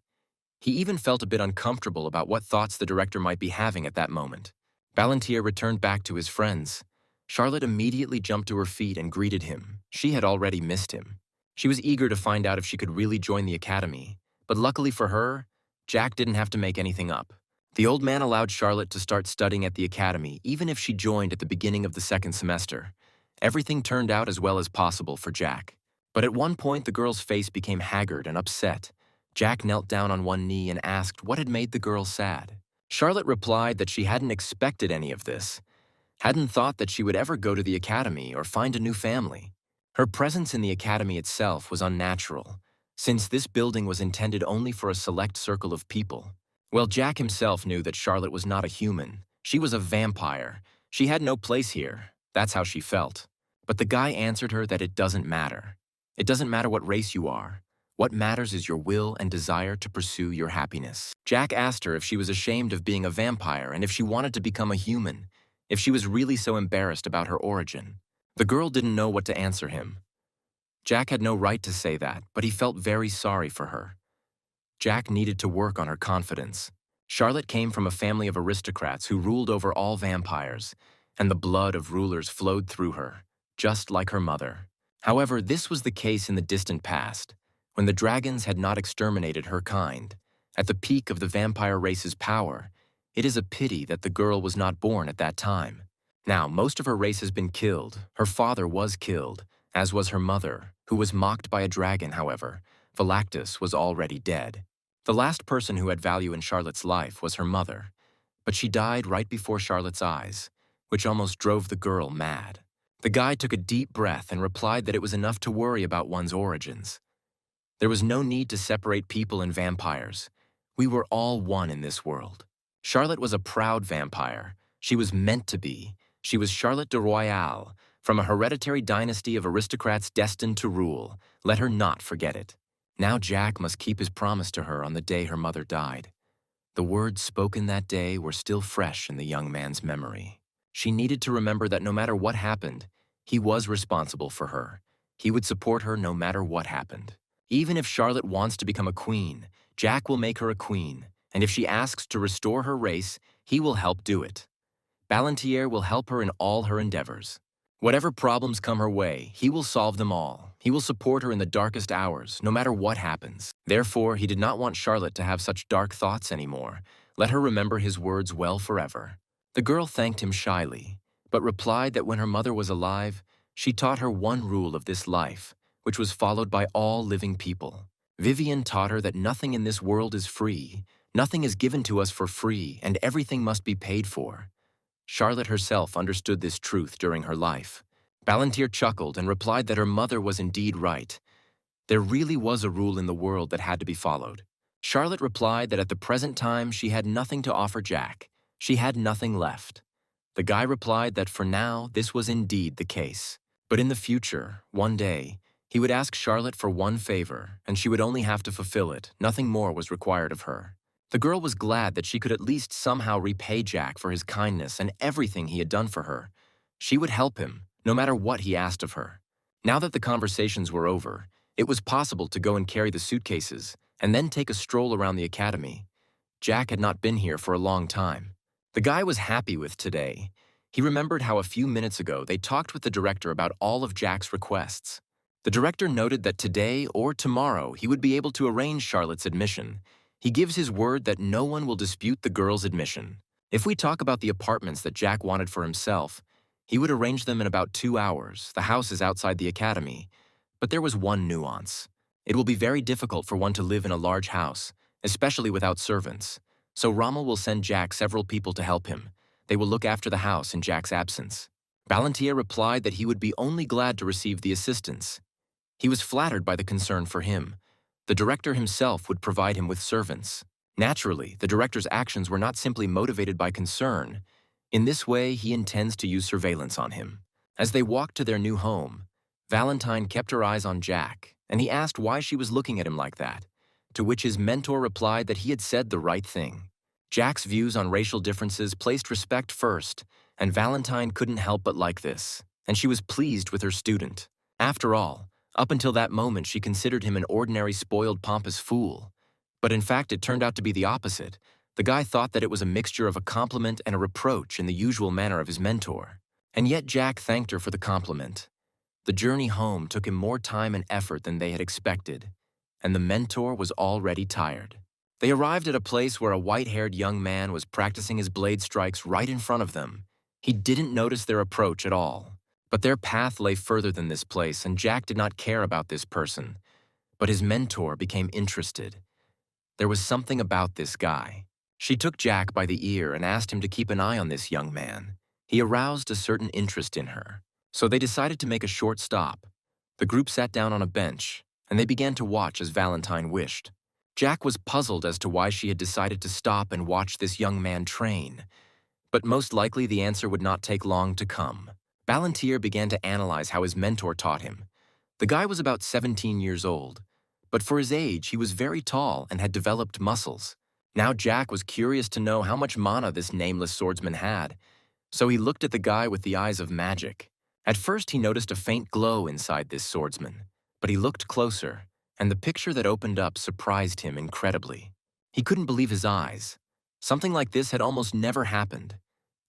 He even felt a bit uncomfortable about what thoughts the director might be having at that moment. Balantier returned back to his friends. Charlotte immediately jumped to her feet and greeted him. She had already missed him. She was eager to find out if she could really join the academy, but luckily for her, Jack didn't have to make anything up. The old man allowed Charlotte to start studying at the academy even if she joined at the beginning of the second semester. Everything turned out as well as possible for Jack. But at one point, the girl's face became haggard and upset. Jack knelt down on one knee and asked what had made the girl sad. Charlotte replied that she hadn't expected any of this, hadn't thought that she would ever go to the academy or find a new family. Her presence in the academy itself was unnatural, since this building was intended only for a select circle of people. Well, Jack himself knew that Charlotte was not a human. She was a vampire. She had no place here. That's how she felt. But the guy answered her that it doesn't matter. It doesn't matter what race you are. What matters is your will and desire to pursue your happiness. Jack asked her if she was ashamed of being a vampire and if she wanted to become a human, if she was really so embarrassed about her origin. The girl didn't know what to answer him. Jack had no right to say that, but he felt very sorry for her. Jack needed to work on her confidence. Charlotte came from a family of aristocrats who ruled over all vampires, and the blood of rulers flowed through her, just like her mother. However, this was the case in the distant past, when the dragons had not exterminated her kind. At the peak of the vampire race's power, it is a pity that the girl was not born at that time. Now, most of her race has been killed. Her father was killed, as was her mother, who was mocked by a dragon, however. Phylactus was already dead. The last person who had value in Charlotte's life was her mother, but she died right before Charlotte's eyes, which almost drove the girl mad. The guy took a deep breath and replied that it was enough to worry about one's origins. There was no need to separate people and vampires. We were all one in this world. Charlotte was a proud vampire. She was meant to be. She was Charlotte de Royale, from a hereditary dynasty of aristocrats destined to rule. Let her not forget it. Now Jack must keep his promise to her on the day her mother died. The words spoken that day were still fresh in the young man's memory. She needed to remember that no matter what happened, he was responsible for her. He would support her no matter what happened. Even if Charlotte wants to become a queen, Jack will make her a queen, and if she asks to restore her race, he will help do it. Balantier will help her in all her endeavors. Whatever problems come her way, he will solve them all. He will support her in the darkest hours, no matter what happens. Therefore, he did not want Charlotte to have such dark thoughts anymore. Let her remember his words well forever. The girl thanked him shyly, but replied that when her mother was alive, she taught her one rule of this life, which was followed by all living people. Vivian taught her that nothing in this world is free, nothing is given to us for free, and everything must be paid for. Charlotte herself understood this truth during her life. Balantier chuckled and replied that her mother was indeed right. There really was a rule in the world that had to be followed. Charlotte replied that at the present time she had nothing to offer Jack. She had nothing left. The guy replied that for now this was indeed the case. But in the future, one day, he would ask Charlotte for one favor, and she would only have to fulfill it. Nothing more was required of her. The girl was glad that she could at least somehow repay Jack for his kindness and everything he had done for her. She would help him, no matter what he asked of her. Now that the conversations were over, it was possible to go and carry the suitcases, and then take a stroll around the academy. Jack had not been here for a long time. The guy was happy with today. He remembered how a few minutes ago they talked with the director about all of Jack's requests. The director noted that today or tomorrow he would be able to arrange Charlotte's admission. He gives his word that no one will dispute the girl's admission. If we talk about the apartments that Jack wanted for himself, he would arrange them in about 2 hours. The house is outside the academy. But there was one nuance. It will be very difficult for one to live in a large house, especially without servants. So Rommel will send Jack several people to help him. They will look after the house in Jack's absence. Balantier replied that he would be only glad to receive the assistance. He was flattered by the concern for him. The director himself would provide him with servants. Naturally, the director's actions were not simply motivated by concern. In this way, he intends to use surveillance on him. As they walked to their new home, Valentine kept her eyes on Jack, and he asked why she was looking at him like that, to which his mentor replied that he had said the right thing. Jack's views on racial differences placed respect first, and Valentine couldn't help but like this, and she was pleased with her student. After all, up until that moment, she considered him an ordinary, spoiled, pompous fool. But in fact, it turned out to be the opposite. The guy thought that it was a mixture of a compliment and a reproach in the usual manner of his mentor. And yet Jack thanked her for the compliment. The journey home took him more time and effort than they had expected, and the mentor was already tired. They arrived at a place where a white-haired young man was practicing his blade strikes right in front of them. He didn't notice their approach at all. But their path lay further than this place, and Jack did not care about this person. But his mentor became interested. There was something about this guy. She took Jack by the ear and asked him to keep an eye on this young man. He aroused a certain interest in her. So they decided to make a short stop. The group sat down on a bench, and they began to watch as Valentine wished. Jack was puzzled as to why she had decided to stop and watch this young man train. But most likely the answer would not take long to come. Ballantyre began to analyze how his mentor taught him. The guy was about 17 years old, but for his age he was very tall and had developed muscles. Now Jack was curious to know how much mana this nameless swordsman had, so he looked at the guy with the eyes of magic. At first he noticed a faint glow inside this swordsman, but he looked closer, and the picture that opened up surprised him incredibly. He couldn't believe his eyes. Something like this had almost never happened,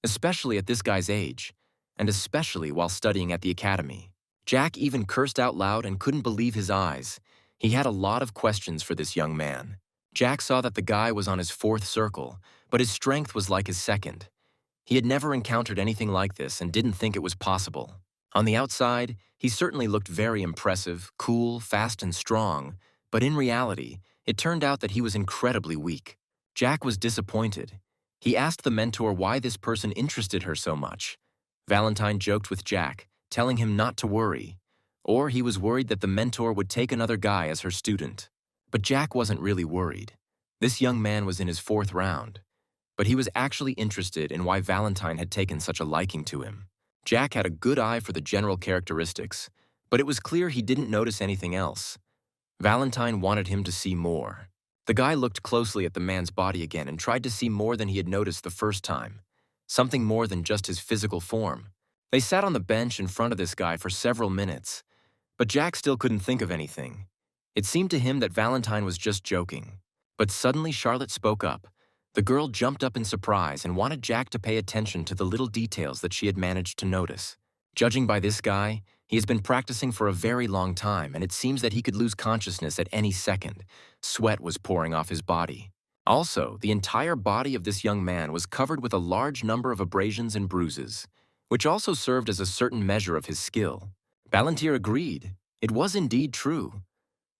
especially at this guy's age, and especially while studying at the academy. Jack even cursed out loud and couldn't believe his eyes. He had a lot of questions for this young man. Jack saw that the guy was on his fourth circle, but his strength was like his second. He had never encountered anything like this and didn't think it was possible. On the outside, he certainly looked very impressive, cool, fast, and strong, but in reality, it turned out that he was incredibly weak. Jack was disappointed. He asked the mentor why this person interested her so much. Valentine joked with Jack, telling him not to worry, or he was worried that the mentor would take another guy as her student. But Jack wasn't really worried. This young man was in his fourth round, but he was actually interested in why Valentine had taken such a liking to him. Jack had a good eye for the general characteristics, but it was clear he didn't notice anything else. Valentine wanted him to see more. The guy looked closely at the man's body again and tried to see more than he had noticed the first time. Something more than just his physical form. They sat on the bench in front of this guy for several minutes, but Jack still couldn't think of anything. It seemed to him that Valentine was just joking. But suddenly Charlotte spoke up. The girl jumped up in surprise and wanted Jack to pay attention to the little details that she had managed to notice. Judging by this guy, he has been practicing for a very long time, and it seems that he could lose consciousness at any second. Sweat was pouring off his body. Also, the entire body of this young man was covered with a large number of abrasions and bruises, which also served as a certain measure of his skill. Ballantyre agreed. It was indeed true.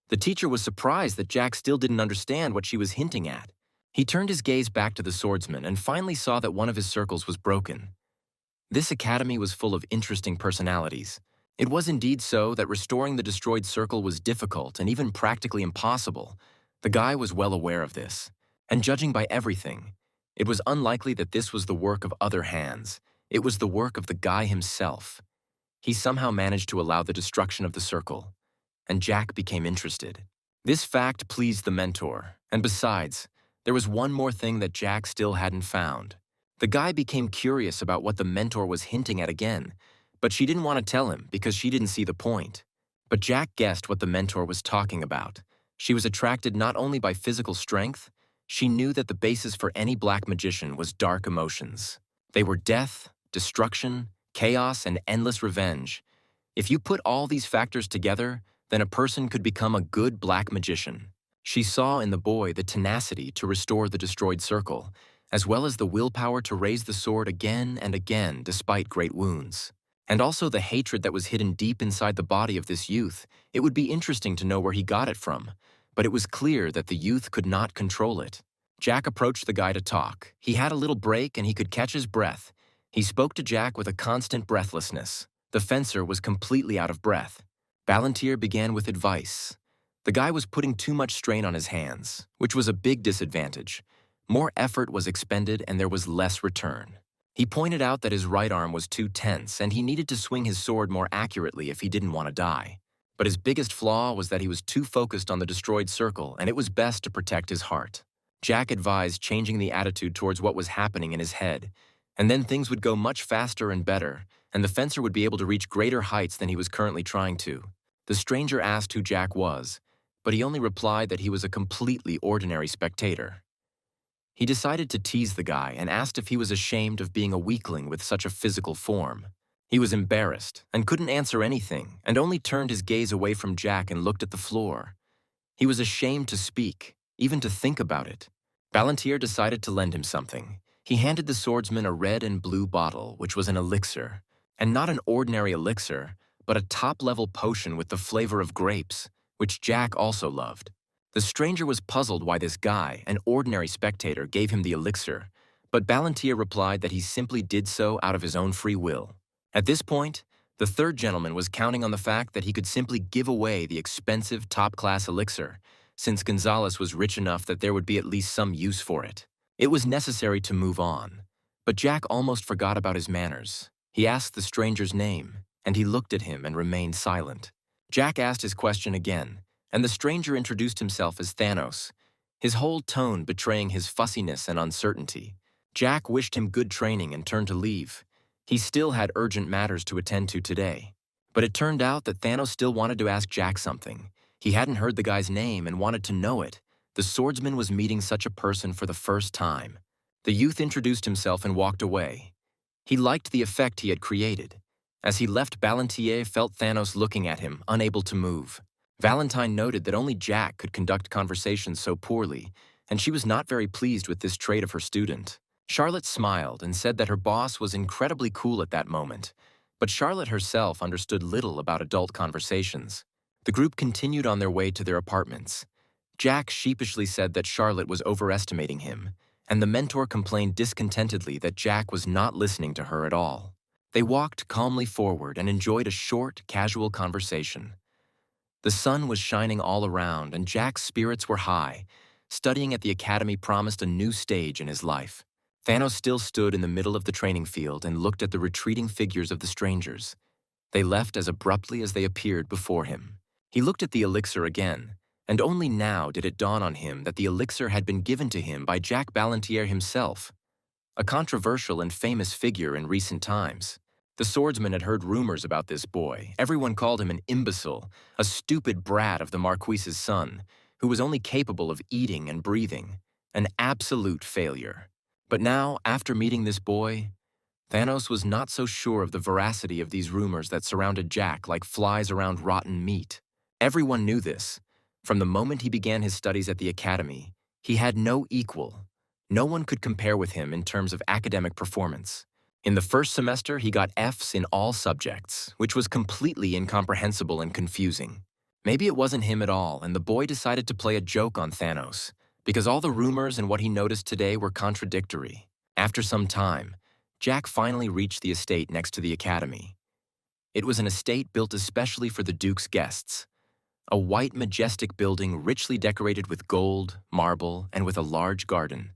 The teacher was surprised that Jack still didn't understand what she was hinting at. He turned his gaze back to the swordsman and finally saw that one of his circles was broken. This academy was full of interesting personalities. It was indeed so that restoring the destroyed circle was difficult and even practically impossible. The guy was well aware of this. And judging by everything, it was unlikely that this was the work of other hands. It was the work of the guy himself. He somehow managed to allow the destruction of the circle, and Jack became interested. This fact pleased the mentor, and besides, there was one more thing that Jack still hadn't found. The guy became curious about what the mentor was hinting at again, but she didn't want to tell him because she didn't see the point. But Jack guessed what the mentor was talking about. She was attracted not only by physical strength, she knew that the basis for any black magician was dark emotions. They were death, destruction, chaos, and endless revenge. If you put all these factors together, then a person could become a good black magician. She saw in the boy the tenacity to restore the destroyed circle, as well as the willpower to raise the sword again and again despite great wounds. And also the hatred that was hidden deep inside the body of this youth. It would be interesting to know where he got it from, but it was clear that the youth could not control it. Jack approached the guy to talk. He had a little break and he could catch his breath. He spoke to Jack with a constant breathlessness. The fencer was completely out of breath. Ballantyre began with advice. The guy was putting too much strain on his hands, which was a big disadvantage. More effort was expended and there was less return. He pointed out that his right arm was too tense and he needed to swing his sword more accurately if he didn't want to die. But his biggest flaw was that he was too focused on the destroyed circle and it was best to protect his heart. Jack advised changing the attitude towards what was happening in his head, and then things would go much faster and better, and the fencer would be able to reach greater heights than he was currently trying to. The stranger asked who Jack was, but he only replied that he was a completely ordinary spectator. He decided to tease the guy and asked if he was ashamed of being a weakling with such a physical form. He was embarrassed and couldn't answer anything and only turned his gaze away from Jack and looked at the floor. He was ashamed to speak, even to think about it. Ballantier decided to lend him something. He handed the swordsman a red and blue bottle, which was an elixir. And not an ordinary elixir, but a top-level potion with the flavor of grapes, which Jack also loved. The stranger was puzzled why this guy, an ordinary spectator, gave him the elixir, but Ballantier replied that he simply did so out of his own free will. At this point, the third gentleman was counting on the fact that he could simply give away the expensive top-class elixir, since Gonzalez was rich enough that there would be at least some use for it. It was necessary to move on, but Jack almost forgot about his manners. He asked the stranger's name, and he looked at him and remained silent. Jack asked his question again, and the stranger introduced himself as Thanos, his whole tone betraying his fussiness and uncertainty. Jack wished him good training and turned to leave. He still had urgent matters to attend to today. But it turned out that Thanos still wanted to ask Jack something. He hadn't heard the guy's name and wanted to know it. The swordsman was meeting such a person for the first time. The youth introduced himself and walked away. He liked the effect he had created. As he left, Ballantier felt Thanos looking at him, unable to move. Valentine noted that only Jack could conduct conversations so poorly, and she was not very pleased with this trait of her student. Charlotte smiled and said that her boss was incredibly cool at that moment, but Charlotte herself understood little about adult conversations. The group continued on their way to their apartments. Jack sheepishly said that Charlotte was overestimating him, and the mentor complained discontentedly that Jack was not listening to her at all. They walked calmly forward and enjoyed a short, casual conversation. The sun was shining all around, and Jack's spirits were high. Studying at the academy promised a new stage in his life. Thanos still stood in the middle of the training field and looked at the retreating figures of the strangers. They left as abruptly as they appeared before him. He looked at the elixir again, and only now did it dawn on him that the elixir had been given to him by Jack Ballantier himself, a controversial and famous figure in recent times. The swordsman had heard rumors about this boy. Everyone called him an imbecile, a stupid brat of the Marquise's son, who was only capable of eating and breathing, an absolute failure. But now, after meeting this boy, Thanos was not so sure of the veracity of these rumors that surrounded Jack like flies around rotten meat. Everyone knew this. From the moment he began his studies at the academy, he had no equal. No one could compare with him in terms of academic performance. In the first semester, he got Fs in all subjects, which was completely incomprehensible and confusing. Maybe it wasn't him at all, and the boy decided to play a joke on Thanos, because all the rumors and what he noticed today were contradictory. After some time, Jack finally reached the estate next to the academy. It was an estate built especially for the Duke's guests. A white, majestic building richly decorated with gold, marble, and with a large garden.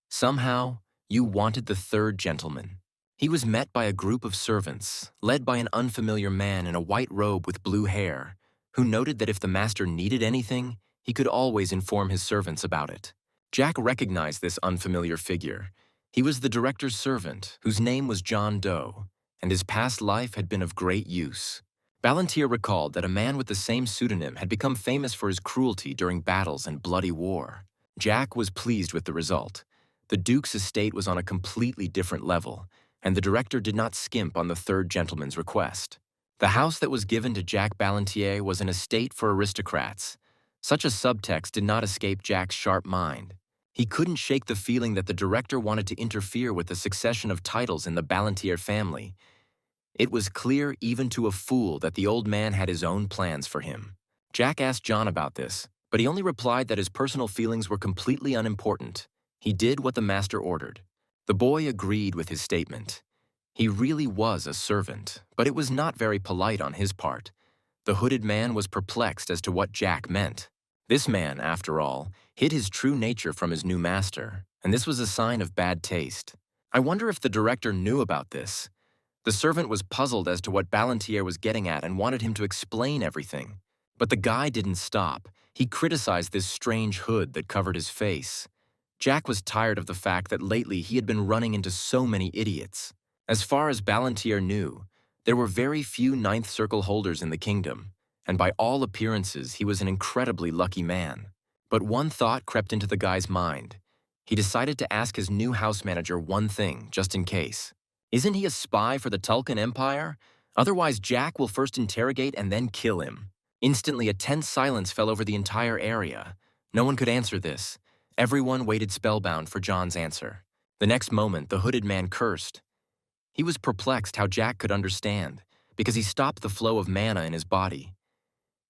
Somehow, you wanted the third gentleman. He was met by a group of servants, led by an unfamiliar man in a white robe with blue hair, who noted that if the master needed anything, he could always inform his servants about it. Jack recognized this unfamiliar figure. He was the director's servant, whose name was John Doe, and his past life had been of great use. Ballantier recalled that a man with the same pseudonym had become famous for his cruelty during battles and bloody war. Jack was pleased with the result. The Duke's estate was on a completely different level, and the director did not skimp on the third gentleman's request. The house that was given to Jack Ballantier was an estate for aristocrats. Such a subtext did not escape Jack's sharp mind. He couldn't shake the feeling that the director wanted to interfere with the succession of titles in the Ballantier family. It was clear even to a fool that the old man had his own plans for him. Jack asked John about this, but he only replied that his personal feelings were completely unimportant. He did what the master ordered. The boy agreed with his statement. He really was a servant, but it was not very polite on his part. The hooded man was perplexed as to what Jack meant. This man, after all, hid his true nature from his new master, and this was a sign of bad taste. I wonder if the director knew about this. The servant was puzzled as to what Ballantier was getting at and wanted him to explain everything. But the guy didn't stop. He criticized this strange hood that covered his face. Jack was tired of the fact that lately he had been running into so many idiots. As far as Ballantier knew, there were very few ninth circle holders in the kingdom, and by all appearances he was an incredibly lucky man. But one thought crept into the guy's mind. He decided to ask his new house manager one thing, just in case. Isn't he a spy for the Tulkan Empire? Otherwise Jack will first interrogate and then kill him. Instantly a tense silence fell over the entire area. No one could answer this. Everyone waited spellbound for John's answer. The next moment, the hooded man cursed. He was perplexed how Jack could understand, because he stopped the flow of mana in his body.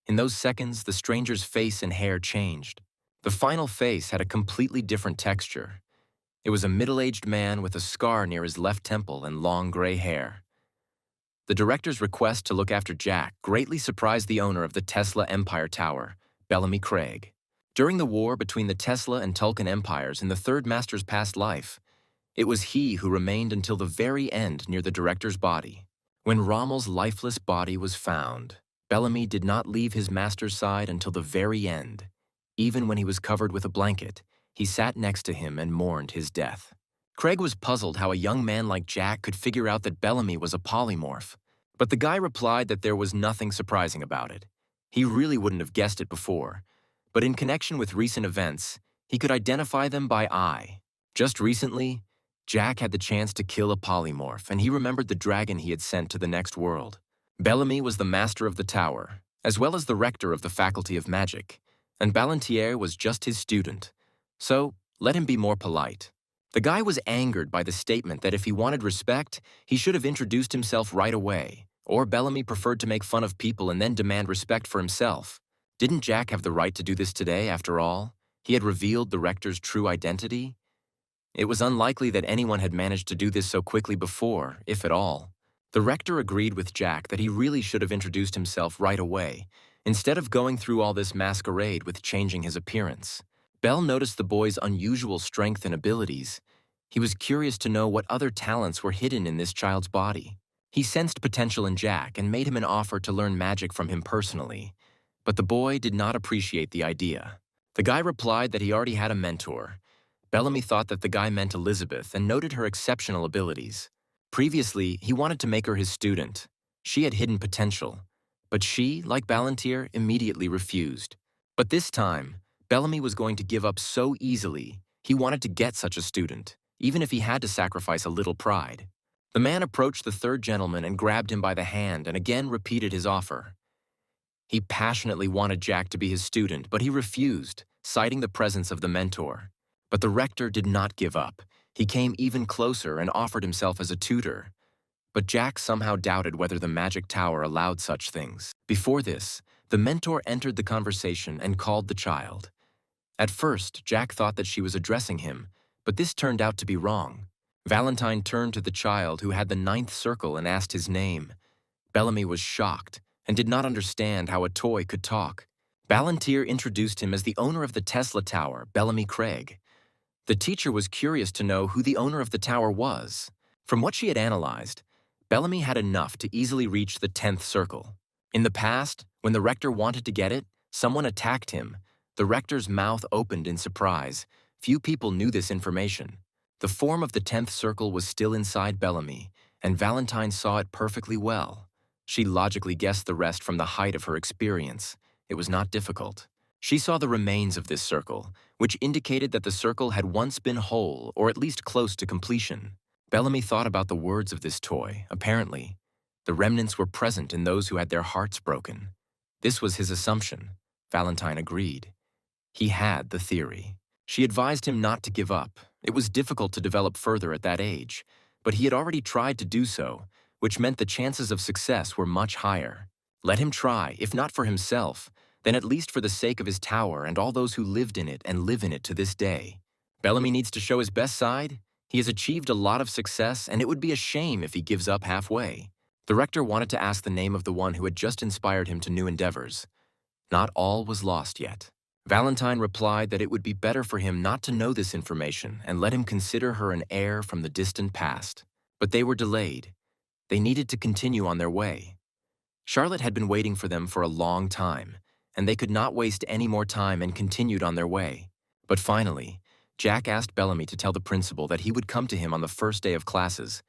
In those seconds, the stranger's face and hair changed. The final face had a completely different texture. It was a middle-aged man with a scar near his left temple and long gray hair. The director's request to look after Jack greatly surprised the owner of the Tesla Empire Tower, Bellamy Craig. During the war between the Tesla and Tulkan empires in the Third Master's past life, it was he who remained until the very end near the director's body. When Rommel's lifeless body was found, Bellamy did not leave his master's side until the very end. Even when he was covered with a blanket, he sat next to him and mourned his death. Craig was puzzled how a young man like Jack could figure out that Bellamy was a polymorph, but the guy replied that there was nothing surprising about it. He really wouldn't have guessed it before, but in connection with recent events, he could identify them by eye. Just recently, Jack had the chance to kill a polymorph, and he remembered the dragon he had sent to the next world. Bellamy was the master of the tower, as well as the rector of the Faculty of Magic, and Ballantier was just his student. So, let him be more polite. The guy was angered by the statement that if he wanted respect, he should have introduced himself right away, or Bellamy preferred to make fun of people and then demand respect for himself. Didn't Jack have the right to do this today, after all? He had revealed the rector's true identity. It was unlikely that anyone had managed to do this so quickly before, if at all. The rector agreed with Jack that he really should have introduced himself right away, instead of going through all this masquerade with changing his appearance. Bell noticed the boy's unusual strength and abilities. He was curious to know what other talents were hidden in this child's body. He sensed potential in Jack and made him an offer to learn magic from him personally. But the boy did not appreciate the idea. The guy replied that he already had a mentor. Bellamy thought that the guy meant Elizabeth and noted her exceptional abilities. Previously, he wanted to make her his student. She had hidden potential, but she, like Ballantier, immediately refused. But this time, Bellamy was going to give up so easily. He wanted to get such a student, even if he had to sacrifice a little pride. The man approached the third gentleman and grabbed him by the hand and again repeated his offer. He passionately wanted Jack to be his student, but he refused, citing the presence of the mentor. But the rector did not give up. He came even closer and offered himself as a tutor. But Jack somehow doubted whether the magic tower allowed such things. Before this, the mentor entered the conversation and called the child. At first, Jack thought that she was addressing him, but this turned out to be wrong. Valentine turned to the child who had the 9th circle and asked his name. Bellamy was shocked and did not understand how a toy could talk. Ballantier introduced him as the owner of the Tesla Tower, Bellamy Craig. The teacher was curious to know who the owner of the tower was. From what she had analyzed, Bellamy had enough to easily reach the 10th circle. In the past, when the rector wanted to get it, someone attacked him. The rector's mouth opened in surprise. Few people knew this information. The form of the 10th circle was still inside Bellamy, and Valentine saw it perfectly well. She logically guessed the rest from the height of her experience. It was not difficult. She saw the remains of this circle, which indicated that the circle had once been whole or at least close to completion. Bellamy thought about the words of this toy. Apparently, the remnants were present in those who had their hearts broken. This was his assumption. Valentine agreed. He had the theory. She advised him not to give up. It was difficult to develop further at that age, but he had already tried to do so, which meant the chances of success were much higher. Let him try, if not for himself, then at least for the sake of his tower and all those who lived in it and live in it to this day. Bellamy needs to show his best side. He has achieved a lot of success, and it would be a shame if he gives up halfway. The rector wanted to ask the name of the one who had just inspired him to new endeavors. Not all was lost yet. Valentine replied that it would be better for him not to know this information and let him consider her an heir from the distant past. But they were delayed. They needed to continue on their way. Charlotte had been waiting for them for a long time, and they could not waste any more time and continued on their way. But finally, Jack asked Bellamy to tell the principal that he would come to him on the first day of classes.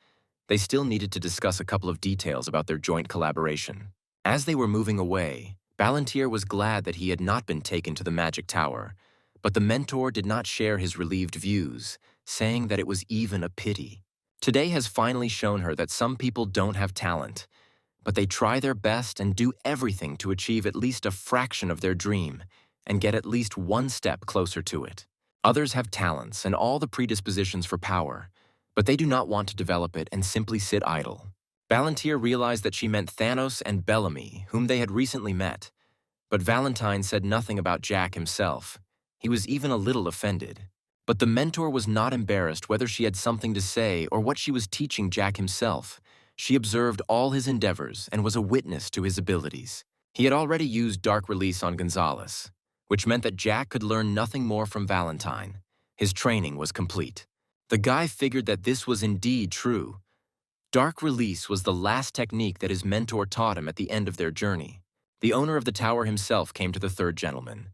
They still needed to discuss a couple of details about their joint collaboration. As they were moving away, Ballantier was glad that he had not been taken to the magic tower, but the mentor did not share his relieved views, saying that it was even a pity. Today has finally shown her that some people don't have talent, but they try their best and do everything to achieve at least a fraction of their dream, and get at least one step closer to it. Others have talents and all the predispositions for power, but they do not want to develop it and simply sit idle. Ballantyre realized that she meant Thanos and Bellamy, whom they had recently met. But Valentine said nothing about Jack himself. He was even a little offended. But the mentor was not embarrassed whether she had something to say or what she was teaching Jack himself. She observed all his endeavors and was a witness to his abilities. He had already used Dark Release on Gonzalez, which meant that Jack could learn nothing more from Valentine. His training was complete. The guy figured that this was indeed true. Dark Release was the last technique that his mentor taught him at the end of their journey. The owner of the tower himself came to the third gentleman.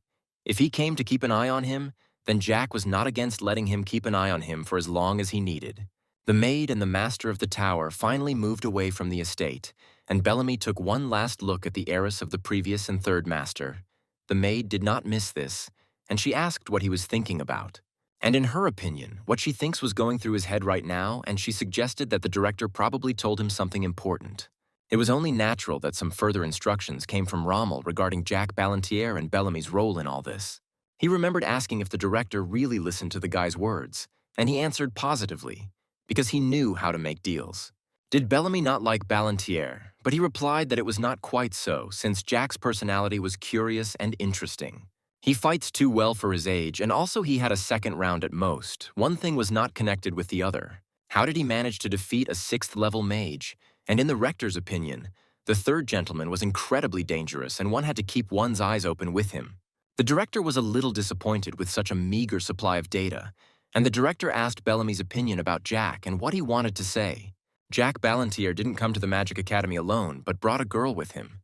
If he came to keep an eye on him, then Jack was not against letting him keep an eye on him for as long as he needed. The maid and the master of the tower finally moved away from the estate, and Bellamy took one last look at the heiress of the previous and third master. The maid did not miss this, and she asked what he was thinking about. And in her opinion, what she thinks was going through his head right now, and she suggested that the director probably told him something important. It was only natural that some further instructions came from Rommel regarding Jack Ballantyre and Bellamy's role in all this. He remembered asking if the director really listened to the guy's words, and he answered positively, because he knew how to make deals. Did Bellamy not like Ballantyre? But he replied that it was not quite so, since Jack's personality was curious and interesting. He fights too well for his age, and also he had a second round at most. One thing was not connected with the other. How did he manage to defeat a 6th-level mage? And in the rector's opinion, the third gentleman was incredibly dangerous, and one had to keep one's eyes open with him. The director was a little disappointed with such a meager supply of data, and the director asked Bellamy's opinion about Jack and what he wanted to say. Jack Ballantyre didn't come to the Magic Academy alone, but brought a girl with him.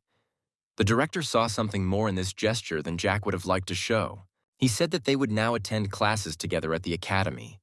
The director saw something more in this gesture than Jack would have liked to show. He said that they would now attend classes together at the academy.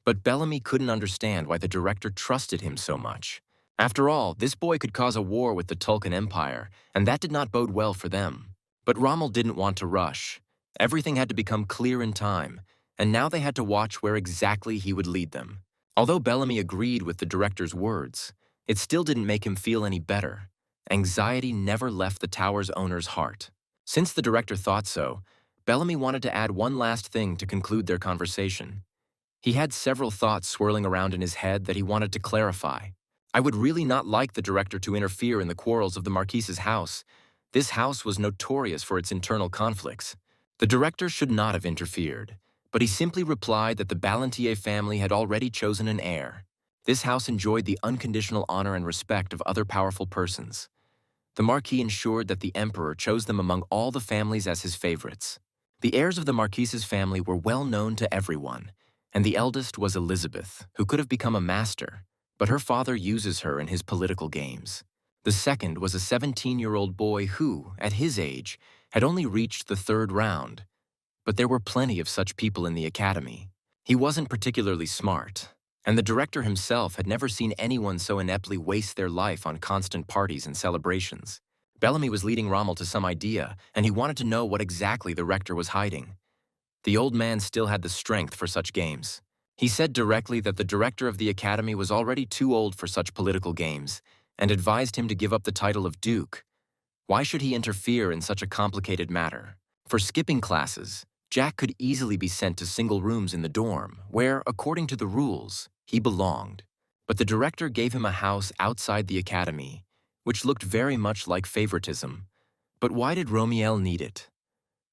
But Bellamy couldn't understand why the director trusted him so much. After all, this boy could cause a war with the Tulkan Empire, and that did not bode well for them. But Rommel didn't want to rush. Everything had to become clear in time, and now they had to watch where exactly he would lead them. Although Bellamy agreed with the director's words, it still didn't make him feel any better. Anxiety never left the tower's owner's heart. Since the director thought so, Bellamy wanted to add one last thing to conclude their conversation. He had several thoughts swirling around in his head that he wanted to clarify. I would really not like the director to interfere in the quarrels of the Marquise's house. This house was notorious for its internal conflicts. The director should not have interfered, but he simply replied that the Ballantyre family had already chosen an heir. This house enjoyed the unconditional honor and respect of other powerful persons. The Marquis ensured that the Emperor chose them among all the families as his favorites. The heirs of the Marquise's family were well known to everyone, and the eldest was Elizabeth, who could have become a master, but her father uses her in his political games. The second was a 17-year-old boy who, at his age, had only reached the 3rd round. But there were plenty of such people in the academy. He wasn't particularly smart, and the director himself had never seen anyone so ineptly waste their life on constant parties and celebrations. Bellamy was leading Rommel to some idea, and he wanted to know what exactly the rector was hiding. The old man still had the strength for such games. He said directly that the director of the academy was already too old for such political games, and advised him to give up the title of Duke. Why should he interfere in such a complicated matter? For skipping classes, Jack could easily be sent to single rooms in the dorm, where, according to the rules, he belonged. But the director gave him a house outside the academy, which looked very much like favoritism. But why did Romiel need it?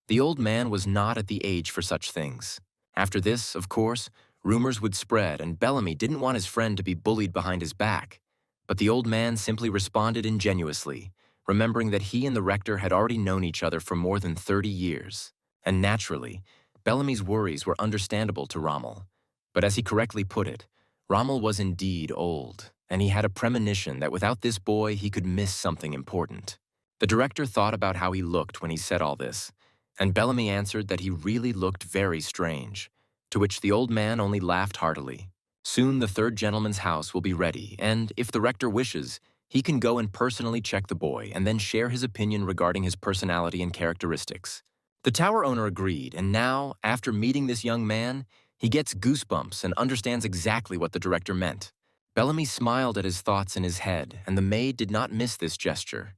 The old man was not at the age for such things. After this, of course, rumors would spread, and Bellamy didn't want his friend to be bullied behind his back. But the old man simply responded ingenuously, remembering that he and the rector had already known each other for more than 30 years. And naturally, Bellamy's worries were understandable to Rommel. But as he correctly put it, Rommel was indeed old, and he had a premonition that without this boy he could miss something important. The director thought about how he looked when he said all this, and Bellamy answered that he really looked very strange, to which the old man only laughed heartily. Soon the 3rd gentleman's house will be ready, and if the rector wishes, he can go and personally check the boy and then share his opinion regarding his personality and characteristics. The tower owner agreed, and now, after meeting this young man, he gets goosebumps and understands exactly what the director meant. Bellamy smiled at his thoughts in his head, and the maid did not miss this gesture.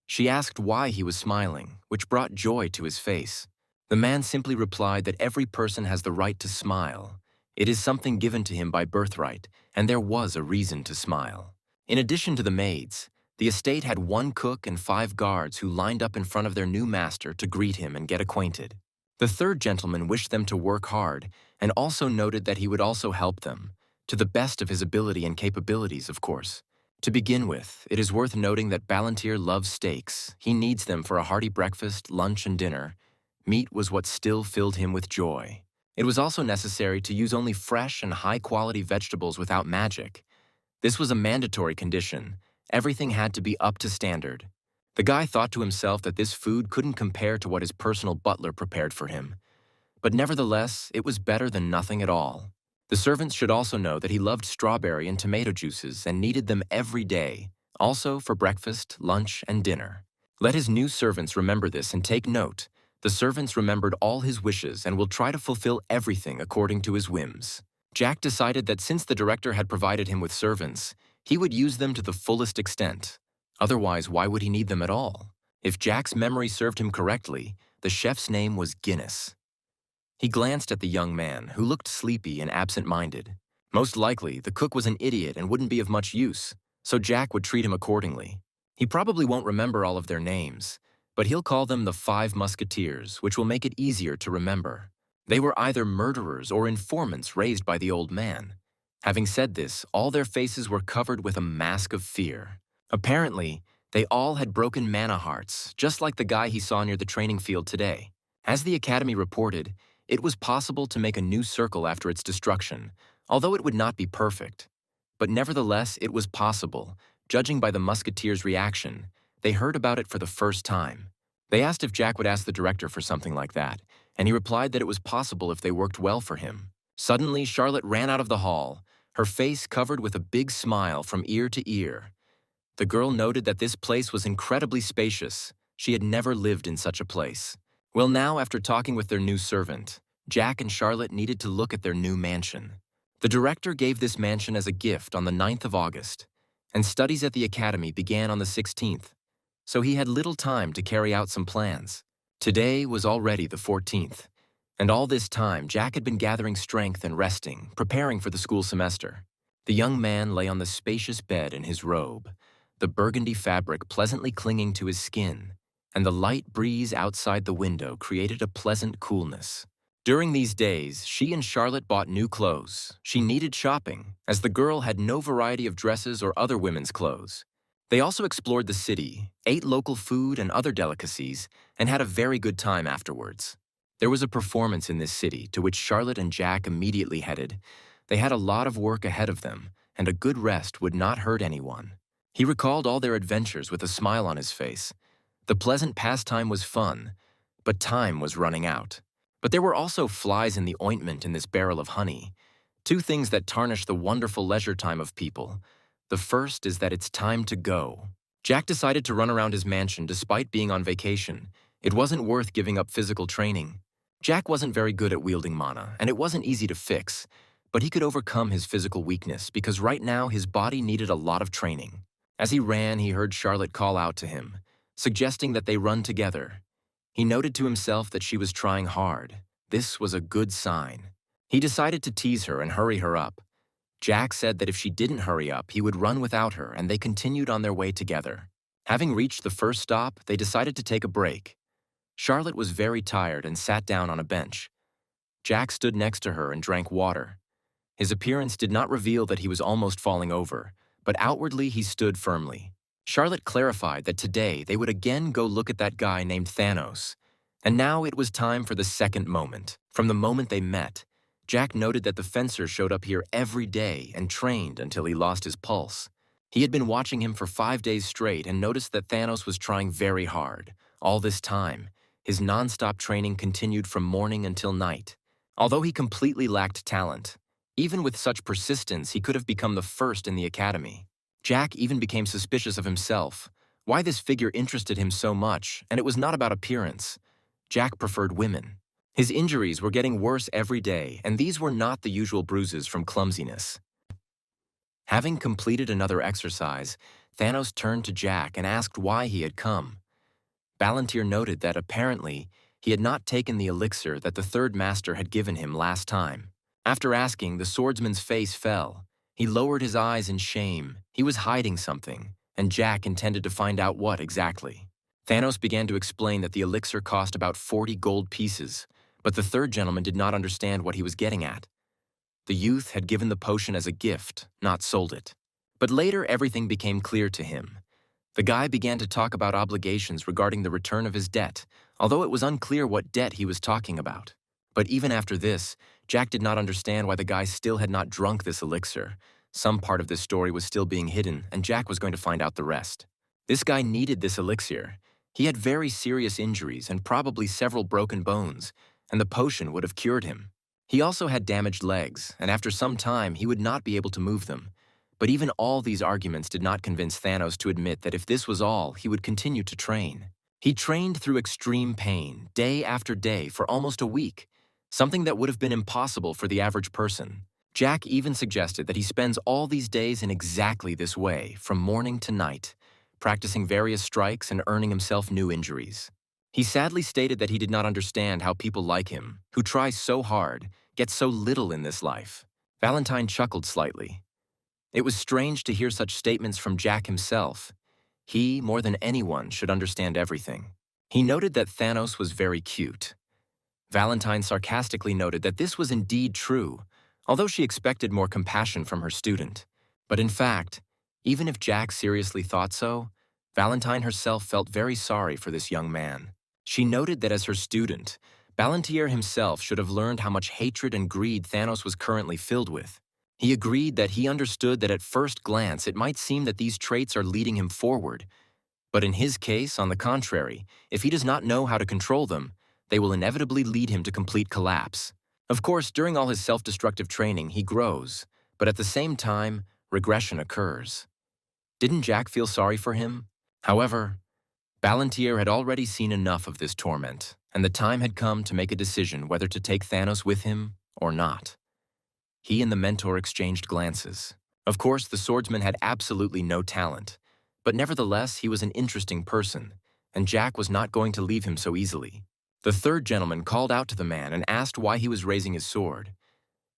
She asked why he was smiling, which brought joy to his face. The man simply replied that every person has the right to smile. It is something given to him by birthright, and there was a reason to smile. In addition to the maids, the estate had 1 cook and 5 guards who lined up in front of their new master to greet him and get acquainted. The third gentleman wished them to work hard and also noted that he would also help them, to the best of his ability and capabilities, of course. To begin with, it is worth noting that Ballantyre loves steaks. He needs them for a hearty breakfast, lunch, and dinner. Meat was what still filled him with joy. It was also necessary to use only fresh and high-quality vegetables without magic. This was a mandatory condition. Everything had to be up to standard. The guy thought to himself that this food couldn't compare to what his personal butler prepared for him. But nevertheless, it was better than nothing at all. The servants should also know that he loved strawberry and tomato juices and needed them every day, also for breakfast, lunch, and dinner. Let his new servants remember this and take note. The servants remembered all his wishes and will try to fulfill everything according to his whims. Jack decided that since the director had provided him with servants, he would use them to the fullest extent. Otherwise, why would he need them at all? If Jack's memory served him correctly, the chef's name was Guinness. He glanced at the young man, who looked sleepy and absent-minded. Most likely, the cook was an idiot and wouldn't be of much use, so Jack would treat him accordingly. He probably won't remember all of their names, but he'll call them the 5 Musketeers, which will make it easier to remember. They were either murderers or informants raised by the old man. Having said this, all their faces were covered with a mask of fear. Apparently, they all had broken mana hearts, just like the guy he saw near the training field today. As the Academy reported, it was possible to make a new circle after its destruction, although it would not be perfect. But nevertheless, it was possible. Judging by the Musketeers' reaction, they heard about it for the first time. They asked if Jack would ask the director for something like that, and he replied that it was possible if they worked well for him. Suddenly, Charlotte ran out of the hall, her face covered with a big smile from ear to ear. The girl noted that this place was incredibly spacious. She had never lived in such a place. Well, now, after talking with their new servant, Jack and Charlotte needed to look at their new mansion. The director gave this mansion as a gift on the 9th of August, and studies at the Academy began on the 16th, so he had little time to carry out some plans. Today was already the 14th, and all this time Jack had been gathering strength and resting, preparing for the school semester. The young man lay on the spacious bed in his robe, the burgundy fabric pleasantly clinging to his skin, and the light breeze outside the window created a pleasant coolness. During these days, she and Charlotte bought new clothes. She needed shopping, as the girl had no variety of dresses or other women's clothes. They also explored the city, ate local food and other delicacies, and had a very good time afterwards. There was a performance in this city to which Charlotte and Jack immediately headed. They had a lot of work ahead of them, and a good rest would not hurt anyone. He recalled all their adventures with a smile on his face. The pleasant pastime was fun, but time was running out. But there were also flies in the ointment in this barrel of honey, 2 things that tarnish the wonderful leisure time of people. The first is that it's time to go. Jack decided to run around his mansion despite being on vacation. It wasn't worth giving up physical training. Jack wasn't very good at wielding mana, and it wasn't easy to fix, but he could overcome his physical weakness because right now his body needed a lot of training. As he ran, he heard Charlotte call out to him, suggesting that they run together. He noted to himself that she was trying hard. This was a good sign. He decided to tease her and hurry her up. Jack said that if she didn't hurry up, he would run without her, and they continued on their way together. Having reached the first stop, they decided to take a break. Charlotte was very tired and sat down on a bench. Jack stood next to her and drank water. His appearance did not reveal that he was almost falling over, but outwardly he stood firmly. Charlotte clarified that today they would again go look at that guy named Thanos. And now it was time for the second moment. From the moment they met, Jack noted that the fencer showed up here every day and trained until he lost his pulse. He had been watching him for 5 days straight and noticed that Thanos was trying very hard. All this time, his non-stop training continued from morning until night. Although he completely lacked talent, even with such persistence, he could have become the first in the academy. Jack even became suspicious of himself. Why this figure interested him so much, and it was not about appearance. Jack preferred women. His injuries were getting worse every day, and these were not the usual bruises from clumsiness. Having completed another exercise, Thanos turned to Jack and asked why he had come. Ballantyre noted that apparently He had not taken the elixir that the third master had given him last time. After asking, the swordsman's face fell. He lowered his eyes in shame. He was hiding something, and Jack intended to find out what exactly. Thanos began to explain that the elixir cost about 40 gold pieces, but the third gentleman did not understand what he was getting at. The youth had given the potion as a gift, not sold it. But later everything became clear to him. The guy began to talk about obligations regarding the return of his debt, although it was unclear what debt he was talking about. But even after this, Jack did not understand why the guy still had not drunk this elixir. Some part of this story was still being hidden, and Jack was going to find out the rest. This guy needed this elixir. He had very serious injuries and probably several broken bones, and the potion would have cured him. He also had damaged legs, and after some time he would not be able to move them. But even all these arguments did not convince Thanos to admit that if this was all, he would continue to train. He trained through extreme pain, day after day, for almost a week, something that would have been impossible for the average person. Jack even suggested that he spends all these days in exactly this way, from morning to night, practicing various strikes and earning himself new injuries. He sadly stated that he did not understand how people like him, who try so hard, get so little in this life. Valentine chuckled slightly. It was strange to hear such statements from Jack himself. He, more than anyone, should understand everything. He noted that Thanos was very cute. Valentine sarcastically noted that this was indeed true, although she expected more compassion from her student. But in fact, even if Jack seriously thought so, Valentine herself felt very sorry for this young man. She noted that as her student, Ballantier himself should have learned how much hatred and greed Thanos was currently filled with. He agreed that he understood that at first glance it might seem that these traits are leading him forward. But in his case, on the contrary, if he does not know how to control them, they will inevitably lead him to complete collapse. Of course, during all his self-destructive training, he grows, but at the same time, regression occurs. Didn't Jack feel sorry for him? However, Ballantier had already seen enough of this torment, and the time had come to make a decision whether to take Thanos with him or not. He and the mentor exchanged glances. Of course, the swordsman had absolutely no talent, but nevertheless, he was an interesting person, and Jack was not going to leave him so easily. The third gentleman called out to the man and asked why he was raising his sword.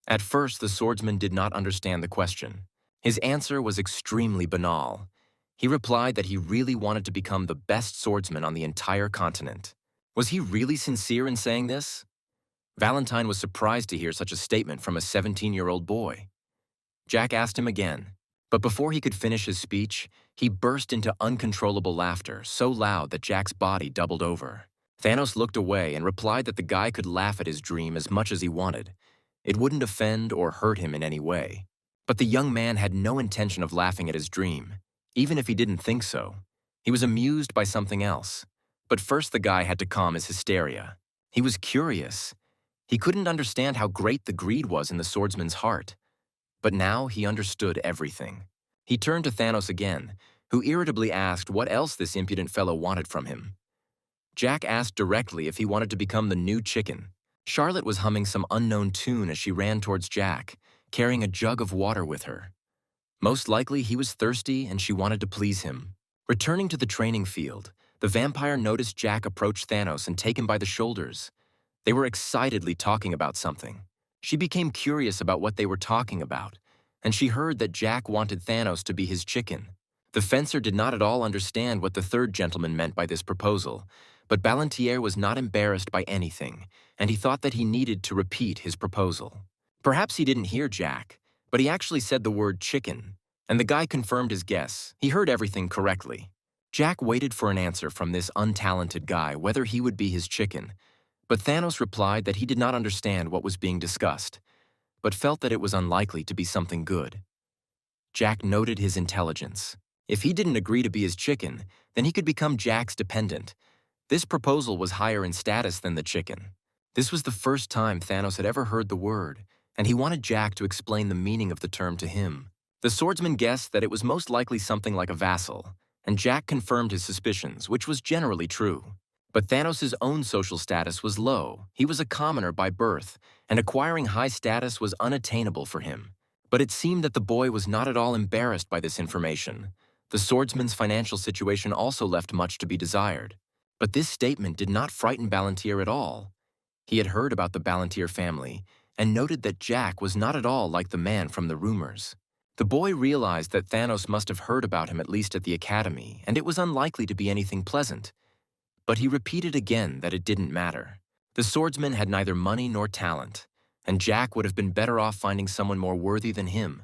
At first, the swordsman did not understand the question. His answer was extremely banal. He replied that he really wanted to become the best swordsman on the entire continent. Was he really sincere in saying this? Valentine was surprised to hear such a statement from a 17-year-old boy. Jack asked him again, but before he could finish his speech, he burst into uncontrollable laughter, so loud that Jack's body doubled over. Thanos looked away and replied that the guy could laugh at his dream as much as he wanted. It wouldn't offend or hurt him in any way. But the young man had no intention of laughing at his dream, even if he didn't think so. He was amused by something else. But first the guy had to calm his hysteria. He was curious. He couldn't understand how great the greed was in the swordsman's heart. But now he understood everything. He turned to Thanos again, who irritably asked what else this impudent fellow wanted from him. Jack asked directly if he wanted to become the new chicken. Charlotte was humming some unknown tune as she ran towards Jack, carrying a jug of water with her. Most likely he was thirsty and she wanted to please him. Returning to the training field, the vampire noticed Jack approach Thanos and take him by the shoulders. They were excitedly talking about something. She became curious about what they were talking about, and she heard that Jack wanted Thanos to be his chicken. The fencer did not at all understand what the third gentleman meant by this proposal, but Ballantier was not embarrassed by anything, and he thought that he needed to repeat his proposal. Perhaps he didn't hear Jack, but he actually said the word chicken, and the guy confirmed his guess. He heard everything correctly. Jack waited for an answer from this untalented guy whether he would be his chicken, but Thanos replied that he did not understand what was being discussed, but felt that it was unlikely to be something good. Jack noted his intelligence. If he didn't agree to be his chicken, then he could become Jack's dependent. This proposal was higher in status than the chicken. This was the first time Thanos had ever heard the word, and he wanted Jack to explain the meaning of the term to him. The swordsman guessed that it was most likely something like a vassal, and Jack confirmed his suspicions, which was generally true. But Thanos' own social status was low. He was a commoner by birth, and acquiring high status was unattainable for him. But it seemed that the boy was not at all embarrassed by this information. The swordsman's financial situation also left much to be desired. But this statement did not frighten Ballantyre at all. He had heard about the Ballantyre family and noted that Jack was not at all like the man from the rumors. The boy realized that Thanos must have heard about him at least at the academy, and it was unlikely to be anything pleasant. But he repeated again that it didn't matter. The swordsman had neither money nor talent, and Jack would have been better off finding someone more worthy than him.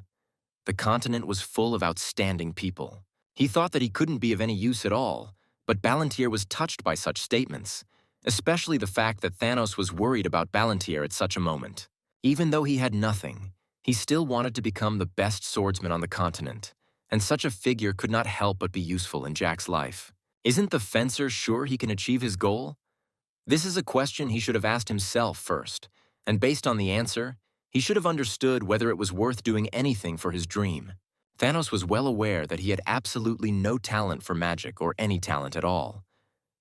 The continent was full of outstanding people. He thought that he couldn't be of any use at all, but Ballantyre was touched by such statements, especially the fact that Thanos was worried about Ballantyre at such a moment. Even though he had nothing, he still wanted to become the best swordsman on the continent, and such a figure could not help but be useful in Jack's life. Isn't the fencer sure he can achieve his goal? This is a question he should have asked himself first, and based on the answer, he should have understood whether it was worth doing anything for his dream. Thanos was well aware that he had absolutely no talent for magic or any talent at all.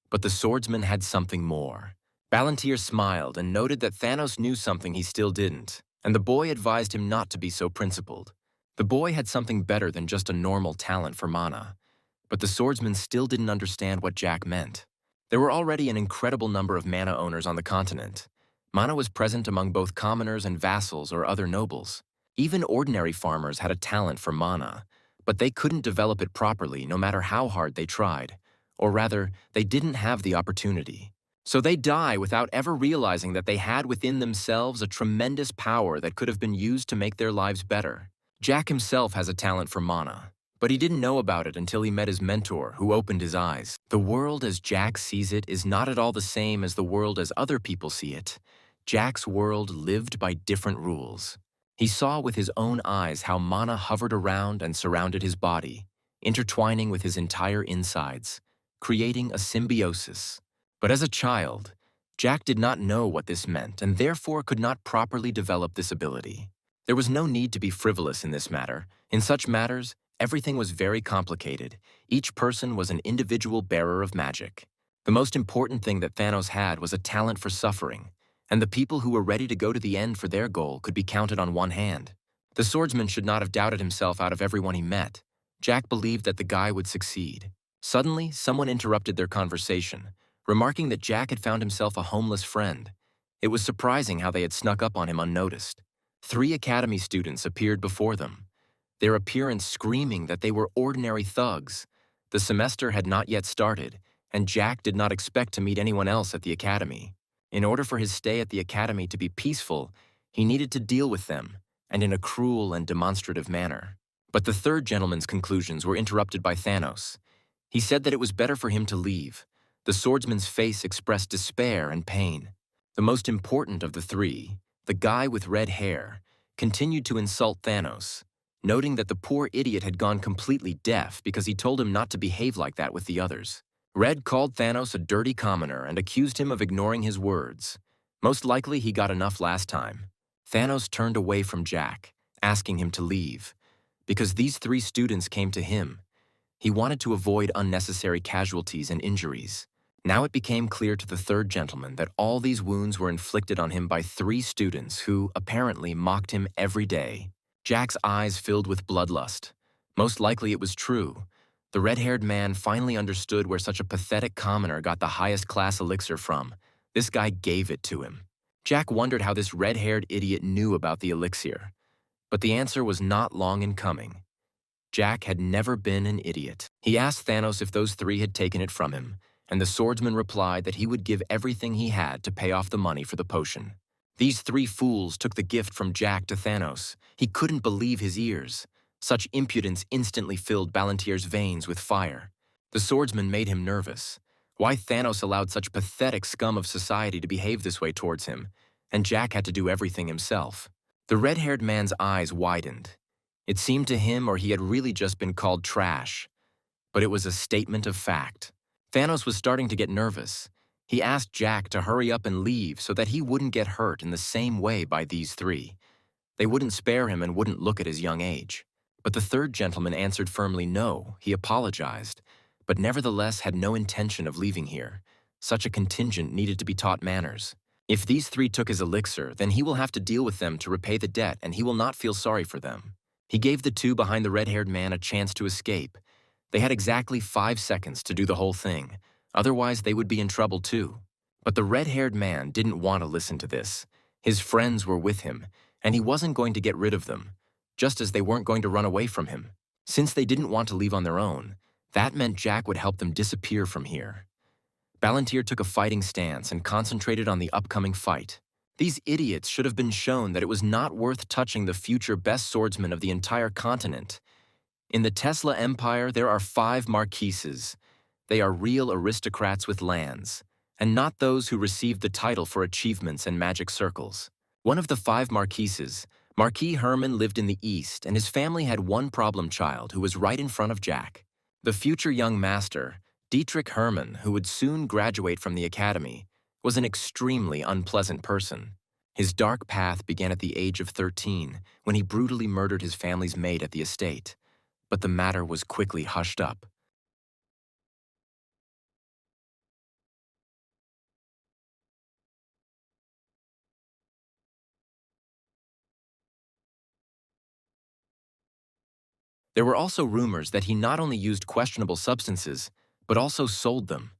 But the swordsman had something more. Ballantyre smiled and noted that Thanos knew something he still didn't, and the boy advised him not to be so principled. The boy had something better than just a normal talent for mana, but the swordsman still didn't understand what Jack meant. There were already an incredible number of mana owners on the continent. Mana was present among both commoners and vassals or other nobles. Even ordinary farmers had a talent for mana, but they couldn't develop it properly no matter how hard they tried. Or rather, they didn't have the opportunity. So they die without ever realizing that they had within themselves a tremendous power that could have been used to make their lives better. Jack himself has a talent for mana, but he didn't know about it until he met his mentor, who opened his eyes. The world as Jack sees it is not at all the same as the world as other people see it. Jack's world lived by different rules. He saw with his own eyes how mana hovered around and surrounded his body, intertwining with his entire insides, creating a symbiosis. But as a child, Jack did not know what this meant and therefore could not properly develop this ability. There was no need to be frivolous in this matter. In such matters, everything was very complicated. Each person was an individual bearer of magic. The most important thing that Thanos had was a talent for suffering, and the people who were ready to go to the end for their goal could be counted on one hand. The swordsman should not have doubted himself out of everyone he met. Jack believed that the guy would succeed. Suddenly, someone interrupted their conversation, remarking that Jack had found himself a homeless friend. It was surprising how they had snuck up on him unnoticed. 3 academy students appeared before them, their appearance screaming that they were ordinary thugs. The semester had not yet started, and Jack did not expect to meet anyone else at the academy. In order for his stay at the academy to be peaceful, he needed to deal with them, and in a cruel and demonstrative manner. But the third gentleman's conclusions were interrupted by Thanos. He said that it was better for him to leave. The swordsman's face expressed despair and pain. The most important of the 3, the guy with red hair, continued to insult Thanos, noting that the poor idiot had gone completely deaf because he told him not to behave like that with the others. Red called Thanos a dirty commoner and accused him of ignoring his words. Most likely he got enough last time. Thanos turned away from Jack, asking him to leave, because these 3 students came to him. He wanted to avoid unnecessary casualties and injuries. Now it became clear to the third gentleman that all these wounds were inflicted on him by 3 students who, apparently, mocked him every day. Jack's eyes filled with bloodlust. Most likely it was true. The red-haired man finally understood where such a pathetic commoner got the highest class elixir from. This guy gave it to him. Jack wondered how this red-haired idiot knew about the elixir. But the answer was not long in coming. Jack had never been an idiot. He asked Thanos if those 3 had taken it from him, and the swordsman replied that he would give everything he had to pay off the money for the potion. These 3 fools took the gift from Jack to Thanos. He couldn't believe his ears. Such impudence instantly filled Ballantyre's veins with fire. The swordsman made him nervous. Why Thanos allowed such pathetic scum of society to behave this way towards him, and Jack had to do everything himself. The red-haired man's eyes widened. It seemed to him or he had really just been called trash. But it was a statement of fact. Thanos was starting to get nervous. He asked Jack to hurry up and leave so that he wouldn't get hurt in the same way by these 3. They wouldn't spare him and wouldn't look at his young age. But the third gentleman answered firmly no. He apologized, but nevertheless had no intention of leaving here. Such a contingent needed to be taught manners. If these 3 took his elixir, then he will have to deal with them to repay the debt, and he will not feel sorry for them. He gave the 2 behind the red-haired man a chance to escape. They had exactly 5 seconds to do the whole thing. Otherwise, they would be in trouble too. But the red-haired man didn't want to listen to this. His friends were with him, and he wasn't going to get rid of them, just as they weren't going to run away from him. Since they didn't want to leave on their own, that meant Jack would help them disappear from here. Ballantyre took a fighting stance and concentrated on the upcoming fight. These idiots should have been shown that it was not worth touching the future best swordsman of the entire continent. In the Tesla Empire, there are 5 marquises. They are real aristocrats with lands, and not those who received the title for achievements and magic circles. One of the 5 marquises, Marquis Herman, lived in the East, and his family had one problem child who was right in front of Jack. The future young master, Dietrich Herman, who would soon graduate from the academy, was an extremely unpleasant person. His dark path began at the age of 13, when he brutally murdered his family's maid at the estate. But the matter was quickly hushed up. There were also rumors that he not only used questionable substances, but also sold them.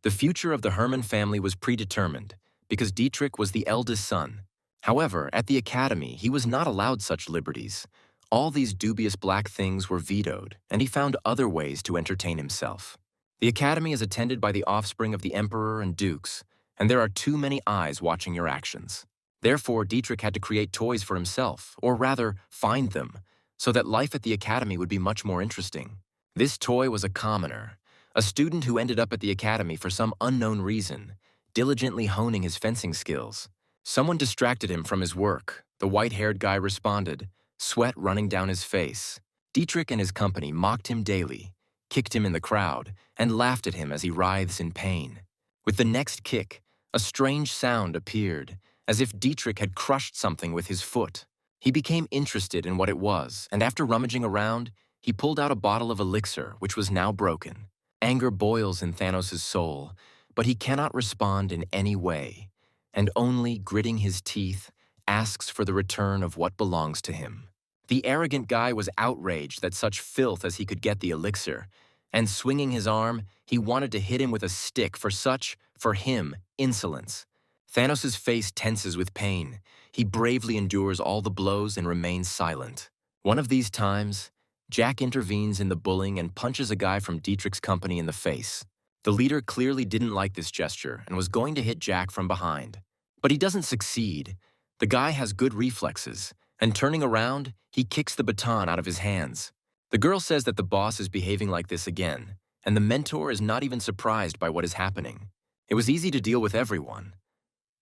The future of the Herman family was predetermined, because Dietrich was the eldest son. However, at the academy, he was not allowed such liberties. All these dubious black things were vetoed, and he found other ways to entertain himself. The academy is attended by the offspring of the emperor and dukes, and there are too many eyes watching your actions. Therefore, Dietrich had to create toys for himself, or rather, find them, so that life at the academy would be much more interesting. This toy was a commoner, a student who ended up at the academy for some unknown reason, diligently honing his fencing skills. Someone distracted him from his work. The white-haired guy responded, sweat running down his face. Dietrich and his company mocked him daily, kicked him in the crowd, and laughed at him as he writhes in pain. With the next kick, a strange sound appeared, as if Dietrich had crushed something with his foot. He became interested in what it was, and after rummaging around, he pulled out a bottle of elixir, which was now broken. Anger boils in Thanos' soul, but he cannot respond in any way, and only, gritting his teeth, asks for the return of what belongs to him. The arrogant guy was outraged that such filth as he could get the elixir, and swinging his arm, he wanted to hit him with a stick for such, for him, insolence. Thanos' face tenses with pain. He bravely endures all the blows and remains silent. One of these times, Jack intervenes in the bullying and punches a guy from Dietrich's company in the face. The leader clearly didn't like this gesture and was going to hit Jack from behind. But he doesn't succeed. The guy has good reflexes, and turning around, he kicks the baton out of his hands. The girl says that the boss is behaving like this again, and the mentor is not even surprised by what is happening. It was easy to deal with everyone.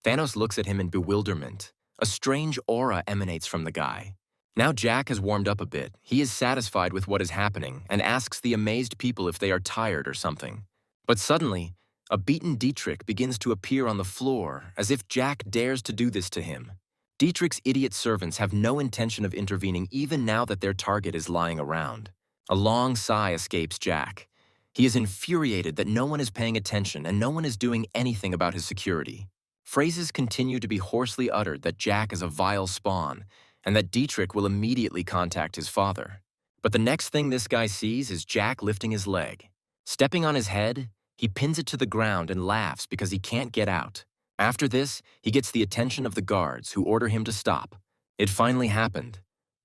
Thanos looks at him in bewilderment. A strange aura emanates from the guy. Now Jack has warmed up a bit. He is satisfied with what is happening and asks the amazed people if they are tired or something. But suddenly, a beaten Dietrich begins to appear on the floor, as if Jack dares to do this to him. Dietrich's idiot servants have no intention of intervening even now that their target is lying around. A long sigh escapes Jack. He is infuriated that no one is paying attention and no one is doing anything about his security. Phrases continue to be hoarsely uttered that Jack is a vile spawn, and that Dietrich will immediately contact his father. But the next thing this guy sees is Jack lifting his leg. Stepping on his head, he pins it to the ground and laughs because he can't get out. After this, he gets the attention of the guards, who order him to stop. It finally happened.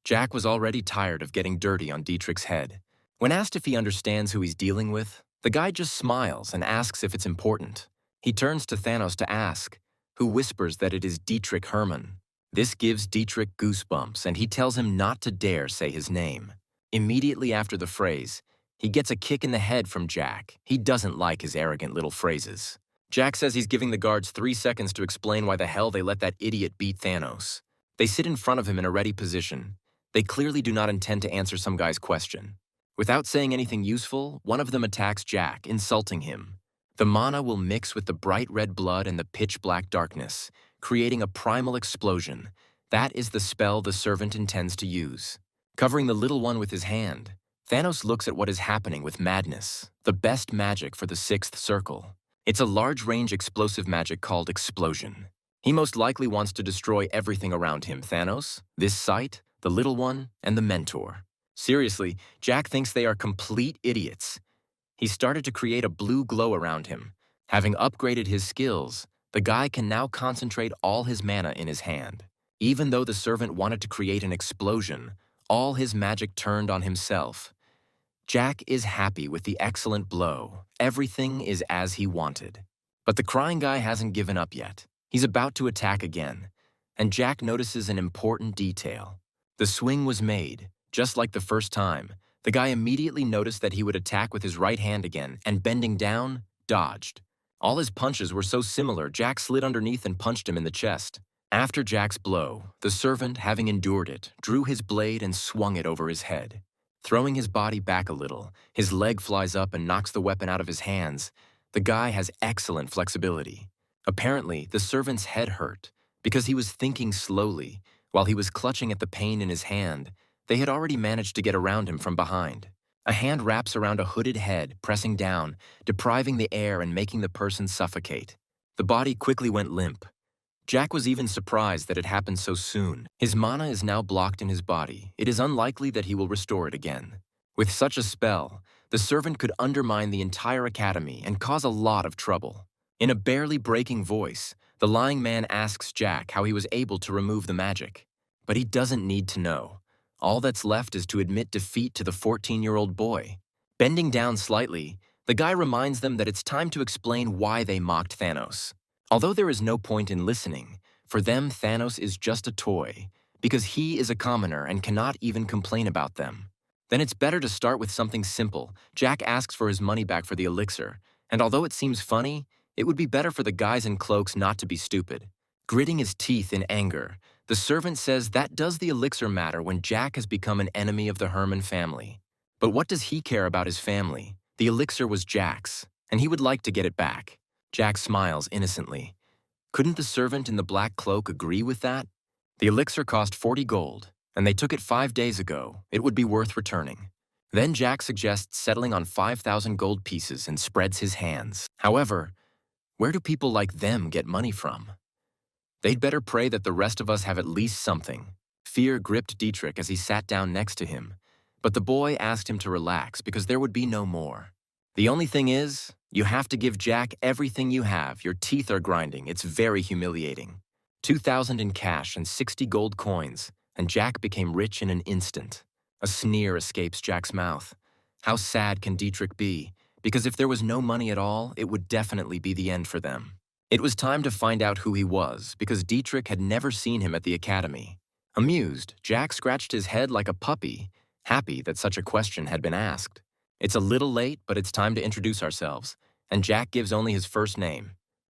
Jack was already tired of getting dirty on Dietrich's head. When asked if he understands who he's dealing with, the guy just smiles and asks if it's important. He turns to Thanos to ask, who whispers that it is Dietrich Herman. This gives Dietrich goosebumps, and he tells him not to dare say his name. Immediately after the phrase, he gets a kick in the head from Jack. He doesn't like his arrogant little phrases. Jack says he's giving the guards 3 seconds to explain why the hell they let that idiot beat Thanos. They sit in front of him in a ready position. They clearly do not intend to answer some guy's question. Without saying anything useful, one of them attacks Jack, insulting him. The mana will mix with the bright red blood and the pitch-black darkness, creating a primal explosion. That is the spell the servant intends to use. Covering the little one with his hand, Thanos looks at what is happening with madness, the best magic for the 6th circle. It's a large-range explosive magic called Explosion. He most likely wants to destroy everything around him: Thanos, this site, the little one, and the mentor. Seriously, Jack thinks they are complete idiots. He started to create a blue glow around him. Having upgraded his skills, the guy can now concentrate all his mana in his hand. Even though the servant wanted to create an explosion, all his magic turned on himself. Jack is happy with the excellent blow. Everything is as he wanted. But the crying guy hasn't given up yet. He's about to attack again. And Jack notices an important detail. The swing was made, just like the first time. The guy immediately noticed that he would attack with his right hand again, and bending down, dodged. All his punches were so similar, Jack slid underneath and punched him in the chest. After Jack's blow, the servant, having endured it, drew his blade and swung it over his head. Throwing his body back a little, his leg flies up and knocks the weapon out of his hands. The guy has excellent flexibility. Apparently, the servant's head hurt, because he was thinking slowly. While he was clutching at the pain in his hand, they had already managed to get around him from behind. A hand wraps around a hooded head, pressing down, depriving the air and making the person suffocate. The body quickly went limp. Jack was even surprised that it happened so soon. His mana is now blocked in his body. It is unlikely that he will restore it again. With such a spell, the servant could undermine the entire academy and cause a lot of trouble. In a barely breaking voice, the lying man asks Jack how he was able to remove the magic. But he doesn't need to know. All that's left is to admit defeat to the 14-year-old boy. Bending down slightly, the guy reminds them that it's time to explain why they mocked Thanos. Although there is no point in listening, for them Thanos is just a toy, because he is a commoner and cannot even complain about them. Then it's better to start with something simple. Jack asks for his money back for the elixir, and although it seems funny, it would be better for the guys in cloaks not to be stupid. Gritting his teeth in anger, the servant says that does the elixir matter when Jack has become an enemy of the Herman family. But what does he care about his family? The elixir was Jack's, and he would like to get it back. Jack smiles innocently. Couldn't the servant in the black cloak agree with that? The elixir cost 40 gold, and they took it 5 days ago. It would be worth returning. Then Jack suggests settling on 5,000 gold pieces and spreads his hands. However, where do people like them get money from? They'd better pray that the rest of us have at least something. Fear gripped Dietrich as he sat down next to him, but the boy asked him to relax because there would be no more. The only thing is, you have to give Jack everything you have. Your teeth are grinding. It's very humiliating. 2,000 in cash and 60 gold coins, and Jack became rich in an instant. A sneer escapes Jack's mouth. How sad can Dietrich be? Because if there was no money at all, it would definitely be the end for them. It was time to find out who he was, because Dietrich had never seen him at the academy. Amused, Jack scratched his head like a puppy, happy that such a question had been asked. It's a little late, but it's time to introduce ourselves, and Jack gives only his first name.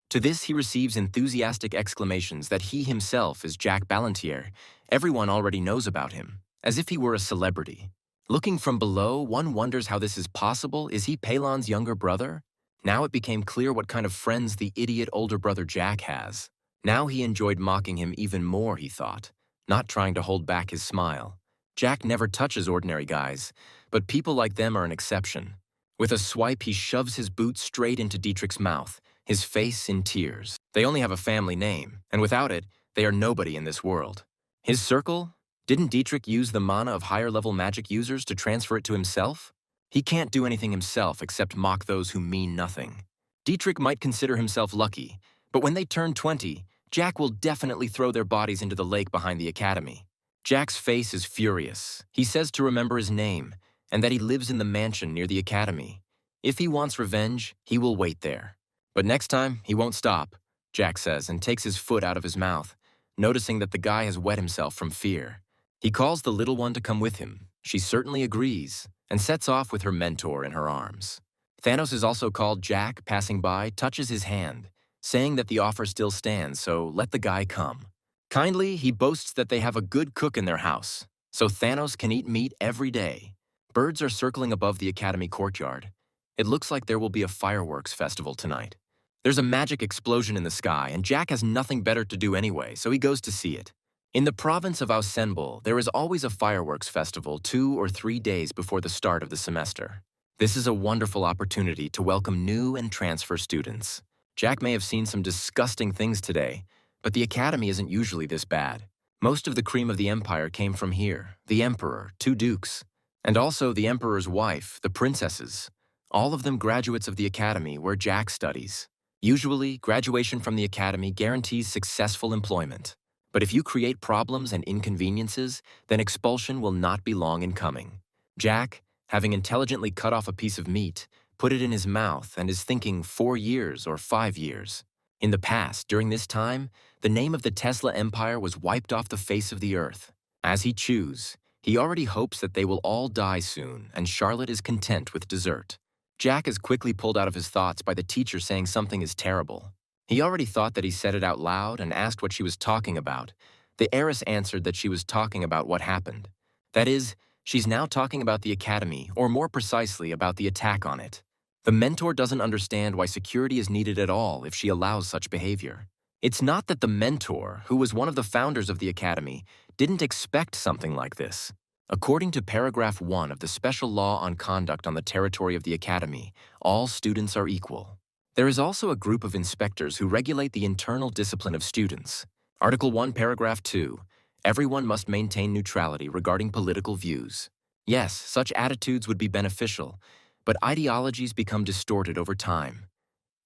To this, he receives enthusiastic exclamations that he himself is Jack Ballantier. Everyone already knows about him, as if he were a celebrity. Looking from below, one wonders how this is possible. Is he Palon's younger brother? Now it became clear what kind of friends the idiot older brother Jack has. Now he enjoyed mocking him even more, he thought, not trying to hold back his smile. Jack never touches ordinary guys, but people like them are an exception. With a swipe, he shoves his boot straight into Dietrich's mouth, his face in tears. They only have a family name, and without it, they are nobody in this world. His circle? Didn't Dietrich use the mana of higher-level magic users to transfer it to himself? He can't do anything himself except mock those who mean nothing. Dietrich might consider himself lucky, but when they turn 20, Jack will definitely throw their bodies into the lake behind the academy. Jack's face is furious. He says to remember his name, and that he lives in the mansion near the academy. If he wants revenge, he will wait there. But next time, he won't stop, Jack says, and takes his foot out of his mouth, noticing that the guy has wet himself from fear. He calls the little one to come with him. She certainly agrees, and sets off with her mentor in her arms. Thanos is also called. Jack, passing by, touches his hand, saying that the offer still stands, so let the guy come. Kindly, he boasts that they have a good cook in their house, so Thanos can eat meat every day. Birds are circling above the academy courtyard. It looks like there will be a fireworks festival tonight. There's a magic explosion in the sky, and Jack has nothing better to do anyway, so he goes to see it. In the province of Ausenbul, there is always a fireworks festival 2 or 3 days before the start of the semester. This is a wonderful opportunity to welcome new and transfer students. Jack may have seen some disgusting things today, but the academy isn't usually this bad. Most of the cream of the empire came from here, the emperor, 2 dukes, and also the emperor's wife, the princesses. all of them graduates of the academy where Jack studies. Usually, graduation from the academy guarantees successful employment. But if you create problems and inconveniences, then expulsion will not be long in coming. Jack, having intelligently cut off a piece of meat, put it in his mouth and is thinking 4 years or 5 years. In the past, during this time, the name of the Tesla empire was wiped off the face of the earth. As he chews, he already hopes that they will all die soon, and Charlotte is content with dessert. Jack is quickly pulled out of his thoughts by the teacher saying something is terrible. He already thought that he said it out loud and asked what she was talking about. The heiress answered that she was talking about what happened. That is, she's now talking about the academy, or more precisely, about the attack on it. The mentor doesn't understand why security is needed at all if she allows such behavior. It's not that the mentor, who was one of the founders of the academy, didn't expect something like this. According to paragraph 1 of the Special Law on Conduct on the Territory of the Academy, all students are equal. There is also a group of inspectors who regulate the internal discipline of students. Article 1, paragraph 2, everyone must maintain neutrality regarding political views. Yes, such attitudes would be beneficial, but ideologies become distorted over time,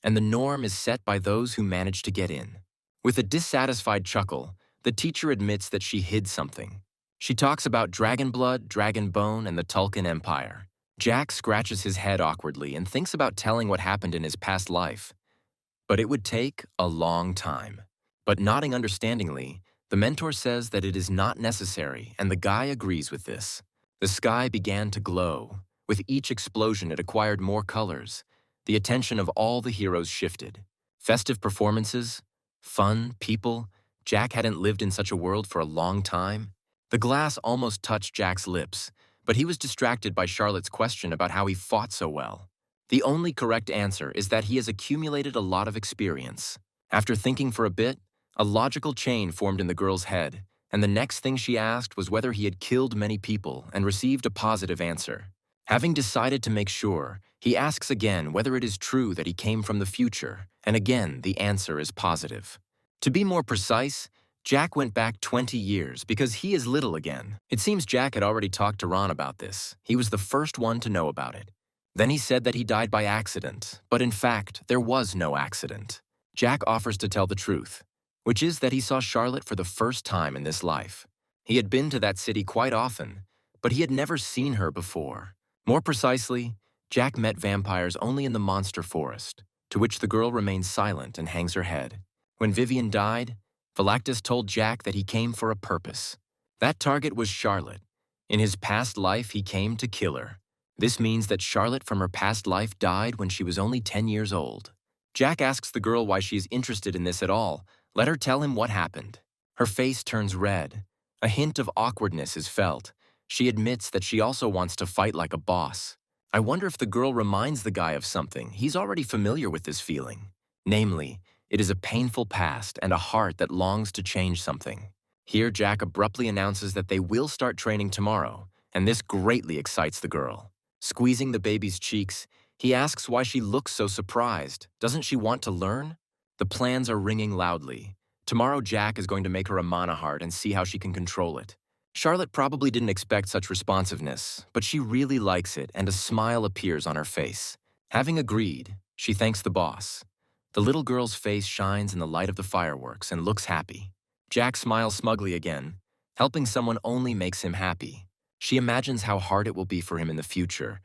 and the norm is set by those who manage to get in. With a dissatisfied chuckle, the teacher admits that she hid something. She talks about dragon blood, dragon bone, and the Tulkun Empire. Jack scratches his head awkwardly and thinks about telling what happened in his past life. But it would take a long time. But nodding understandingly, the mentor says that it is not necessary, and the guy agrees with this. The sky began to glow. With each explosion, it acquired more colors. The attention of all the heroes shifted. Festive performances, fun, people. Jack hadn't lived in such a world for a long time. The glass almost touched Jack's lips, but he was distracted by Charlotte's question about how he fought so well. The only correct answer is that he has accumulated a lot of experience. After thinking for a bit, a logical chain formed in the girl's head, and the next thing she asked was whether he had killed many people and received a positive answer. Having decided to make sure, he asks again whether it is true that he came from the future, and again the answer is positive. To be more precise, Jack went back 20 years because he is little again. It seems Jack had already talked to Ron about this. He was the first one to know about it. Then he said that he died by accident, but in fact, there was no accident. Jack offers to tell the truth, which is that he saw Charlotte for the first time in this life. He had been to that city quite often, but he had never seen her before. More precisely, Jack met vampires only in the monster forest, to which the girl remains silent and hangs her head. When Vivian died, Philactus told Jack that he came for a purpose. That target was Charlotte. In his past life, he came to kill her. This means that Charlotte from her past life died when she was only 10 years old. Jack asks the girl why she is interested in this at all. Let her tell him what happened. Her face turns red. A hint of awkwardness is felt. She admits that she also wants to fight like a boss. I wonder if the girl reminds the guy of something. He's already familiar with this feeling. Namely, it is a painful past and a heart that longs to change something. Here, Jack abruptly announces that they will start training tomorrow, and this greatly excites the girl. Squeezing the baby's cheeks, he asks why she looks so surprised. Doesn't she want to learn? The plans are ringing loudly. Tomorrow, Jack is going to make her a mana heart and see how she can control it. Charlotte probably didn't expect such responsiveness, but she really likes it, and a smile appears on her face. Having agreed, she thanks the boss. The little girl's face shines in the light of the fireworks and looks happy. Jack smiles smugly again. Helping someone only makes him happy. She imagines how hard it will be for him in the future,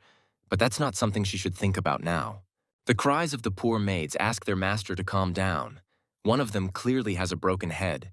but that's not something she should think about now. The cries of the poor maids ask their master to calm down. One of them clearly has a broken head,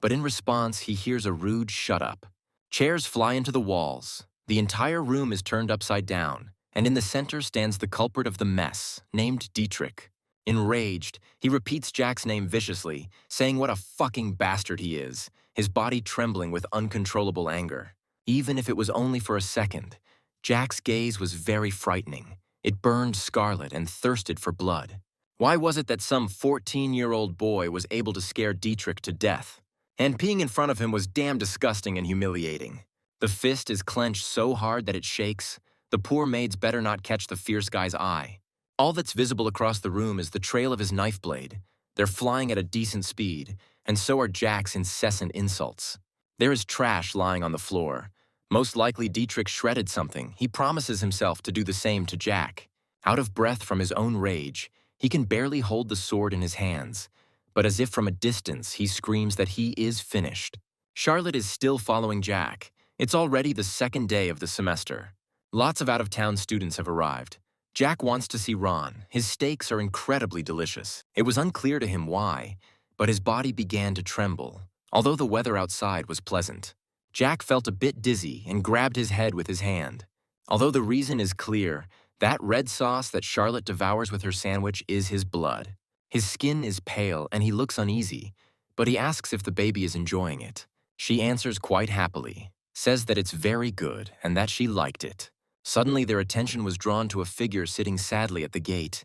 but in response, he hears a rude "shut up." Chairs fly into the walls. The entire room is turned upside down, and in the center stands the culprit of the mess, named Dietrich. Enraged, he repeats Jack's name viciously, saying what a fucking bastard he is, his body trembling with uncontrollable anger. Even if it was only for a second, Jack's gaze was very frightening. It burned scarlet and thirsted for blood. Why was it that some 14-year-old boy was able to scare Dietrich to death? And peeing in front of him was damn disgusting and humiliating. The fist is clenched so hard that it shakes. The poor maids better not catch the fierce guy's eye. All that's visible across the room is the trail of his knife blade. They're flying at a decent speed, and so are Jack's incessant insults. There is trash lying on the floor. Most likely Dietrich shredded something. He promises himself to do the same to Jack. Out of breath from his own rage, he can barely hold the sword in his hands, but as if from a distance, he screams that he is finished. Charlotte is still following Jack. It's already the second day of the semester. Lots of out-of-town students have arrived. Jack wants to see Ron. His steaks are incredibly delicious. It was unclear to him why, but his body began to tremble, although the weather outside was pleasant. Jack felt a bit dizzy and grabbed his head with his hand. Although the reason is clear, that red sauce that Charlotte devours with her sandwich is his blood. His skin is pale and he looks uneasy, but he asks if the baby is enjoying it. She answers quite happily, says that it's very good and that she liked it. Suddenly their attention was drawn to a figure sitting sadly at the gate.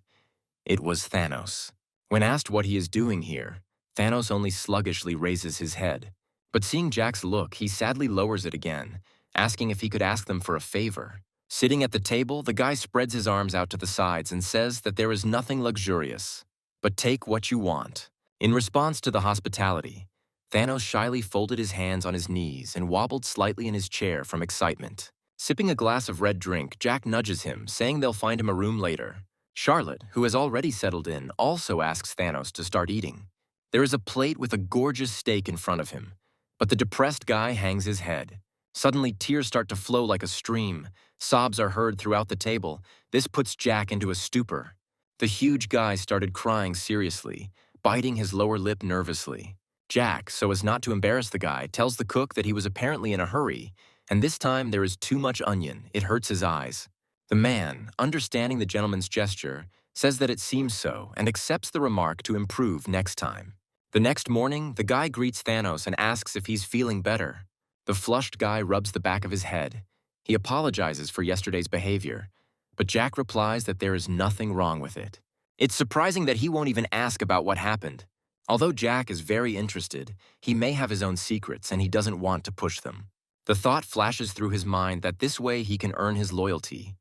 It was Thanos. When asked what he is doing here, Thanos only sluggishly raises his head. But seeing Jack's look, he sadly lowers it again, asking if he could ask them for a favor. Sitting at the table, the guy spreads his arms out to the sides and says that there is nothing luxurious, but take what you want. In response to the hospitality, Thanos shyly folded his hands on his knees and wobbled slightly in his chair from excitement. Sipping a glass of red drink, Jack nudges him, saying they'll find him a room later. Charlotte, who has already settled in, also asks Thanos to start eating. There is a plate with a gorgeous steak in front of him, but the depressed guy hangs his head. Suddenly, tears start to flow like a stream. Sobs are heard throughout the table. This puts Jack into a stupor. The huge guy started crying seriously, biting his lower lip nervously. Jack, so as not to embarrass the guy, tells the cook that he was apparently in a hurry, and this time there is too much onion. It hurts his eyes. The man, understanding the gentleman's gesture, says that it seems so and accepts the remark to improve next time. The next morning, the guy greets Thanos and asks if he's feeling better. The flushed guy rubs the back of his head. He apologizes for yesterday's behavior, but Jack replies that there is nothing wrong with it. It's surprising that he won't even ask about what happened. Although Jack is very interested, he may have his own secrets and he doesn't want to push them. The thought flashes through his mind that this way he can earn his loyalty.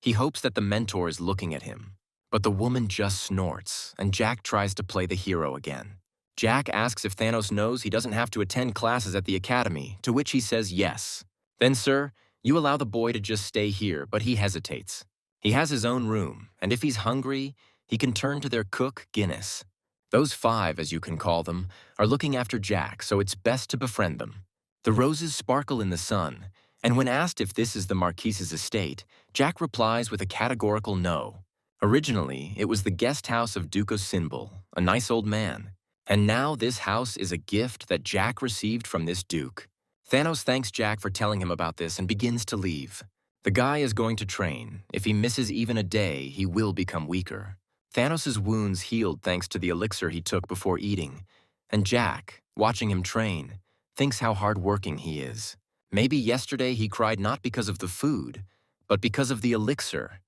He hopes that the mentor is looking at him, but the woman just snorts, and Jack tries to play the hero again. Jack asks if Thanos knows he doesn't have to attend classes at the academy, to which he says yes. Then, sir, you allow the boy to just stay here, but he hesitates. He has his own room, and if he's hungry, he can turn to their cook, Guinness. Those five, as you can call them, are looking after Jack, so it's best to befriend them. The roses sparkle in the sun, and when asked if this is the Marquise's estate, Jack replies with a categorical no. Originally, it was the guest house of Duke Symbol, a nice old man. And now this house is a gift that Jack received from this duke. Thanos thanks Jack for telling him about this and begins to leave. The guy is going to train. If he misses even a day, he will become weaker. Thanos' wounds healed thanks to the elixir he took before eating. And Jack, watching him train, thinks how hard-working he is. Maybe yesterday he cried not because of the food, but because of the elixir.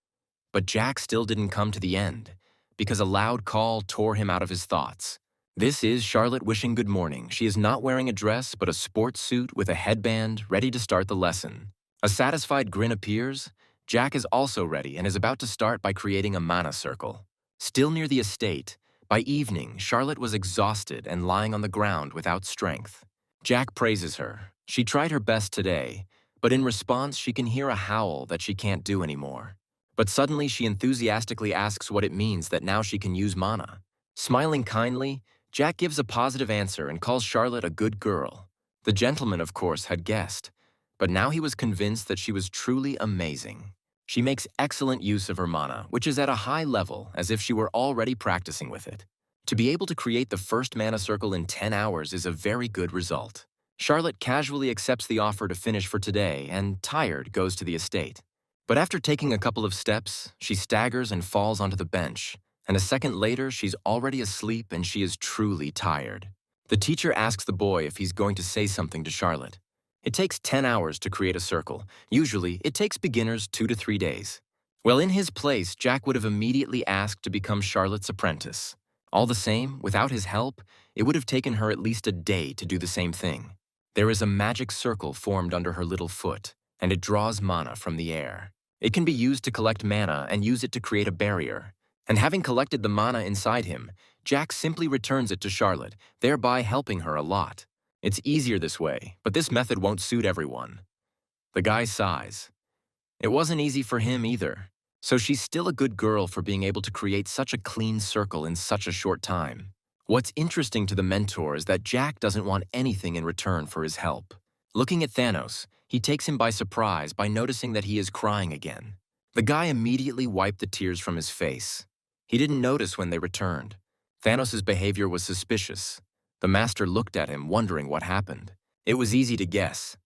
But Jack still didn't come to the end, because a loud call tore him out of his thoughts. This is Charlotte wishing good morning. She is not wearing a dress, but a sports suit with a headband, ready to start the lesson. A satisfied grin appears. Jack is also ready and is about to start by creating a mana circle. Still near the estate, by evening, Charlotte was exhausted and lying on the ground without strength. Jack praises her. She tried her best today, but in response, she can hear a howl that she can't do anymore. But suddenly, she enthusiastically asks what it means that now she can use mana. Smiling kindly, Jack gives a positive answer and calls Charlotte a good girl. The gentleman, of course, had guessed, but now he was convinced that she was truly amazing. She makes excellent use of her mana, which is at a high level, as if she were already practicing with it. To be able to create the first mana circle in 10 hours is a very good result. Charlotte casually accepts the offer to finish for today and, tired, goes to the estate. But after taking a couple of steps, she staggers and falls onto the bench. And a second later, she's already asleep and she is truly tired. The teacher asks the boy if he's going to say something to Charlotte. It takes 10 hours to create a circle. Usually, it takes beginners 2 to 3 days. Well, in his place, Jack would have immediately asked to become Charlotte's apprentice. All the same, without his help, it would have taken her at least a day to do the same thing. There is a magic circle formed under her little foot, and it draws mana from the air. It can be used to collect mana and use it to create a barrier. And having collected the mana inside him, Jack simply returns it to Charlotte, thereby helping her a lot. It's easier this way, but this method won't suit everyone. The guy sighs. It wasn't easy for him either. So she's still a good girl for being able to create such a clean circle in such a short time. What's interesting to the mentor is that Jack doesn't want anything in return for his help. Looking at Thanos, he takes him by surprise by noticing that he is crying again. The guy immediately wiped the tears from his face. He didn't notice when they returned. Thanos' behavior was suspicious. The master looked at him, wondering what happened. It was easy to guess.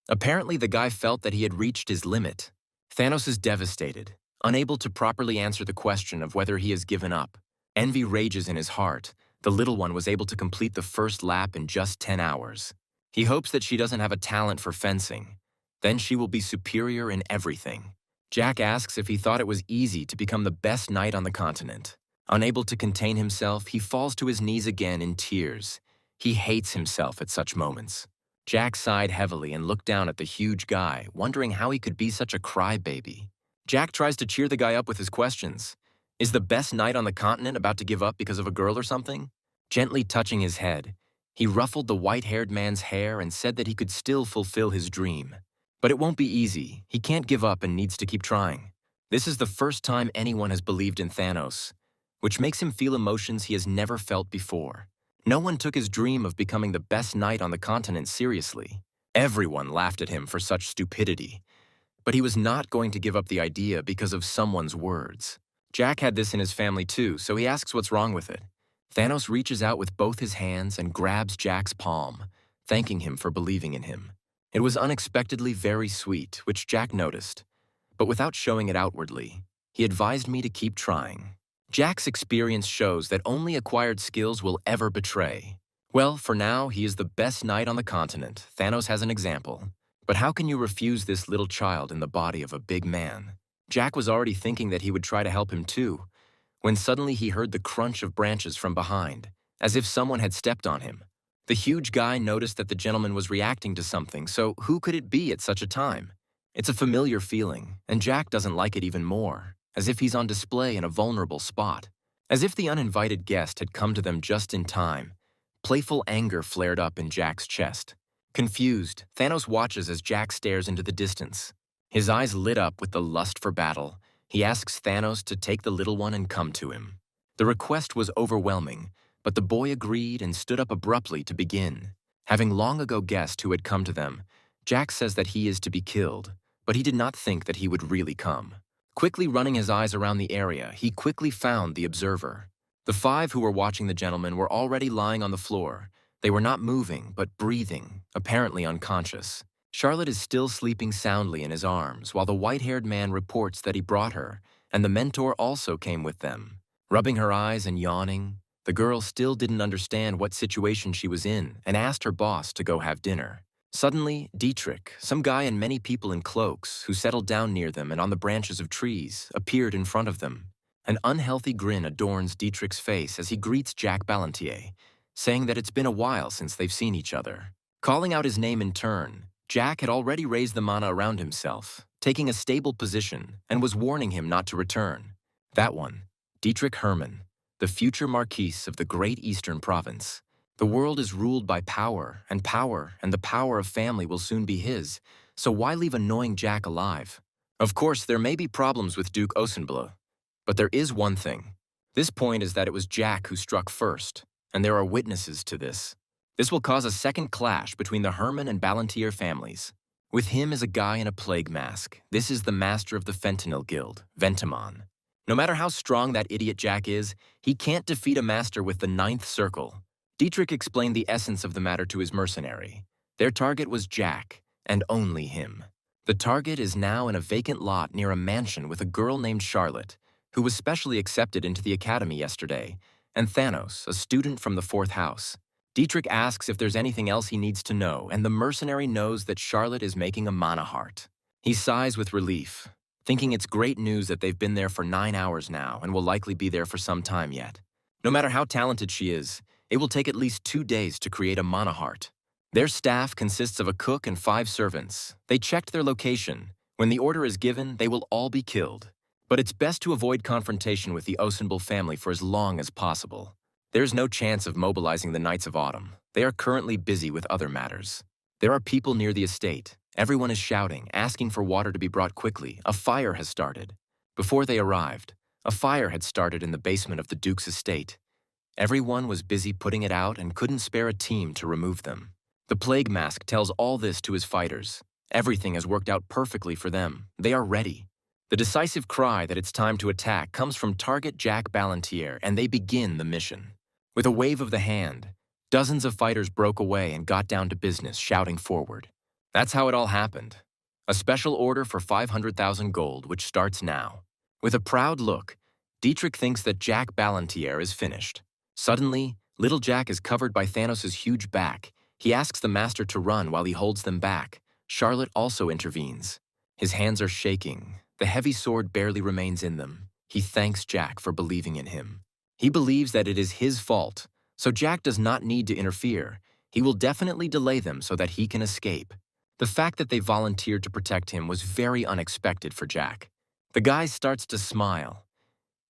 Apparently, the guy felt that he had reached his limit. Thanos is devastated, unable to properly answer the question of whether he has given up. Envy rages in his heart. The little one was able to complete the first lap in just 10 hours. He hopes that she doesn't have a talent for fencing. Then she will be superior in everything. Jack asks if he thought it was easy to become the best knight on the continent. Unable to contain himself, he falls to his knees again in tears. He hates himself at such moments. Jack sighed heavily and looked down at the huge guy, wondering how he could be such a crybaby. Jack tries to cheer the guy up with his questions. Is the best knight on the continent about to give up because of a girl or something? Gently touching his head, he ruffled the white-haired man's hair and said that he could still fulfill his dream. But it won't be easy. He can't give up and needs to keep trying. This is the first time anyone has believed in Thanos, which makes him feel emotions he has never felt before. No one took his dream of becoming the best knight on the continent seriously. Everyone laughed at him for such stupidity. But he was not going to give up the idea because of someone's words. Jack had this in his family too, so he asks what's wrong with it. Thanos reaches out with both his hands and grabs Jack's palm, thanking him for believing in him. It was unexpectedly very sweet, which Jack noticed. But without showing it outwardly, he advised me to keep trying. Jack's experience shows that only acquired skills will ever betray. Well, for now, he is the best knight on the continent. Thanos has an example. But how can you refuse this little child in the body of a big man? Jack was already thinking that he would try to help him too, when suddenly he heard the crunch of branches from behind, as if someone had stepped on him. The huge guy noticed that the gentleman was reacting to something, so who could it be at such a time? It's a familiar feeling, and Jack doesn't like it even more, as if he's on display in a vulnerable spot. As if the uninvited guest had come to them just in time, playful anger flared up in Jack's chest. Confused, Thanos watches as Jack stares into the distance. His eyes lit up with the lust for battle. He asks Thanos to take the little one and come to him. The request was overwhelming, but the boy agreed and stood up abruptly to begin. Having long ago guessed who had come to them, Jack says that he is to be killed, but he did not think that he would really come. Quickly running his eyes around the area, he quickly found the observer. The 5 who were watching the gentleman were already lying on the floor. They were not moving, but breathing, apparently unconscious. Charlotte is still sleeping soundly in his arms, while the white-haired man reports that he brought her, and the mentor also came with them. Rubbing her eyes and yawning, the girl still didn't understand what situation she was in and asked her boss to go have dinner. Suddenly, Dietrich, some guy and many people in cloaks who settled down near them and on the branches of trees, appeared in front of them. An unhealthy grin adorns Dietrich's face as he greets Jack Ballantier, saying that it's been a while since they've seen each other. Calling out his name in turn, Jack had already raised the mana around himself, taking a stable position, and was warning him not to return. That one, Dietrich Hermann, the future Marquis of the Great Eastern Province. The world is ruled by power, and the power of family will soon be his, so why leave annoying Jack alive? Of course, there may be problems with Duke Osenbloh, but there is one thing. This point is that it was Jack who struck first, and there are witnesses to this. This will cause a second clash between the Hermann and Ballantier families. With him is a guy in a plague mask. This is the master of the Fentanyl Guild, Ventimon. No matter how strong that idiot Jack is, he can't defeat a master with the 9th circle. Dietrich explained the essence of the matter to his mercenary. Their target was Jack, and only him. The target is now in a vacant lot near a mansion with a girl named Charlotte, who was specially accepted into the academy yesterday, and Thanos, a student from the 4th house. Dietrich asks if there's anything else he needs to know, and the mercenary knows that Charlotte is making a mana heart. He sighs with relief, thinking it's great news that they've been there for 9 hours now and will likely be there for some time yet. No matter how talented she is, it will take at least 2 days to create a mana heart. Their staff consists of a cook and 5 servants. They checked their location. When the order is given, they will all be killed. But it's best to avoid confrontation with the Osenbloh family for as long as possible. There's no chance of mobilizing the Knights of Autumn. They are currently busy with other matters. There are people near the estate. Everyone is shouting, asking for water to be brought quickly. A fire has started. Before they arrived, a fire had started in the basement of the Duke's estate. Everyone was busy putting it out and couldn't spare a team to remove them. The Plague Mask tells all this to his fighters. Everything has worked out perfectly for them. They are ready. The decisive cry that it's time to attack comes from target Jack Ballantier, and they begin the mission. With a wave of the hand, dozens of fighters broke away and got down to business, shouting forward. That's how it all happened. A special order for 500,000 gold, which starts now. With a proud look, Dietrich thinks that Jack Ballantier is finished. Suddenly, little Jack is covered by Thanos' huge back. He asks the master to run while he holds them back. Charlotte also intervenes. His hands are shaking. The heavy sword barely remains in them. He thanks Jack for believing in him. He believes that it is his fault, so Jack does not need to interfere. He will definitely delay them so that he can escape. The fact that they volunteered to protect him was very unexpected for Jack. The guy starts to smile.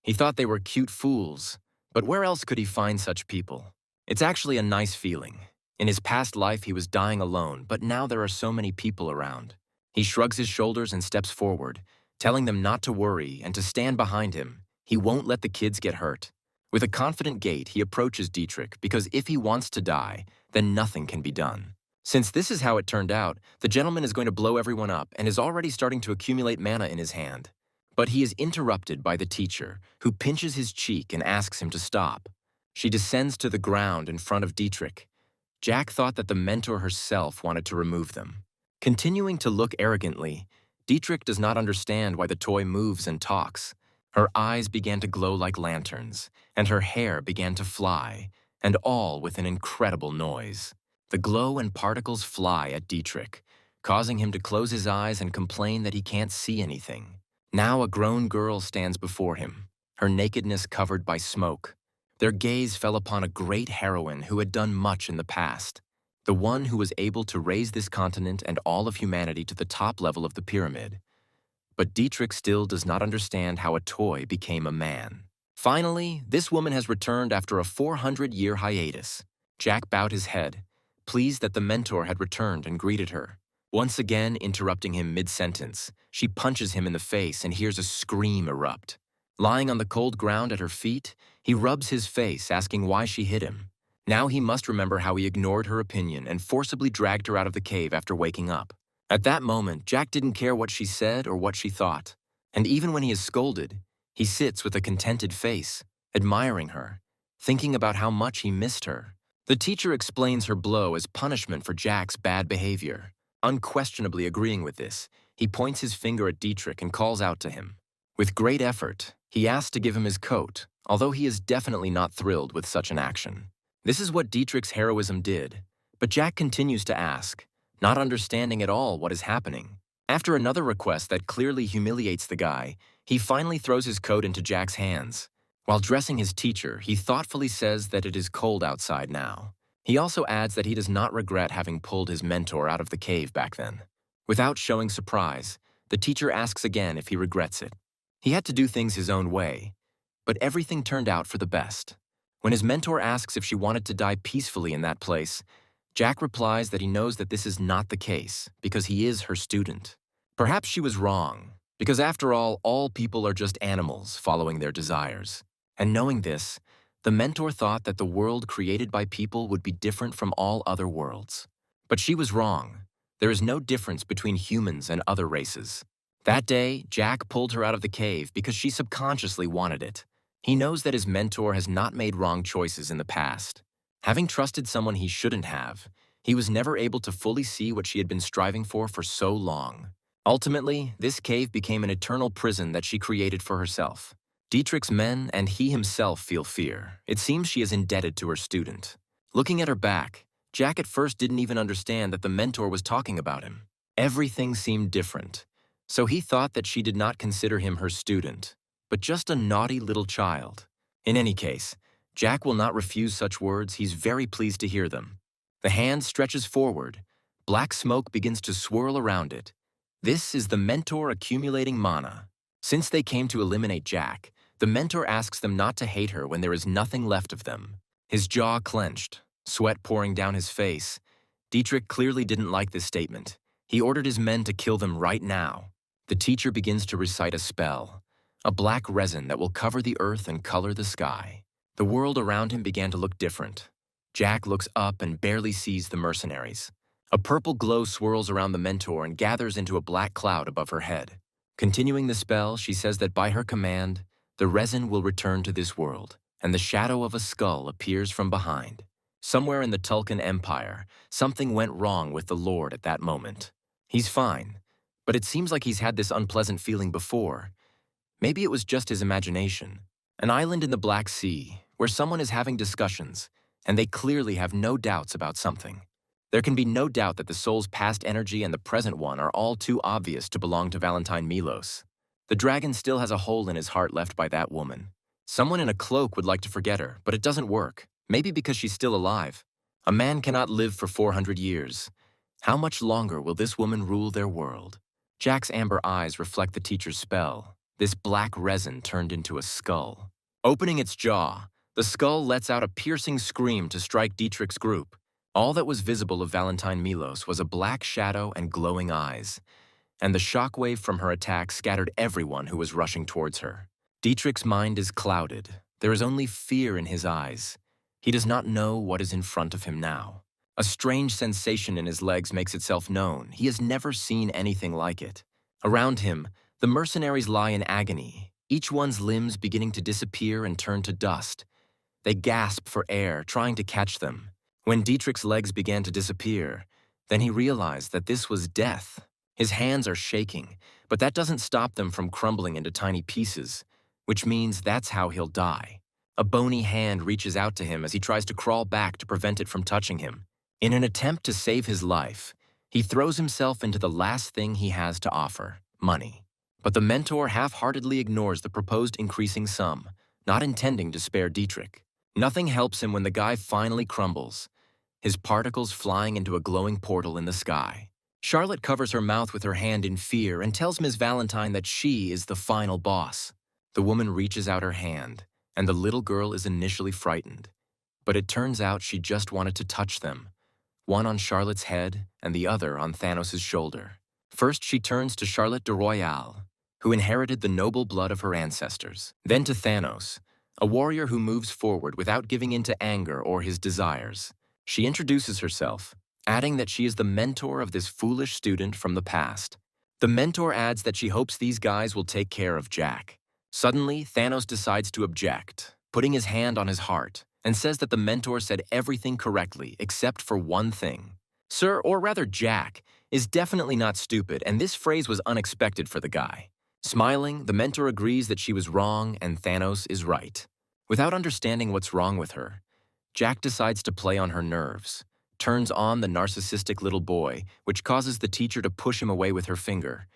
He thought they were cute fools, but where else could he find such people? It's actually a nice feeling. In his past life, he was dying alone, but now there are so many people around. He shrugs his shoulders and steps forward, telling them not to worry and to stand behind him. He won't let the kids get hurt. With a confident gait, he approaches Dietrich because if he wants to die, then nothing can be done. Since this is how it turned out, the gentleman is going to blow everyone up and is already starting to accumulate mana in his hand. But he is interrupted by the teacher, who pinches his cheek and asks him to stop. She descends to the ground in front of Dietrich. Jack thought that the mentor herself wanted to remove them. Continuing to look arrogantly, Dietrich does not understand why the toy moves and talks. Her eyes began to glow like lanterns, and her hair began to fly, and all with an incredible noise. The glow and particles fly at Dietrich, causing him to close his eyes and complain that he can't see anything. Now a grown girl stands before him, her nakedness covered by smoke. Their gaze fell upon a great heroine who had done much in the past, the one who was able to raise this continent and all of humanity to the top level of the pyramid. But Dietrich still does not understand how a toy became a man. Finally, this woman has returned after a 400-year hiatus. Jack bowed his head, pleased that the mentor had returned and greeted her. Once again interrupting him mid-sentence, she punches him in the face and hears a scream erupt. Lying on the cold ground at her feet, he rubs his face, asking why she hit him. Now he must remember how he ignored her opinion and forcibly dragged her out of the cave after waking up. At that moment, Jack didn't care what she said or what she thought. And even when he is scolded, he sits with a contented face, admiring her, thinking about how much he missed her. The teacher explains her blow as punishment for Jack's bad behavior. Unquestionably agreeing with this, he points his finger at Dietrich and calls out to him. With great effort, he asks to give him his coat, although he is definitely not thrilled with such an action. This is what Dietrich's heroism did, but Jack continues to ask, not understanding at all what is happening. After another request that clearly humiliates the guy, he finally throws his coat into Jack's hands. While dressing his teacher, he thoughtfully says that it is cold outside now. He also adds that he does not regret having pulled his mentor out of the cave back then. Without showing surprise, the teacher asks again if he regrets it. He had to do things his own way, but everything turned out for the best. When his mentor asks if she wanted to die peacefully in that place, Jack replies that he knows that this is not the case because he is her student. Perhaps she was wrong, because after all people are just animals following their desires. And knowing this, the mentor thought that the world created by people would be different from all other worlds. But she was wrong. There is no difference between humans and other races. That day, Jack pulled her out of the cave because she subconsciously wanted it. He knows that his mentor has not made wrong choices in the past. Having trusted someone he shouldn't have, he was never able to fully see what she had been striving for so long. Ultimately, this cave became an eternal prison that she created for herself. Dietrich's men and he himself feel fear. It seems she is indebted to her student. Looking at her back, Jack at first didn't even understand that the mentor was talking about him. Everything seemed different, so he thought that she did not consider him her student, but just a naughty little child. In any case, Jack will not refuse such words. He's very pleased to hear them. The hand stretches forward. Black smoke begins to swirl around it. This is the mentor accumulating mana. Since they came to eliminate Jack, the mentor asks them not to hate her when there is nothing left of them. His jaw clenched, sweat pouring down his face. Dietrich clearly didn't like this statement. He ordered his men to kill them right now. The teacher begins to recite a spell. a black resin that will cover the earth and color the sky. The world around him began to look different. Jack looks up and barely sees the mercenaries. A purple glow swirls around the mentor and gathers into a black cloud above her head. Continuing the spell, she says that by her command, the resin will return to this world, and the shadow of a skull appears from behind. Somewhere in the Tulkan Empire, something went wrong with the Lord at that moment. He's fine, but it seems like he's had this unpleasant feeling before. Maybe it was just his imagination. An island in the Black Sea, where someone is having discussions, and they clearly have no doubts about something. There can be no doubt that the soul's past energy and the present one are all too obvious to belong to Valentine Milos. The dragon still has a hole in his heart left by that woman. Someone in a cloak would like to forget her, but it doesn't work. Maybe because she's still alive. A man cannot live for 400 years. How much longer will this woman rule their world? Jack's amber eyes reflect the teacher's spell. This black resin turned into a skull. Opening its jaw, the skull lets out a piercing scream to strike Dietrich's group. All that was visible of Valentine Milos was a black shadow and glowing eyes, and the shockwave from her attack scattered everyone who was rushing towards her. Dietrich's mind is clouded. There is only fear in his eyes. He does not know what is in front of him now. A strange sensation in his legs makes itself known. He has never seen anything like it. Around him, the mercenaries lie in agony, each one's limbs beginning to disappear and turn to dust. They gasp for air, trying to catch them. When Dietrich's legs began to disappear, then he realized that this was death. His hands are shaking, but that doesn't stop them from crumbling into tiny pieces, which means that's how he'll die. A bony hand reaches out to him as he tries to crawl back to prevent it from touching him. In an attempt to save his life, he throws himself into the last thing he has to offer, money. But the mentor half-heartedly ignores the proposed increasing sum, not intending to spare Dietrich. Nothing helps him when the guy finally crumbles, his particles flying into a glowing portal in the sky. Charlotte covers her mouth with her hand in fear and tells Ms. Valentine that she is the final boss. The woman reaches out her hand, and the little girl is initially frightened. But it turns out she just wanted to touch them, one on Charlotte's head and the other on Thanos' shoulder. First, she turns to Charlotte de Royale, who inherited the noble blood of her ancestors. Then to Thanos, a warrior who moves forward without giving in to anger or his desires. She introduces herself, adding that she is the mentor of this foolish student from the past. The mentor adds that she hopes these guys will take care of Jack. Suddenly, Thanos decides to object, putting his hand on his heart, and says that the mentor said everything correctly except for one thing. Sir, or rather Jack, is definitely not stupid, and this phrase was unexpected for the guy. Smiling, the mentor agrees that she was wrong and Thanos is right. Without understanding what's wrong with her, Jack decides to play on her nerves, turns on the narcissistic little boy, which causes the teacher to push him away with her finger,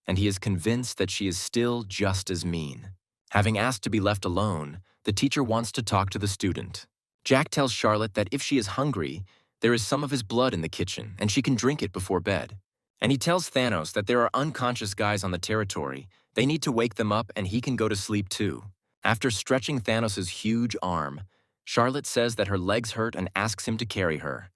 and he is convinced that she is still just as mean. Having asked to be left alone, the teacher wants to talk to the student. Jack tells Charlotte that if she is hungry, there is some of his blood in the kitchen and she can drink it before bed. And he tells Thanos that there are unconscious guys on the territory. They need to wake them up and he can go to sleep too. After stretching Thanos' huge arm, Charlotte says that her legs hurt and asks him to carry her.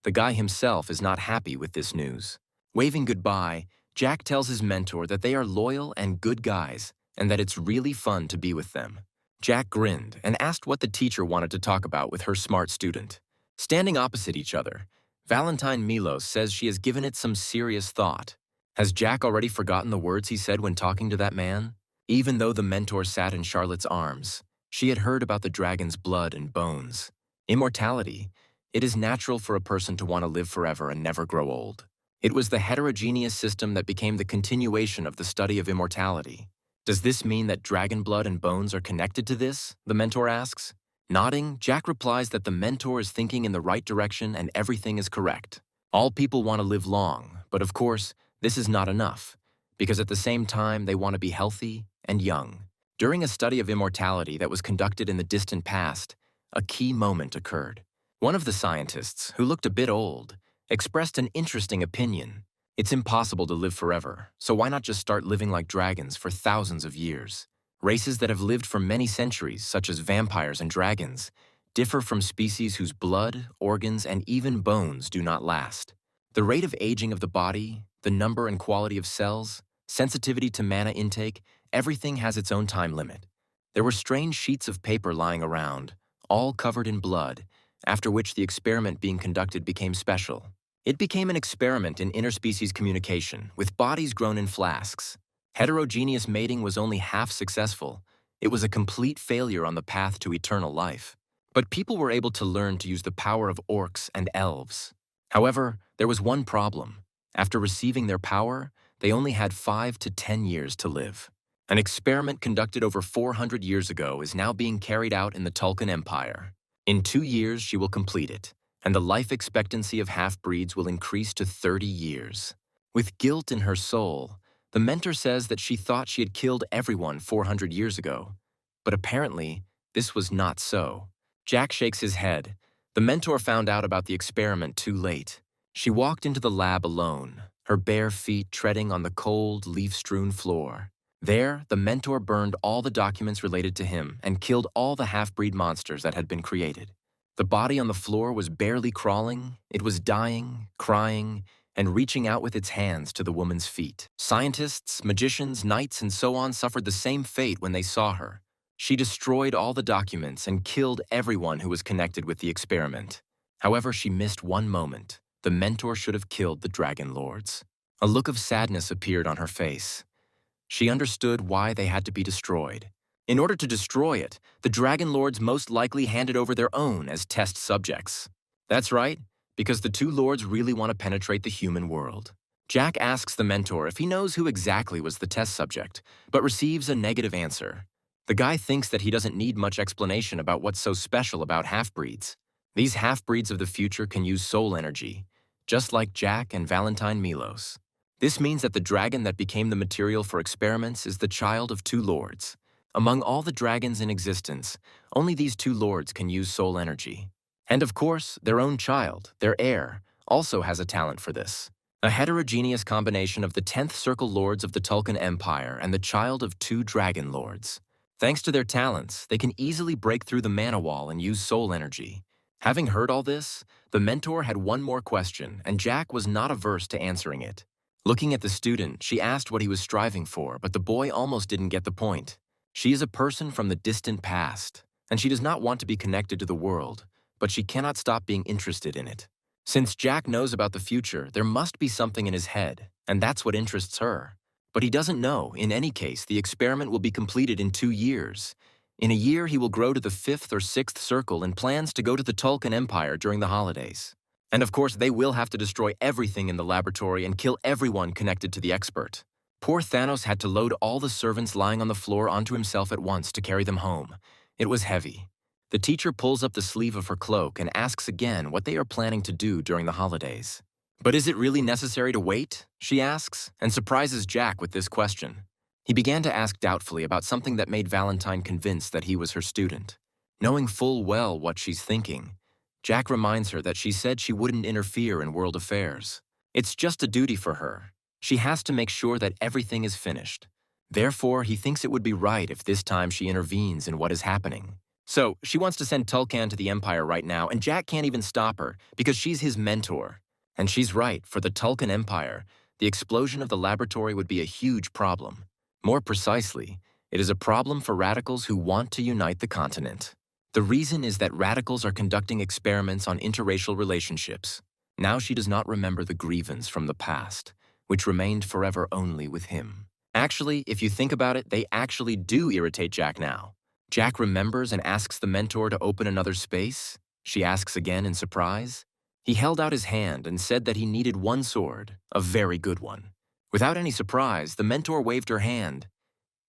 The guy himself is not happy with this news. Waving goodbye, Jack tells his mentor that they are loyal and good guys and that it's really fun to be with them. Jack grinned and asked what the teacher wanted to talk about with her smart student. Standing opposite each other, Valentine Milos says she has given it some serious thought. Has Jack already forgotten the words he said when talking to that man? Even though the mentor sat in Charlotte's arms, she had heard about the dragon's blood and bones. Immortality. It is natural for a person to want to live forever and never grow old. It was the heterogeneous system that became the continuation of the study of immortality. Does this mean that dragon blood and bones are connected to this? The mentor asks. Nodding, Jack replies that the mentor is thinking in the right direction and everything is correct. All people want to live long, but of course, this is not enough, because at the same time they want to be healthy and young. During a study of immortality that was conducted in the distant past, a key moment occurred. One of the scientists, who looked a bit old, expressed an interesting opinion. It's impossible to live forever, so why not just start living like dragons for thousands of years? Races that have lived for many centuries, such as vampires and dragons, differ from species whose blood, organs, and even bones do not last. The rate of aging of the body, the number and quality of cells, sensitivity to mana intake, everything has its own time limit. There were strange sheets of paper lying around, all covered in blood, after which the experiment being conducted became special. It became an experiment in interspecies communication, with bodies grown in flasks. Heterogeneous mating was only half successful. It was a complete failure on the path to eternal life. But people were able to learn to use the power of orcs and elves. However, there was one problem. After receiving their power, they only had 5 to 10 years to live. An experiment conducted over 400 years ago is now being carried out in the Tulkun Empire. In 2 years, she will complete it, and the life expectancy of half-breeds will increase to 30 years. With guilt in her soul, the mentor says that she thought she had killed everyone 400 years ago. But apparently, this was not so. Jack shakes his head. The mentor found out about the experiment too late. She walked into the lab alone, her bare feet treading on the cold, leaf-strewn floor. There, the mentor burned all the documents related to him and killed all the half-breed monsters that had been created. The body on the floor was barely crawling, it was dying, crying, and reaching out with its hands to the woman's feet. Scientists, magicians, knights, and so on suffered the same fate when they saw her. She destroyed all the documents and killed everyone who was connected with the experiment. However, she missed one moment. The mentor should have killed the Dragon Lords. A look of sadness appeared on her face. She understood why they had to be destroyed. In order to destroy it, the Dragon Lords most likely handed over their own as test subjects. That's right, because the two lords really want to penetrate the human world. Jack asks the mentor if he knows who exactly was the test subject, but receives a negative answer. The guy thinks that he doesn't need much explanation about what's so special about half-breeds. These half-breeds of the future can use soul energy, just like Jack and Valentine Milos. This means that the dragon that became the material for experiments is the child of two lords. Among all the dragons in existence, only these two lords can use soul energy. And of course, their own child, their heir, also has a talent for this. A heterogeneous combination of the 10th Circle Lords of the Tulkun Empire and the child of two Dragon Lords. Thanks to their talents, they can easily break through the mana wall and use soul energy. Having heard all this, the mentor had one more question, and Jack was not averse to answering it. Looking at the student, she asked what he was striving for, but the boy almost didn't get the point. She is a person from the distant past, and she does not want to be connected to the world, but she cannot stop being interested in it. Since Jack knows about the future, there must be something in his head, and that's what interests her. But he doesn't know. In any case, the experiment will be completed in 2 years. In a year, he will grow to the 5th or 6th circle and plans to go to the Tulkun Empire during the holidays. And of course, they will have to destroy everything in the laboratory and kill everyone connected to the expert. Poor Thanos had to load all the servants lying on the floor onto himself at once to carry them home. It was heavy. The teacher pulls up the sleeve of her cloak and asks again what they are planning to do during the holidays. "But is it really necessary to wait?" she asks, and surprises Jack with this question. He began to ask doubtfully about something that made Valentine convinced that he was her student. Knowing full well what she's thinking, Jack reminds her that she said she wouldn't interfere in world affairs. It's just a duty for her. She has to make sure that everything is finished. Therefore, he thinks it would be right if this time she intervenes in what is happening. So, she wants to send Tulkan to the Empire right now, and Jack can't even stop her because she's his mentor. And she's right, for the Tulkun Empire, the explosion of the laboratory would be a huge problem. More precisely, it is a problem for radicals who want to unite the continent. The reason is that radicals are conducting experiments on interracial relationships. Now she does not remember the grievance from the past, which remained forever only with him. Actually, if you think about it, they actually do irritate Jack now. Jack remembers and asks the mentor to open another space. She asks again in surprise. He held out his hand and said that he needed one sword, a very good one. Without any surprise, the mentor waved her hand.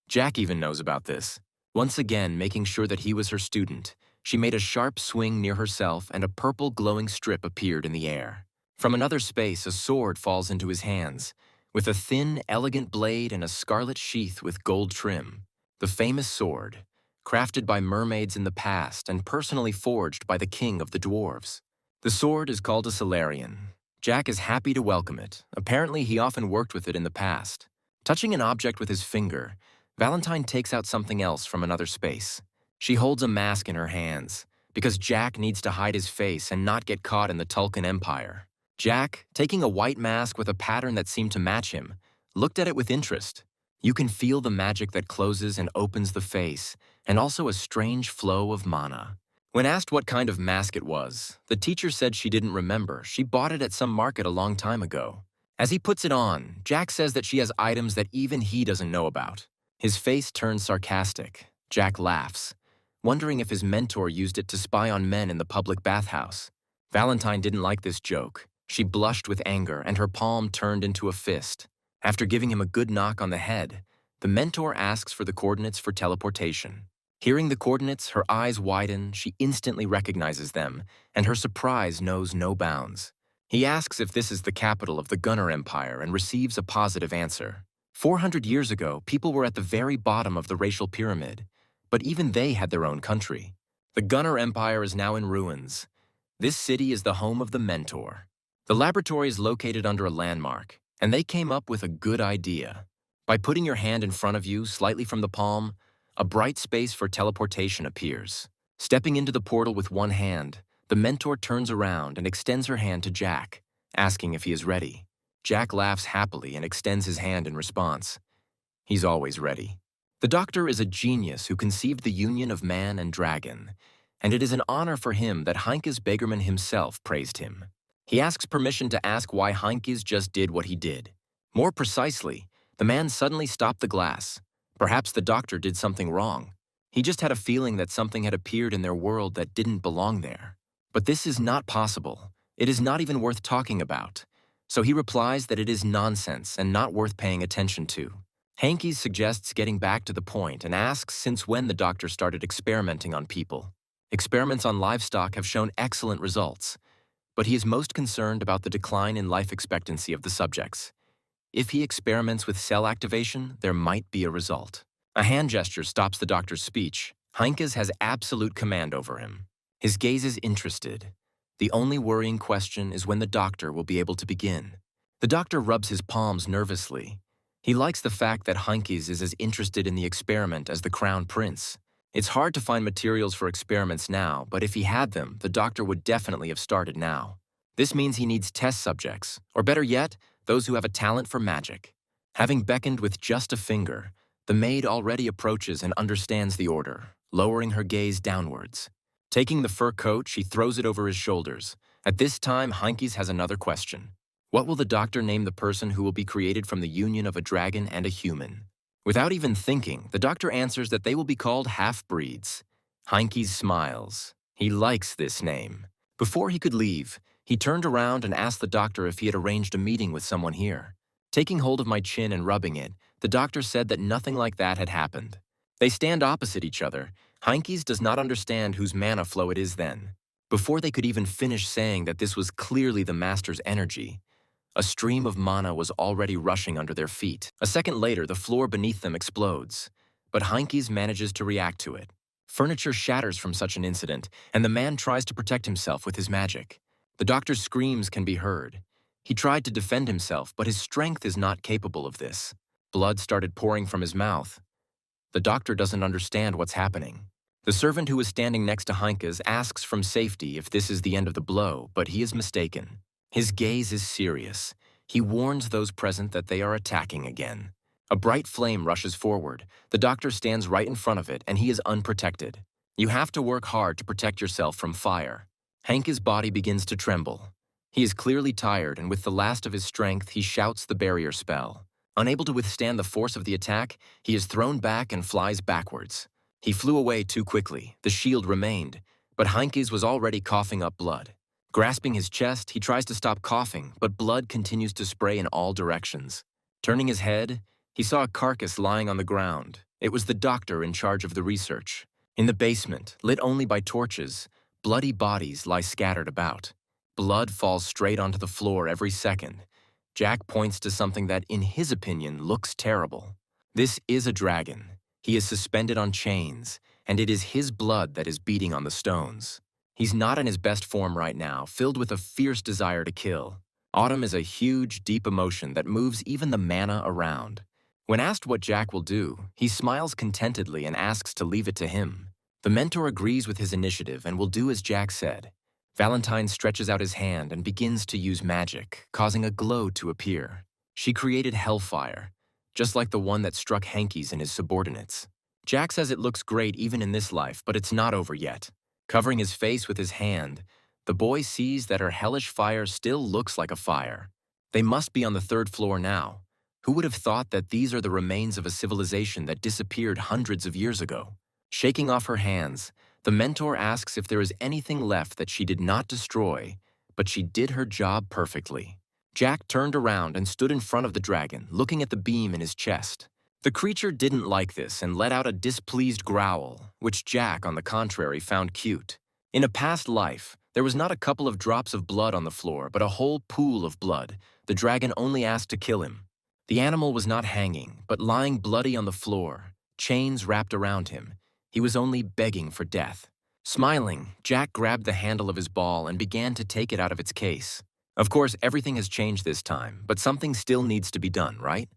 Jack even knows about this. Once again, making sure that he was her student, she made a sharp swing near herself and a purple glowing strip appeared in the air. From another space, a sword falls into his hands, with a thin, elegant blade and a scarlet sheath with gold trim. The famous sword, crafted by mermaids in the past and personally forged by the king of the dwarves. The sword is called a Solarian. Jack is happy to welcome it. Apparently, he often worked with it in the past. Touching an object with his finger, Valentine takes out something else from another space. She holds a mask in her hands, because Jack needs to hide his face and not get caught in the Tulkun Empire. Jack, taking a white mask with a pattern that seemed to match him, looked at it with interest. You can feel the magic that closes and opens the face, and also a strange flow of mana. When asked what kind of mask it was, the teacher said she didn't remember. She bought it at some market a long time ago. As he puts it on, Jack says that she has items that even he doesn't know about. His face turns sarcastic. Jack laughs, wondering if his mentor used it to spy on men in the public bathhouse. Valentine didn't like this joke. She blushed with anger, and her palm turned into a fist. After giving him a good knock on the head, the mentor asks for the coordinates for teleportation. Hearing the coordinates, her eyes widen, she instantly recognizes them, and her surprise knows no bounds. He asks if this is the capital of the Gunner Empire and receives a positive answer. 400 years ago, people were at the very bottom of the racial pyramid, but even they had their own country. The Gunner Empire is now in ruins. This city is the home of the mentor. The laboratory is located under a landmark, and they came up with a good idea. By putting your hand in front of you, slightly from the palm, a bright space for teleportation appears. Stepping into the portal with one hand, the mentor turns around and extends her hand to Jack, asking if he is ready. Jack laughs happily and extends his hand in response. He's always ready. The doctor is a genius who conceived the union of man and dragon, and it is an honor for him that Heinkies Beggarman himself praised him. He asks permission to ask why Heinkies just did what he did. More precisely, the man suddenly stopped the glass. Perhaps the doctor did something wrong. He just had a feeling that something had appeared in their world that didn't belong there. But this is not possible. It is not even worth talking about. So he replies that it is nonsense and not worth paying attention to. Heinkies suggests getting back to the point and asks since when the doctor started experimenting on people. Experiments on livestock have shown excellent results, but he is most concerned about the decline in life expectancy of the subjects. If he experiments with cell activation, there might be a result. A hand gesture stops the doctor's speech. Heinkies has absolute command over him. His gaze is interested. The only worrying question is when the doctor will be able to begin. The doctor rubs his palms nervously. He likes the fact that Heinkies is as interested in the experiment as the crown prince. It's hard to find materials for experiments now, but if he had them, the doctor would definitely have started now. This means he needs test subjects, or better yet, those who have a talent for magic. Having beckoned with just a finger, the maid already approaches and understands the order, lowering her gaze downwards. Taking the fur coat, she throws it over his shoulders. At this time, Heinkies has another question. What will the doctor name the person who will be created from the union of a dragon and a human? Without even thinking, the doctor answers that they will be called half-breeds. Heinkies smiles. He likes this name. Before he could leave, he turned around and asked the doctor if he had arranged a meeting with someone here. Taking hold of my chin and rubbing it, the doctor said that nothing like that had happened. They stand opposite each other. Heinkies does not understand whose mana flow it is then. Before they could even finish saying that this was clearly the master's energy, a stream of mana was already rushing under their feet. A second later, the floor beneath them explodes, but Heinkies manages to react to it. Furniture shatters from such an incident, and the man tries to protect himself with his magic. The doctor's screams can be heard. He tried to defend himself, but his strength is not capable of this. Blood started pouring from his mouth. The doctor doesn't understand what's happening. The servant who is standing next to Heinkies asks from safety if this is the end of the blow, but he is mistaken. His gaze is serious. He warns those present that they are attacking again. A bright flame rushes forward. The doctor stands right in front of it, and he is unprotected. You have to work hard to protect yourself from fire. Heinkies' body begins to tremble. He is clearly tired, and with the last of his strength, he shouts the barrier spell. Unable to withstand the force of the attack, he is thrown back and flies backwards. He flew away too quickly. The shield remained, but Heinkies was already coughing up blood. Grasping his chest, he tries to stop coughing, but blood continues to spray in all directions. Turning his head, he saw a carcass lying on the ground. It was the doctor in charge of the research. In the basement, lit only by torches, bloody bodies lie scattered about. Blood falls straight onto the floor every second. Jack points to something that, in his opinion, looks terrible. This is a dragon. He is suspended on chains, and it is his blood that is beating on the stones. He's not in his best form right now, filled with a fierce desire to kill. Autumn is a huge, deep emotion that moves even the mana around. When asked what Jack will do, he smiles contentedly and asks to leave it to him. The mentor agrees with his initiative and will do as Jack said. Valentine stretches out his hand and begins to use magic, causing a glow to appear. She created hellfire. just like the one that struck Hankey's and his subordinates. Jack says it looks great even in this life, but it's not over yet. Covering his face with his hand, the boy sees that her hellish fire still looks like a fire. They must be on the third floor now. Who would have thought that these are the remains of a civilization that disappeared hundreds of years ago? Shaking off her hands, the mentor asks if there is anything left that she did not destroy, but she did her job perfectly. Jack turned around and stood in front of the dragon, looking at the beam in his chest. The creature didn't like this and let out a displeased growl, which Jack, on the contrary, found cute. In a past life, there was not a couple of drops of blood on the floor, but a whole pool of blood. The dragon only asked to kill him. The animal was not hanging, but lying bloody on the floor, chains wrapped around him. He was only begging for death. Smiling, Jack grabbed the handle of his ball and began to take it out of its case. Of course, everything has changed this time, but something still needs to be done, right?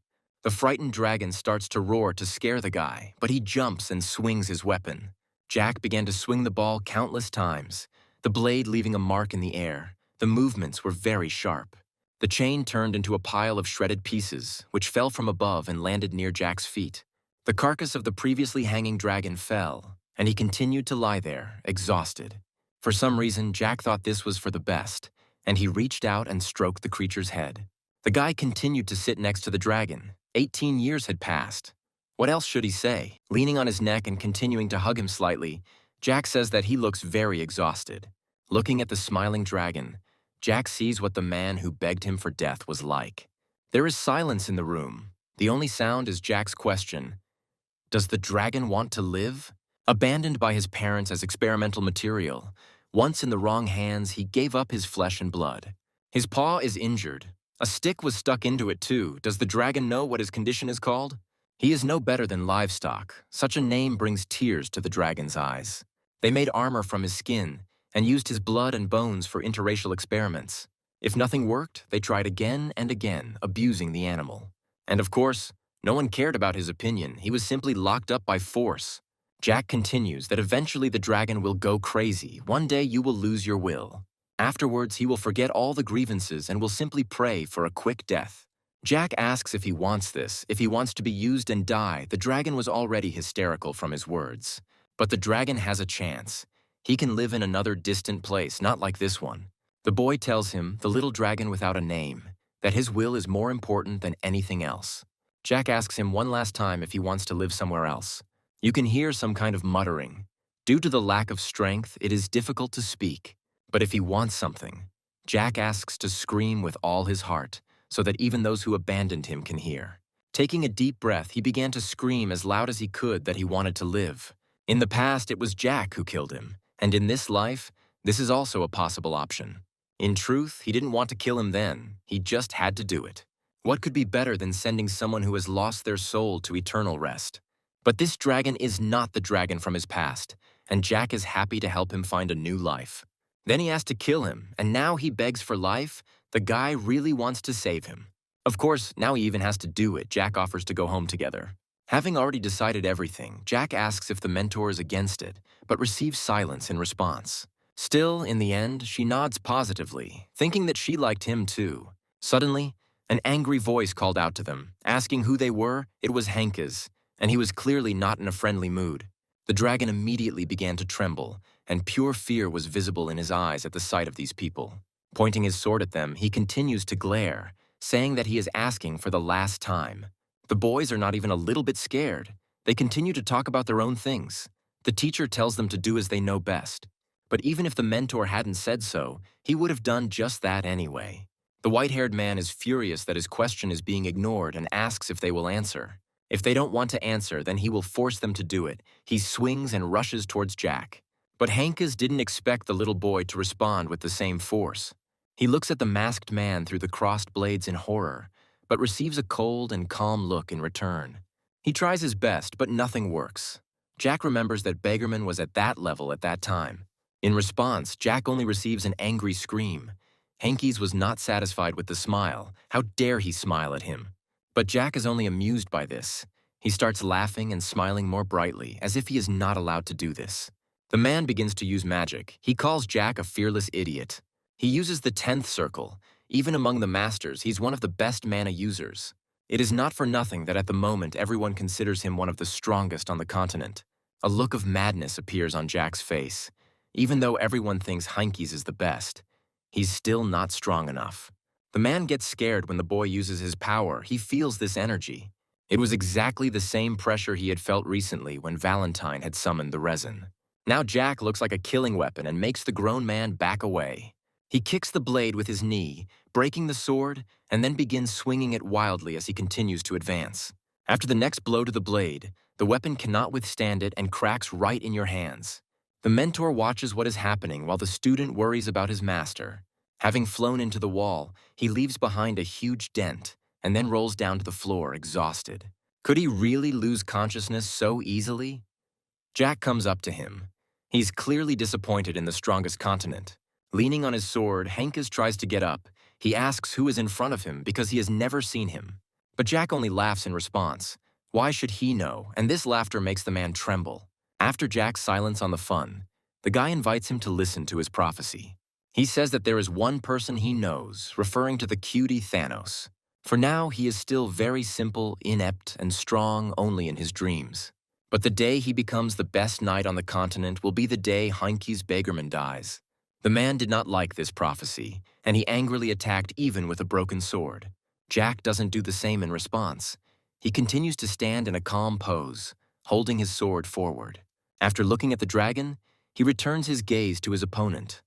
The frightened dragon starts to roar to scare the guy, but he jumps and swings his weapon. Jack began to swing the ball countless times, the blade leaving a mark in the air. The movements were very sharp. The chain turned into a pile of shredded pieces, which fell from above and landed near Jack's feet. The carcass of the previously hanging dragon fell, and he continued to lie there, exhausted. For some reason, Jack thought this was for the best, and he reached out and stroked the creature's head. The guy continued to sit next to the dragon. 18 years had passed. What else should he say? Leaning on his neck and continuing to hug him slightly, Jack says that he looks very exhausted. Looking at the smiling dragon, Jack sees what the man who begged him for death was like. There is silence in the room. The only sound is Jack's question, "Does the dragon want to live?" Abandoned by his parents as experimental material, once in the wrong hands, he gave up his flesh and blood. His paw is injured. A stick was stuck into it too. Does the dragon know what his condition is called? He is no better than livestock. Such a name brings tears to the dragon's eyes. They made armor from his skin and used his blood and bones for interracial experiments. If nothing worked, they tried again and again, abusing the animal. And of course, no one cared about his opinion. He was simply locked up by force. Jack continues that eventually the dragon will go crazy. One day you will lose your will. Afterwards, he will forget all the grievances and will simply pray for a quick death. Jack asks if he wants this, if he wants to be used and die. The dragon was already hysterical from his words. But the dragon has a chance. He can live in another distant place, not like this one. The boy tells him, the little dragon without a name, that his will is more important than anything else. Jack asks him one last time if he wants to live somewhere else. You can hear some kind of muttering. Due to the lack of strength, it is difficult to speak. But if he wants something, Jack asks to scream with all his heart, so that even those who abandoned him can hear. Taking a deep breath, he began to scream as loud as he could that he wanted to live. In the past, it was Jack who killed him, and in this life, this is also a possible option. In truth, he didn't want to kill him then, he just had to do it. What could be better than sending someone who has lost their soul to eternal rest? But this dragon is not the dragon from his past, and Jack is happy to help him find a new life. Then he has to kill him, and now he begs for life. The guy really wants to save him. Of course, now he even has to do it. Jack offers to go home together. Having already decided everything, Jack asks if the mentor is against it, but receives silence in response. Still, in the end, she nods positively, thinking that she liked him too. Suddenly, an angry voice called out to them, asking who they were. It was Hank's, and he was clearly not in a friendly mood. The dragon immediately began to tremble, and pure fear was visible in his eyes at the sight of these people. Pointing his sword at them, he continues to glare, saying that he is asking for the last time. The boys are not even a little bit scared. They continue to talk about their own things. The teacher tells them to do as they know best. But even if the mentor hadn't said so, he would have done just that anyway. The white-haired man is furious that his question is being ignored and asks if they will answer. If they don't want to answer, then he will force them to do it. He swings and rushes towards Jack. But Hank's didn't expect the little boy to respond with the same force. He looks at the masked man through the crossed blades in horror, but receives a cold and calm look in return. He tries his best, but nothing works. Jack remembers that Beggarman was at that level at that time. In response, Jack only receives an angry scream. Hankey's was not satisfied with the smile. How dare he smile at him? But Jack is only amused by this. He starts laughing and smiling more brightly, as if he is not allowed to do this. The man begins to use magic. He calls Jack a fearless idiot. He uses the 10th circle. Even among the masters, he's one of the best mana users. It is not for nothing that at the moment everyone considers him one of the strongest on the continent. A look of madness appears on Jack's face. Even though everyone thinks Heinke's is the best, he's still not strong enough. The man gets scared when the boy uses his power. He feels this energy. It was exactly the same pressure he had felt recently when Valentine had summoned the resin. Now Jack looks like a killing weapon and makes the grown man back away. He kicks the blade with his knee, breaking the sword, and then begins swinging it wildly as he continues to advance. After the next blow to the blade, the weapon cannot withstand it and cracks right in your hands. The mentor watches what is happening while the student worries about his master. Having flown into the wall, he leaves behind a huge dent and then rolls down to the floor exhausted. Could he really lose consciousness so easily? Jack comes up to him. He's clearly disappointed in the strongest continent. Leaning on his sword, Henkes tries to get up. He asks who is in front of him because he has never seen him. But Jack only laughs in response. Why should he know? And this laughter makes the man tremble. After Jack's silence on the fun, the guy invites him to listen to his prophecy. He says that there is one person he knows, referring to the cutie Thanos. For now, he is still very simple, inept, and strong only in his dreams. But the day he becomes the best knight on the continent will be the day Heinke's beggarman dies. The man did not like this prophecy, and he angrily attacked even with a broken sword. Jack doesn't do the same in response. He continues to stand in a calm pose, holding his sword forward. After looking at the dragon, he returns his gaze to his opponent,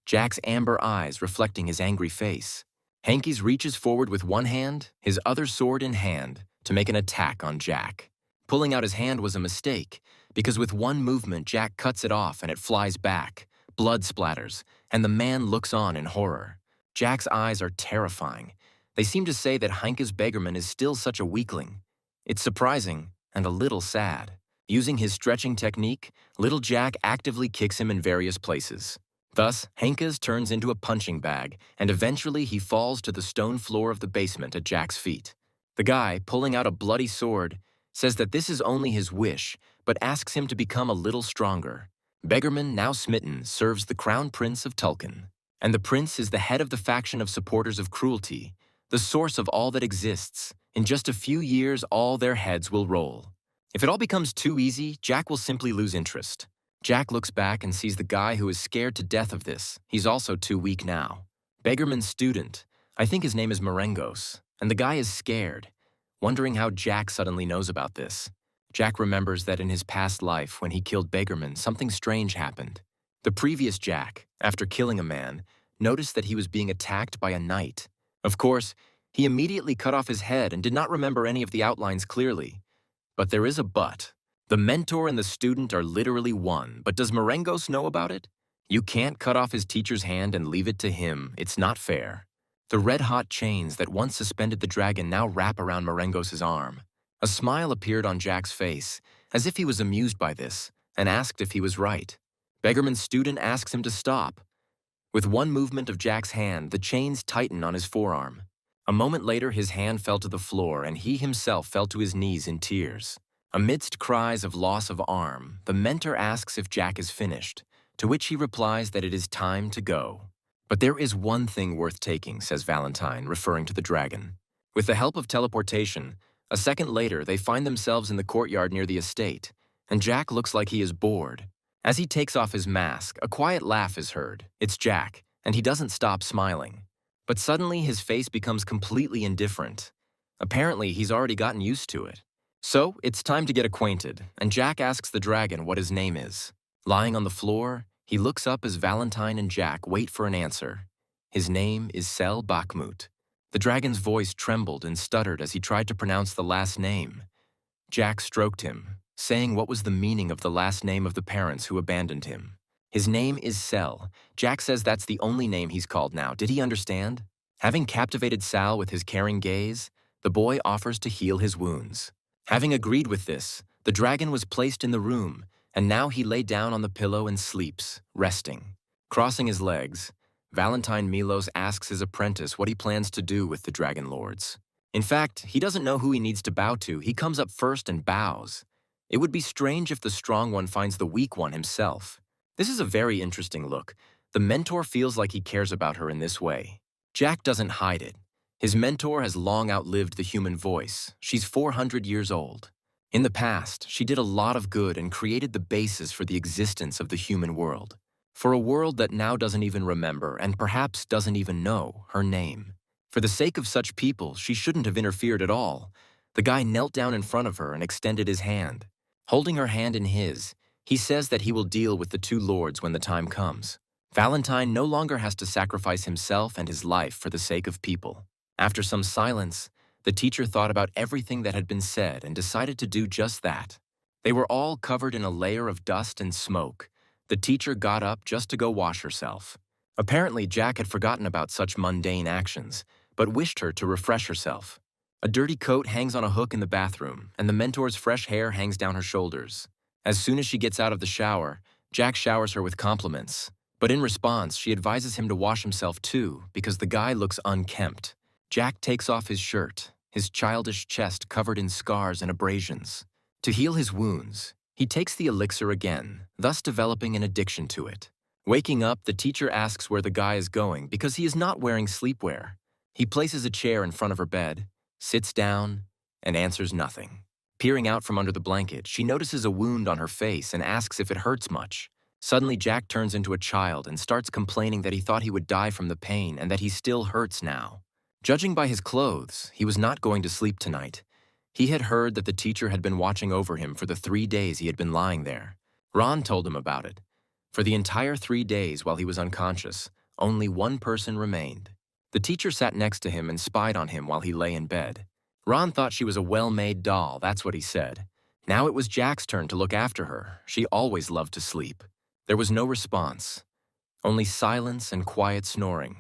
Jack's amber eyes reflecting his angry face. Henkes reaches forward with one hand, his other sword in hand, to make an attack on Jack. Pulling out his hand was a mistake, because with one movement Jack cuts it off and it flies back. Blood splatters, and the man looks on in horror. Jack's eyes are terrifying. They seem to say that Heinke's beggarman is still such a weakling. It's surprising and a little sad. Using his stretching technique, little Jack actively kicks him in various places. Thus, Henkes turns into a punching bag, and eventually he falls to the stone floor of the basement at Jack's feet. The guy, pulling out a bloody sword, says that this is only his wish, but asks him to become a little stronger. Beggarman, now smitten, serves the crown prince of Tulkan. And the prince is the head of the faction of supporters of cruelty, the source of all that exists. In just a few years, all their heads will roll. If it all becomes too easy, Jack will simply lose interest. Jack looks back and sees the guy who is scared to death of this. He's also too weak now. Beggarman's student, I think his name is Marengos, and the guy is scared, wondering how Jack suddenly knows about this. Jack remembers that in his past life, when he killed Beggarman, something strange happened. The previous Jack, after killing a man, noticed that he was being attacked by a knight. Of course, he immediately cut off his head and did not remember any of the outlines clearly. But there is a but. The mentor and the student are literally one, but does Marengos know about it? You can't cut off his teacher's hand and leave it to him. It's not fair. The red-hot chains that once suspended the dragon now wrap around Marengos' arm. A smile appeared on Jack's face, as if he was amused by this, and asked if he was right. Beggarman's student asks him to stop. With one movement of Jack's hand, the chains tighten on his forearm. A moment later, his hand fell to the floor, and he himself fell to his knees in tears. Amidst cries of loss of arm, the mentor asks if Jack is finished, to which he replies that it is time to go. But there is one thing worth taking, says Valentine, referring to the dragon. With the help of teleportation, a second later, they find themselves in the courtyard near the estate, and Jack looks like he is bored. As he takes off his mask, a quiet laugh is heard. It's Jack, and he doesn't stop smiling. But suddenly, his face becomes completely indifferent. Apparently, he's already gotten used to it. So, it's time to get acquainted, and Jack asks the dragon what his name is. Lying on the floor, he looks up as Valentine and Jack wait for an answer. His name is Sel Bakhmut. The dragon's voice trembled and stuttered as he tried to pronounce the last name. Jack stroked him, saying what was the meaning of the last name of the parents who abandoned him. His name is Sel. Jack says that's the only name he's called now. Did he understand? Having captivated Sal with his caring gaze, the boy offers to heal his wounds. Having agreed with this, the dragon was placed in the room, and now he lay down on the pillow and sleeps, resting. Crossing his legs, Valentine Milos asks his apprentice what he plans to do with the Dragon Lords. In fact, he doesn't know who he needs to bow to. He comes up first and bows. It would be strange if the strong one finds the weak one himself. This is a very interesting look. The mentor feels like he cares about her in this way. Jack doesn't hide it. His mentor has long outlived the human voice. She's 400 years old. In the past, she did a lot of good and created the basis for the existence of the human world. For a world that now doesn't even remember and perhaps doesn't even know her name. For the sake of such people, she shouldn't have interfered at all. The guy knelt down in front of her and extended his hand. Holding her hand in his, he says that he will deal with the two lords when the time comes. Valentine no longer has to sacrifice himself and his life for the sake of people. After some silence, the teacher thought about everything that had been said and decided to do just that. They were all covered in a layer of dust and smoke. The teacher got up just to go wash herself. Apparently, Jack had forgotten about such mundane actions, but wished her to refresh herself. A dirty coat hangs on a hook in the bathroom, and the mentor's fresh hair hangs down her shoulders. As soon as she gets out of the shower, Jack showers her with compliments. But in response, she advises him to wash himself too, because the guy looks unkempt. Jack takes off his shirt, his childish chest covered in scars and abrasions. To heal his wounds, he takes the elixir again, thus developing an addiction to it. Waking up, the teacher asks where the guy is going because he is not wearing sleepwear. He places a chair in front of her bed, sits down, and answers nothing. Peering out from under the blanket, she notices a wound on her face and asks if it hurts much. Suddenly, Jack turns into a child and starts complaining that he thought he would die from the pain and that he still hurts now. Judging by his clothes, he was not going to sleep tonight. He had heard that the teacher had been watching over him for the 3 days he had been lying there. Ron told him about it. For the entire 3 days while he was unconscious, only one person remained. The teacher sat next to him and spied on him while he lay in bed. Ron thought she was a well-made doll, that's what he said. Now it was Jack's turn to look after her. She always loved to sleep. There was no response, only silence and quiet snoring,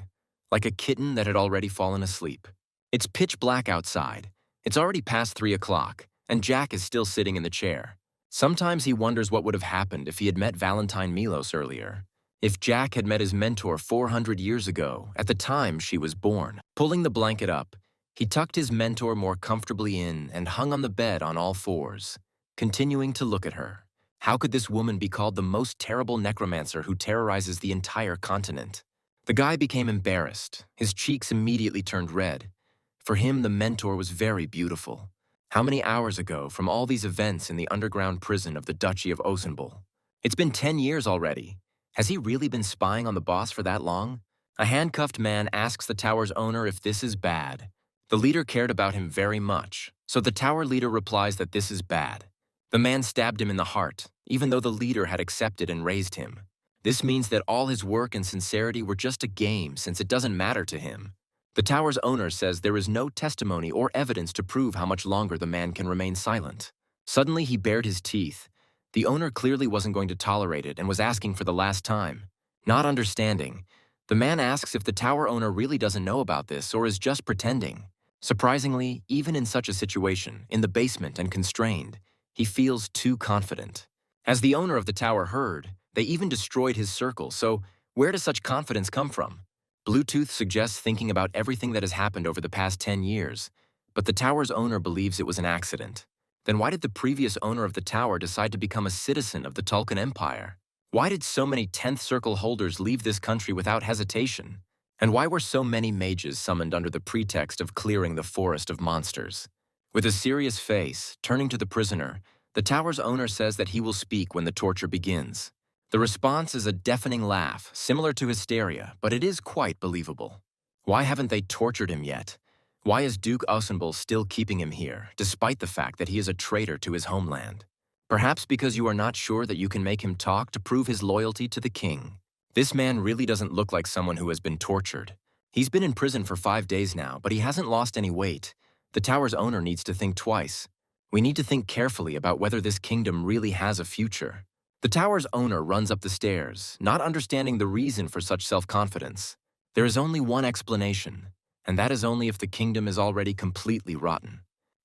like a kitten that had already fallen asleep. It's pitch black outside. It's already past 3 o'clock, and Jack is still sitting in the chair. Sometimes he wonders what would have happened if he had met Valentine Milos earlier. If Jack had met his mentor 400 years ago, at the time she was born. Pulling the blanket up, he tucked his mentor more comfortably in and hung on the bed on all fours, continuing to look at her. How could this woman be called the most terrible necromancer who terrorizes the entire continent? The guy became embarrassed. His cheeks immediately turned red. For him, the mentor was very beautiful. How many hours ago from all these events in the underground prison of the Duchy of Osenbol? It's been 10 years already. Has he really been spying on the boss for that long? A handcuffed man asks the tower's owner if this is bad. The leader cared about him very much, so the tower leader replies that this is bad. The man stabbed him in the heart, even though the leader had accepted and raised him. This means that all his work and sincerity were just a game since it doesn't matter to him. The tower's owner says there is no testimony or evidence to prove how much longer the man can remain silent. Suddenly he bared his teeth. The owner clearly wasn't going to tolerate it and was asking for the last time. Not understanding, the man asks if the tower owner really doesn't know about this or is just pretending. Surprisingly, even in such a situation, in the basement and constrained, he feels too confident. As the owner of the tower heard, they even destroyed his circle, so where does such confidence come from? Bluetooth suggests thinking about everything that has happened over the past 10 years, but the tower's owner believes it was an accident. Then why did the previous owner of the tower decide to become a citizen of the Tulkan Empire? Why did so many 10th Circle holders leave this country without hesitation? And why were so many mages summoned under the pretext of clearing the forest of monsters? With a serious face, turning to the prisoner, the tower's owner says that he will speak when the torture begins. The response is a deafening laugh, similar to hysteria, but it is quite believable. Why haven't they tortured him yet? Why is Duke Osenbol still keeping him here, despite the fact that he is a traitor to his homeland? Perhaps because you are not sure that you can make him talk to prove his loyalty to the king. This man really doesn't look like someone who has been tortured. He's been in prison for 5 days now, but he hasn't lost any weight. The tower's owner needs to think twice. We need to think carefully about whether this kingdom really has a future. The tower's owner runs up the stairs, not understanding the reason for such self-confidence. There is only one explanation, and that is only if the kingdom is already completely rotten.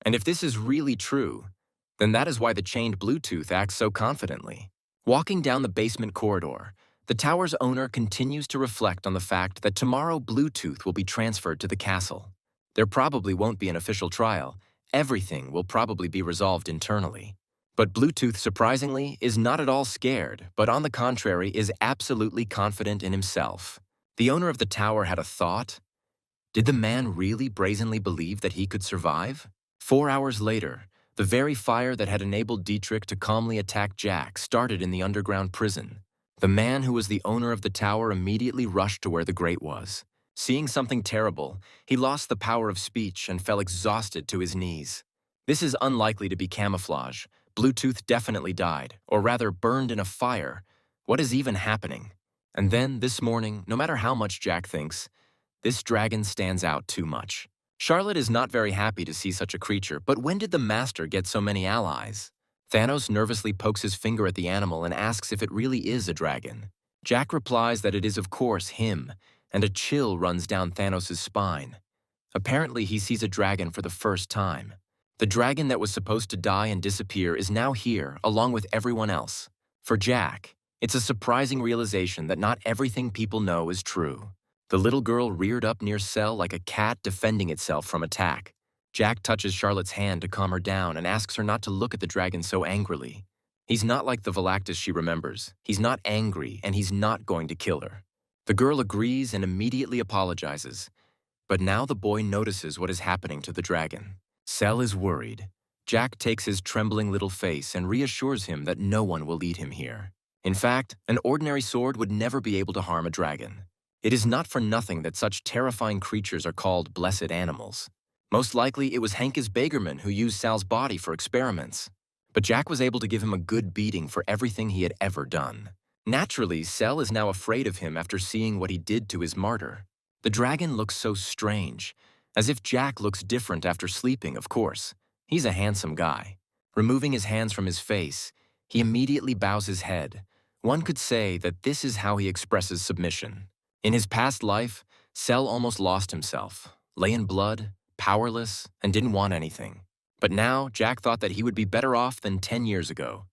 And if this is really true, then that is why the chained Bluetooth acts so confidently. Walking down the basement corridor, the tower's owner continues to reflect on the fact that tomorrow Bluetooth will be transferred to the castle. There probably won't be an official trial. Everything will probably be resolved internally. But Bluetooth, surprisingly, is not at all scared, but on the contrary is absolutely confident in himself. The owner of the tower had a thought. Did the man really brazenly believe that he could survive? 4 hours later, the very fire that had enabled Dietrich to calmly attack Jack started in the underground prison. The man who was the owner of the tower immediately rushed to where the grate was. Seeing something terrible, he lost the power of speech and fell exhausted to his knees. This is unlikely to be camouflage. Bluetooth definitely died, or rather burned in a fire. What is even happening? And then, this morning, no matter how much Jack thinks, this dragon stands out too much. Charlotte is not very happy to see such a creature, but when did the master get so many allies? Thanos nervously pokes his finger at the animal and asks if it really is a dragon. Jack replies that it is of course him, and a chill runs down Thanos' spine. Apparently he sees a dragon for the first time. The dragon that was supposed to die and disappear is now here, along with everyone else. For Jack, it's a surprising realization that not everything people know is true. The little girl reared up near Cell like a cat defending itself from attack. Jack touches Charlotte's hand to calm her down and asks her not to look at the dragon so angrily. He's not like the Galactus she remembers. He's not angry, and he's not going to kill her. The girl agrees and immediately apologizes. But now the boy notices what is happening to the dragon. Cell is worried. Jack takes his trembling little face and reassures him that no one will eat him here. In fact, an ordinary sword would never be able to harm a dragon. It is not for nothing that such terrifying creatures are called blessed animals. Most likely, it was Henkes Bagerman who used Sal's body for experiments. But Jack was able to give him a good beating for everything he had ever done. Naturally, Cell is now afraid of him after seeing what he did to his martyr. The dragon looks so strange, as if Jack looks different after sleeping, of course. He's a handsome guy. Removing his hands from his face, he immediately bows his head. One could say that this is how he expresses submission. In his past life, Cell almost lost himself, lay in blood, powerless, and didn't want anything. But now, Jack thought that he would be better off than 10 years ago.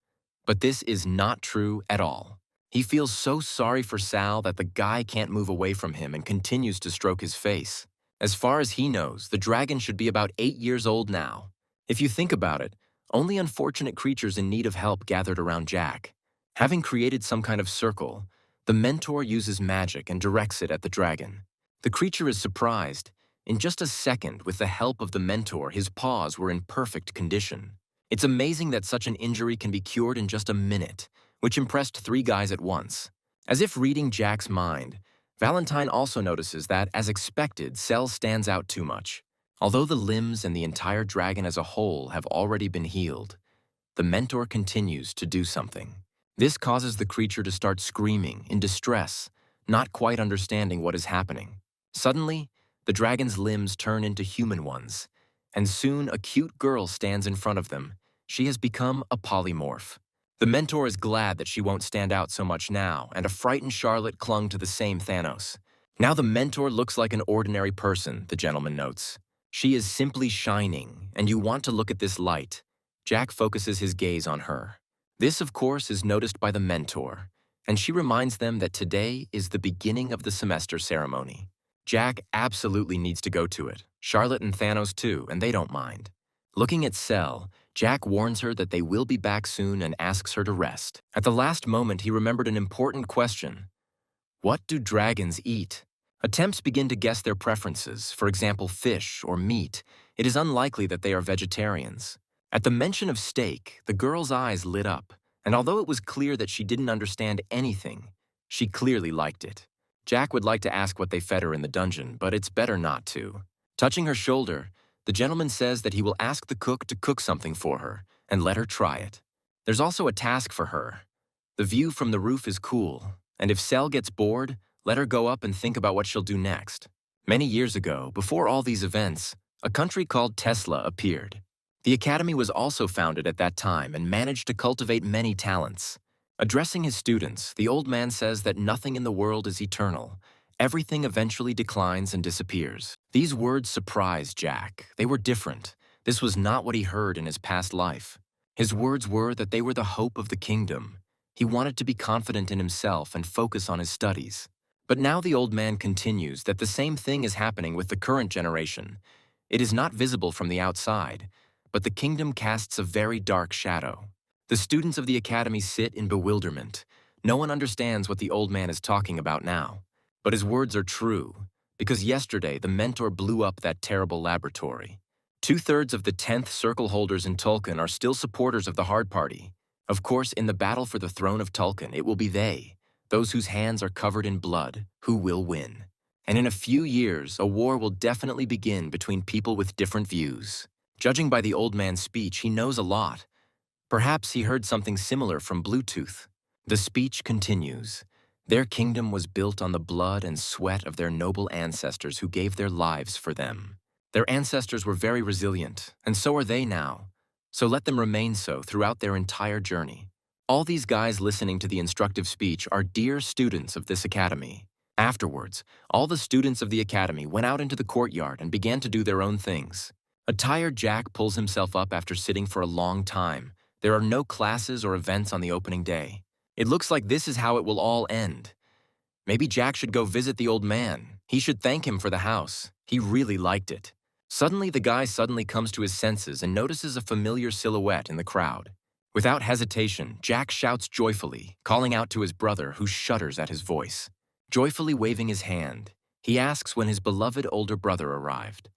But this is not true at all. He feels so sorry for Sal that the guy can't move away from him and continues to stroke his face. As far as he knows, the dragon should be about 8 years old now. If you think about it, only unfortunate creatures in need of help gathered around Jack. Having created some kind of circle, the mentor uses magic and directs it at the dragon. The creature is surprised. In just a second, with the help of the mentor, his paws were in perfect condition. It's amazing that such an injury can be cured in just a minute, which impressed 3 guys at once. As if reading Jack's mind, Valentine also notices that, as expected, Cell stands out too much. Although the limbs and the entire dragon as a whole have already been healed, the mentor continues to do something. This causes the creature to start screaming in distress, not quite understanding what is happening. Suddenly, the dragon's limbs turn into human ones, and soon a cute girl stands in front of them. She has become a polymorph. The mentor is glad that she won't stand out so much now, and a frightened Charlotte clung to the same Thanos. Now the mentor looks like an ordinary person, the gentleman notes. She is simply shining, and you want to look at this light. Jack focuses his gaze on her. This, of course, is noticed by the mentor, and she reminds them that today is the beginning of the semester ceremony. Jack absolutely needs to go to it. Charlotte and Thanos too, and they don't mind. Looking at Cell, Jack warns her that they will be back soon and asks her to rest. At the last moment, he remembered an important question. What do dragons eat? Attempts begin to guess their preferences, for example, fish or meat. It is unlikely that they are vegetarians. At the mention of steak, the girl's eyes lit up, and although it was clear that she didn't understand anything, she clearly liked it. Jack would like to ask what they fed her in the dungeon, but it's better not to. Touching her shoulder, the gentleman says that he will ask the cook to cook something for her and let her try it. There's also a task for her. The view from the roof is cool, and if Cell gets bored, let her go up and think about what she'll do next. Many years ago, before all these events, a country called Tesla appeared. The academy was also founded at that time and managed to cultivate many talents. Addressing his students, the old man says that nothing in the world is eternal. Everything eventually declines and disappears. These words surprised Jack. They were different. This was not what he heard in his past life. His words were that they were the hope of the kingdom. He wanted to be confident in himself and focus on his studies. But now the old man continues that the same thing is happening with the current generation. It is not visible from the outside, but the kingdom casts a very dark shadow. The students of the academy sit in bewilderment. No one understands what the old man is talking about now. But his words are true, because yesterday the mentor blew up that terrible laboratory. Two-thirds of the 10th circle holders in Tulkun are still supporters of the Hard Party. Of course, in the battle for the throne of Tulkun, it will be they, those whose hands are covered in blood, who will win. And in a few years, a war will definitely begin between people with different views. Judging by the old man's speech, he knows a lot. Perhaps he heard something similar from Bluetooth. The speech continues. Their kingdom was built on the blood and sweat of their noble ancestors who gave their lives for them. Their ancestors were very resilient, and so are they now. So let them remain so throughout their entire journey. All these guys listening to the instructive speech are dear students of this academy. Afterwards, all the students of the academy went out into the courtyard and began to do their own things. A tired Jack pulls himself up after sitting for a long time. There are no classes or events on the opening day. It looks like this is how it will all end. Maybe Jack should go visit the old man. He should thank him for the house. He really liked it. Suddenly, the guy comes to his senses and notices a familiar silhouette in the crowd. Without hesitation, Jack shouts joyfully, calling out to his brother, who shudders at his voice. Joyfully waving his hand, he asks when his beloved older brother arrived,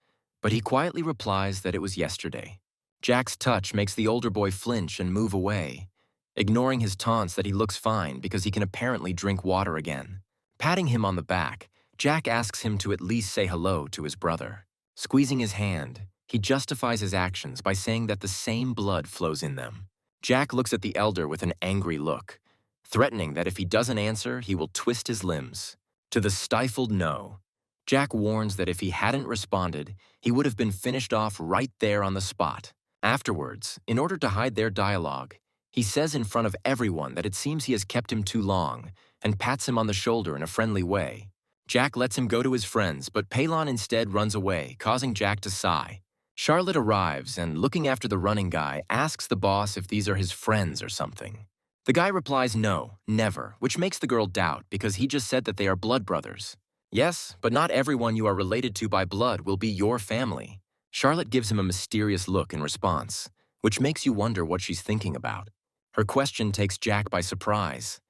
but he quietly replies that it was yesterday. Jack's touch makes the older boy flinch and move away, ignoring his taunts that he looks fine because he can apparently drink water again. Patting him on the back, Jack asks him to at least say hello to his brother. Squeezing his hand, he justifies his actions by saying that the same blood flows in them. Jack looks at the elder with an angry look, threatening that if he doesn't answer, he will twist his limbs. To the stifled no, Jack warns that if he hadn't responded, he would have been finished off right there on the spot. Afterwards, in order to hide their dialogue, he says in front of everyone that it seems he has kept him too long and pats him on the shoulder in a friendly way. Jack lets him go to his friends, but Palon instead runs away, causing Jack to sigh. Charlotte arrives and, looking after the running guy, asks the boss if these are his friends or something. The guy replies no, never, which makes the girl doubt because he just said that they are blood brothers. Yes, but not everyone you are related to by blood will be your family. Charlotte gives him a mysterious look in response, which makes you wonder what she's thinking about. Her question takes Jack by surprise.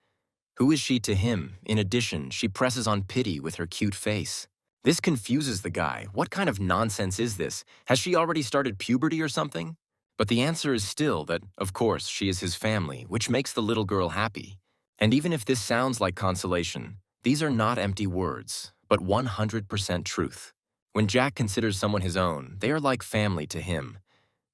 Who is she to him? In addition, she presses on pity with her cute face. This confuses the guy. What kind of nonsense is this? Has she already started puberty or something? But the answer is still that, of course, she is his family, which makes the little girl happy. And even if this sounds like consolation, these are not empty words, but 100% truth. When Jack considers someone his own, they are like family to him,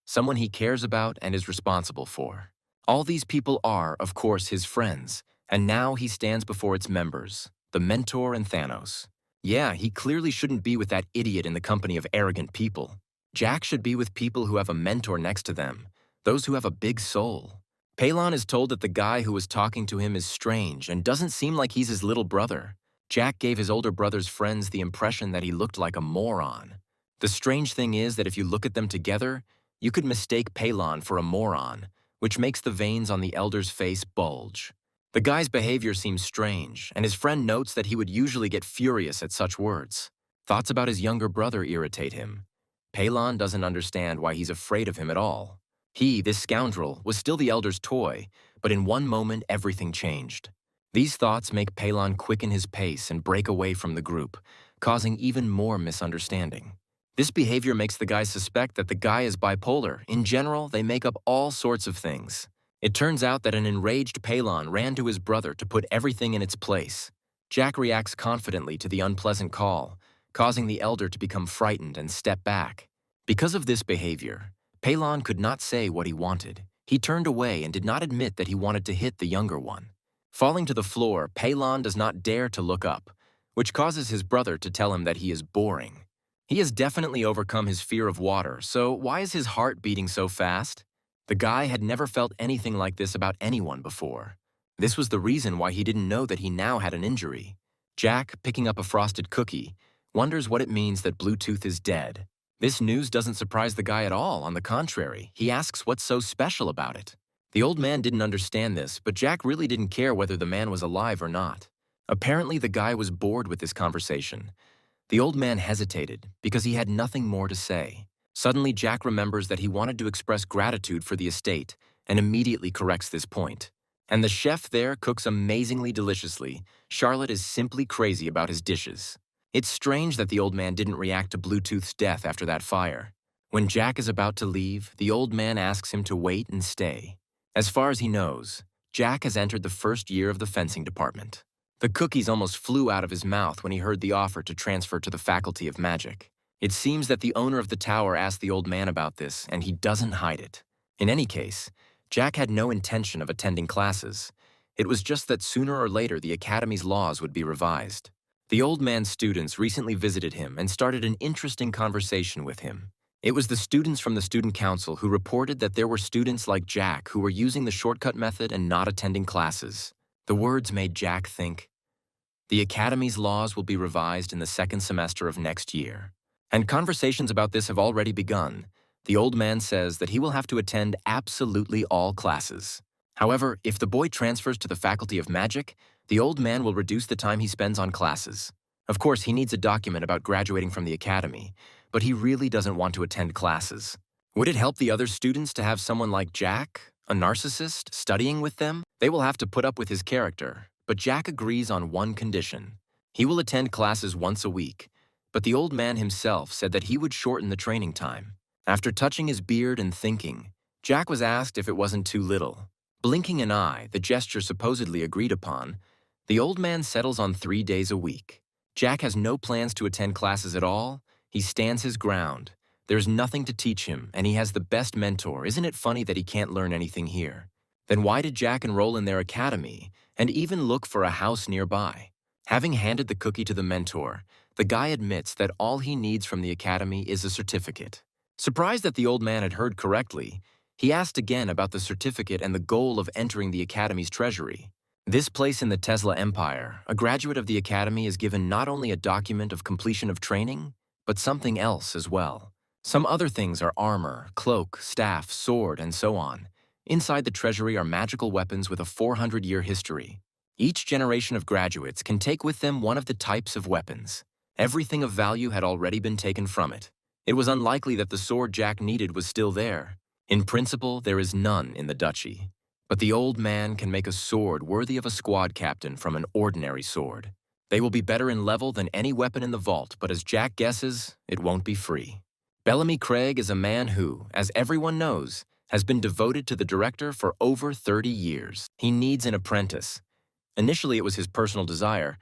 someone he cares about and is responsible for. All these people are, of course, his friends, and now he stands before its members, the mentor and Thanos. Yeah, he clearly shouldn't be with that idiot in the company of arrogant people. Jack should be with people who have a mentor next to them, those who have a big soul. Palon is told that the guy who was talking to him is strange and doesn't seem like he's his little brother. Jack gave his older brother's friends the impression that he looked like a moron. The strange thing is that if you look at them together, you could mistake Palon for a moron, which makes the veins on the elder's face bulge. The guy's behavior seems strange, and his friend notes that he would usually get furious at such words. Thoughts about his younger brother irritate him. Palon doesn't understand why he's afraid of him at all. He, this scoundrel, was still the elder's toy, but in one moment everything changed. These thoughts make Palon quicken his pace and break away from the group, causing even more misunderstanding. This behavior makes the guy suspect that the guy is bipolar. In general, they make up all sorts of things. It turns out that an enraged Palon ran to his brother to put everything in its place. Jack reacts confidently to the unpleasant call, causing the elder to become frightened and step back. Because of this behavior, Palon could not say what he wanted. He turned away and did not admit that he wanted to hit the younger one. Falling to the floor, Palon does not dare to look up, which causes his brother to tell him that he is boring. He has definitely overcome his fear of water, so why is his heart beating so fast? The guy had never felt anything like this about anyone before. This was the reason why he didn't know that he now had an injury. Jack, picking up a frosted cookie, wonders what it means that Bluetooth is dead. This news doesn't surprise the guy at all. On the contrary, he asks what's so special about it. The old man didn't understand this, but Jack really didn't care whether the man was alive or not. Apparently, the guy was bored with this conversation. The old man hesitated because he had nothing more to say. Suddenly, Jack remembers that he wanted to express gratitude for the estate and immediately corrects this point. And the chef there cooks amazingly deliciously. Charlotte is simply crazy about his dishes. It's strange that the old man didn't react to Bluetooth's death after that fire. When Jack is about to leave, the old man asks him to wait and stay. As far as he knows, Jack has entered the first year of the fencing department. The cookies almost flew out of his mouth when he heard the offer to transfer to the Faculty of Magic. It seems that the owner of the tower asked the old man about this, and he doesn't hide it. In any case, Jack had no intention of attending classes. It was just that sooner or later the Academy's laws would be revised. The old man's students recently visited him and started an interesting conversation with him. It was the students from the student council who reported that there were students like Jack who were using the shortcut method and not attending classes. The words made Jack think, "The Academy's laws will be revised in the second semester of next year." And conversations about this have already begun. The old man says that he will have to attend absolutely all classes. However, if the boy transfers to the Faculty of Magic, the old man will reduce the time he spends on classes. Of course, he needs a document about graduating from the academy, but he really doesn't want to attend classes. Would it help the other students to have someone like Jack, a narcissist, studying with them? They will have to put up with his character, but Jack agrees on one condition. He will attend classes once a week, but the old man himself said that he would shorten the training time. After touching his beard and thinking, Jack was asked if it wasn't too little. Blinking an eye, the gesture supposedly agreed upon, the old man settles on 3 days a week. Jack has no plans to attend classes at all. He stands his ground. There's nothing to teach him, and he has the best mentor. Isn't it funny that he can't learn anything here? Then why did Jack enroll in their academy and even look for a house nearby? Having handed the cookie to the mentor, the guy admits that all he needs from the academy is a certificate. Surprised that the old man had heard correctly, he asked again about the certificate and the goal of entering the academy's treasury. This place in the Tesla empire, a graduate of the academy is given not only a document of completion of training, but something else as well. Some other things are armor, cloak, staff, sword, and so on. Inside the treasury are magical weapons with a 400-year history. Each generation of graduates can take with them one of the types of weapons. Everything of value had already been taken from it. It was unlikely that the sword Jack needed was still there. In principle, there is none in the duchy. But the old man can make a sword worthy of a squad captain from an ordinary sword. They will be better in level than any weapon in the vault, but as Jack guesses, it won't be free. Bellamy Craig is a man who, as everyone knows, has been devoted to the director for over 30 years. He needs an apprentice. Initially, it was his personal desire,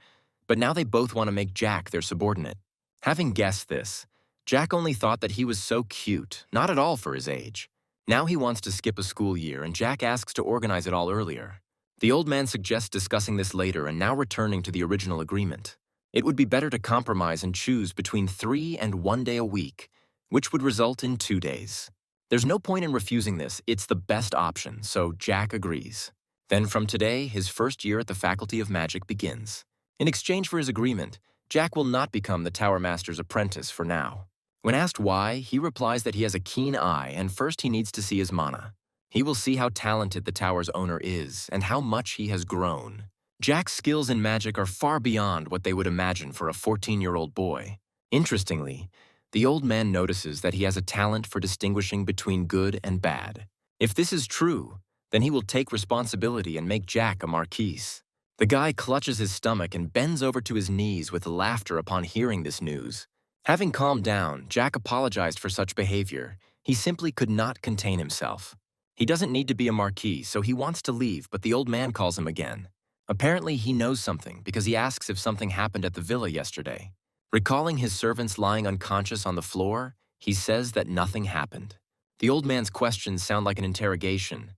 but now they both want to make Jack their subordinate. Having guessed this, Jack only thought that he was so cute, not at all for his age. Now he wants to skip a school year, and Jack asks to organize it all earlier. The old man suggests discussing this later and now returning to the original agreement. It would be better to compromise and choose between 3 and 1 day a week, which would result in 2 days. There's no point in refusing this, it's the best option, so Jack agrees. Then from today, his first year at the Faculty of Magic begins. In exchange for his agreement, Jack will not become the Tower Master's apprentice for now. When asked why, he replies that he has a keen eye and first he needs to see his mana. He will see how talented the tower's owner is and how much he has grown. Jack's skills in magic are far beyond what they would imagine for a 14-year-old boy. Interestingly, the old man notices that he has a talent for distinguishing between good and bad. If this is true, then he will take responsibility and make Jack a marquise. The guy clutches his stomach and bends over to his knees with laughter upon hearing this news. Having calmed down, Jack apologized for such behavior. He simply could not contain himself. He doesn't need to be a marquis, so he wants to leave, but the old man calls him again. Apparently, he knows something because he asks if something happened at the villa yesterday. Recalling his servants lying unconscious on the floor, he says that nothing happened. The old man's questions sound like an interrogation,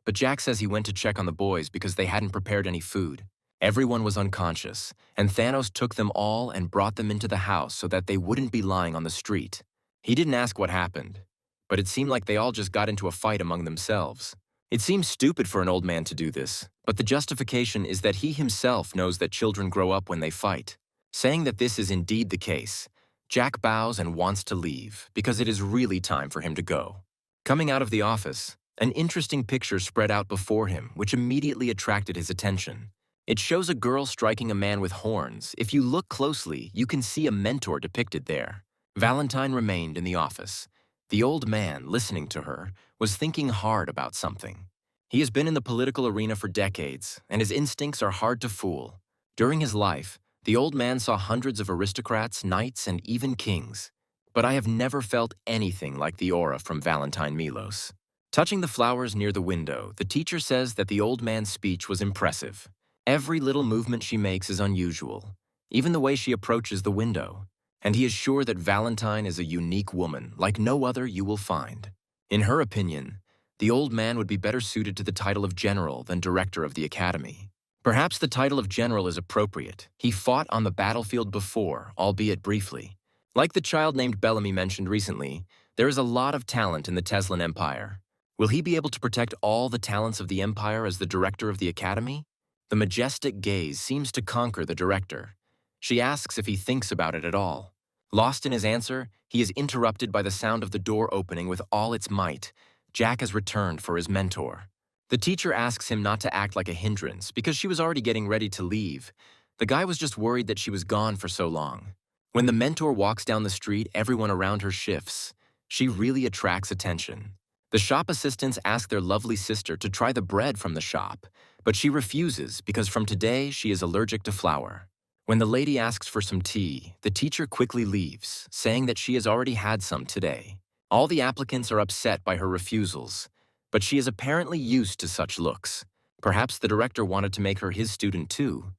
but Jack says he went to check on the boys because they hadn't prepared any food. Everyone was unconscious, and Thanos took them all and brought them into the house so that they wouldn't be lying on the street. He didn't ask what happened, but it seemed like they all just got into a fight among themselves. It seems stupid for an old man to do this, but the justification is that he himself knows that children grow up when they fight. Saying that this is indeed the case, Jack bows and wants to leave because it is really time for him to go. Coming out of the office, an interesting picture spread out before him which immediately attracted his attention. It shows a girl striking a man with horns. If you look closely, you can see a mentor depicted there. Valentine remained in the office. The old man, listening to her, was thinking hard about something. He has been in the political arena for decades, and his instincts are hard to fool. During his life, The old man saw hundreds of aristocrats, knights, and even kings. But I have never felt anything like the aura from Valentine Milos. Touching the flowers near the window, the teacher says that the old man's speech was impressive. Every little movement she makes is unusual, even the way she approaches the window. And he is sure that Valentine is a unique woman, like no other you will find. In her opinion, the old man would be better suited to the title of general than director of the academy. Perhaps the title of general is appropriate. He fought on the battlefield before, albeit briefly. Like the child named Bellamy mentioned recently, there is a lot of talent in the Teslan Empire. Will he be able to protect all the talents of the Empire as the director of the Academy? The majestic gaze seems to conquer the director. She asks if he thinks about it at all. Lost in his answer, he is interrupted by the sound of the door opening with all its might. Jack has returned for his mentor. The teacher asks him not to act like a hindrance because she was already getting ready to leave. The guy was just worried that she was gone for so long. When the mentor walks down the street, everyone around her shifts. She really attracts attention. The shop assistants ask their lovely sister to try the bread from the shop, but she refuses because from today she is allergic to flour. When the lady asks for some tea, the teacher quickly leaves, saying that she has already had some today. All the applicants are upset by her refusals, but she is apparently used to such looks. Perhaps the director wanted to make her his student too.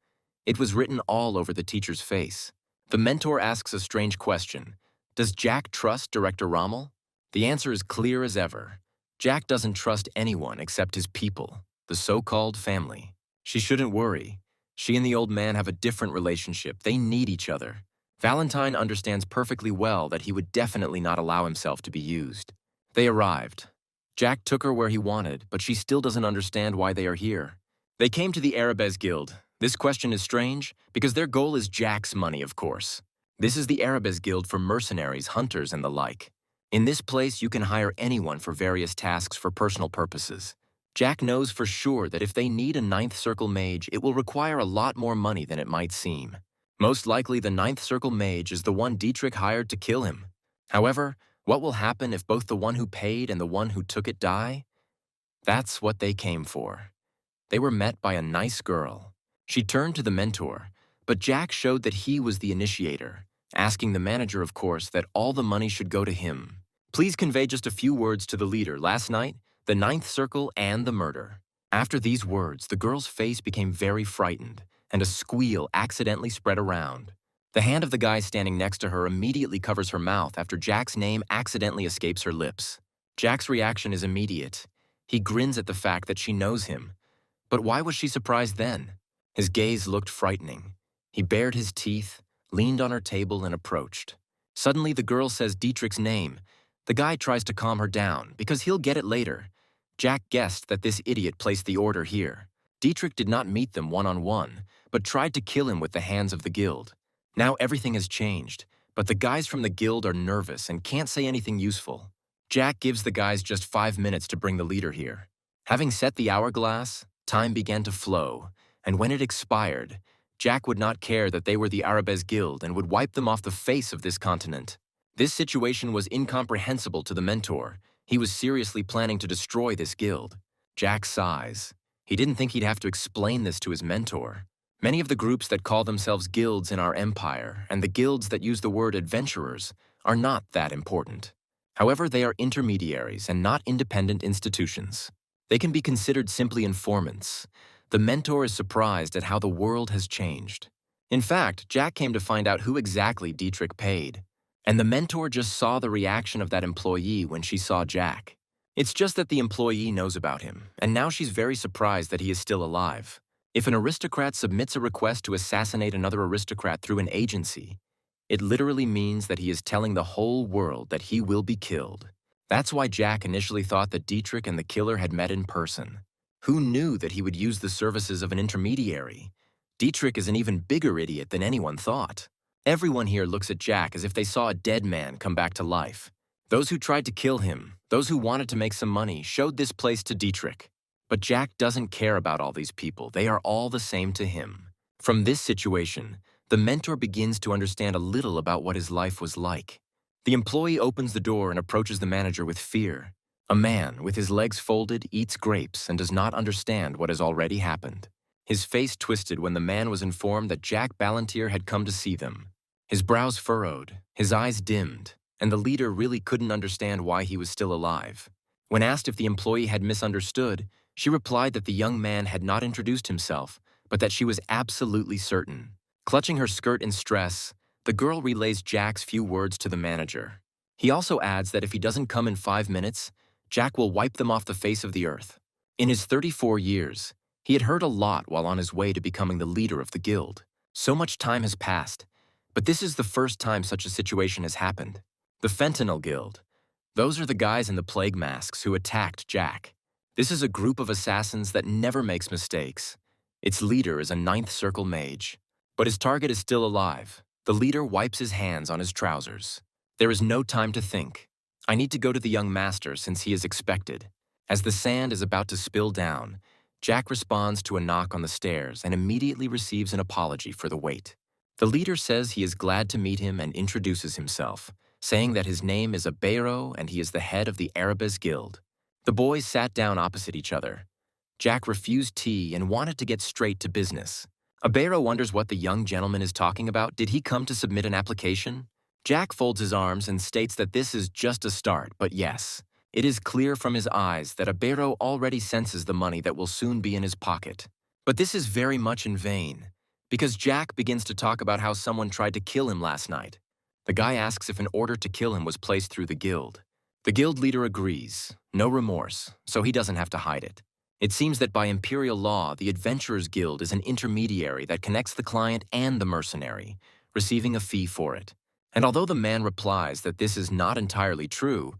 It was written all over the teacher's face. The mentor asks a strange question. Does Jack trust Director Rommel? The answer is clear as ever. Jack doesn't trust anyone except his people, the so-called family. She shouldn't worry. She and the old man have a different relationship. They need each other. Valentine understands perfectly well that he would definitely not allow himself to be used. They arrived. Jack took her where he wanted, but she still doesn't understand why they are here. They came to the Arabes Guild. This question is strange because their goal is Jack's money, of course. This is the Arabes Guild for mercenaries, hunters, and the like. In this place, you can hire anyone for various tasks for personal purposes. Jack knows for sure that if they need a ninth circle mage, it will require a lot more money than it might seem. Most likely, the ninth circle mage is the one Dietrich hired to kill him. However, what will happen if both the one who paid and the one who took it die? That's what they came for. They were met by a nice girl. She turned to the mentor, but Jack showed that he was the initiator, asking the manager, of course, that all the money should go to him. Please convey just a few words to the leader. Last night, the ninth circle, and the murder. After these words, the girl's face became very frightened, and a squeal accidentally spread around. The hand of the guy standing next to her immediately covers her mouth after Jack's name accidentally escapes her lips. Jack's reaction is immediate. He grins at the fact that she knows him. But why was she surprised then? His gaze looked frightening. He bared his teeth, leaned on her table, and approached. Suddenly, the girl says Dietrich's name. The guy tries to calm her down, because he'll get it later. Jack guessed that this idiot placed the order here. Dietrich did not meet them one-on-one, but tried to kill him with the hands of the guild. Now everything has changed, but the guys from the guild are nervous and can't say anything useful. Jack gives the guys just 5 minutes to bring the leader here. Having set the hourglass, time began to flow, and when it expired, Jack would not care that they were the Arabes Guild and would wipe them off the face of this continent. This situation was incomprehensible to the mentor. He was seriously planning to destroy this guild. Jack sighs. He didn't think he'd have to explain this to his mentor. Many of the groups that call themselves guilds in our empire, and the guilds that use the word adventurers, are not that important. However, they are intermediaries and not independent institutions. They can be considered simply informants. The mentor is surprised at how the world has changed. In fact, Jack came to find out who exactly Dietrich paid. And the mentor just saw the reaction of that employee when she saw Jack. It's just that the employee knows about him, and now she's very surprised that he is still alive. If an aristocrat submits a request to assassinate another aristocrat through an agency, it literally means that he is telling the whole world that he will be killed. That's why Jack initially thought that Dietrich and the killer had met in person. Who knew that he would use the services of an intermediary? Dietrich is an even bigger idiot than anyone thought. Everyone here looks at Jack as if they saw a dead man come back to life. Those who tried to kill him, those who wanted to make some money, showed this place to Dietrich. But Jack doesn't care about all these people. They are all the same to him. From this situation, the mentor begins to understand a little about what his life was like. The employee opens the door and approaches the manager with fear. A man, with his legs folded, eats grapes and does not understand what has already happened. His face twisted when the man was informed that Jack Ballantyre had come to see them. His brows furrowed, his eyes dimmed, and the leader really couldn't understand why he was still alive. When asked if the employee had misunderstood, she replied that the young man had not introduced himself, but that she was absolutely certain. Clutching her skirt in stress, the girl relays Jack's few words to the manager. He also adds that if he doesn't come in 5 minutes, Jack will wipe them off the face of the earth. In his 34 years, he had heard a lot while on his way to becoming the leader of the guild. So much time has passed, but this is the first time such a situation has happened. The Fentanyl Guild. Those are the guys in the plague masks who attacked Jack. This is a group of assassins that never makes mistakes. Its leader is a ninth circle mage. But his target is still alive. The leader wipes his hands on his trousers. There is no time to think. I need to go to the young master since he is expected. As the sand is about to spill down, Jack responds to a knock on the stairs and immediately receives an apology for the wait. The leader says he is glad to meet him and introduces himself, saying that his name is Abero and he is the head of the Arabes Guild. The boys sat down opposite each other. Jack refused tea and wanted to get straight to business. Abero wonders what the young gentleman is talking about. Did he come to submit an application? Jack folds his arms and states that this is just a start, but yes, it is clear from his eyes that Abero already senses the money that will soon be in his pocket. But this is very much in vain, because Jack begins to talk about how someone tried to kill him last night. The guy asks if an order to kill him was placed through the guild. The guild leader agrees, no remorse, so he doesn't have to hide it. It seems that by imperial law, the Adventurers Guild is an intermediary that connects the client and the mercenary, receiving a fee for it. And although the man replies that this is not entirely true,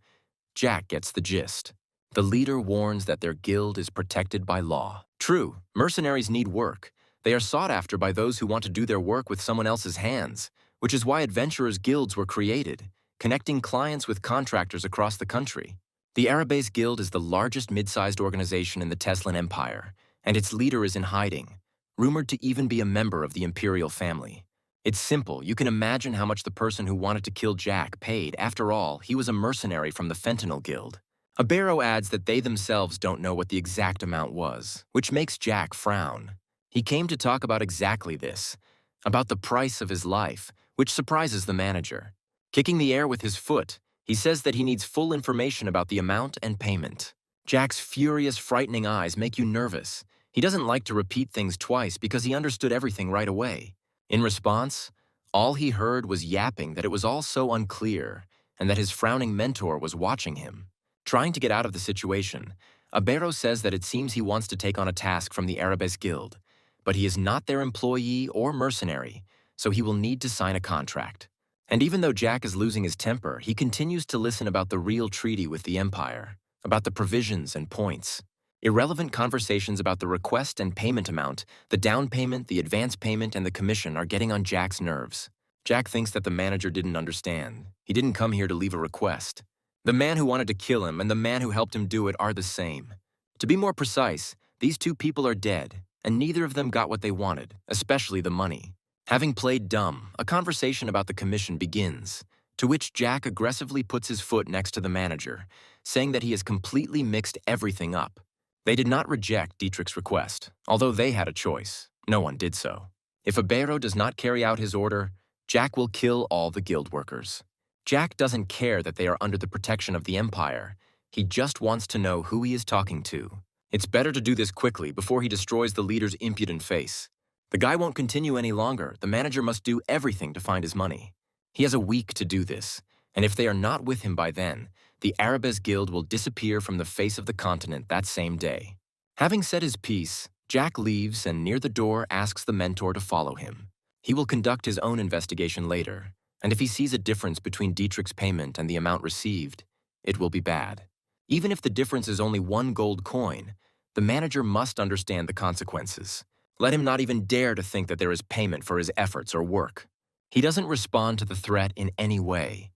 Jack gets the gist. The leader warns that their guild is protected by law. True, mercenaries need work. They are sought after by those who want to do their work with someone else's hands, which is why adventurers' guilds were created, connecting clients with contractors across the country. The Arabes Guild is the largest mid-sized organization in the Teslan Empire, and its leader is in hiding, rumored to even be a member of the imperial family. It's simple. You can imagine how much the person who wanted to kill Jack paid. After all, he was a mercenary from the Fentanyl Guild. Abero adds that they themselves don't know what the exact amount was, which makes Jack frown. He came to talk about exactly this, about the price of his life, which surprises the manager. Kicking the air with his foot, he says that he needs full information about the amount and payment. Jack's furious, frightening eyes make you nervous. He doesn't like to repeat things twice because he understood everything right away. In response, all he heard was yapping that it was all so unclear and that his frowning mentor was watching him. Trying to get out of the situation, Abero says that it seems he wants to take on a task from the Arabes Guild, but he is not their employee or mercenary, so he will need to sign a contract. And even though Jack is losing his temper, he continues to listen about the real treaty with the Empire, about the provisions and points. Irrelevant conversations about the request and payment amount, the down payment, the advance payment, and the commission are getting on Jack's nerves. Jack thinks that the manager didn't understand. He didn't come here to leave a request. The man who wanted to kill him and the man who helped him do it are the same. To be more precise, these two people are dead, and neither of them got what they wanted, especially the money. Having played dumb, a conversation about the commission begins, to which Jack aggressively puts his foot next to the manager, saying that he has completely mixed everything up. They did not reject Dietrich's request, although they had a choice. No one did so. If Abero does not carry out his order, Jack will kill all the guild workers. Jack doesn't care that they are under the protection of the Empire. He just wants to know who he is talking to. It's better to do this quickly before he destroys the leader's impudent face. The guy won't continue any longer. The manager must do everything to find his money. He has a week to do this, and if they are not with him by then, the Arabes Guild will disappear from the face of the continent that same day. Having said his piece, Jack leaves and near the door asks the mentor to follow him. He will conduct his own investigation later, and if he sees a difference between Dietrich's payment and the amount received, it will be bad. Even if the difference is only 1 gold coin, the manager must understand the consequences. Let him not even dare to think that there is payment for his efforts or work. He doesn't respond to the threat in any way,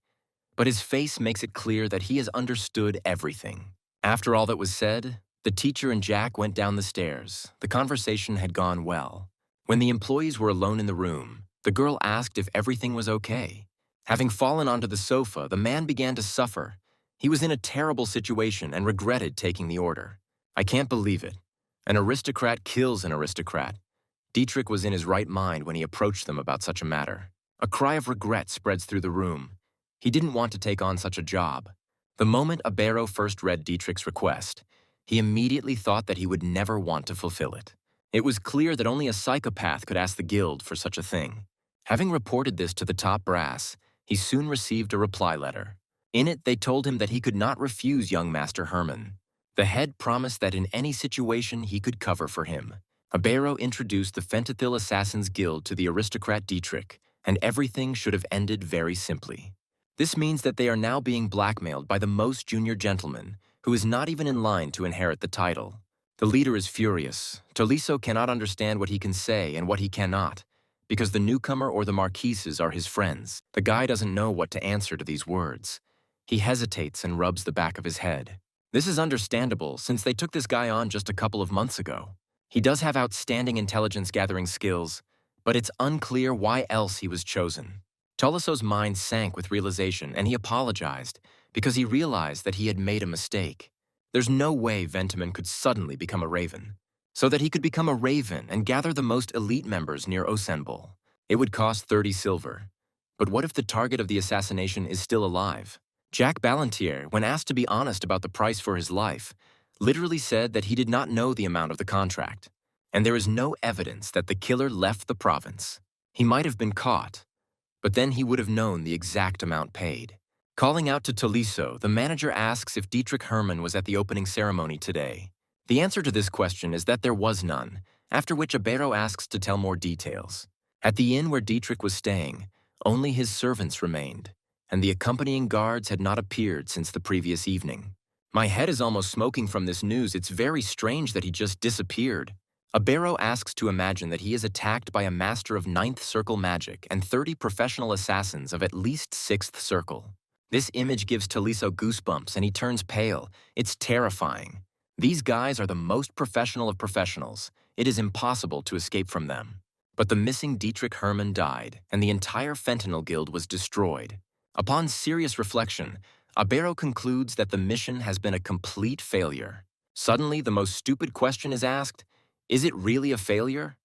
but his face makes it clear that he has understood everything. After all that was said, the teacher and Jack went down the stairs. The conversation had gone well. When the employees were alone in the room, the girl asked if everything was okay. Having fallen onto the sofa, the man began to suffer. He was in a terrible situation and regretted taking the order. I can't believe it. An aristocrat kills an aristocrat. Dietrich was in his right mind when he approached them about such a matter. A cry of regret spreads through the room. He didn't want to take on such a job. The moment Abero first read Dietrich's request, he immediately thought that he would never want to fulfill it. It was clear that only a psychopath could ask the guild for such a thing. Having reported this to the top brass, he soon received a reply letter. In it, they told him that he could not refuse young Master Herman. The head promised that in any situation he could cover for him. Abero introduced the Fentanyl Assassins Guild to the aristocrat Dietrich, and everything should have ended very simply. This means that they are now being blackmailed by the most junior gentleman, who is not even in line to inherit the title. The leader is furious. Tolisso cannot understand what he can say and what he cannot, because the newcomer or the marquises are his friends. The guy doesn't know what to answer to these words. He hesitates and rubs the back of his head. This is understandable, since they took this guy on just a couple of months ago. He does have outstanding intelligence-gathering skills, but it's unclear why else he was chosen. Tolisso's mind sank with realization, and he apologized because he realized that he had made a mistake. There's no way Ventiman could suddenly become a raven. So that he could become a raven and gather the most elite members near Osenbol, it would cost 30 silver. But what if the target of the assassination is still alive? Jack Ballantier, when asked to be honest about the price for his life, literally said that he did not know the amount of the contract. And there is no evidence that the killer left the province. He might have been caught, but then he would have known the exact amount paid. Calling out to Tolisso, the manager asks if Dietrich Herman was at the opening ceremony today. The answer to this question is that there was none, after which Abero asks to tell more details. At the inn where Dietrich was staying, only his servants remained, and the accompanying guards had not appeared since the previous evening. My head is almost smoking from this news. It's very strange that he just disappeared. Abero asks to imagine that he is attacked by a master of 9th Circle magic and 30 professional assassins of at least 6th Circle. This image gives Tolisso goosebumps and he turns pale. It's terrifying. These guys are the most professional of professionals. It is impossible to escape from them. But the missing Dietrich Herman died, and the entire Fentanyl Guild was destroyed. Upon serious reflection, Abero concludes that the mission has been a complete failure. Suddenly, the most stupid question is asked, is it really a failure?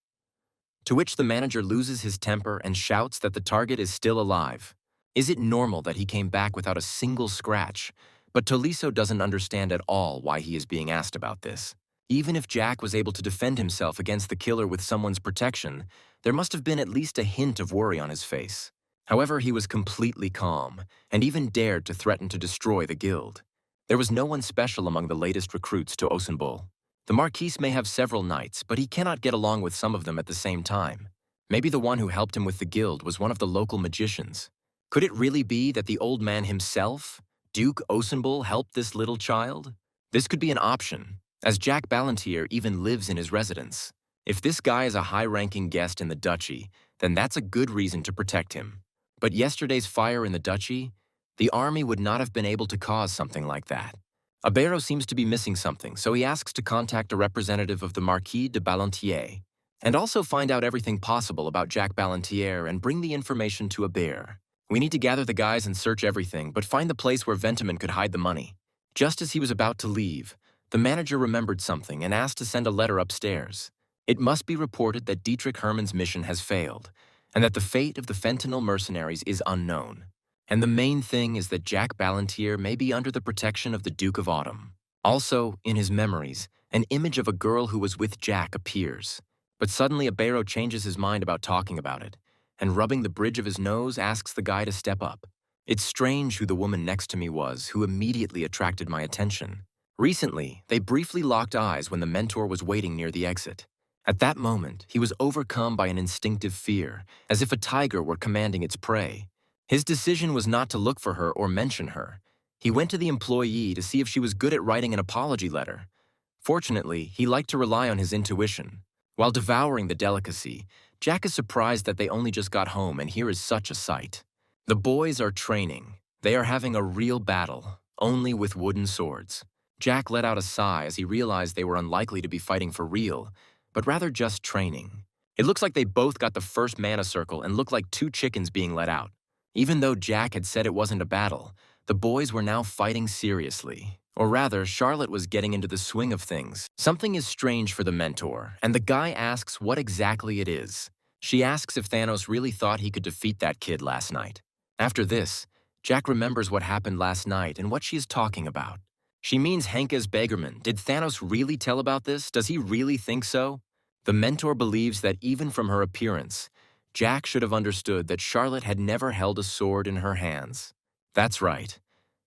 To which the manager loses his temper and shouts that the target is still alive. Is it normal that he came back without a single scratch? But Tolisso doesn't understand at all why he is being asked about this. Even if Jack was able to defend himself against the killer with someone's protection, there must have been at least a hint of worry on his face. However, he was completely calm, and even dared to threaten to destroy the guild. There was no one special among the latest recruits to Osenbol. The Marquise may have several knights, but he cannot get along with some of them at the same time. Maybe the one who helped him with the guild was one of the local magicians. Could it really be that the old man himself, Duke Osenbol, helped this little child? This could be an option, as Jack Ballantier even lives in his residence. If this guy is a high-ranking guest in the duchy, then that's a good reason to protect him. But yesterday's fire in the duchy, the army would not have been able to cause something like that. Abero seems to be missing something, so he asks to contact a representative of the Marquis de Ballantier, and also find out everything possible about Jack Ballantier and bring the information to Abero. We need to gather the guys and search everything, but find the place where Ventiman could hide the money. Just as he was about to leave, the manager remembered something and asked to send a letter upstairs. It must be reported that Dietrich Herman's mission has failed, and that the fate of the Fentanyl mercenaries is unknown. And the main thing is that Jack Ballantier may be under the protection of the Duke of Autumn. Also, in his memories, an image of a girl who was with Jack appears. But suddenly Abero changes his mind about talking about it, and rubbing the bridge of his nose asks the guy to step up. It's strange who the woman next to me was, who immediately attracted my attention. Recently, they briefly locked eyes when the mentor was waiting near the exit. At that moment, he was overcome by an instinctive fear, as if a tiger were commanding its prey. His decision was not to look for her or mention her. He went to the employee to see if she was good at writing an apology letter. Fortunately, he liked to rely on his intuition. While devouring the delicacy, Jack is surprised that they only just got home, and here is such a sight. The boys are training. They are having a real battle, only with wooden swords. Jack let out a sigh as he realized they were unlikely to be fighting for real, but rather just training. It looks like they both got the first mana circle and look like two chickens being let out. Even though Jack had said it wasn't a battle, The boys were now fighting seriously. Or rather, Charlotte was getting into the swing of things. Something is strange for the mentor, and the guy asks what exactly it is. She asks if Thanos really thought he could defeat that kid last night. After this, Jack remembers what happened last night and what she is talking about. She means Henke's beggarman. Did Thanos really tell about this? Does he really think so? The mentor believes that even from her appearance, Jack should have understood that Charlotte had never held a sword in her hands. That's right.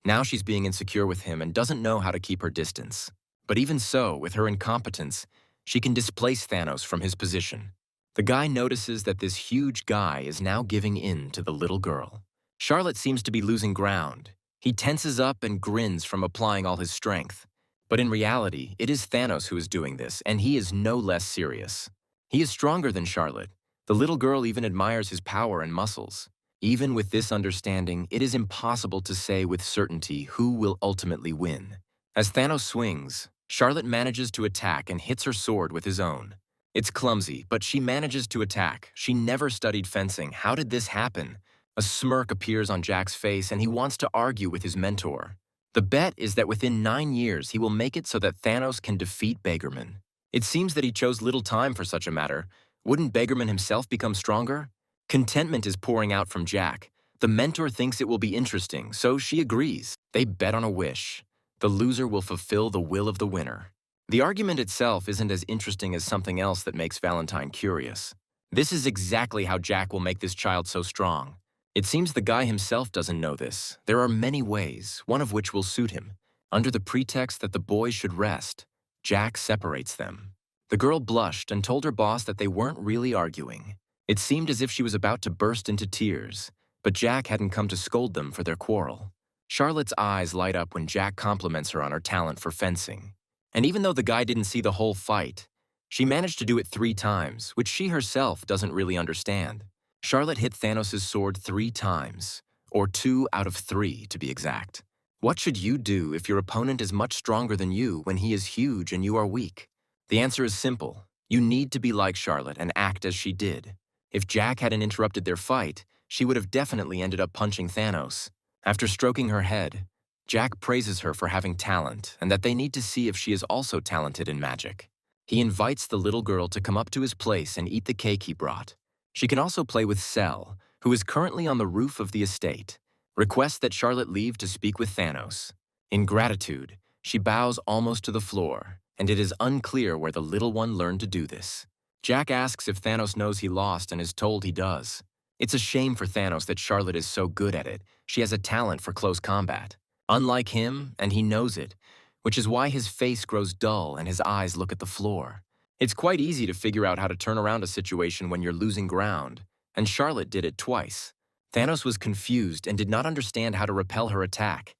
Now she's being insecure with him and doesn't know how to keep her distance. But even so, with her incompetence, she can displace Thanos from his position. The guy notices that this huge guy is now giving in to the little girl. Charlotte seems to be losing ground. He tenses up and grins from applying all his strength. But in reality, it is Thanos who is doing this, and he is no less serious. He is stronger than Charlotte. The little girl even admires his power and muscles. Even with this understanding, it is impossible to say with certainty who will ultimately win. As Thanos swings, Charlotte manages to attack and hits her sword with his own. It's clumsy, but she manages to attack. She never studied fencing. How did this happen? A smirk appears on Jack's face, and he wants to argue with his mentor. The bet is that within 9 years, he will make it so that Thanos can defeat Beggarman. It seems that he chose little time for such a matter. Wouldn't Beggarman himself become stronger? Contentment is pouring out from Jack. The mentor thinks it will be interesting, so she agrees. They bet on a wish. The loser will fulfill the will of the winner. The argument itself isn't as interesting as something else that makes Valentine curious. This is exactly how Jack will make this child so strong. It seems the guy himself doesn't know this. There are many ways, one of which will suit him. Under the pretext that the boys should rest, Jack separates them. The girl blushed and told her boss that they weren't really arguing. It seemed as if she was about to burst into tears, but Jack hadn't come to scold them for their quarrel. Charlotte's eyes light up when Jack compliments her on her talent for fencing. And even though the guy didn't see the whole fight, she managed to do it 3 times, which she herself doesn't really understand. Charlotte hit Thanos' sword 3 times, or 2 out of 3 to be exact. What should you do if your opponent is much stronger than you when he is huge and you are weak? The answer is simple. You need to be like Charlotte and act as she did. If Jack hadn't interrupted their fight, she would have definitely ended up punching Thanos. After stroking her head, Jack praises her for having talent and that they need to see if she is also talented in magic. He invites the little girl to come up to his place and eat the cake he brought. She can also play with Cell, who is currently on the roof of the estate, requests that Charlotte leave to speak with Thanos. In gratitude, she bows almost to the floor, and it is unclear where the little one learned to do this. Jack asks if Thanos knows he lost and is told he does. It's a shame for Thanos that Charlotte is so good at it. She has a talent for close combat. Unlike him, and he knows it, which is why his face grows dull and his eyes look at the floor. It's quite easy to figure out how to turn around a situation when you're losing ground, and Charlotte did it twice. Thanos was confused and did not understand how to repel her attack.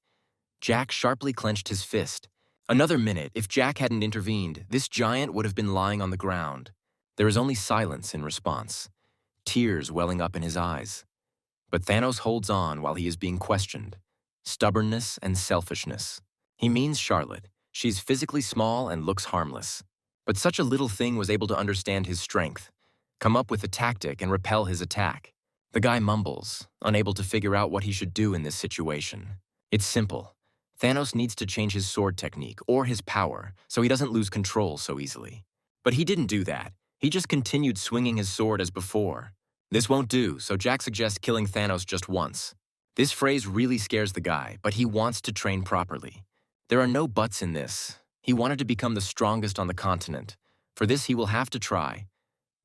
Jack sharply clenched his fist. Another minute, if Jack hadn't intervened, this giant would have been lying on the ground. There is only silence in response, tears welling up in his eyes. But Thanos holds on while he is being questioned. Stubbornness and selfishness. He means Charlotte. She's physically small and looks harmless. But such a little thing was able to understand his strength, come up with a tactic and repel his attack. The guy mumbles, unable to figure out what he should do in this situation. It's simple. Thanos needs to change his sword technique or his power so he doesn't lose control so easily. But he didn't do that. He just continued swinging his sword as before. This won't do, so Jack suggests killing Thanos just once. This phrase really scares the guy, but he wants to train properly. There are no buts in this. He wanted to become the strongest on the continent. For this, he will have to try.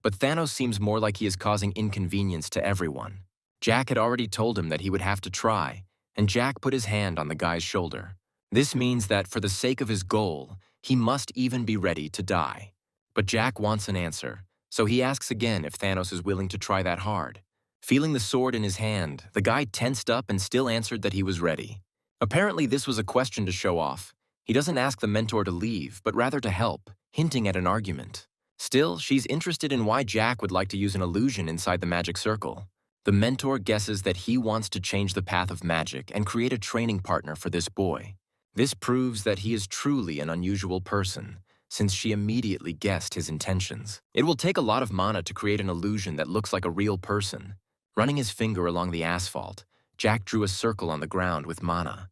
But Thanos seems more like he is causing inconvenience to everyone. Jack had already told him that he would have to try, and Jack put his hand on the guy's shoulder. This means that for the sake of his goal, he must even be ready to die. But Jack wants an answer, so he asks again if Thanos is willing to try that hard. Feeling the sword in his hand, the guy tensed up and still answered that he was ready. Apparently, this was a question to show off. He doesn't ask the mentor to leave, but rather to help, hinting at an argument. Still, she's interested in why Jack would like to use an illusion inside the magic circle. The mentor guesses that he wants to change the path of magic and create a training partner for this boy. This proves that he is truly an unusual person, since she immediately guessed his intentions. It will take a lot of mana to create an illusion that looks like a real person. Running his finger along the asphalt, Jack drew a circle on the ground with mana.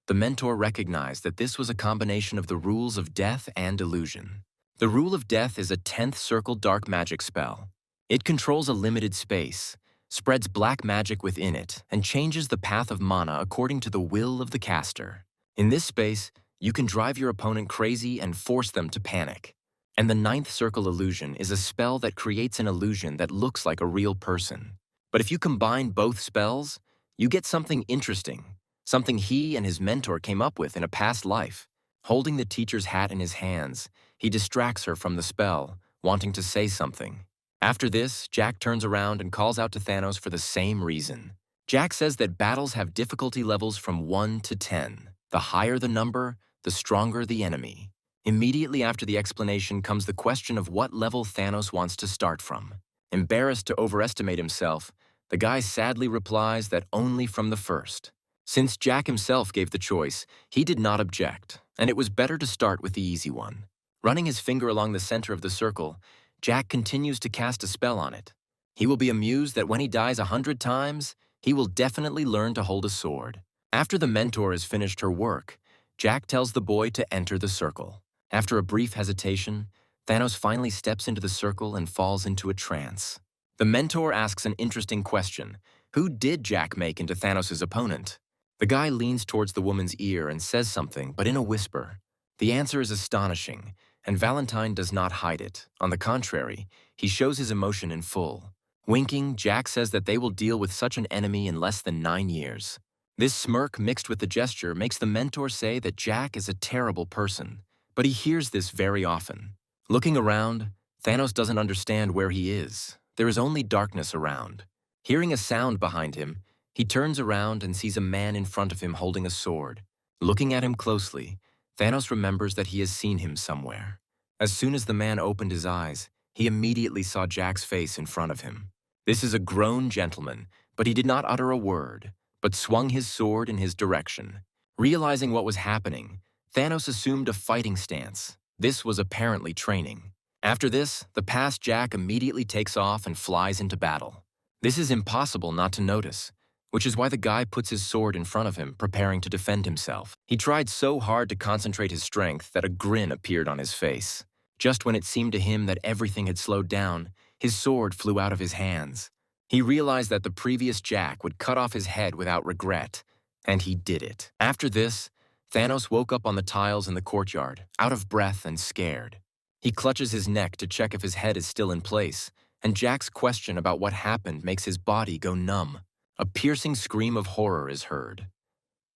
The mentor recognized that this was a combination of the rules of death and illusion. The rule of death is a 10th circle dark magic spell. It controls a limited space, spreads black magic within it, and changes the path of mana according to the will of the caster. In this space, you can drive your opponent crazy and force them to panic. And the 9th circle illusion is a spell that creates an illusion that looks like a real person. But if you combine both spells, you get something interesting, something he and his mentor came up with in a past life. Holding the teacher's hat in his hands, he distracts her from the spell, wanting to say something. After this, Jack turns around and calls out to Thanos for the same reason. Jack says that battles have difficulty levels from 1 to 10. The higher the number, the stronger the enemy. Immediately after the explanation comes the question of what level Thanos wants to start from. Embarrassed to overestimate himself, the guy sadly replies that only from the first. Since Jack himself gave the choice, he did not object, and it was better to start with the easy one. Running his finger along the center of the circle, Jack continues to cast a spell on it. He will be amused that when he dies 100 times, he will definitely learn to hold a sword. After the mentor has finished her work, Jack tells the boy to enter the circle. After a brief hesitation, Thanos finally steps into the circle and falls into a trance. The mentor asks an interesting question. Who did Jack make into Thanos' opponent? The guy leans towards the woman's ear and says something, but in a whisper. The answer is astonishing, and Valentine does not hide it. On the contrary, he shows his emotion in full. Winking, Jack says that they will deal with such an enemy in less than 9 years. This smirk mixed with the gesture makes the mentor say that Jack is a terrible person, but he hears this very often. Looking around, Thanos doesn't understand where he is. There is only darkness around. Hearing a sound behind him, he turns around and sees a man in front of him holding a sword. Looking at him closely, Thanos remembers that he has seen him somewhere. As soon as the man opened his eyes, he immediately saw Jack's face in front of him. This is a grown gentleman, but he did not utter a word, but swung his sword in his direction. Realizing what was happening, Thanos assumed a fighting stance. This was apparently training. After this, the past Jack immediately takes off and flies into battle. This is impossible not to notice, which is why the guy puts his sword in front of him, preparing to defend himself. He tried so hard to concentrate his strength that a grin appeared on his face. Just when it seemed to him that everything had slowed down, his sword flew out of his hands. He realized that the previous Jack would cut off his head without regret, and he did it. After this, Thanos woke up on the tiles in the courtyard, out of breath and scared. He clutches his neck to check if his head is still in place, and Jack's question about what happened makes his body go numb. A piercing scream of horror is heard.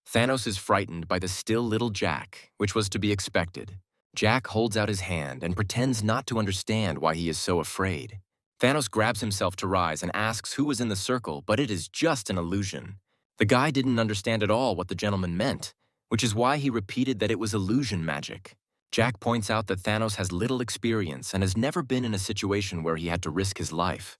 Thanos is frightened by the still little Jack, which was to be expected. Jack holds out his hand and pretends not to understand why he is so afraid. Thanos grabs himself to rise and asks who was in the circle, but it is just an illusion. The guy didn't understand at all what the gentleman meant, which is why he repeated that it was illusion magic. Jack points out that Thanos has little experience and has never been in a situation where he had to risk his life.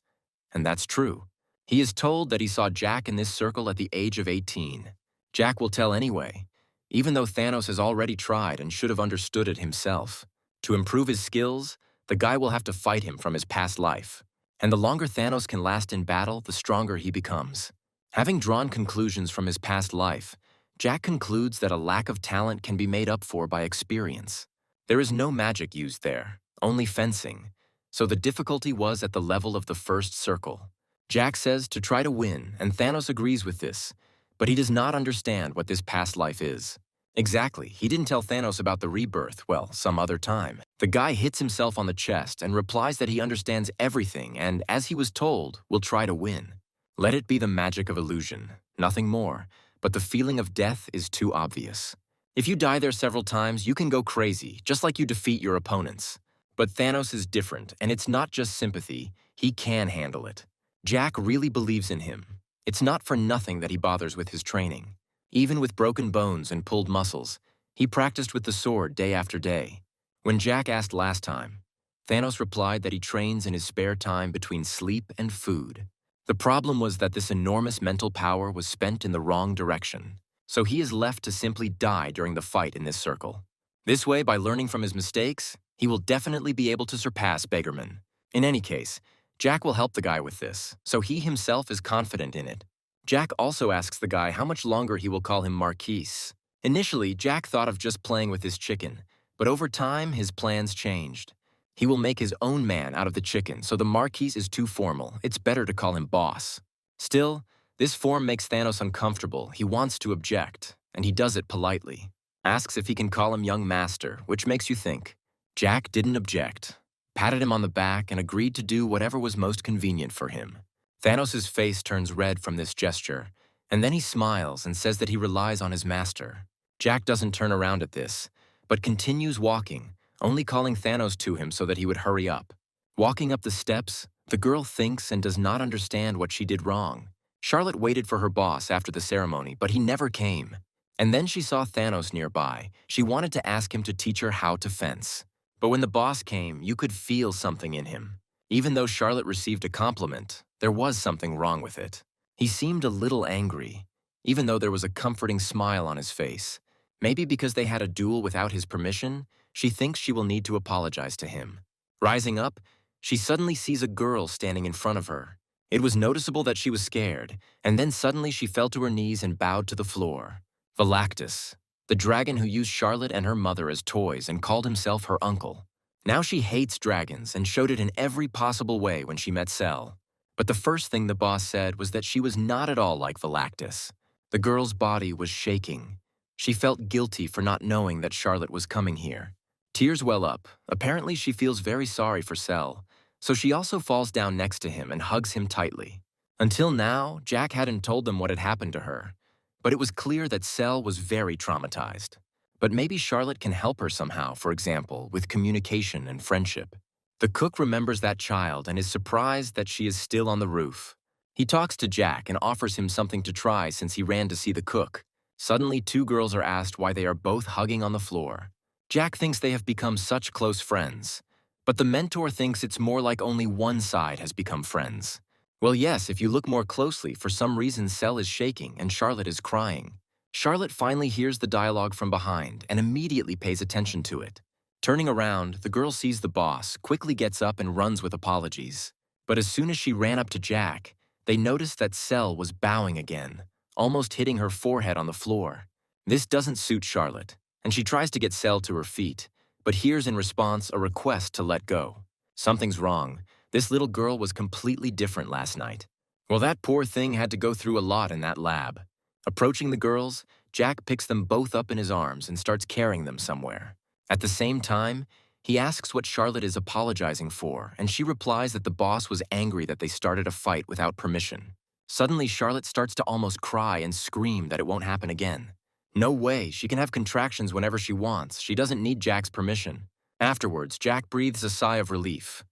And that's true. He is told that he saw Jack in this circle at the age of 18. Jack will tell anyway, even though Thanos has already tried and should have understood it himself. To improve his skills, the guy will have to fight him from his past life. And the longer Thanos can last in battle, the stronger he becomes. Having drawn conclusions from his past life, Jack concludes that a lack of talent can be made up for by experience. There is no magic used there, only fencing, so the difficulty was at the level of the first circle. Jack says to try to win, and Thanos agrees with this, but he does not understand what this past life is. Exactly, he didn't tell Thanos about the rebirth, well, some other time. The guy hits himself on the chest and replies that he understands everything and, as he was told, will try to win. Let it be the magic of illusion, nothing more, but the feeling of death is too obvious. If you die there several times, you can go crazy, just like you defeat your opponents. But Thanos is different, and it's not just sympathy, he can handle it. Jack really believes in him. It's not for nothing that he bothers with his training. Even with broken bones and pulled muscles, he practiced with the sword day after day. When Jack asked last time, Thanos replied that he trains in his spare time between sleep and food. The problem was that this enormous mental power was spent in the wrong direction, so he is left to simply die during the fight in this circle. This way, by learning from his mistakes, he will definitely be able to surpass Beggarman. In any case, Jack will help the guy with this, so he himself is confident in it. Jack also asks the guy how much longer he will call him Marquise. Initially, Jack thought of just playing with his chicken, but over time, his plans changed. He will make his own man out of the chicken, so the Marquise is too formal. It's better to call him boss. Still, this form makes Thanos uncomfortable. He wants to object, and he does it politely. Asks if he can call him young master, which makes you think. Jack didn't object, patted him on the back, and agreed to do whatever was most convenient for him. Thanos' face turns red from this gesture, and then he smiles and says that he relies on his master. Jack doesn't turn around at this, but continues walking, only calling Thanos to him so that he would hurry up. Walking up the steps, the girl thinks and does not understand what she did wrong. Charlotte waited for her boss after the ceremony, but he never came. And then she saw Thanos nearby. She wanted to ask him to teach her how to fence. But when the boss came, you could feel something in him. Even though Charlotte received a compliment, there was something wrong with it. He seemed a little angry, even though there was a comforting smile on his face. Maybe because they had a duel without his permission, she thinks she will need to apologize to him. Rising up, she suddenly sees a girl standing in front of her. It was noticeable that she was scared, and then suddenly she fell to her knees and bowed to the floor. Valactus, the dragon who used Charlotte and her mother as toys and called himself her uncle. Now she hates dragons and showed it in every possible way when she met Cell. But the first thing the boss said was that she was not at all like Valactus. The girl's body was shaking. She felt guilty for not knowing that Charlotte was coming here. Tears well up. Apparently she feels very sorry for Cell, so she also falls down next to him and hugs him tightly. Until now, Jack hadn't told them what had happened to her, but it was clear that Cell was very traumatized. But maybe Charlotte can help her somehow, for example, with communication and friendship. The cook remembers that child and is surprised that she is still on the roof. He talks to Jack and offers him something to try since he ran to see the cook. Suddenly, two girls are asked why they are both hugging on the floor. Jack thinks they have become such close friends, but the mentor thinks it's more like only one side has become friends. Well, yes, if you look more closely, for some reason Cell is shaking and Charlotte is crying. Charlotte finally hears the dialogue from behind and immediately pays attention to it. Turning around, the girl sees the boss, quickly gets up and runs with apologies. But as soon as she ran up to Jack, they noticed that Cell was bowing again, almost hitting her forehead on the floor. This doesn't suit Charlotte, and she tries to get Cell to her feet, but hears in response a request to let go. Something's wrong. This little girl was completely different last night. Well, that poor thing had to go through a lot in that lab. Approaching the girls, Jack picks them both up in his arms and starts carrying them somewhere. At the same time, he asks what Charlotte is apologizing for, and she replies that the boss was angry that they started a fight without permission. Suddenly, Charlotte starts to almost cry and scream that it won't happen again. No way, she can have contractions whenever she wants. She doesn't need Jack's permission. Afterwards, Jack breathes a sigh of relief.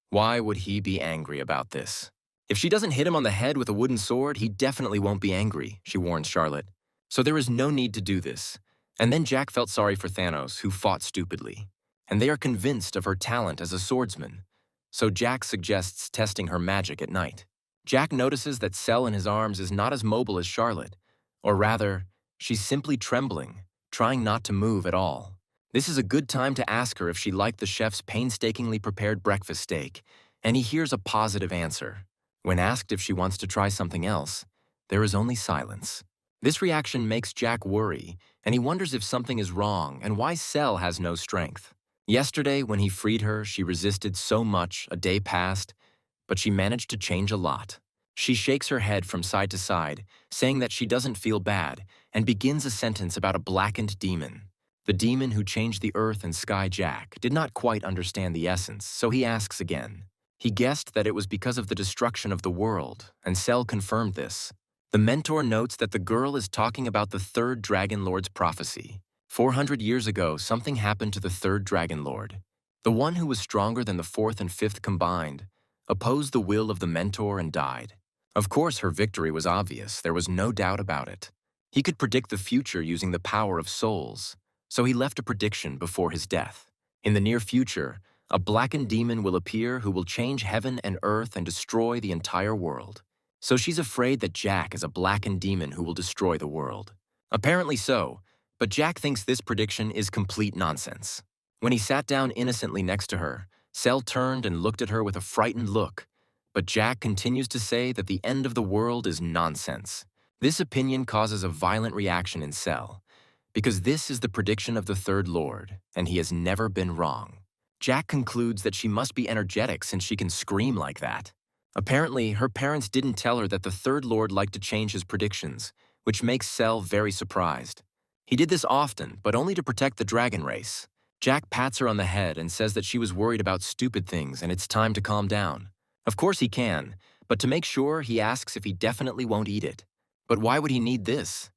Why would he be angry about this? If she doesn't hit him on the head with a wooden sword, he definitely won't be angry, she warns Charlotte. So there is no need to do this. And then Jack felt sorry for Thanos, who fought stupidly. And they are convinced of her talent as a swordsman. So Jack suggests testing her magic at night. Jack notices that Cell in his arms is not as mobile as Charlotte. Or rather, she's simply trembling, trying not to move at all. This is a good time to ask her if she liked the chef's painstakingly prepared breakfast steak, and he hears a positive answer. When asked if she wants to try something else, there is only silence. This reaction makes Jack worry, and he wonders if something is wrong and why Cell has no strength. Yesterday, when he freed her, she resisted so much. A day passed, but she managed to change a lot. She shakes her head from side to side, saying that she doesn't feel bad, and begins a sentence about a blackened demon. The demon who changed the earth and sky. Jack did not quite understand the essence, so he asks again. He guessed that it was because of the destruction of the world, and Cell confirmed this. The mentor notes that the girl is talking about the third Dragon Lord's prophecy. 400 years ago, something happened to the third Dragon Lord. The one who was stronger than the fourth and fifth combined, opposed the will of the mentor and died. Of course, her victory was obvious. There was no doubt about it. He could predict the future using the power of souls, so he left a prediction before his death. In the near future, a blackened demon will appear who will change heaven and earth and destroy the entire world. So she's afraid that Jack is a blackened demon who will destroy the world. Apparently so, but Jack thinks this prediction is complete nonsense. When he sat down innocently next to her, Cell turned and looked at her with a frightened look, but Jack continues to say that the end of the world is nonsense. This opinion causes a violent reaction in Cell, because this is the prediction of the Third Lord, and he has never been wrong. Jack concludes that she must be energetic since she can scream like that. Apparently, her parents didn't tell her that the Third Lord liked to change his predictions, which makes Cell very surprised. He did this often, but only to protect the dragon race. Jack pats her on the head and says that she was worried about stupid things and it's time to calm down. Of course he can, but to make sure, he asks if he definitely won't eat it. But why would he need this?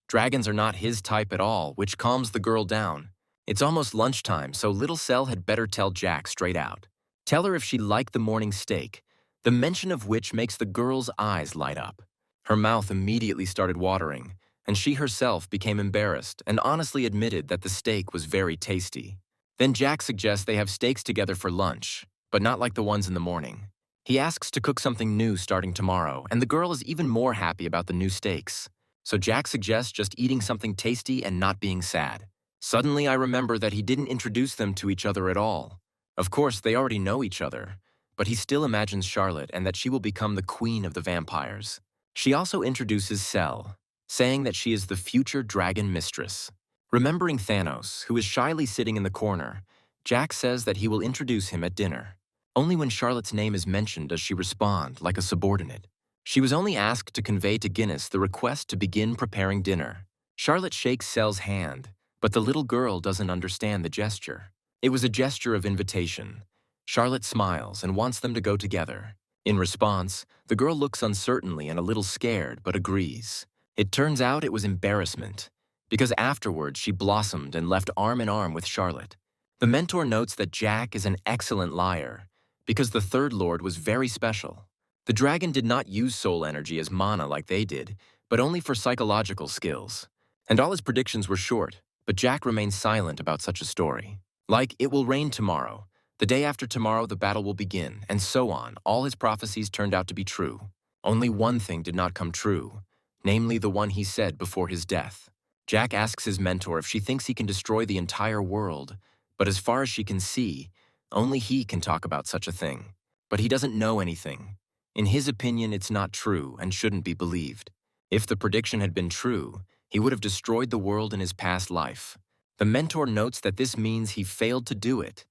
Dragons are not his type at all, which calms the girl down. It's almost lunchtime, so little Cell had better tell Jack straight out. Tell her if she liked the morning steak, the mention of which makes the girl's eyes light up. Her mouth immediately started watering, and she herself became embarrassed and honestly admitted that the steak was very tasty. Then Jack suggests they have steaks together for lunch, but not like the ones in the morning. He asks to cook something new starting tomorrow, and the girl is even more happy about the new steaks. So Jack suggests just eating something tasty and not being sad. Suddenly I remember that he didn't introduce them to each other at all. Of course, they already know each other, but he still imagines Charlotte and that she will become the queen of the vampires. She also introduces Cell, saying that she is the future dragon mistress. Remembering Thanos, who is shyly sitting in the corner, Jack says that he will introduce him at dinner. Only when Charlotte's name is mentioned does she respond like a subordinate. She was only asked to convey to Guinness the request to begin preparing dinner. Charlotte shakes Cell's hand, but the little girl doesn't understand the gesture. It was a gesture of invitation. Charlotte smiles and wants them to go together. In response, the girl looks uncertainly and a little scared, but agrees. It turns out it was embarrassment, because afterwards she blossomed and left arm in arm with Charlotte. The mentor notes that Jack is an excellent liar, because the Third Lord was very special. The dragon did not use soul energy as mana like they did, but only for psychological skills. And all his predictions were short, but Jack remains silent about such a story. Like, it will rain tomorrow, the day after tomorrow the battle will begin, and so on. All his prophecies turned out to be true. Only one thing did not come true, namely the one he said before his death. Jack asks his mentor if she thinks he can destroy the entire world, but as far as she can see, only he can talk about such a thing. But he doesn't know anything. In his opinion, it's not true and shouldn't be believed. If the prediction had been true, he would have destroyed the world in his past life. The mentor notes that this means he failed to do it.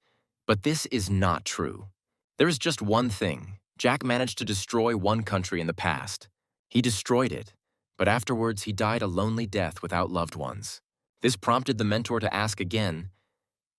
But this is not true. There is just one thing. Jack managed to destroy one country in the past. He destroyed it, but afterwards he died a lonely death without loved ones. This prompted the mentor to ask again.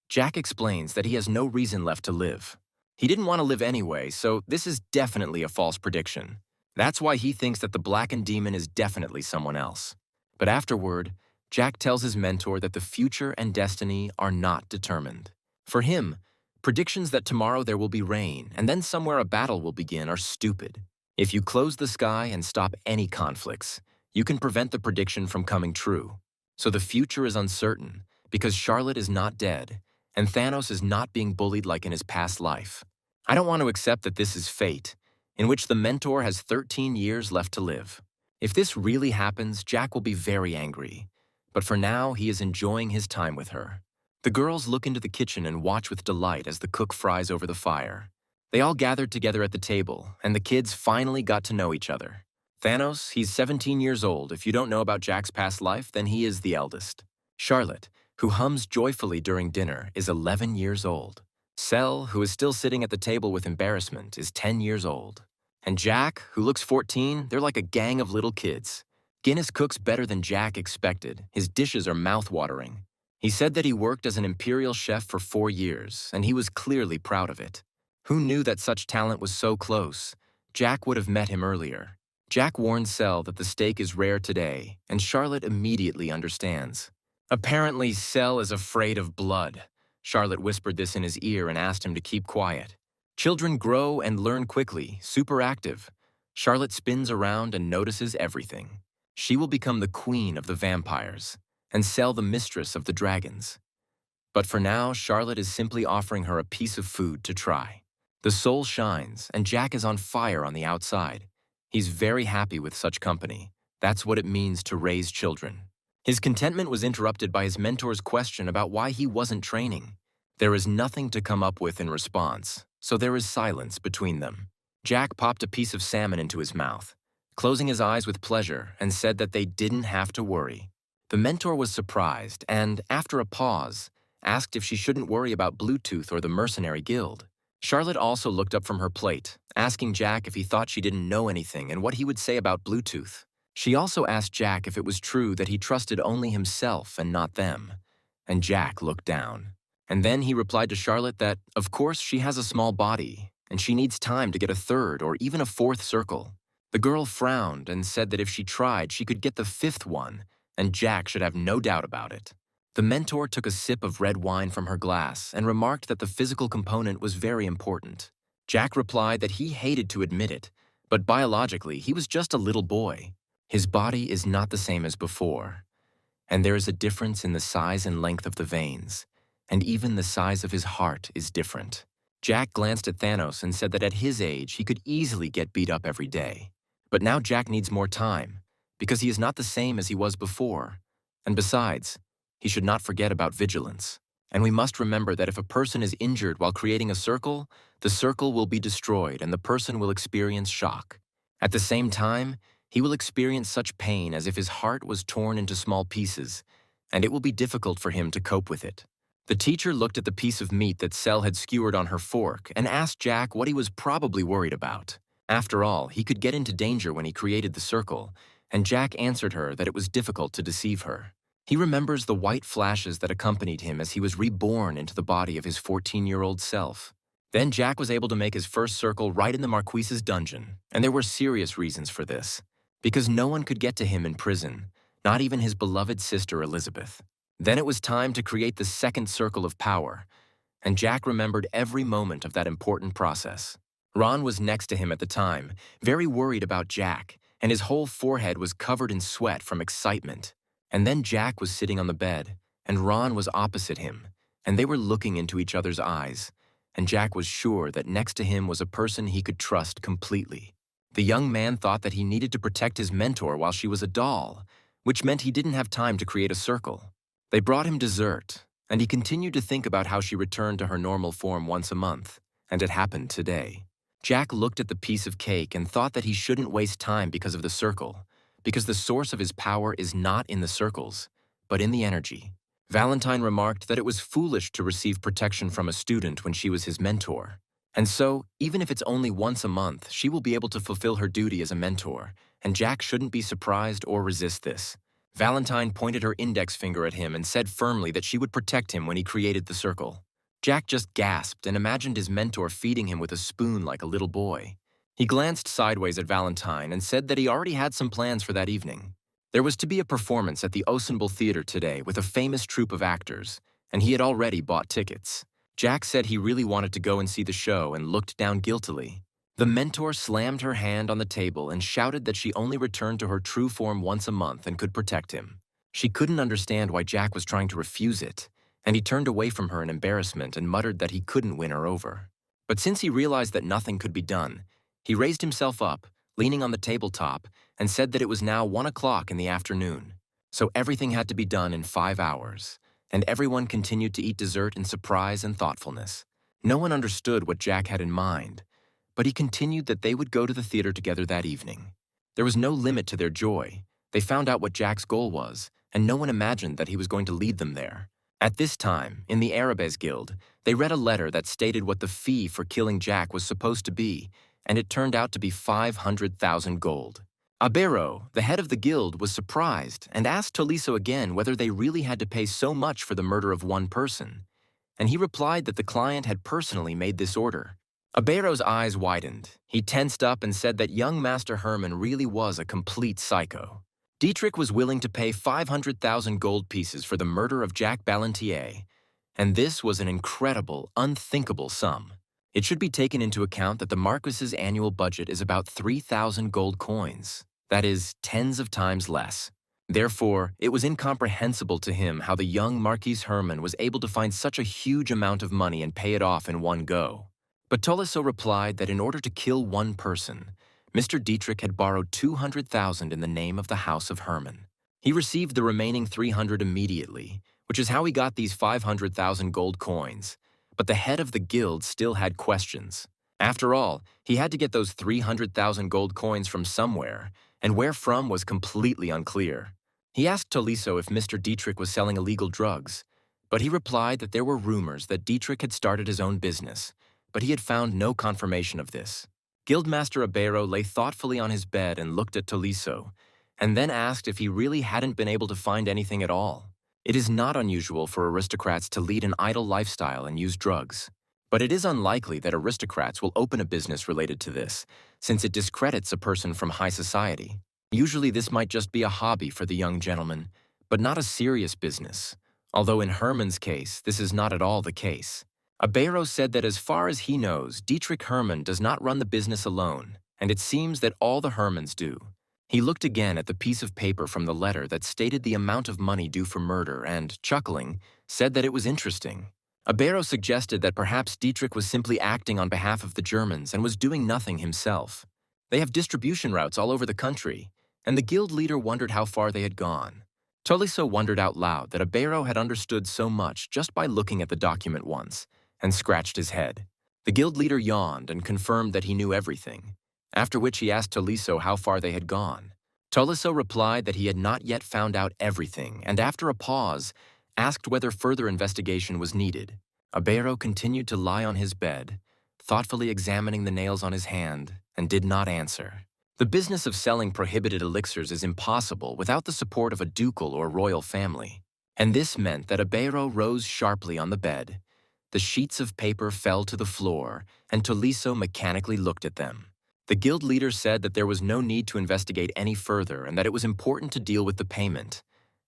Jack explains that he has no reason left to live. He didn't want to live anyway, so this is definitely a false prediction. That's why he thinks that the blackened demon is definitely someone else. But afterward, Jack tells his mentor that the future and destiny are not determined. For him, predictions that tomorrow there will be rain and then somewhere a battle will begin are stupid. If you close the sky and stop any conflicts, you can prevent the prediction from coming true. So the future is uncertain because Charlotte is not dead and Thanos is not being bullied like in his past life. I don't want to accept that this is fate, in which the mentor has 13 years left to live. If this really happens, Jack will be very angry. But for now, he is enjoying his time with her. The girls look into the kitchen and watch with delight as the cook fries over the fire. They all gathered together at the table, and the kids finally got to know each other. Thanos, he's 17 years old. If you don't know about Jack's past life, then he is the eldest. Charlotte, who hums joyfully during dinner, is 11 years old. Cell, who is still sitting at the table with embarrassment, is 10 years old. And Jack, who looks 14, they're like a gang of little kids. Guinness cooks better than Jack expected. His dishes are mouth-watering. He said that he worked as an imperial chef for 4 years, and he was clearly proud of it. Who knew that such talent was so close? Jack would have met him earlier. Jack warns Cell that the steak is rare today, and Charlotte immediately understands. Apparently, Cell is afraid of blood. Charlotte whispered this in his ear and asked him to keep quiet. Children grow and learn quickly, super active. Charlotte spins around and notices everything. She will become the queen of the vampires, and Cell the mistress of the dragons. But for now, Charlotte is simply offering her a piece of food to try. The soul shines, and Jack is on fire on the outside. He's very happy with such company. That's what it means to raise children. His contentment was interrupted by his mentor's question about why he wasn't training. There is nothing to come up with in response, so there is silence between them. Jack popped a piece of salmon into his mouth, closing his eyes with pleasure, and said that they didn't have to worry. The mentor was surprised and, after a pause, asked if she shouldn't worry about Bluetooth or the mercenary guild. Charlotte also looked up from her plate, asking Jack if he thought she didn't know anything and what he would say about Bluetooth. She also asked Jack if it was true that he trusted only himself and not them, and Jack looked down. And then he replied to Charlotte that, of course, she has a small body, and she needs time to get a third or even a fourth circle. The girl frowned and said that if she tried, she could get the fifth one, and Jack should have no doubt about it. The mentor took a sip of red wine from her glass and remarked that the physical component was very important. Jack replied that he hated to admit it, but biologically he was just a little boy. His body is not the same as before, and there is a difference in the size and length of the veins, and even the size of his heart is different. Jack glanced at Thanos and said that at his age he could easily get beat up every day. But now Jack needs more time, because he is not the same as he was before. And besides, he should not forget about vigilance. And we must remember that if a person is injured while creating a circle, the circle will be destroyed and the person will experience shock. At the same time, he will experience such pain as if his heart was torn into small pieces, and it will be difficult for him to cope with it. The teacher looked at the piece of meat that Cell had skewered on her fork and asked Jack what he was probably worried about. After all, he could get into danger when he created the circle, and Jack answered her that it was difficult to deceive her. He remembers the white flashes that accompanied him as he was reborn into the body of his 14-year-old self. Then Jack was able to make his first circle right in the Marquise's dungeon, and there were serious reasons for this, because no one could get to him in prison, not even his beloved sister Elizabeth. Then it was time to create the second circle of power, and Jack remembered every moment of that important process. Ron was next to him at the time, very worried about Jack, and his whole forehead was covered in sweat from excitement. And then Jack was sitting on the bed, and Ron was opposite him, and they were looking into each other's eyes, and Jack was sure that next to him was a person he could trust completely. The young man thought that he needed to protect his mentor while she was a doll, which meant he didn't have time to create a circle. They brought him dessert, and he continued to think about how she returned to her normal form once a month, and it happened today. Jack looked at the piece of cake and thought that he shouldn't waste time because of the circle, because the source of his power is not in the circles, but in the energy. Valentine remarked that it was foolish to receive protection from a student when she was his mentor. And so, even if it's only once a month, she will be able to fulfill her duty as a mentor, and Jack shouldn't be surprised or resist this. Valentine pointed her index finger at him and said firmly that she would protect him when he created the circle. Jack just gasped and imagined his mentor feeding him with a spoon like a little boy. He glanced sideways at Valentine and said that he already had some plans for that evening. There was to be a performance at the Ensemble Theater today with a famous troupe of actors, and he had already bought tickets. Jack said he really wanted to go and see the show and looked down guiltily. The mentor slammed her hand on the table and shouted that she only returned to her true form once a month and could protect him. She couldn't understand why Jack was trying to refuse it, and he turned away from her in embarrassment and muttered that he couldn't win her over. But since he realized that nothing could be done, he raised himself up, leaning on the tabletop, and said that it was now 1 o'clock in the afternoon. So everything had to be done in 5 hours, and everyone continued to eat dessert in surprise and thoughtfulness. No one understood what Jack had in mind, but he continued that they would go to the theater together that evening. There was no limit to their joy. They found out what Jack's goal was, and no one imagined that he was going to lead them there. At this time, in the Arabes Guild, they read a letter that stated what the fee for killing Jack was supposed to be, and it turned out to be 500,000 gold. Abero, the head of the guild, was surprised and asked Tolisso again whether they really had to pay so much for the murder of one person, and he replied that the client had personally made this order. Abero's eyes widened. He tensed up and said that young Master Herman really was a complete psycho. Dietrich was willing to pay 500,000 gold pieces for the murder of Jack Ballantier, and this was an incredible, unthinkable sum. It should be taken into account that the Marquis's annual budget is about 3,000 gold coins. That is, tens of times less. Therefore, it was incomprehensible to him how the young Marquis Herman was able to find such a huge amount of money and pay it off in one go. But Tolisso replied that in order to kill one person, Mr. Dietrich had borrowed 200,000 in the name of the House of Herman. He received the remaining 300 immediately, which is how he got these 500,000 gold coins. But the head of the guild still had questions. After all, he had to get those 300,000 gold coins from somewhere, and where from was completely unclear. He asked Tolisso if Mr. Dietrich was selling illegal drugs, but he replied that there were rumors that Dietrich had started his own business, but he had found no confirmation of this. Guildmaster Abero lay thoughtfully on his bed and looked at Tolisso, and then asked if he really hadn't been able to find anything at all. It is not unusual for aristocrats to lead an idle lifestyle and use drugs. But it is unlikely that aristocrats will open a business related to this, since it discredits a person from high society. Usually this might just be a hobby for the young gentleman, but not a serious business. Although in Herman's case, this is not at all the case. Abero said that as far as he knows, Dietrich Hermann does not run the business alone, and it seems that all the Hermanns do. He looked again at the piece of paper from the letter that stated the amount of money due for murder and, chuckling, said that it was interesting. Abero suggested that perhaps Dietrich was simply acting on behalf of the Germans and was doing nothing himself. They have distribution routes all over the country, and the guild leader wondered how far they had gone. Tolisso wondered out loud that Abero had understood so much just by looking at the document once, and scratched his head. The guild leader yawned and confirmed that he knew everything, after which he asked Tolisso how far they had gone. Tolisso replied that he had not yet found out everything, and after a pause, asked whether further investigation was needed. Abero continued to lie on his bed, thoughtfully examining the nails on his hand, and did not answer. The business of selling prohibited elixirs is impossible without the support of a ducal or royal family, and this meant that Abero rose sharply on the bed. The sheets of paper fell to the floor, and Tolisso mechanically looked at them. The guild leader said that there was no need to investigate any further and that it was important to deal with the payment,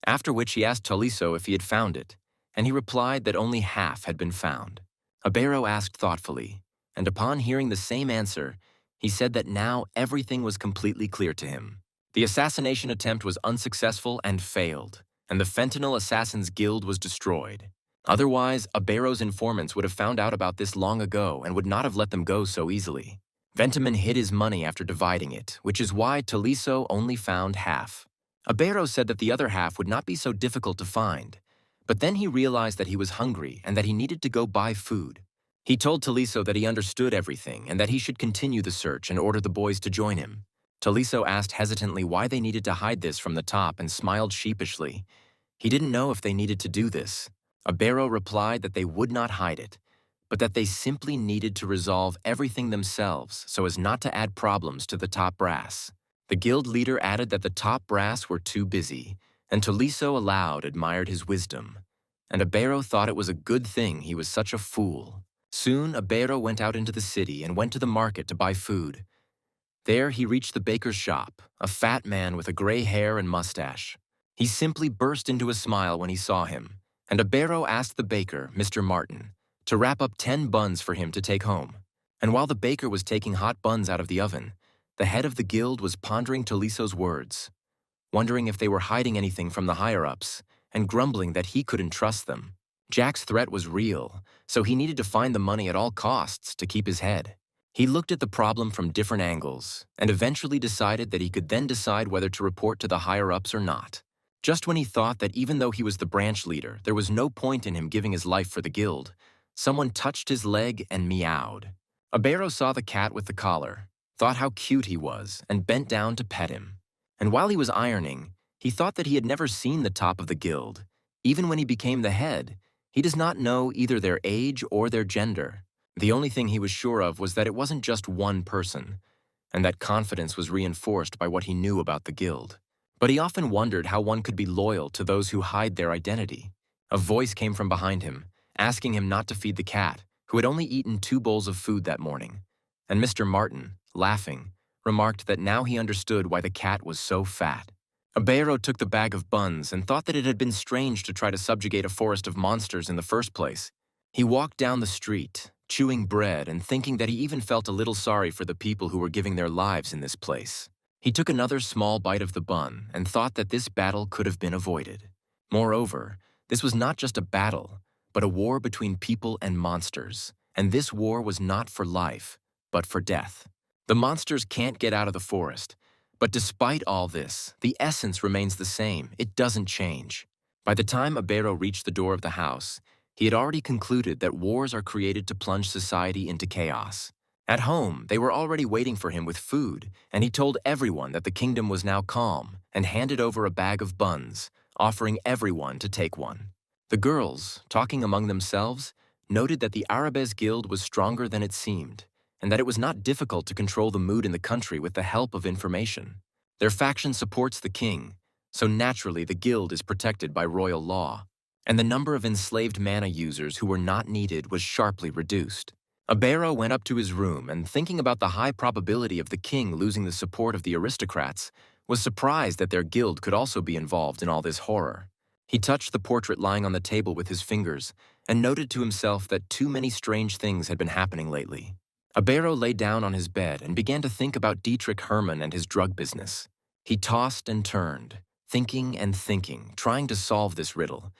after which he asked Tolisso if he had found it, and he replied that only half had been found. Abero asked thoughtfully, and upon hearing the same answer, he said that now everything was completely clear to him. The assassination attempt was unsuccessful and failed, and the Fentanyl Assassins Guild was destroyed. Otherwise, Abero's informants would have found out about this long ago and would not have let them go so easily. Ventamin hid his money after dividing it, which is why Tolisso only found half. Abero said that the other half would not be so difficult to find, but then he realized that he was hungry and that he needed to go buy food. He told Tolisso that he understood everything and that he should continue the search and order the boys to join him. Tolisso asked hesitantly why they needed to hide this from the top and smiled sheepishly. He didn't know if they needed to do this. Abero replied that they would not hide it, but that they simply needed to resolve everything themselves so as not to add problems to the top brass. The guild leader added that the top brass were too busy, and Tolisso aloud admired his wisdom. And Abero thought it was a good thing he was such a fool. Soon, Abero went out into the city and went to the market to buy food. There he reached the baker's shop, a fat man with a gray hair and mustache. He simply burst into a smile when he saw him, and Abero asked the baker, Mr. Martin, to wrap up 10 buns for him to take home. And while the baker was taking hot buns out of the oven, the head of the guild was pondering Tolisso's words, wondering if they were hiding anything from the higher-ups, and grumbling that he couldn't trust them. Jack's threat was real, so he needed to find the money at all costs to keep his head. He looked at the problem from different angles, and eventually decided that he could then decide whether to report to the higher-ups or not. Just when he thought that even though he was the branch leader, there was no point in him giving his life for the guild, someone touched his leg and meowed. Abero saw the cat with the collar, thought how cute he was, and bent down to pet him. And while he was ironing, he thought that he had never seen the top of the guild. Even when he became the head, he does not know either their age or their gender. The only thing he was sure of was that it wasn't just one person, and that confidence was reinforced by what he knew about the guild. But he often wondered how one could be loyal to those who hide their identity. A voice came from behind him, asking him not to feed the cat, who had only eaten 2 bowls of food that morning. And Mr. Martin, laughing, remarked that now he understood why the cat was so fat. Abero took the bag of buns and thought that it had been strange to try to subjugate a forest of monsters in the first place. He walked down the street, chewing bread and thinking that he even felt a little sorry for the people who were giving their lives in this place. He took another small bite of the bun and thought that this battle could have been avoided. Moreover, this was not just a battle, but a war between people and monsters, and this war was not for life, but for death. The monsters can't get out of the forest, but despite all this, the essence remains the same. It doesn't change. By the time Abero reached the door of the house, he had already concluded that wars are created to plunge society into chaos. At home, they were already waiting for him with food, and he told everyone that the kingdom was now calm and handed over a bag of buns, offering everyone to take one. The girls, talking among themselves, noted that the Arabes Guild was stronger than it seemed, and that it was not difficult to control the mood in the country with the help of information. Their faction supports the king, so naturally the guild is protected by royal law, and the number of enslaved mana users who were not needed was sharply reduced. Abero went up to his room and, thinking about the high probability of the king losing the support of the aristocrats, was surprised that their guild could also be involved in all this horror. He touched the portrait lying on the table with his fingers and noted to himself that too many strange things had been happening lately. Abero lay down on his bed and began to think about Dietrich Hermann and his drug business. He tossed and turned, thinking and thinking, trying to solve this riddle,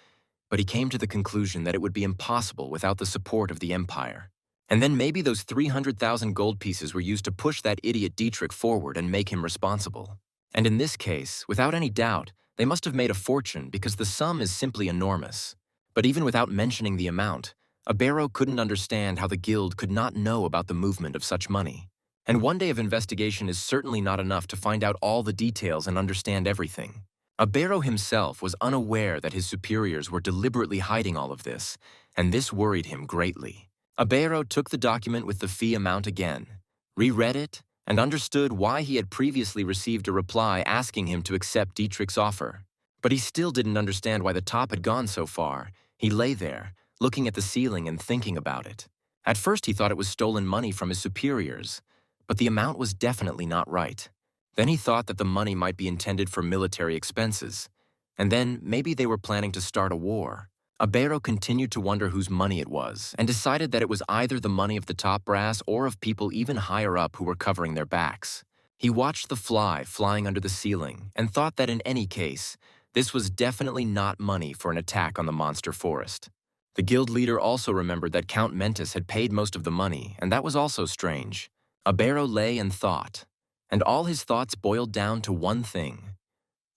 but he came to the conclusion that it would be impossible without the support of the empire. And then maybe those 300,000 gold pieces were used to push that idiot Dietrich forward and make him responsible. And in this case, without any doubt, they must have made a fortune because the sum is simply enormous. But even without mentioning the amount, Abero couldn't understand how the guild could not know about the movement of such money. And one day of investigation is certainly not enough to find out all the details and understand everything. Abero himself was unaware that his superiors were deliberately hiding all of this, and this worried him greatly. Abero took the document with the fee amount again, reread it, and understood why he had previously received a reply asking him to accept Dietrich's offer. But he still didn't understand why the top had gone so far. He lay there, looking at the ceiling and thinking about it. At first he thought it was stolen money from his superiors, but the amount was definitely not right. Then he thought that the money might be intended for military expenses, and then maybe they were planning to start a war. Abero continued to wonder whose money it was, and decided that it was either the money of the top brass or of people even higher up who were covering their backs. He watched the fly flying under the ceiling and thought that in any case, this was definitely not money for an attack on the monster forest. The guild leader also remembered that Count Mentis had paid most of the money, and that was also strange. Abero lay and thought, and all his thoughts boiled down to one thing: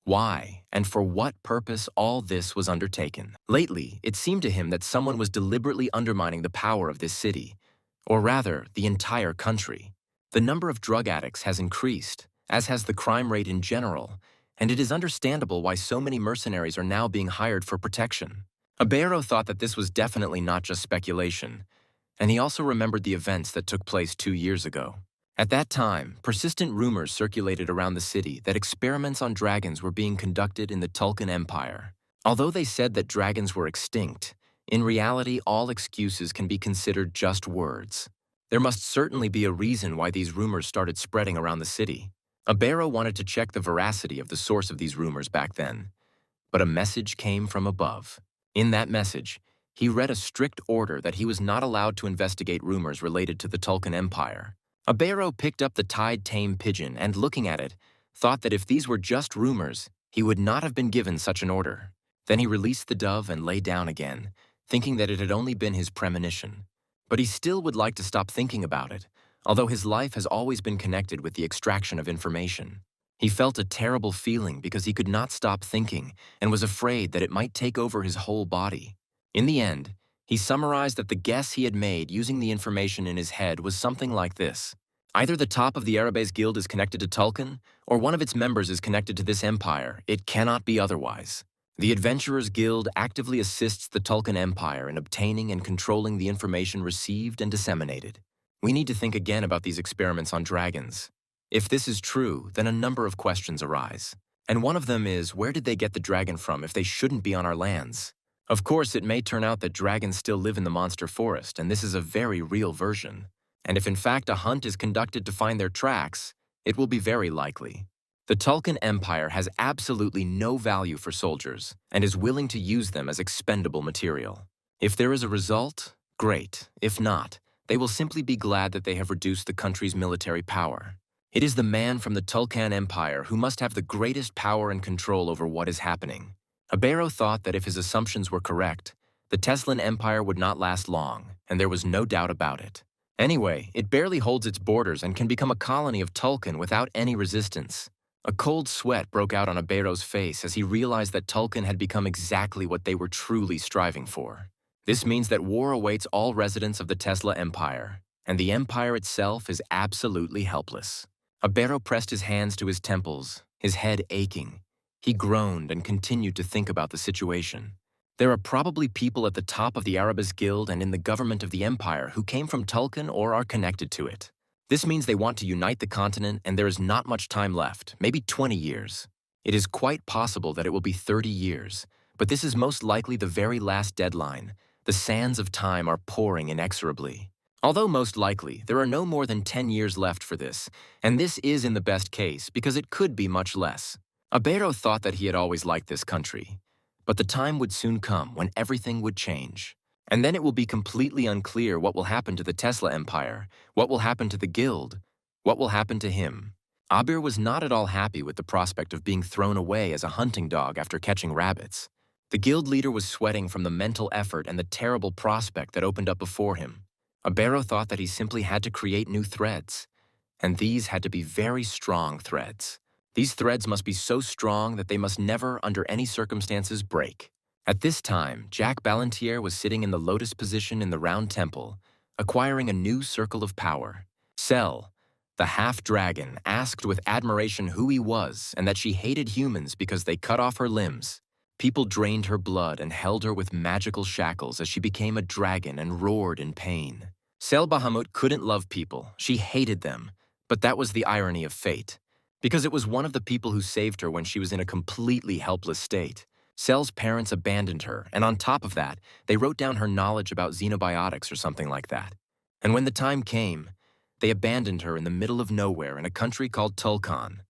why and for what purpose all this was undertaken. Lately, it seemed to him that someone was deliberately undermining the power of this city, or rather, the entire country. The number of drug addicts has increased, as has the crime rate in general, and it is understandable why so many mercenaries are now being hired for protection. Abero thought that this was definitely not just speculation, and he also remembered the events that took place 2 years ago. At that time, persistent rumors circulated around the city that experiments on dragons were being conducted in the Tulkan Empire. Although they said that dragons were extinct, in reality all excuses can be considered just words. There must certainly be a reason why these rumors started spreading around the city. Abero wanted to check the veracity of the source of these rumors back then, but a message came from above. In that message, he read a strict order that he was not allowed to investigate rumors related to the Tulkan Empire. Abero picked up the tide-tame pigeon and, looking at it, thought that if these were just rumors, he would not have been given such an order. Then he released the dove and lay down again, thinking that it had only been his premonition. But he still would like to stop thinking about it, although his life has always been connected with the extraction of information. He felt a terrible feeling because he could not stop thinking and was afraid that it might take over his whole body. In the end, he summarized that the guess he had made using the information in his head was something like this: either the top of the Arabes Guild is connected to Tulkan, or one of its members is connected to this empire. It cannot be otherwise. The Adventurers Guild actively assists the Tulkan Empire in obtaining and controlling the information received and disseminated. We need to think again about these experiments on dragons. If this is true, then a number of questions arise. And one of them is, where did they get the dragon from if they shouldn't be on our lands? Of course, it may turn out that dragons still live in the monster forest, and this is a very real version. And if in fact a hunt is conducted to find their tracks, it will be very likely. The Tulkan Empire has absolutely no value for soldiers and is willing to use them as expendable material. If there is a result, great. If not, they will simply be glad that they have reduced the country's military power. It is the man from the Tulkan Empire who must have the greatest power and control over what is happening. Abero thought that if his assumptions were correct, the Teslan Empire would not last long, and there was no doubt about it. Anyway, it barely holds its borders and can become a colony of Tulkan without any resistance. A cold sweat broke out on Abero's face as he realized that Tulkan had become exactly what they were truly striving for. This means that war awaits all residents of the Tesla Empire. and the empire itself is absolutely helpless. Abero pressed his hands to his temples, his head aching. He groaned and continued to think about the situation. There are probably people at the top of the Erebus Guild and in the government of the empire who came from Tulkan or are connected to it. This means they want to unite the continent, and there is not much time left, maybe 20 years. It is quite possible that it will be 30 years, but this is most likely the very last deadline. The sands of time are pouring inexorably. Although most likely, there are no more than 10 years left for this, and this is in the best case because it could be much less. Abero thought that he had always liked this country, but the time would soon come when everything would change. And then it will be completely unclear what will happen to the Tesla Empire, what will happen to the Guild, what will happen to him. Abir was not at all happy with the prospect of being thrown away as a hunting dog after catching rabbits. The guild leader was sweating from the mental effort and the terrible prospect that opened up before him. Abero thought that he simply had to create new threads, and these had to be very strong threads. These threads must be so strong that they must never, under any circumstances, break. At this time, Jack Ballantier was sitting in the lotus position in the round temple, acquiring a new circle of power. Cell, the half-dragon, asked with admiration who he was and that she hated humans because they cut off her limbs. People drained her blood and held her with magical shackles as she became a dragon and roared in pain. Cell Bahamut couldn't love people, she hated them, but that was the irony of fate. Because it was one of the people who saved her when she was in a completely helpless state. Cell's parents abandoned her, and on top of that, they wrote down her knowledge about xenobiotics or something like that. And when the time came, they abandoned her in the middle of nowhere in a country called Tulkan.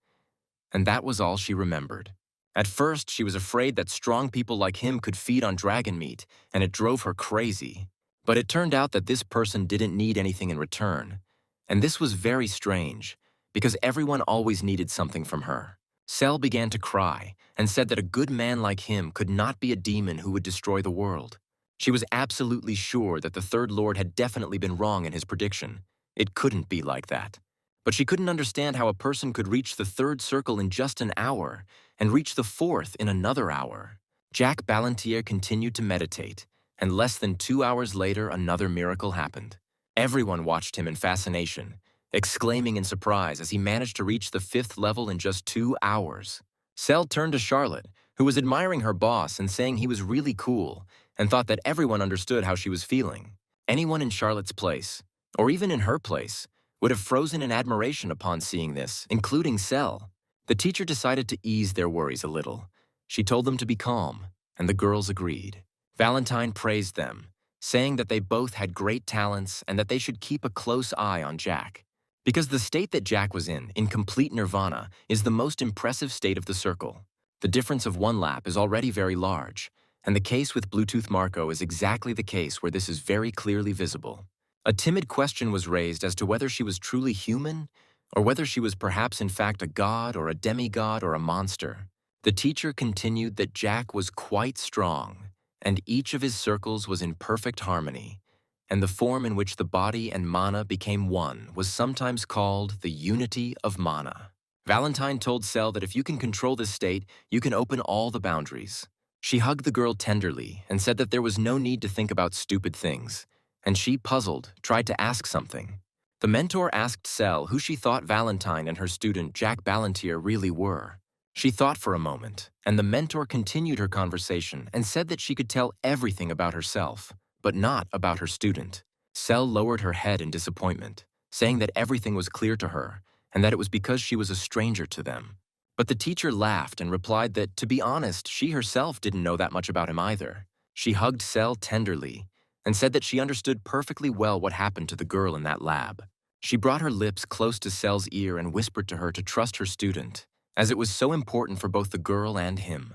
And that was all she remembered. At first, she was afraid that strong people like him could feed on dragon meat, and it drove her crazy. But it turned out that this person didn't need anything in return. And this was very strange, because everyone always needed something from her. Cell began to cry and said that a good man like him could not be a demon who would destroy the world. She was absolutely sure that the Third Lord had definitely been wrong in his prediction. It couldn't be like that. But she couldn't understand how a person could reach the third circle in just an hour and reach the fourth in another hour. Jack Ballantier continued to meditate, and less than 2 hours later, another miracle happened. Everyone watched him in fascination, exclaiming in surprise as he managed to reach the 5th level in just 2 hours. Cell turned to Charlotte, who was admiring her boss and saying he was really cool, and thought that everyone understood how she was feeling. Anyone in Charlotte's place, or even in her place, would have frozen in admiration upon seeing this, including Cell. The teacher decided to ease their worries a little. She told them to be calm, and the girls agreed. Valentine praised them, saying that they both had great talents and that they should keep a close eye on Jack. Because the state that Jack was in complete nirvana, is the most impressive state of the circle. The difference of 1 lap is already very large, and the case with Bluetooth Marco is exactly the case where this is very clearly visible. A timid question was raised as to whether she was truly human, or whether she was perhaps in fact a god or a demigod or a monster. The teacher continued that Jack was quite strong, and each of his circles was in perfect harmony, and the form in which the body and mana became one was sometimes called the unity of mana. Valentine told Cell that if you can control this state, you can open all the boundaries. She hugged the girl tenderly and said that there was no need to think about stupid things, and she, puzzled, tried to ask something. The mentor asked Cell who she thought Valentine and her student Jack Ballantier really were. She thought for a moment, and the mentor continued her conversation and said that she could tell everything about herself, but not about her student. Cell lowered her head in disappointment, saying that everything was clear to her and that it was because she was a stranger to them. But the teacher laughed and replied that, to be honest, she herself didn't know that much about him either. She hugged Cell tenderly and said that she understood perfectly well what happened to the girl in that lab. She brought her lips close to Cell's ear and whispered to her to trust her student, as it was so important for both the girl and him.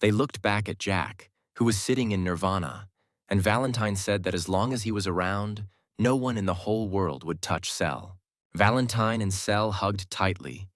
They looked back at Jack, who was sitting in nirvana, and Valentine said that as long as he was around, no one in the whole world would touch Cell. Valentine and Cell hugged tightly.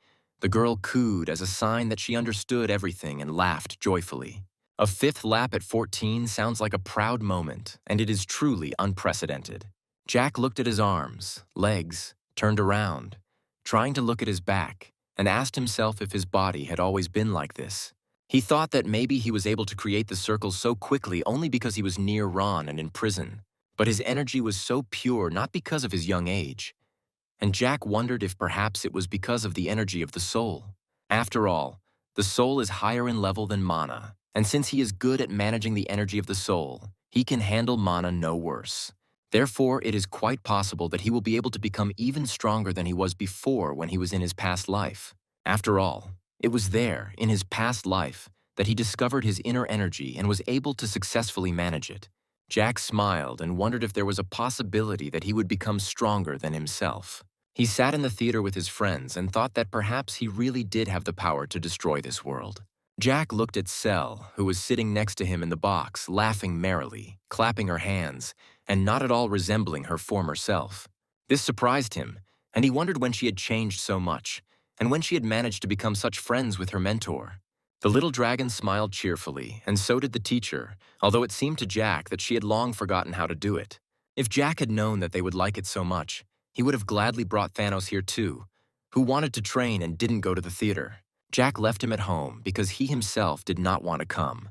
The girl cooed as a sign that she understood everything and laughed joyfully. A 5th lap at 14 sounds like a proud moment, and it is truly unprecedented. Jack looked at his arms, legs, turned around, trying to look at his back, and asked himself if his body had always been like this. He thought that maybe he was able to create the circle so quickly only because he was near Ron and in prison. but his energy was so pure not because of his young age, and Jack wondered if perhaps it was because of the energy of the soul. After all, the soul is higher in level than mana, and since he is good at managing the energy of the soul, he can handle mana no worse. Therefore, it is quite possible that he will be able to become even stronger than he was before when he was in his past life. After all, it was there, in his past life, that he discovered his inner energy and was able to successfully manage it. Jack smiled and wondered if there was a possibility that he would become stronger than himself. He sat in the theater with his friends and thought that perhaps he really did have the power to destroy this world. Jack looked at Cell, who was sitting next to him in the box, laughing merrily, clapping her hands, and not at all resembling her former self. This surprised him, and he wondered when she had changed so much, and when she had managed to become such friends with her mentor. The little dragon smiled cheerfully, and so did the teacher, although it seemed to Jack that she had long forgotten how to do it. If Jack had known that they would like it so much, he would have gladly brought Thanos here too, who wanted to train and didn't go to the theater. Jack left him at home because he himself did not want to come.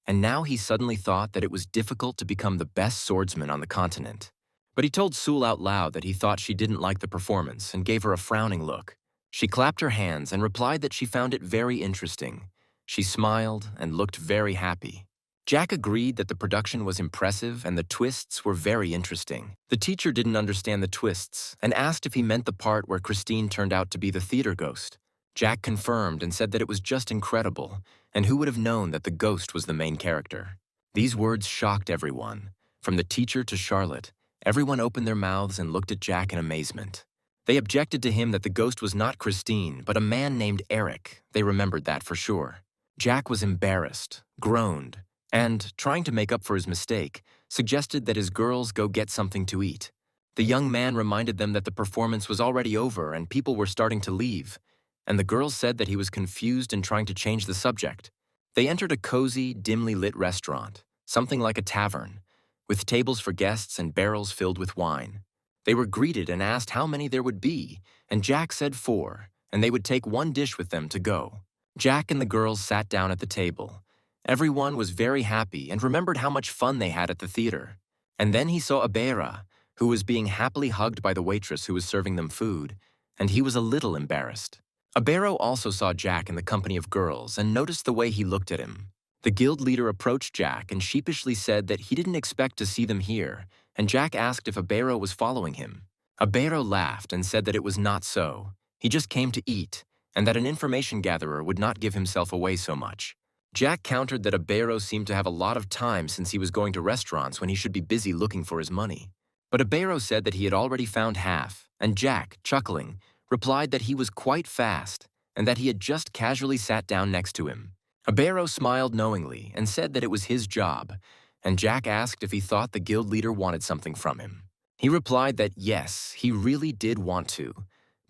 And now he suddenly thought that it was difficult to become the best swordsman on the continent. But he told Sewell out loud that he thought she didn't like the performance and gave her a frowning look. She clapped her hands and replied that she found it very interesting. She smiled and looked very happy. Jack agreed that the production was impressive and the twists were very interesting. The teacher didn't understand the twists and asked if he meant the part where Christine turned out to be the theater ghost. Jack confirmed and said that it was just incredible, and who would have known that the ghost was the main character. These words shocked everyone. From the teacher to Charlotte, everyone opened their mouths and looked at Jack in amazement. They objected to him that the ghost was not Christine, but a man named Eric. They remembered that for sure. Jack was embarrassed, groaned, and, trying to make up for his mistake, suggested that his girls go get something to eat. The young man reminded them that the performance was already over and people were starting to leave, and the girls said that he was confused and trying to change the subject. They entered a cozy, dimly lit restaurant, something like a tavern, with tables for guests and barrels filled with wine. They were greeted and asked how many there would be, and Jack said 4, and they would take one dish with them to go. Jack and the girls sat down at the table. Everyone was very happy and remembered how much fun they had at the theater. And then he saw Abera, who was being happily hugged by the waitress who was serving them food, and he was a little embarrassed. Abero also saw Jack in the company of girls and noticed the way he looked at him. The guild leader approached Jack and sheepishly said that he didn't expect to see them here, and Jack asked if Abero was following him. Abero laughed and said that it was not so. He just came to eat, and that an information gatherer would not give himself away so much. Jack countered that Abero seemed to have a lot of time since he was going to restaurants when he should be busy looking for his money. But Abero said that he had already found half, and Jack, chuckling, replied that he was quite fast and that he had just casually sat down next to him. Abero smiled knowingly and said that it was his job, and Jack asked if he thought the guild leader wanted something from him. He replied that yes, he really did want to,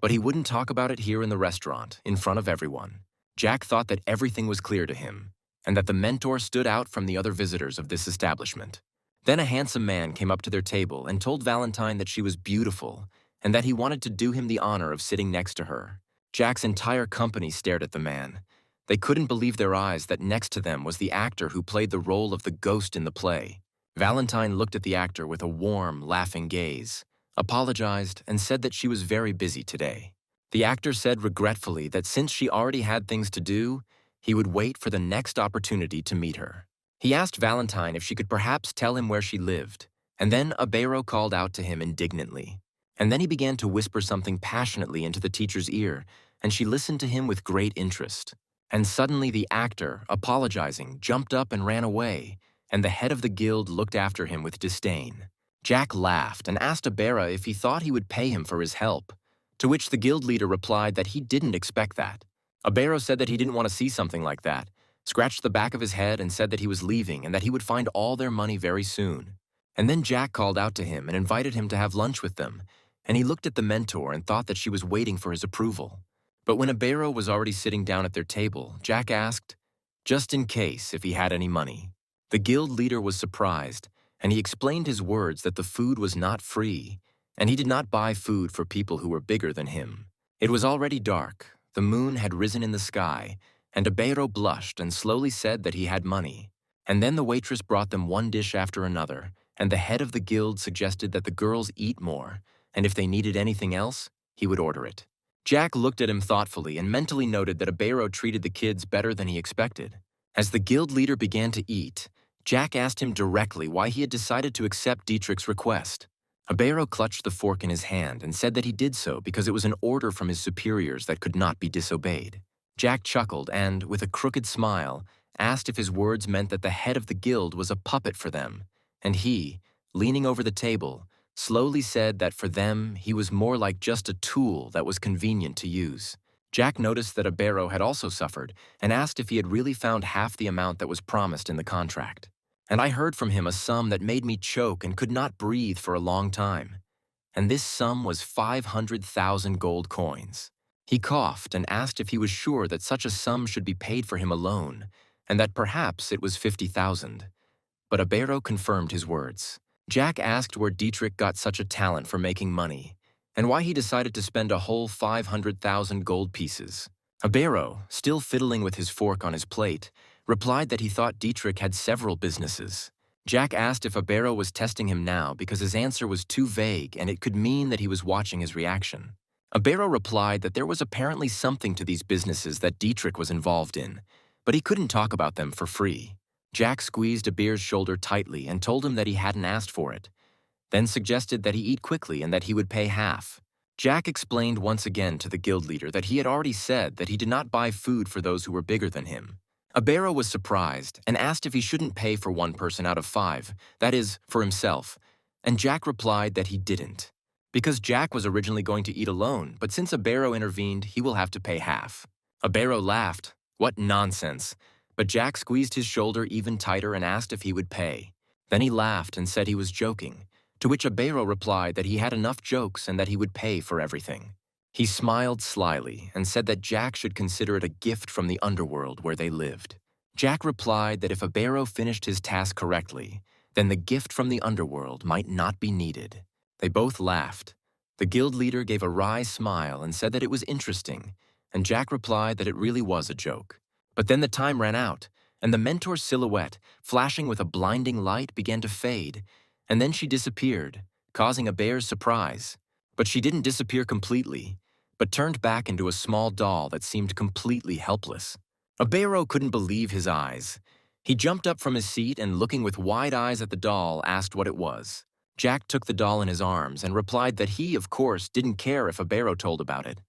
but he wouldn't talk about it here in the restaurant, in front of everyone. Jack thought that everything was clear to him, and that the mentor stood out from the other visitors of this establishment. Then a handsome man came up to their table and told Valentine that she was beautiful, and that he wanted to do him the honor of sitting next to her. Jack's entire company stared at the man. They couldn't believe their eyes that next to them was the actor who played the role of the ghost in the play. Valentine looked at the actor with a warm, laughing gaze, apologized, and said that she was very busy today. The actor said regretfully that since she already had things to do, he would wait for the next opportunity to meet her. He asked Valentine if she could perhaps tell him where she lived, and then Abero called out to him indignantly. And then he began to whisper something passionately into the teacher's ear, and she listened to him with great interest. And suddenly the actor, apologizing, jumped up and ran away, and the head of the guild looked after him with disdain. Jack laughed and asked Abera if he thought he would pay him for his help, to which the guild leader replied that he didn't expect that. Abero said that he didn't want to see something like that, scratched the back of his head and said that he was leaving and that he would find all their money very soon. And then Jack called out to him and invited him to have lunch with them, and he looked at the mentor and thought that she was waiting for his approval. But when Abero was already sitting down at their table, Jack asked, just in case, if he had any money. The guild leader was surprised, and he explained his words that the food was not free, and he did not buy food for people who were bigger than him. It was already dark, the moon had risen in the sky, and Abero blushed and slowly said that he had money. And then the waitress brought them one dish after another, and the head of the guild suggested that the girls eat more, and if they needed anything else, he would order it. Jack looked at him thoughtfully and mentally noted that Abero treated the kids better than he expected. As the guild leader began to eat, Jack asked him directly why he had decided to accept Dietrich's request. Abero clutched the fork in his hand and said that he did so because it was an order from his superiors that could not be disobeyed. Jack chuckled and, with a crooked smile, asked if his words meant that the head of the guild was a puppet for them, and he, leaning over the table, slowly said that for them he was more like just a tool that was convenient to use. Jack noticed that Abero had also suffered and asked if he had really found half the amount that was promised in the contract. And I heard from him a sum that made me choke and could not breathe for a long time. And this sum was 500,000 gold coins. He coughed and asked if he was sure that such a sum should be paid for him alone, and that perhaps it was 50,000. But Abero confirmed his words. Jack asked where Dietrich got such a talent for making money, and why he decided to spend a whole 500,000 gold pieces. Abero, still fiddling with his fork on his plate, replied that he thought Dietrich had several businesses. Jack asked if Abero was testing him now because his answer was too vague and it could mean that he was watching his reaction. Abero replied that there was apparently something to these businesses that Dietrich was involved in, but he couldn't talk about them for free. Jack squeezed Abero's shoulder tightly and told him that he hadn't asked for it, then suggested that he eat quickly and that he would pay half. Jack explained once again to the guild leader that he had already said that he did not buy food for those who were bigger than him. Abero was surprised and asked if he shouldn't pay for one person out of 5, that is, for himself, and Jack replied that he didn't. Because Jack was originally going to eat alone, but since Abero intervened, he will have to pay half. Abero laughed. What nonsense! But Jack squeezed his shoulder even tighter and asked if he would pay. Then he laughed and said he was joking, to which Abero replied that he had enough jokes and that he would pay for everything. He smiled slyly and said that Jack should consider it a gift from the underworld where they lived. Jack replied that if Abero finished his task correctly, then the gift from the underworld might not be needed. They both laughed. The guild leader gave a wry smile and said that it was interesting, and Jack replied that it really was a joke. But then the time ran out, and the mentor's silhouette, flashing with a blinding light, began to fade, and then she disappeared, causing Abero's surprise. But she didn't disappear completely, but turned back into a small doll that seemed completely helpless. Abero couldn't believe his eyes. He jumped up from his seat and, looking with wide eyes at the doll, asked what it was. Jack took the doll in his arms and replied that he, of course, didn't care if Abero told about it,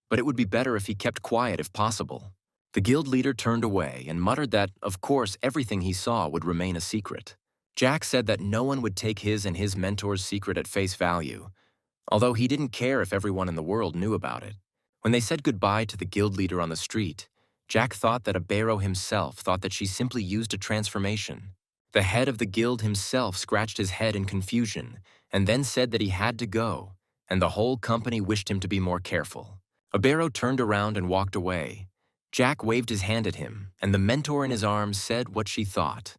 but it would be better if he kept quiet if possible. The guild leader turned away and muttered that, of course, everything he saw would remain a secret. Jack said that no one would take his and his mentor's secret at face value, although he didn't care if everyone in the world knew about it. When they said goodbye to the guild leader on the street, Jack thought that Abero himself thought that she simply used a transformation. The head of the guild himself scratched his head in confusion and then said that he had to go, and the whole company wished him to be more careful. Abero turned around and walked away. Jack waved his hand at him, and the mentor in his arms said what she thought.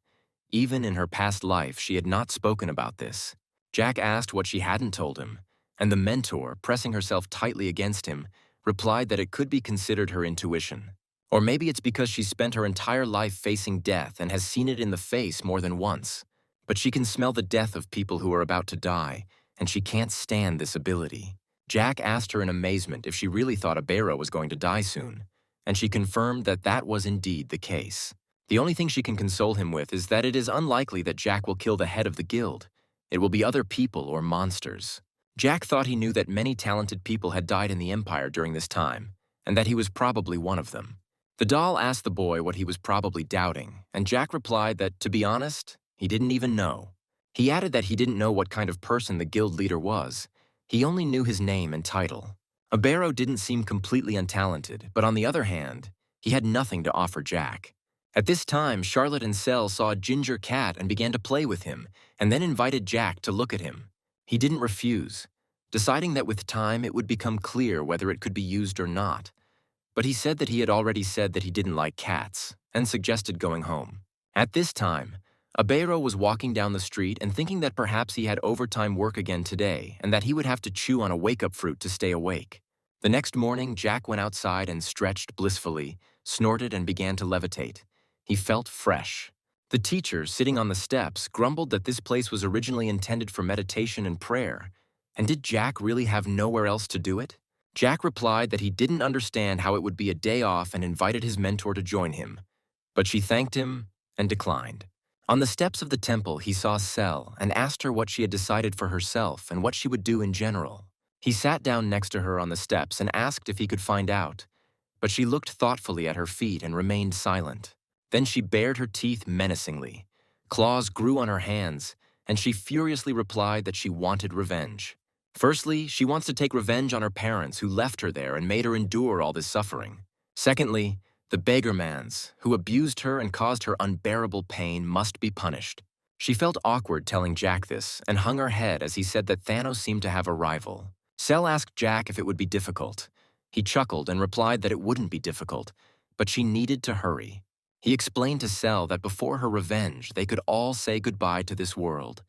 Even in her past life, she had not spoken about this. Jack asked what she hadn't told him, and the mentor, pressing herself tightly against him, replied that it could be considered her intuition. Or maybe it's because she spent her entire life facing death and has seen it in the face more than once. But she can smell the death of people who are about to die, and she can't stand this ability. Jack asked her in amazement if she really thought Abero was going to die soon, and she confirmed that that was indeed the case. The only thing she can console him with is that it is unlikely that Jack will kill the head of the guild. It will be other people or monsters. Jack thought he knew that many talented people had died in the Empire during this time, and that he was probably one of them. The doll asked the boy what he was probably doubting, and Jack replied that, to be honest, he didn't even know. He added that he didn't know what kind of person the guild leader was. He only knew his name and title. Abero didn't seem completely untalented, but on the other hand, he had nothing to offer Jack. At this time, Charlotte and Cell saw a ginger cat and began to play with him, and then invited Jack to look at him. He didn't refuse, deciding that with time it would become clear whether it could be used or not. But he said that he had already said that he didn't like cats, and suggested going home. At this time, Abero was walking down the street and thinking that perhaps he had overtime work again today and that he would have to chew on a wake-up fruit to stay awake. The next morning, Jack went outside and stretched blissfully, snorted and began to levitate. He felt fresh. The teacher, sitting on the steps, grumbled that this place was originally intended for meditation and prayer, and did Jack really have nowhere else to do it? Jack replied that he didn't understand how it would be a day off and invited his mentor to join him, but she thanked him and declined. On the steps of the temple, he saw Sel and asked her what she had decided for herself and what she would do in general. He sat down next to her on the steps and asked if he could find out, but she looked thoughtfully at her feet and remained silent. Then she bared her teeth menacingly. Claws grew on her hands, and she furiously replied that she wanted revenge. Firstly, she wants to take revenge on her parents who left her there and made her endure all this suffering. Secondly, the beggarmans, who abused her and caused her unbearable pain, must be punished. She felt awkward telling Jack this and hung her head as he said that Thanos seemed to have a rival. Sel asked Jack if it would be difficult. He chuckled and replied that it wouldn't be difficult, but she needed to hurry. He explained to Sel that before her revenge, they could all say goodbye to this world,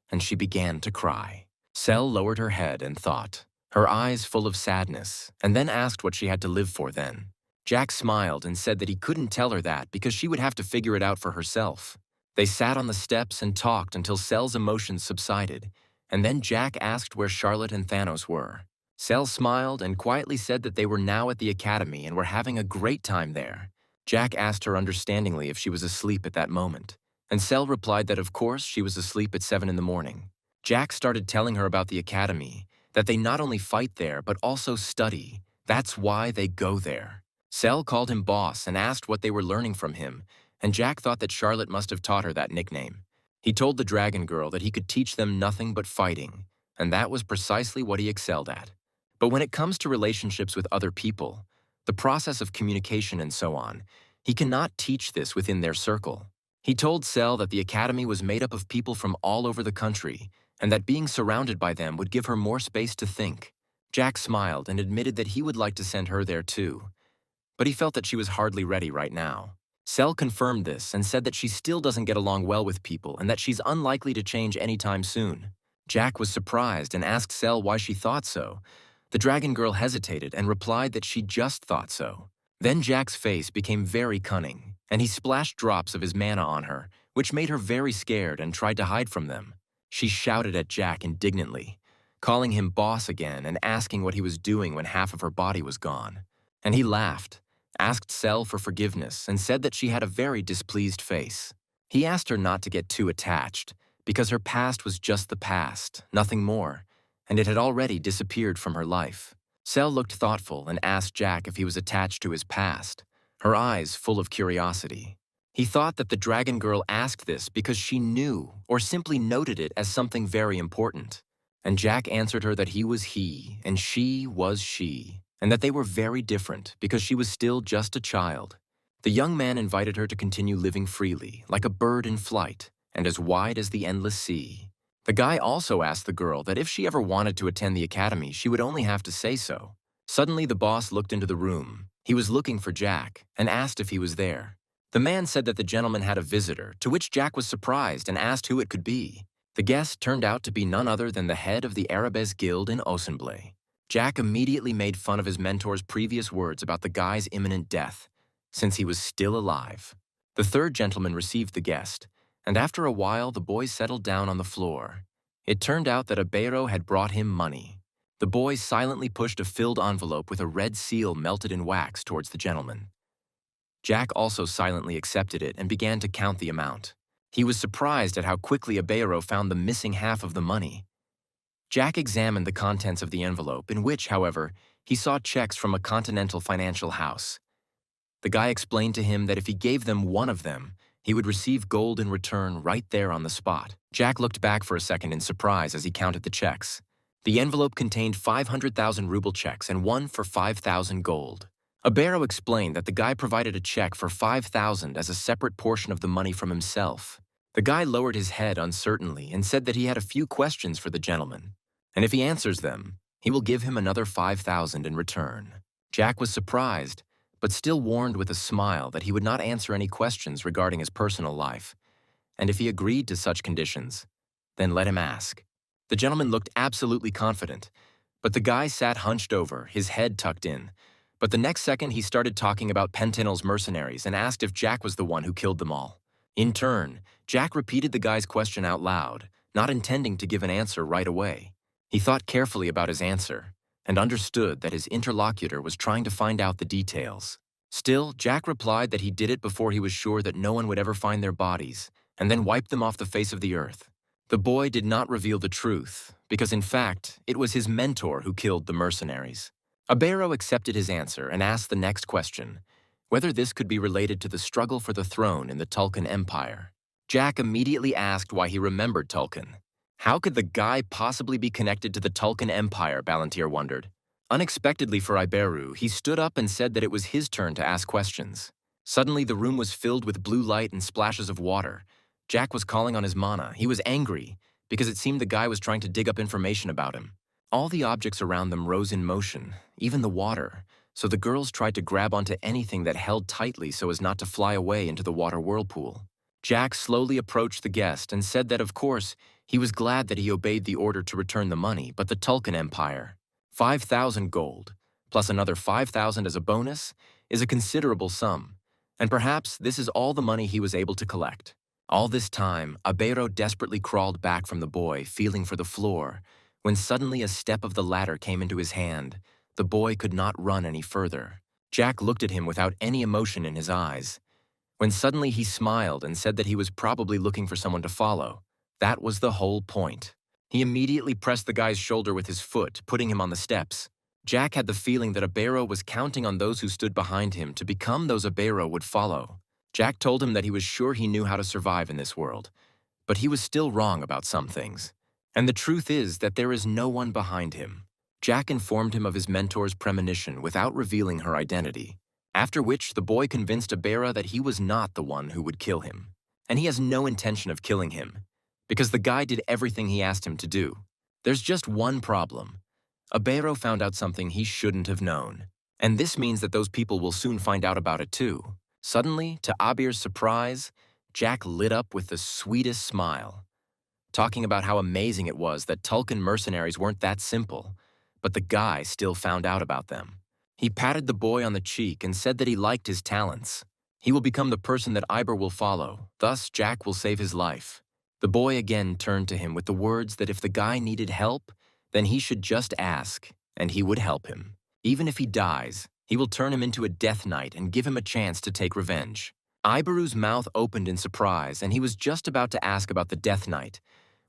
and she began to cry. Sel lowered her head and thought, her eyes full of sadness, and then asked what she had to live for then. Jack smiled and said that he couldn't tell her that because she would have to figure it out for herself. They sat on the steps and talked until Sel's emotions subsided, and then Jack asked where Charlotte and Thanos were. Sel smiled and quietly said that they were now at the academy and were having a great time there. Jack asked her understandingly if she was asleep at that moment, and Sel replied that of course she was asleep at 7 in the morning. Jack started telling her about the academy, that they not only fight there but also study. That's why they go there. Sel called him boss and asked what they were learning from him, and Jack thought that Charlotte must have taught her that nickname. He told the dragon girl that he could teach them nothing but fighting, and that was precisely what he excelled at. But when it comes to relationships with other people, the process of communication and so on, he cannot teach this within their circle. He told Sel that the academy was made up of people from all over the country, and that being surrounded by them would give her more space to think. Jack smiled and admitted that he would like to send her there too, but he felt that she was hardly ready right now. Sel confirmed this and said that she still doesn't get along well with people and that she's unlikely to change anytime soon. Jack was surprised and asked Sel why she thought so. The dragon girl hesitated and replied that she just thought so. Then Jack's face became very cunning, and he splashed drops of his mana on her, which made her very scared and tried to hide from them. She shouted at Jack indignantly, calling him boss again and asking what he was doing when half of her body was gone. And he laughed, asked Sel for forgiveness, and said that she had a very displeased face. He asked her not to get too attached, because her past was just the past, nothing more, and it had already disappeared from her life. Sel looked thoughtful and asked Jack if he was attached to his past, her eyes full of curiosity. He thought that the dragon girl asked this because she knew or simply noted it as something very important. And Jack answered her that he was he and she was she, and that they were very different because she was still just a child. The young man invited her to continue living freely, like a bird in flight, and as wide as the endless sea. The guy also asked the girl that if she ever wanted to attend the academy, she would only have to say so. Suddenly, the boss looked into the room. He was looking for Jack and asked if he was there. The man said that the gentleman had a visitor, to which Jack was surprised and asked who it could be. The guest turned out to be none other than the head of the Arabes Guild in Osenblay. Jack immediately made fun of his mentor's previous words about the guy's imminent death, since he was still alive. The third gentleman received the guest, and after a while the boy settled down on the floor. It turned out that Abero had brought him money. The boy silently pushed a filled envelope with a red seal melted in wax towards the gentleman. Jack also silently accepted it and began to count the amount. He was surprised at how quickly Abero found the missing half of the money. Jack examined the contents of the envelope, in which, however, he saw checks from a continental financial house. The guy explained to him that if he gave them one of them, he would receive gold in return right there on the spot. Jack looked back for a second in surprise as he counted the checks. The envelope contained 500,000 ruble checks and one for 5,000 gold. Abero explained that the guy provided a check for 5,000 as a separate portion of the money from himself. The guy lowered his head uncertainly and said that he had a few questions for the gentleman, and if he answers them, he will give him another 5,000 in return. Jack was surprised, but still warned with a smile that he would not answer any questions regarding his personal life, and if he agreed to such conditions, then let him ask. The gentleman looked absolutely confident, but the guy sat hunched over, his head tucked in. But the next second he started talking about Pentinel's mercenaries and asked if Jack was the one who killed them all. In turn, Jack repeated the guy's question out loud, not intending to give an answer right away. He thought carefully about his answer and understood that his interlocutor was trying to find out the details. Still, Jack replied that he did it before he was sure that no one would ever find their bodies, and then wiped them off the face of the earth. The boy did not reveal the truth, because in fact, it was his mentor who killed the mercenaries. Abero accepted his answer and asked the next question, whether this could be related to the struggle for the throne in the Tulkun Empire. Jack immediately asked why he remembered Tulkun. How could the guy possibly be connected to the Tulkun Empire, Ballantyre wondered. Unexpectedly for Iberu, he stood up and said that it was his turn to ask questions. Suddenly, the room was filled with blue light and splashes of water. Jack was calling on his mana. He was angry, because it seemed the guy was trying to dig up information about him. All the objects around them rose in motion, even the water, so the girls tried to grab onto anything that held tightly so as not to fly away into the water whirlpool. Jack slowly approached the guest and said that, of course, he was glad that he obeyed the order to return the money, but the Tulkun Empire, 5,000 gold, plus another 5,000 as a bonus, is a considerable sum, and perhaps this is all the money he was able to collect. All this time, Abero desperately crawled back from the boy, feeling for the floor, when suddenly a step of the ladder came into his hand. The boy could not run any further. Jack looked at him without any emotion in his eyes, when suddenly he smiled and said that he was probably looking for someone to follow. That was the whole point. He immediately pressed the guy's shoulder with his foot, putting him on the steps. Jack had the feeling that Abero was counting on those who stood behind him to become those Abero would follow. Jack told him that he was sure he knew how to survive in this world, but he was still wrong about some things. And the truth is that there is no one behind him. Jack informed him of his mentor's premonition without revealing her identity, after which the boy convinced Abera that he was not the one who would kill him, and he has no intention of killing him, because the guy did everything he asked him to do. There's just one problem. Abero found out something he shouldn't have known, and this means that those people will soon find out about it too. Suddenly, to Abir's surprise, Jack lit up with the sweetest smile, talking about how amazing it was that Tulkun mercenaries weren't that simple, but the guy still found out about them. He patted the boy on the cheek and said that he liked his talents. He will become the person that Iber will follow, thus Jack will save his life. The boy again turned to him with the words that if the guy needed help, then he should just ask, and he would help him. Even if he dies, he will turn him into a death knight and give him a chance to take revenge. Iberu's mouth opened in surprise, and he was just about to ask about the death knight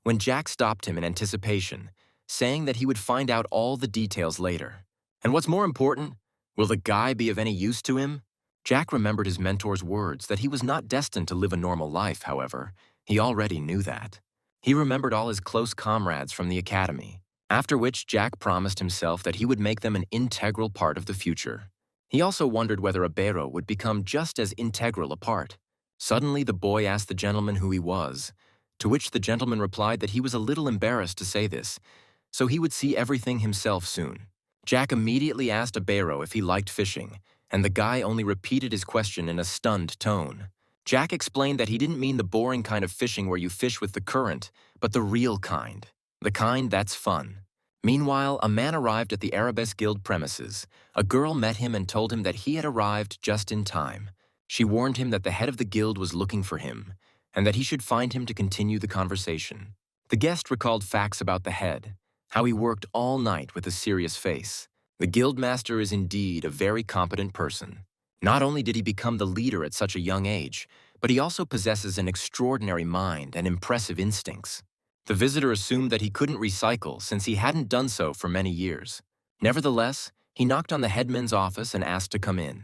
when Jack stopped him in anticipation, saying that he would find out all the details later. And what's more important, will the guy be of any use to him? Jack remembered his mentor's words that he was not destined to live a normal life, however. He already knew that. He remembered all his close comrades from the academy, after which Jack promised himself that he would make them an integral part of the future. He also wondered whether Abero would become just as integral a part. Suddenly, the boy asked the gentleman who he was, to which the gentleman replied that he was a little embarrassed to say this, so he would see everything himself soon. Jack immediately asked Abero if he liked fishing, and the guy only repeated his question in a stunned tone. Jack explained that he didn't mean the boring kind of fishing where you fish with the current, but the real kind, the kind that's fun. Meanwhile, a man arrived at the Arabesque Guild premises. A girl met him and told him that he had arrived just in time. She warned him that the head of the guild was looking for him, and that he should find him to continue the conversation. The guest recalled facts about the head, how he worked all night with a serious face. The guildmaster is indeed a very competent person. Not only did he become the leader at such a young age, but he also possesses an extraordinary mind and impressive instincts. The visitor assumed that he couldn't recycle since he hadn't done so for many years. Nevertheless, he knocked on the headman's office and asked to come in.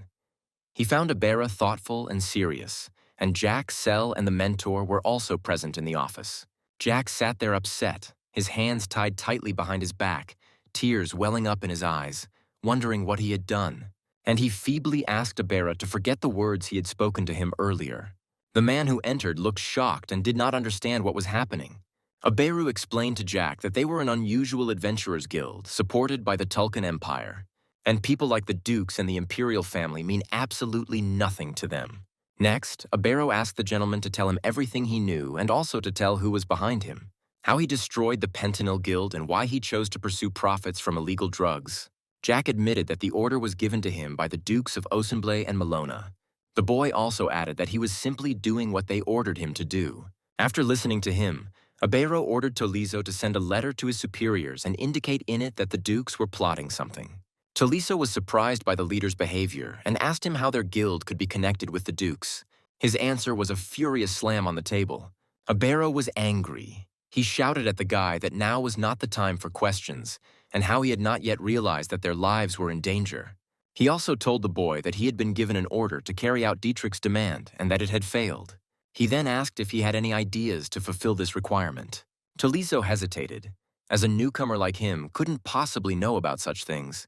He found Abera thoughtful and serious, and Jack, Sel, and the mentor were also present in the office. Jack sat there upset, his hands tied tightly behind his back, tears welling up in his eyes, wondering what he had done. And he feebly asked Abera to forget the words he had spoken to him earlier. The man who entered looked shocked and did not understand what was happening. Aberu explained to Jack that they were an unusual adventurers guild supported by the Tulkun Empire, and people like the dukes and the imperial family mean absolutely nothing to them. Next, Aberu asked the gentleman to tell him everything he knew and also to tell who was behind him, how he destroyed the Pentanil Guild and why he chose to pursue profits from illegal drugs. Jack admitted that the order was given to him by the Dukes of Osenblay and Malona, The boy also added that he was simply doing what they ordered him to do. After listening to him, Abero ordered Tolizo to send a letter to his superiors and indicate in it that the dukes were plotting something. Tolizo was surprised by the leader's behavior and asked him how their guild could be connected with the dukes. His answer was a furious slam on the table. Abero was angry. He shouted at the guy that now was not the time for questions, and how he had not yet realized that their lives were in danger. He also told the boy that he had been given an order to carry out Dietrich's demand and that it had failed. He then asked if he had any ideas to fulfill this requirement. Tolizo hesitated, as a newcomer like him couldn't possibly know about such things.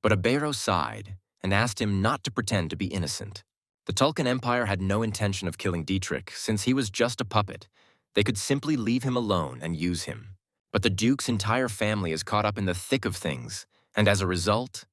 But Abero sighed and asked him not to pretend to be innocent. The Tulkan Empire had no intention of killing Dietrich, since he was just a puppet. They could simply leave him alone and use him. But the Duke's entire family is caught up in the thick of things, and as a result,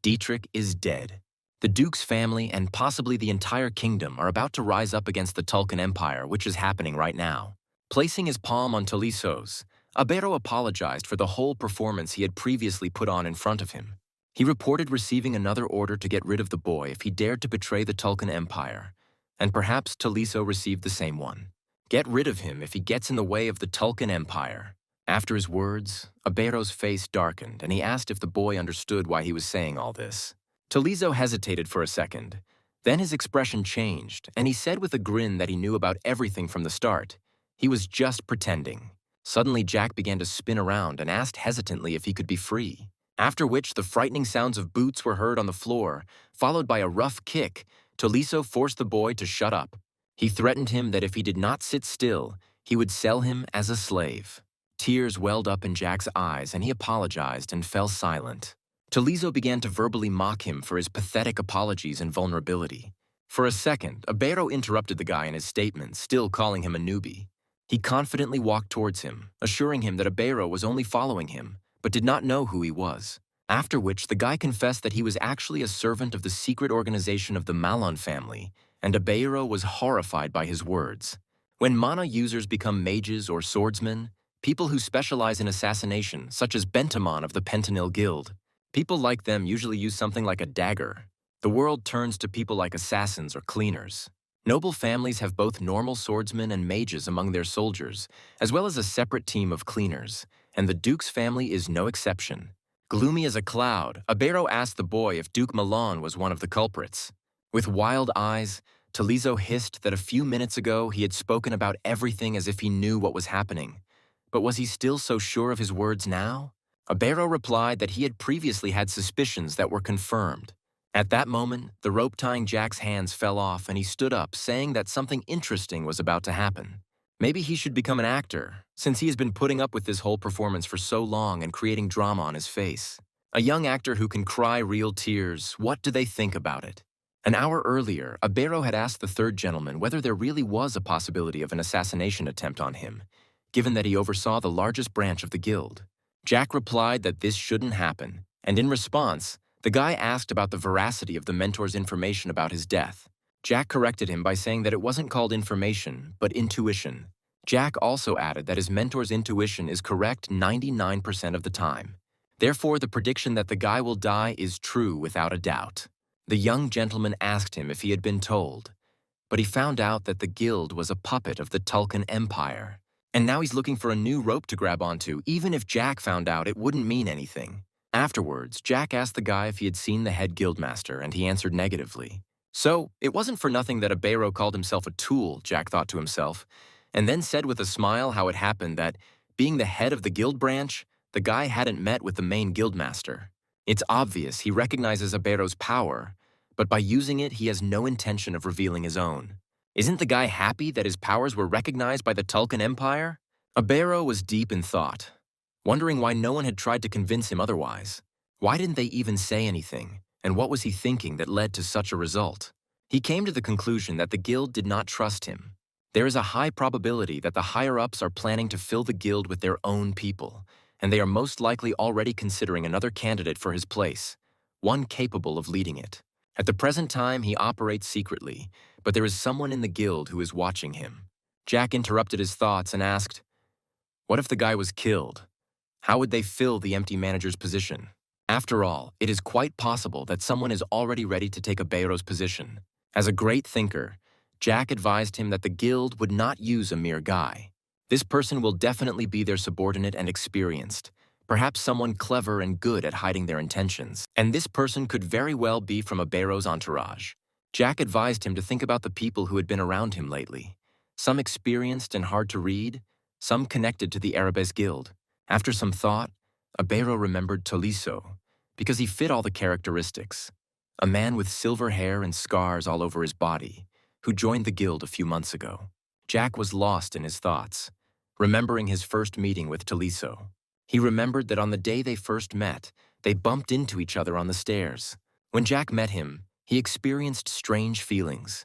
Dietrich is dead. The Duke's family and possibly the entire kingdom are about to rise up against the Tulkan Empire, which is happening right now. Placing his palm on Tolizo's, Abero apologized for the whole performance he had previously put on in front of him. He reported receiving another order to get rid of the boy if he dared to betray the Tulkan Empire, and perhaps Tolizo received the same one. Get rid of him if he gets in the way of the Tulkan Empire. After his words, Abero's face darkened, and he asked if the boy understood why he was saying all this. Tolizo hesitated for a second. Then his expression changed, and he said with a grin that he knew about everything from the start. He was just pretending. Suddenly, Jack began to spin around and asked hesitantly if he could be free. After which, the frightening sounds of boots were heard on the floor, followed by a rough kick. Tolizo forced the boy to shut up. He threatened him that if he did not sit still, he would sell him as a slave. Tears welled up in Jack's eyes, and he apologized and fell silent. Tolizo began to verbally mock him for his pathetic apologies and vulnerability. For a second, Abero interrupted the guy in his statement, still calling him a newbie. He confidently walked towards him, assuring him that Abero was only following him, but did not know who he was. After which, the guy confessed that he was actually a servant of the secret organization of the Malon family, and Abero was horrified by his words. When mana users become mages or swordsmen, people who specialize in assassination, such as Bentamon of the Pentanil Guild, people like them usually use something like a dagger. The world turns to people like assassins or cleaners. Noble families have both normal swordsmen and mages among their soldiers, as well as a separate team of cleaners, and the Duke's family is no exception. Gloomy as a cloud, Abero asked the boy if Duke Milan was one of the culprits. With wild eyes, Tolizo hissed that a few minutes ago he had spoken about everything as if he knew what was happening. But was he still so sure of his words now? Abero replied that he had previously had suspicions that were confirmed. At that moment, the rope tying Jack's hands fell off and he stood up, saying that something interesting was about to happen. Maybe he should become an actor, since he has been putting up with this whole performance for so long and creating drama on his face. A young actor who can cry real tears, what do they think about it? An hour earlier, Abero had asked the third gentleman whether there really was a possibility of an assassination attempt on him, given that he oversaw the largest branch of the guild. Jack replied that this shouldn't happen, and in response, the guy asked about the veracity of the mentor's information about his death. Jack corrected him by saying that it wasn't called information, but intuition. Jack also added that his mentor's intuition is correct 99% of the time. Therefore, the prediction that the guy will die is true without a doubt. The young gentleman asked him if he had been told, but he found out that the guild was a puppet of the Tulkan Empire. And now he's looking for a new rope to grab onto. Even if Jack found out, it wouldn't mean anything. Afterwards, Jack asked the guy if he had seen the head guildmaster, and he answered negatively. So, it wasn't for nothing that Abero called himself a tool, Jack thought to himself, and then said with a smile how it happened that, being the head of the guild branch, the guy hadn't met with the main guildmaster. It's obvious he recognizes Abero's power, but by using it, he has no intention of revealing his own. Isn't the guy happy that his powers were recognized by the Tulkan Empire? Abero was deep in thought, wondering why no one had tried to convince him otherwise. Why didn't they even say anything, and what was he thinking that led to such a result? He came to the conclusion that the guild did not trust him. There is a high probability that the higher-ups are planning to fill the guild with their own people, and they are most likely already considering another candidate for his place, one capable of leading it. At the present time, he operates secretly, but there is someone in the guild who is watching him. Jack interrupted his thoughts and asked, what if the guy was killed? How would they fill the empty manager's position? After all, it is quite possible that someone is already ready to take Abero's position. As a great thinker, Jack advised him that the guild would not use a mere guy. This person will definitely be their subordinate and experienced, perhaps someone clever and good at hiding their intentions. And this person could very well be from Abero's entourage. Jack advised him to think about the people who had been around him lately. Some experienced and hard to read, some connected to the Arabes Guild. After some thought, Abero remembered Toliso, because he fit all the characteristics. A man with silver hair and scars all over his body, who joined the guild a few months ago. Jack was lost in his thoughts, remembering his first meeting with Toliso. He remembered that on the day they first met, they bumped into each other on the stairs. When Jack met him, he experienced strange feelings.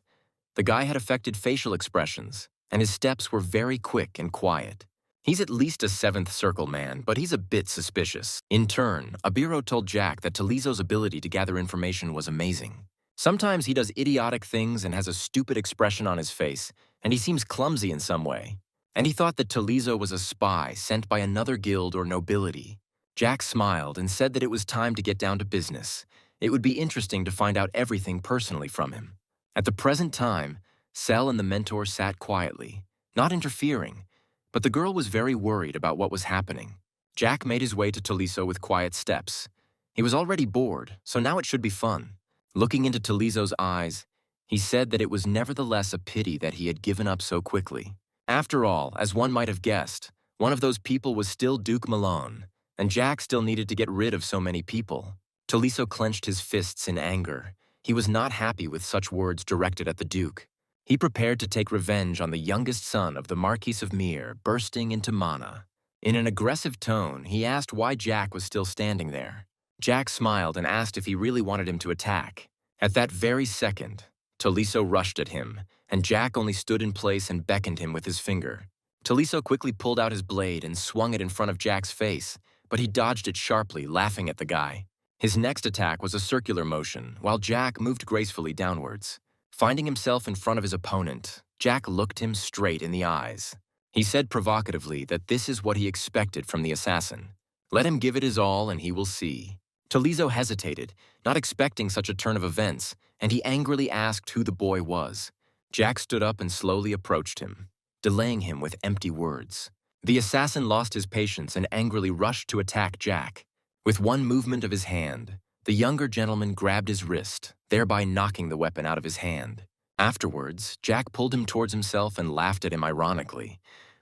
The guy had affected facial expressions, and his steps were very quick and quiet. He's at least a seventh circle man, but he's a bit suspicious. In turn, Abiro told Jack that Toliso's ability to gather information was amazing. Sometimes he does idiotic things and has a stupid expression on his face, and he seems clumsy in some way. And he thought that Toliso was a spy sent by another guild or nobility. Jack smiled and said that it was time to get down to business. It would be interesting to find out everything personally from him. At the present time, Cell and the mentor sat quietly, not interfering, but the girl was very worried about what was happening. Jack made his way to Toliso with quiet steps. He was already bored, so now it should be fun. Looking into Toliso's eyes, he said that it was nevertheless a pity that he had given up so quickly. After all, as one might have guessed, one of those people was still Duke Malone, and Jack still needed to get rid of so many people. Toliso clenched his fists in anger. He was not happy with such words directed at the Duke. He prepared to take revenge on the youngest son of the Marquis of Mir, bursting into mana. In an aggressive tone, he asked why Jack was still standing there. Jack smiled and asked if he really wanted him to attack. At that very second, Toliso rushed at him, and Jack only stood in place and beckoned him with his finger. Toliso quickly pulled out his blade and swung it in front of Jack's face, but he dodged it sharply, laughing at the guy. His next attack was a circular motion, while Jack moved gracefully downwards. Finding himself in front of his opponent, Jack looked him straight in the eyes. He said provocatively that this is what he expected from the assassin. Let him give it his all and he will see. Toliso hesitated, not expecting such a turn of events, and he angrily asked who the boy was. Jack stood up and slowly approached him, delaying him with empty words. The assassin lost his patience and angrily rushed to attack Jack. With one movement of his hand, the younger gentleman grabbed his wrist, thereby knocking the weapon out of his hand. Afterwards, Jack pulled him towards himself and laughed at him ironically,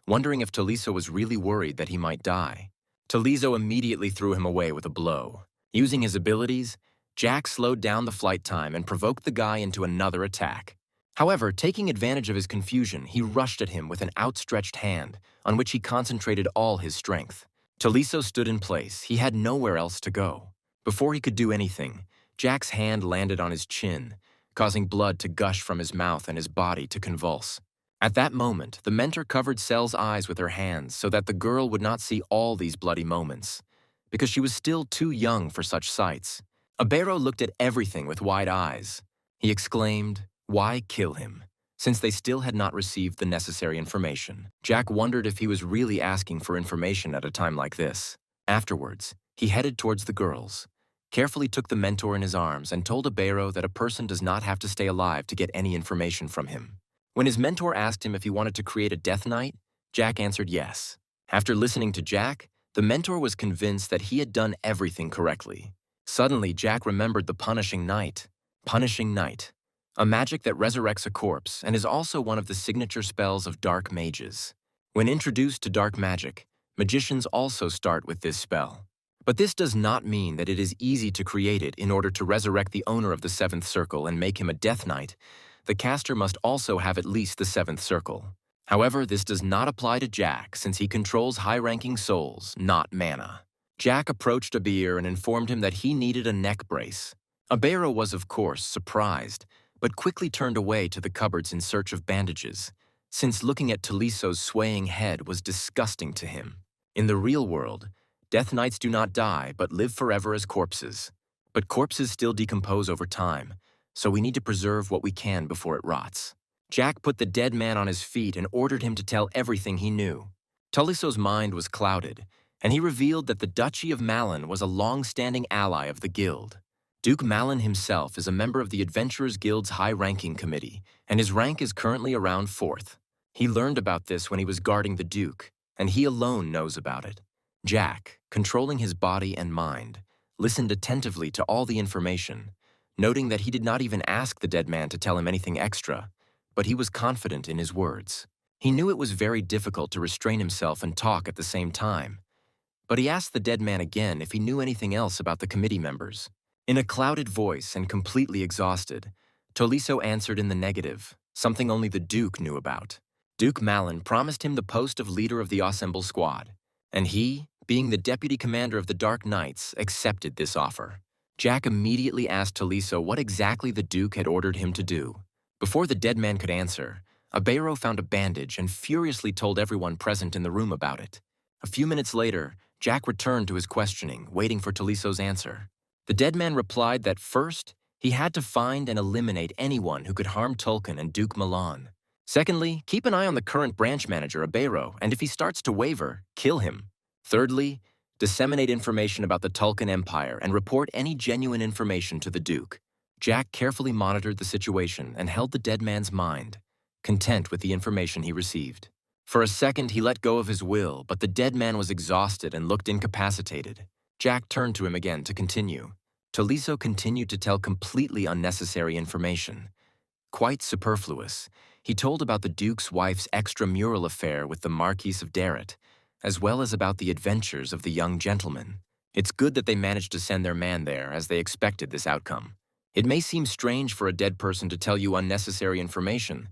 wondering if Toliso was really worried that he might die. Toliso immediately threw him away with a blow. Using his abilities, Jack slowed down the flight time and provoked the guy into another attack. However, taking advantage of his confusion, he rushed at him with an outstretched hand, on which he concentrated all his strength. Toliso stood in place. He had nowhere else to go. Before he could do anything, Jack's hand landed on his chin, causing blood to gush from his mouth and his body to convulse. At that moment, the mentor covered Cell's eyes with her hands so that the girl would not see all these bloody moments, because she was still too young for such sights. Abero looked at everything with wide eyes. He exclaimed, "Why kill him?" Since they still had not received the necessary information. Jack wondered if he was really asking for information at a time like this. Afterwards, he headed towards the girls, carefully took the mentor in his arms and told Abero that a person does not have to stay alive to get any information from him. When his mentor asked him if he wanted to create a death knight, Jack answered yes. After listening to Jack, the mentor was convinced that he had done everything correctly. Suddenly, Jack remembered the Punishing Knight. Punishing Knight, a magic that resurrects a corpse and is also one of the signature spells of dark mages. When introduced to dark magic, magicians also start with this spell. But this does not mean that it is easy to create it in order to resurrect the owner of the seventh circle and make him a death knight. The caster must also have at least the seventh circle. However, this does not apply to Jack since he controls high-ranking souls, not mana. Jack approached Abir and informed him that he needed a neck brace. Abero was, of course, surprised, but quickly turned away to the cupboards in search of bandages, since looking at Toliso's swaying head was disgusting to him. In the real world, death knights do not die but live forever as corpses. But corpses still decompose over time, so we need to preserve what we can before it rots. Jack put the dead man on his feet and ordered him to tell everything he knew. Toliso's mind was clouded, and he revealed that the Duchy of Malin was a long-standing ally of the guild. Duke Malin himself is a member of the Adventurers Guild's high-ranking committee, and his rank is currently around 4th. He learned about this when he was guarding the Duke, and he alone knows about it. Jack, controlling his body and mind, listened attentively to all the information, noting that he did not even ask the dead man to tell him anything extra, but he was confident in his words. He knew it was very difficult to restrain himself and talk at the same time, but he asked the dead man again if he knew anything else about the committee members. In a clouded voice and completely exhausted, Tolisso answered in the negative, something only the Duke knew about. Duke Malin promised him the post of leader of the ensemble squad, and he, being the deputy commander of the Dark Knights, accepted this offer. Jack immediately asked Tolisso what exactly the Duke had ordered him to do. Before the dead man could answer, Abero found a bandage and furiously told everyone present in the room about it. A few minutes later, Jack returned to his questioning, waiting for Tolisso's answer. The dead man replied that first, he had to find and eliminate anyone who could harm Tolkien and Duke Milan. Secondly, keep an eye on the current branch manager, Abero, and if he starts to waver, kill him. Thirdly, disseminate information about the Tolkien Empire and report any genuine information to the Duke. Jack carefully monitored the situation and held the dead man's mind, content with the information he received. For a second, he let go of his will, but the dead man was exhausted and looked incapacitated. Jack turned to him again to continue. Tolisso continued to tell completely unnecessary information. Quite superfluous, he told about the Duke's wife's extramural affair with the Marquis of Darrett, as well as about the adventures of the young gentleman. It's good that they managed to send their man there, as they expected this outcome. It may seem strange for a dead person to tell you unnecessary information,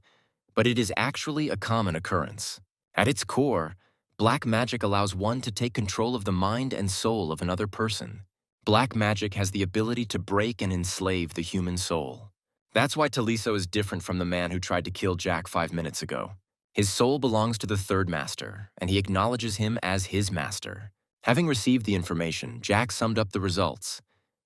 but it is actually a common occurrence. At its core, black magic allows one to take control of the mind and soul of another person. Black magic has the ability to break and enslave the human soul. That's why Tolisso is different from the man who tried to kill Jack 5 minutes ago. His soul belongs to the third master, and he acknowledges him as his master. Having received the information, Jack summed up the results.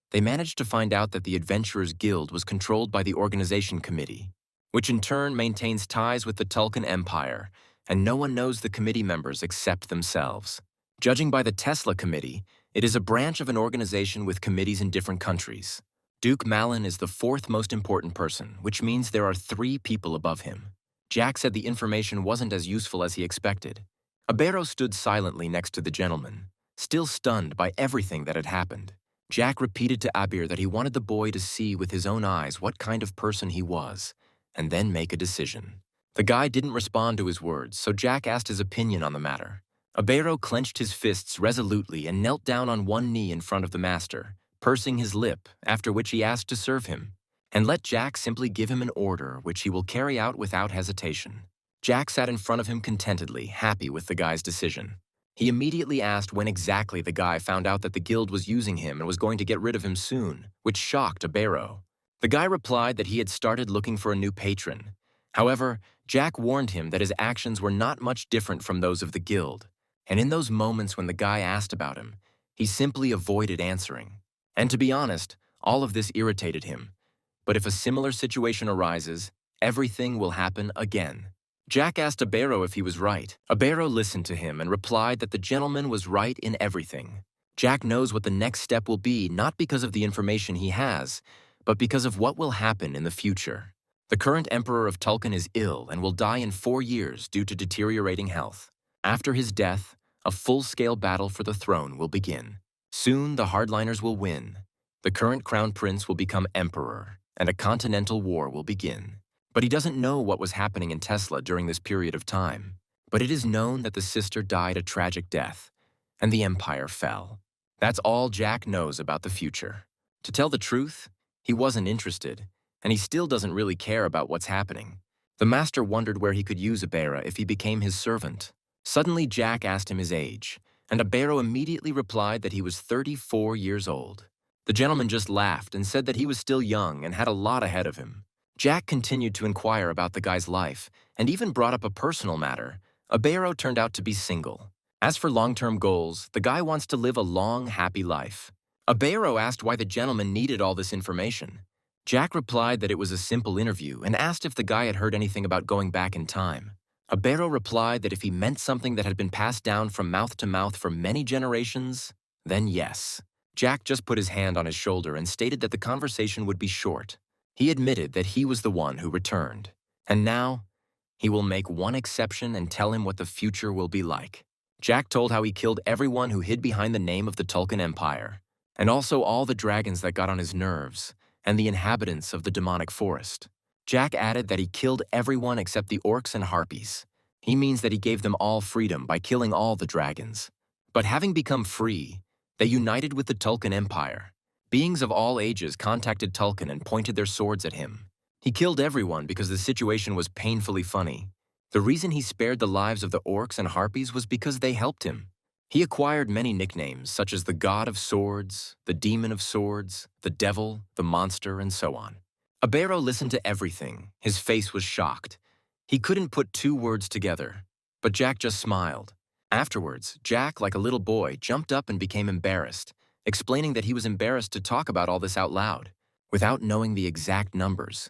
They managed to find out that the Adventurers Guild was controlled by the Organization Committee, which in turn maintains ties with the Tolkien Empire, and no one knows the committee members except themselves. Judging by the Tesla Committee, it is a branch of an organization with committees in different countries. Duke Malin is the 4th most important person, which means there are 3 people above him. Jack said the information wasn't as useful as he expected. Abero stood silently next to the gentleman, still stunned by everything that had happened. Jack repeated to Abir that he wanted the boy to see with his own eyes what kind of person he was, and then make a decision. The guy didn't respond to his words, so Jack asked his opinion on the matter. Abero clenched his fists resolutely and knelt down on one knee in front of the master, pursing his lip, after which he asked to serve him, and let Jack simply give him an order which he will carry out without hesitation. Jack sat in front of him contentedly, happy with the guy's decision. He immediately asked when exactly the guy found out that the guild was using him and was going to get rid of him soon, which shocked Abero. The guy replied that he had started looking for a new patron. However, Jack warned him that his actions were not much different from those of the guild, and in those moments when the guy asked about him, he simply avoided answering. And to be honest, all of this irritated him. But if a similar situation arises, everything will happen again. Jack asked Abero if he was right. Abero listened to him and replied that the gentleman was right in everything. Jack knows what the next step will be, not because of the information he has, but because of what will happen in the future. The current emperor of Tolkien is ill and will die in 4 years due to deteriorating health. After his death, a full-scale battle for the throne will begin. Soon, the hardliners will win. The current crown prince will become emperor, and a continental war will begin. But he doesn't know what was happening in Tesla during this period of time. But it is known that the sister died a tragic death, and the empire fell. That's all Jack knows about the future. To tell the truth, he wasn't interested, and he still doesn't really care about what's happening. The master wondered where he could use Abera if he became his servant. Suddenly, Jack asked him his age, and Abero immediately replied that he was 34 years old. The gentleman just laughed and said that he was still young and had a lot ahead of him. Jack continued to inquire about the guy's life, and even brought up a personal matter. Abero turned out to be single. As for long-term goals, the guy wants to live a long, happy life. Abero asked why the gentleman needed all this information. Jack replied that it was a simple interview and asked if the guy had heard anything about going back in time. Abero replied that if he meant something that had been passed down from mouth to mouth for many generations, then yes. Jack just put his hand on his shoulder and stated that the conversation would be short. He admitted that he was the one who returned. And now, he will make one exception and tell him what the future will be like. Jack told how he killed everyone who hid behind the name of the Tulkun Empire, and also all the dragons that got on his nerves, and the inhabitants of the demonic forest. Jack added that he killed everyone except the orcs and harpies. He means that he gave them all freedom by killing all the dragons. But having become free, they united with the Tulkun Empire. Beings of all ages contacted Tulkun and pointed their swords at him. He killed everyone because the situation was painfully funny. The reason he spared the lives of the orcs and harpies was because they helped him. He acquired many nicknames such as the God of Swords, the Demon of Swords, the Devil, the Monster, and so on. Abero listened to everything. His face was shocked. He couldn't put two words together, but Jack just smiled. Afterwards, Jack, like a little boy, jumped up and became embarrassed, explaining that he was embarrassed to talk about all this out loud. Without knowing the exact numbers,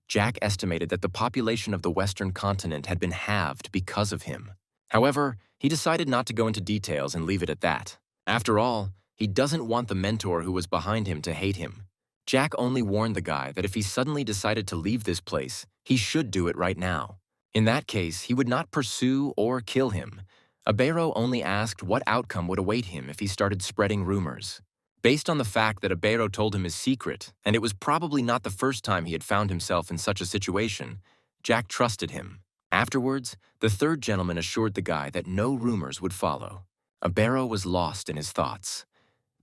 Jack estimated that the population of the Western continent had been halved because of him. However, he decided not to go into details and leave it at that. After all, he doesn't want the mentor who was behind him to hate him. Jack only warned the guy that if he suddenly decided to leave this place, he should do it right now. In that case, he would not pursue or kill him. Abero only asked what outcome would await him if he started spreading rumors. Based on the fact that Abero told him his secret, and it was probably not the first time he had found himself in such a situation, Jack trusted him. Afterwards, the third gentleman assured the guy that no rumors would follow. Abero was lost in his thoughts.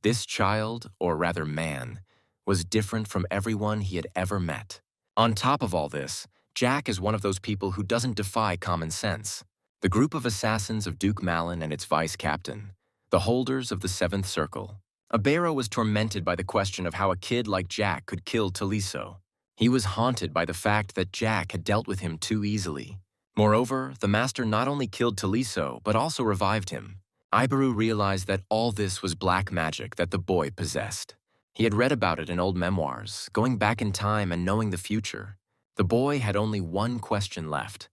This child, or rather man, was different from everyone he had ever met. On top of all this, Jack is one of those people who doesn't defy common sense. The group of assassins of Duke Malin and its vice-captain, the holders of the Seventh Circle. Abero was tormented by the question of how a kid like Jack could kill Taliso. He was haunted by the fact that Jack had dealt with him too easily. Moreover, the master not only killed Taliso, but also revived him. Ibaru realized that all this was black magic that the boy possessed. He had read about it in old memoirs, going back in time and knowing the future. The boy had only one question left.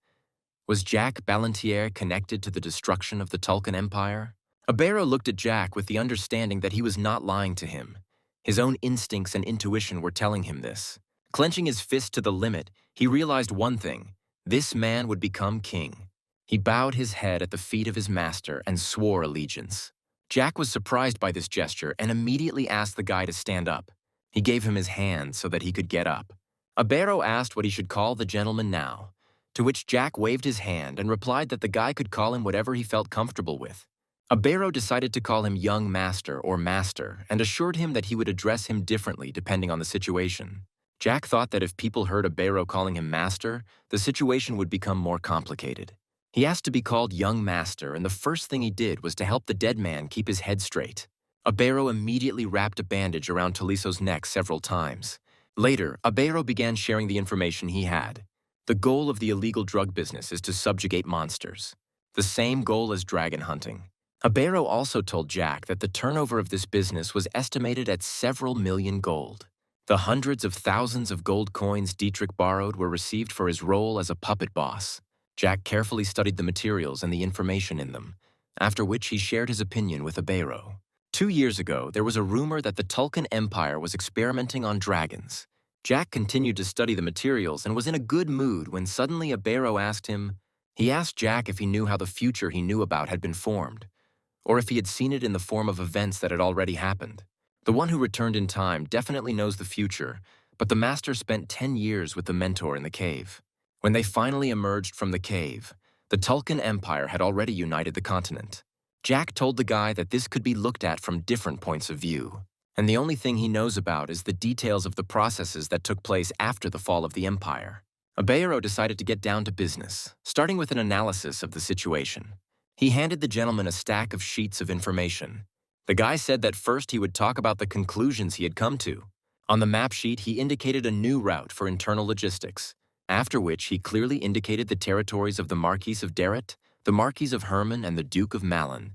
Was Jack Ballantier connected to the destruction of the Tulkun Empire? Abero looked at Jack with the understanding that he was not lying to him. His own instincts and intuition were telling him this. Clenching his fist to the limit, he realized one thing. This man would become king. He bowed his head at the feet of his master and swore allegiance. Jack was surprised by this gesture and immediately asked the guy to stand up. He gave him his hand so that he could get up. Abero asked what he should call the gentleman now, to which Jack waved his hand and replied that the guy could call him whatever he felt comfortable with. Abero decided to call him Young Master or Master and assured him that he would address him differently depending on the situation. Jack thought that if people heard Abero calling him Master, the situation would become more complicated. He asked to be called Young Master, and the first thing he did was to help the dead man keep his head straight. Abero immediately wrapped a bandage around Taliso's neck several times. Later, Abero began sharing the information he had. The goal of the illegal drug business is to subjugate monsters. The same goal as dragon hunting. Abero also told Jack that the turnover of this business was estimated at several million gold. The hundreds of thousands of gold coins Dietrich borrowed were received for his role as a puppet boss. Jack carefully studied the materials and the information in them, after which he shared his opinion with Abero. 2 years ago, there was a rumor that the Tulkun Empire was experimenting on dragons. Jack continued to study the materials and was in a good mood when suddenly Abero asked him. He asked Jack if he knew how the future he knew about had been formed, or if he had seen it in the form of events that had already happened. The one who returned in time definitely knows the future, but the master spent 10 years with the mentor in the cave. When they finally emerged from the cave, the Tulkun Empire had already united the continent. Jack told the guy that this could be looked at from different points of view, and the only thing he knows about is the details of the processes that took place after the fall of the empire. Abero decided to get down to business, starting with an analysis of the situation. He handed the gentleman a stack of sheets of information. The guy said that first he would talk about the conclusions he had come to. On the map sheet, he indicated a new route for internal logistics, after which he clearly indicated the territories of the Marquis of Darret, the Marquis of Herman, and the Duke of Malin.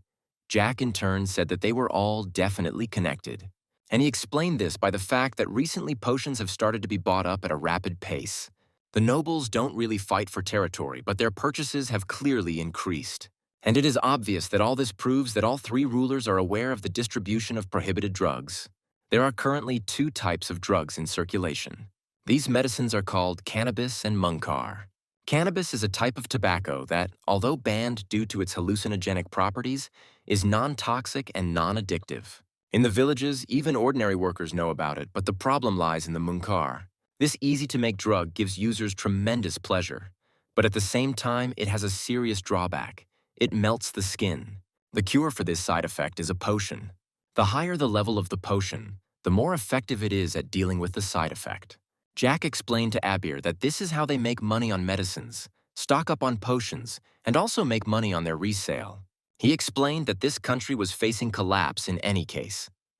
Jack in turn said that they were all definitely connected, and he explained this by the fact that recently potions have started to be bought up at a rapid pace. The nobles don't really fight for territory, but their purchases have clearly increased. And it is obvious that all this proves that all three rulers are aware of the distribution of prohibited drugs. There are currently two types of drugs in circulation. These medicines are called cannabis and munkar. Cannabis is a type of tobacco that, although banned due to its hallucinogenic properties, is non-toxic and non-addictive. In the villages, even ordinary workers know about it, but the problem lies in the munkar. This easy-to-make drug gives users tremendous pleasure, but at the same time, it has a serious drawback. It melts the skin. The cure for this side effect is a potion. The higher the level of the potion, the more effective it is at dealing with the side effect. Jack explained to Abir that this is how they make money on medicines, stock up on potions, and also make money on their resale. He explained that this country was facing collapse in any case.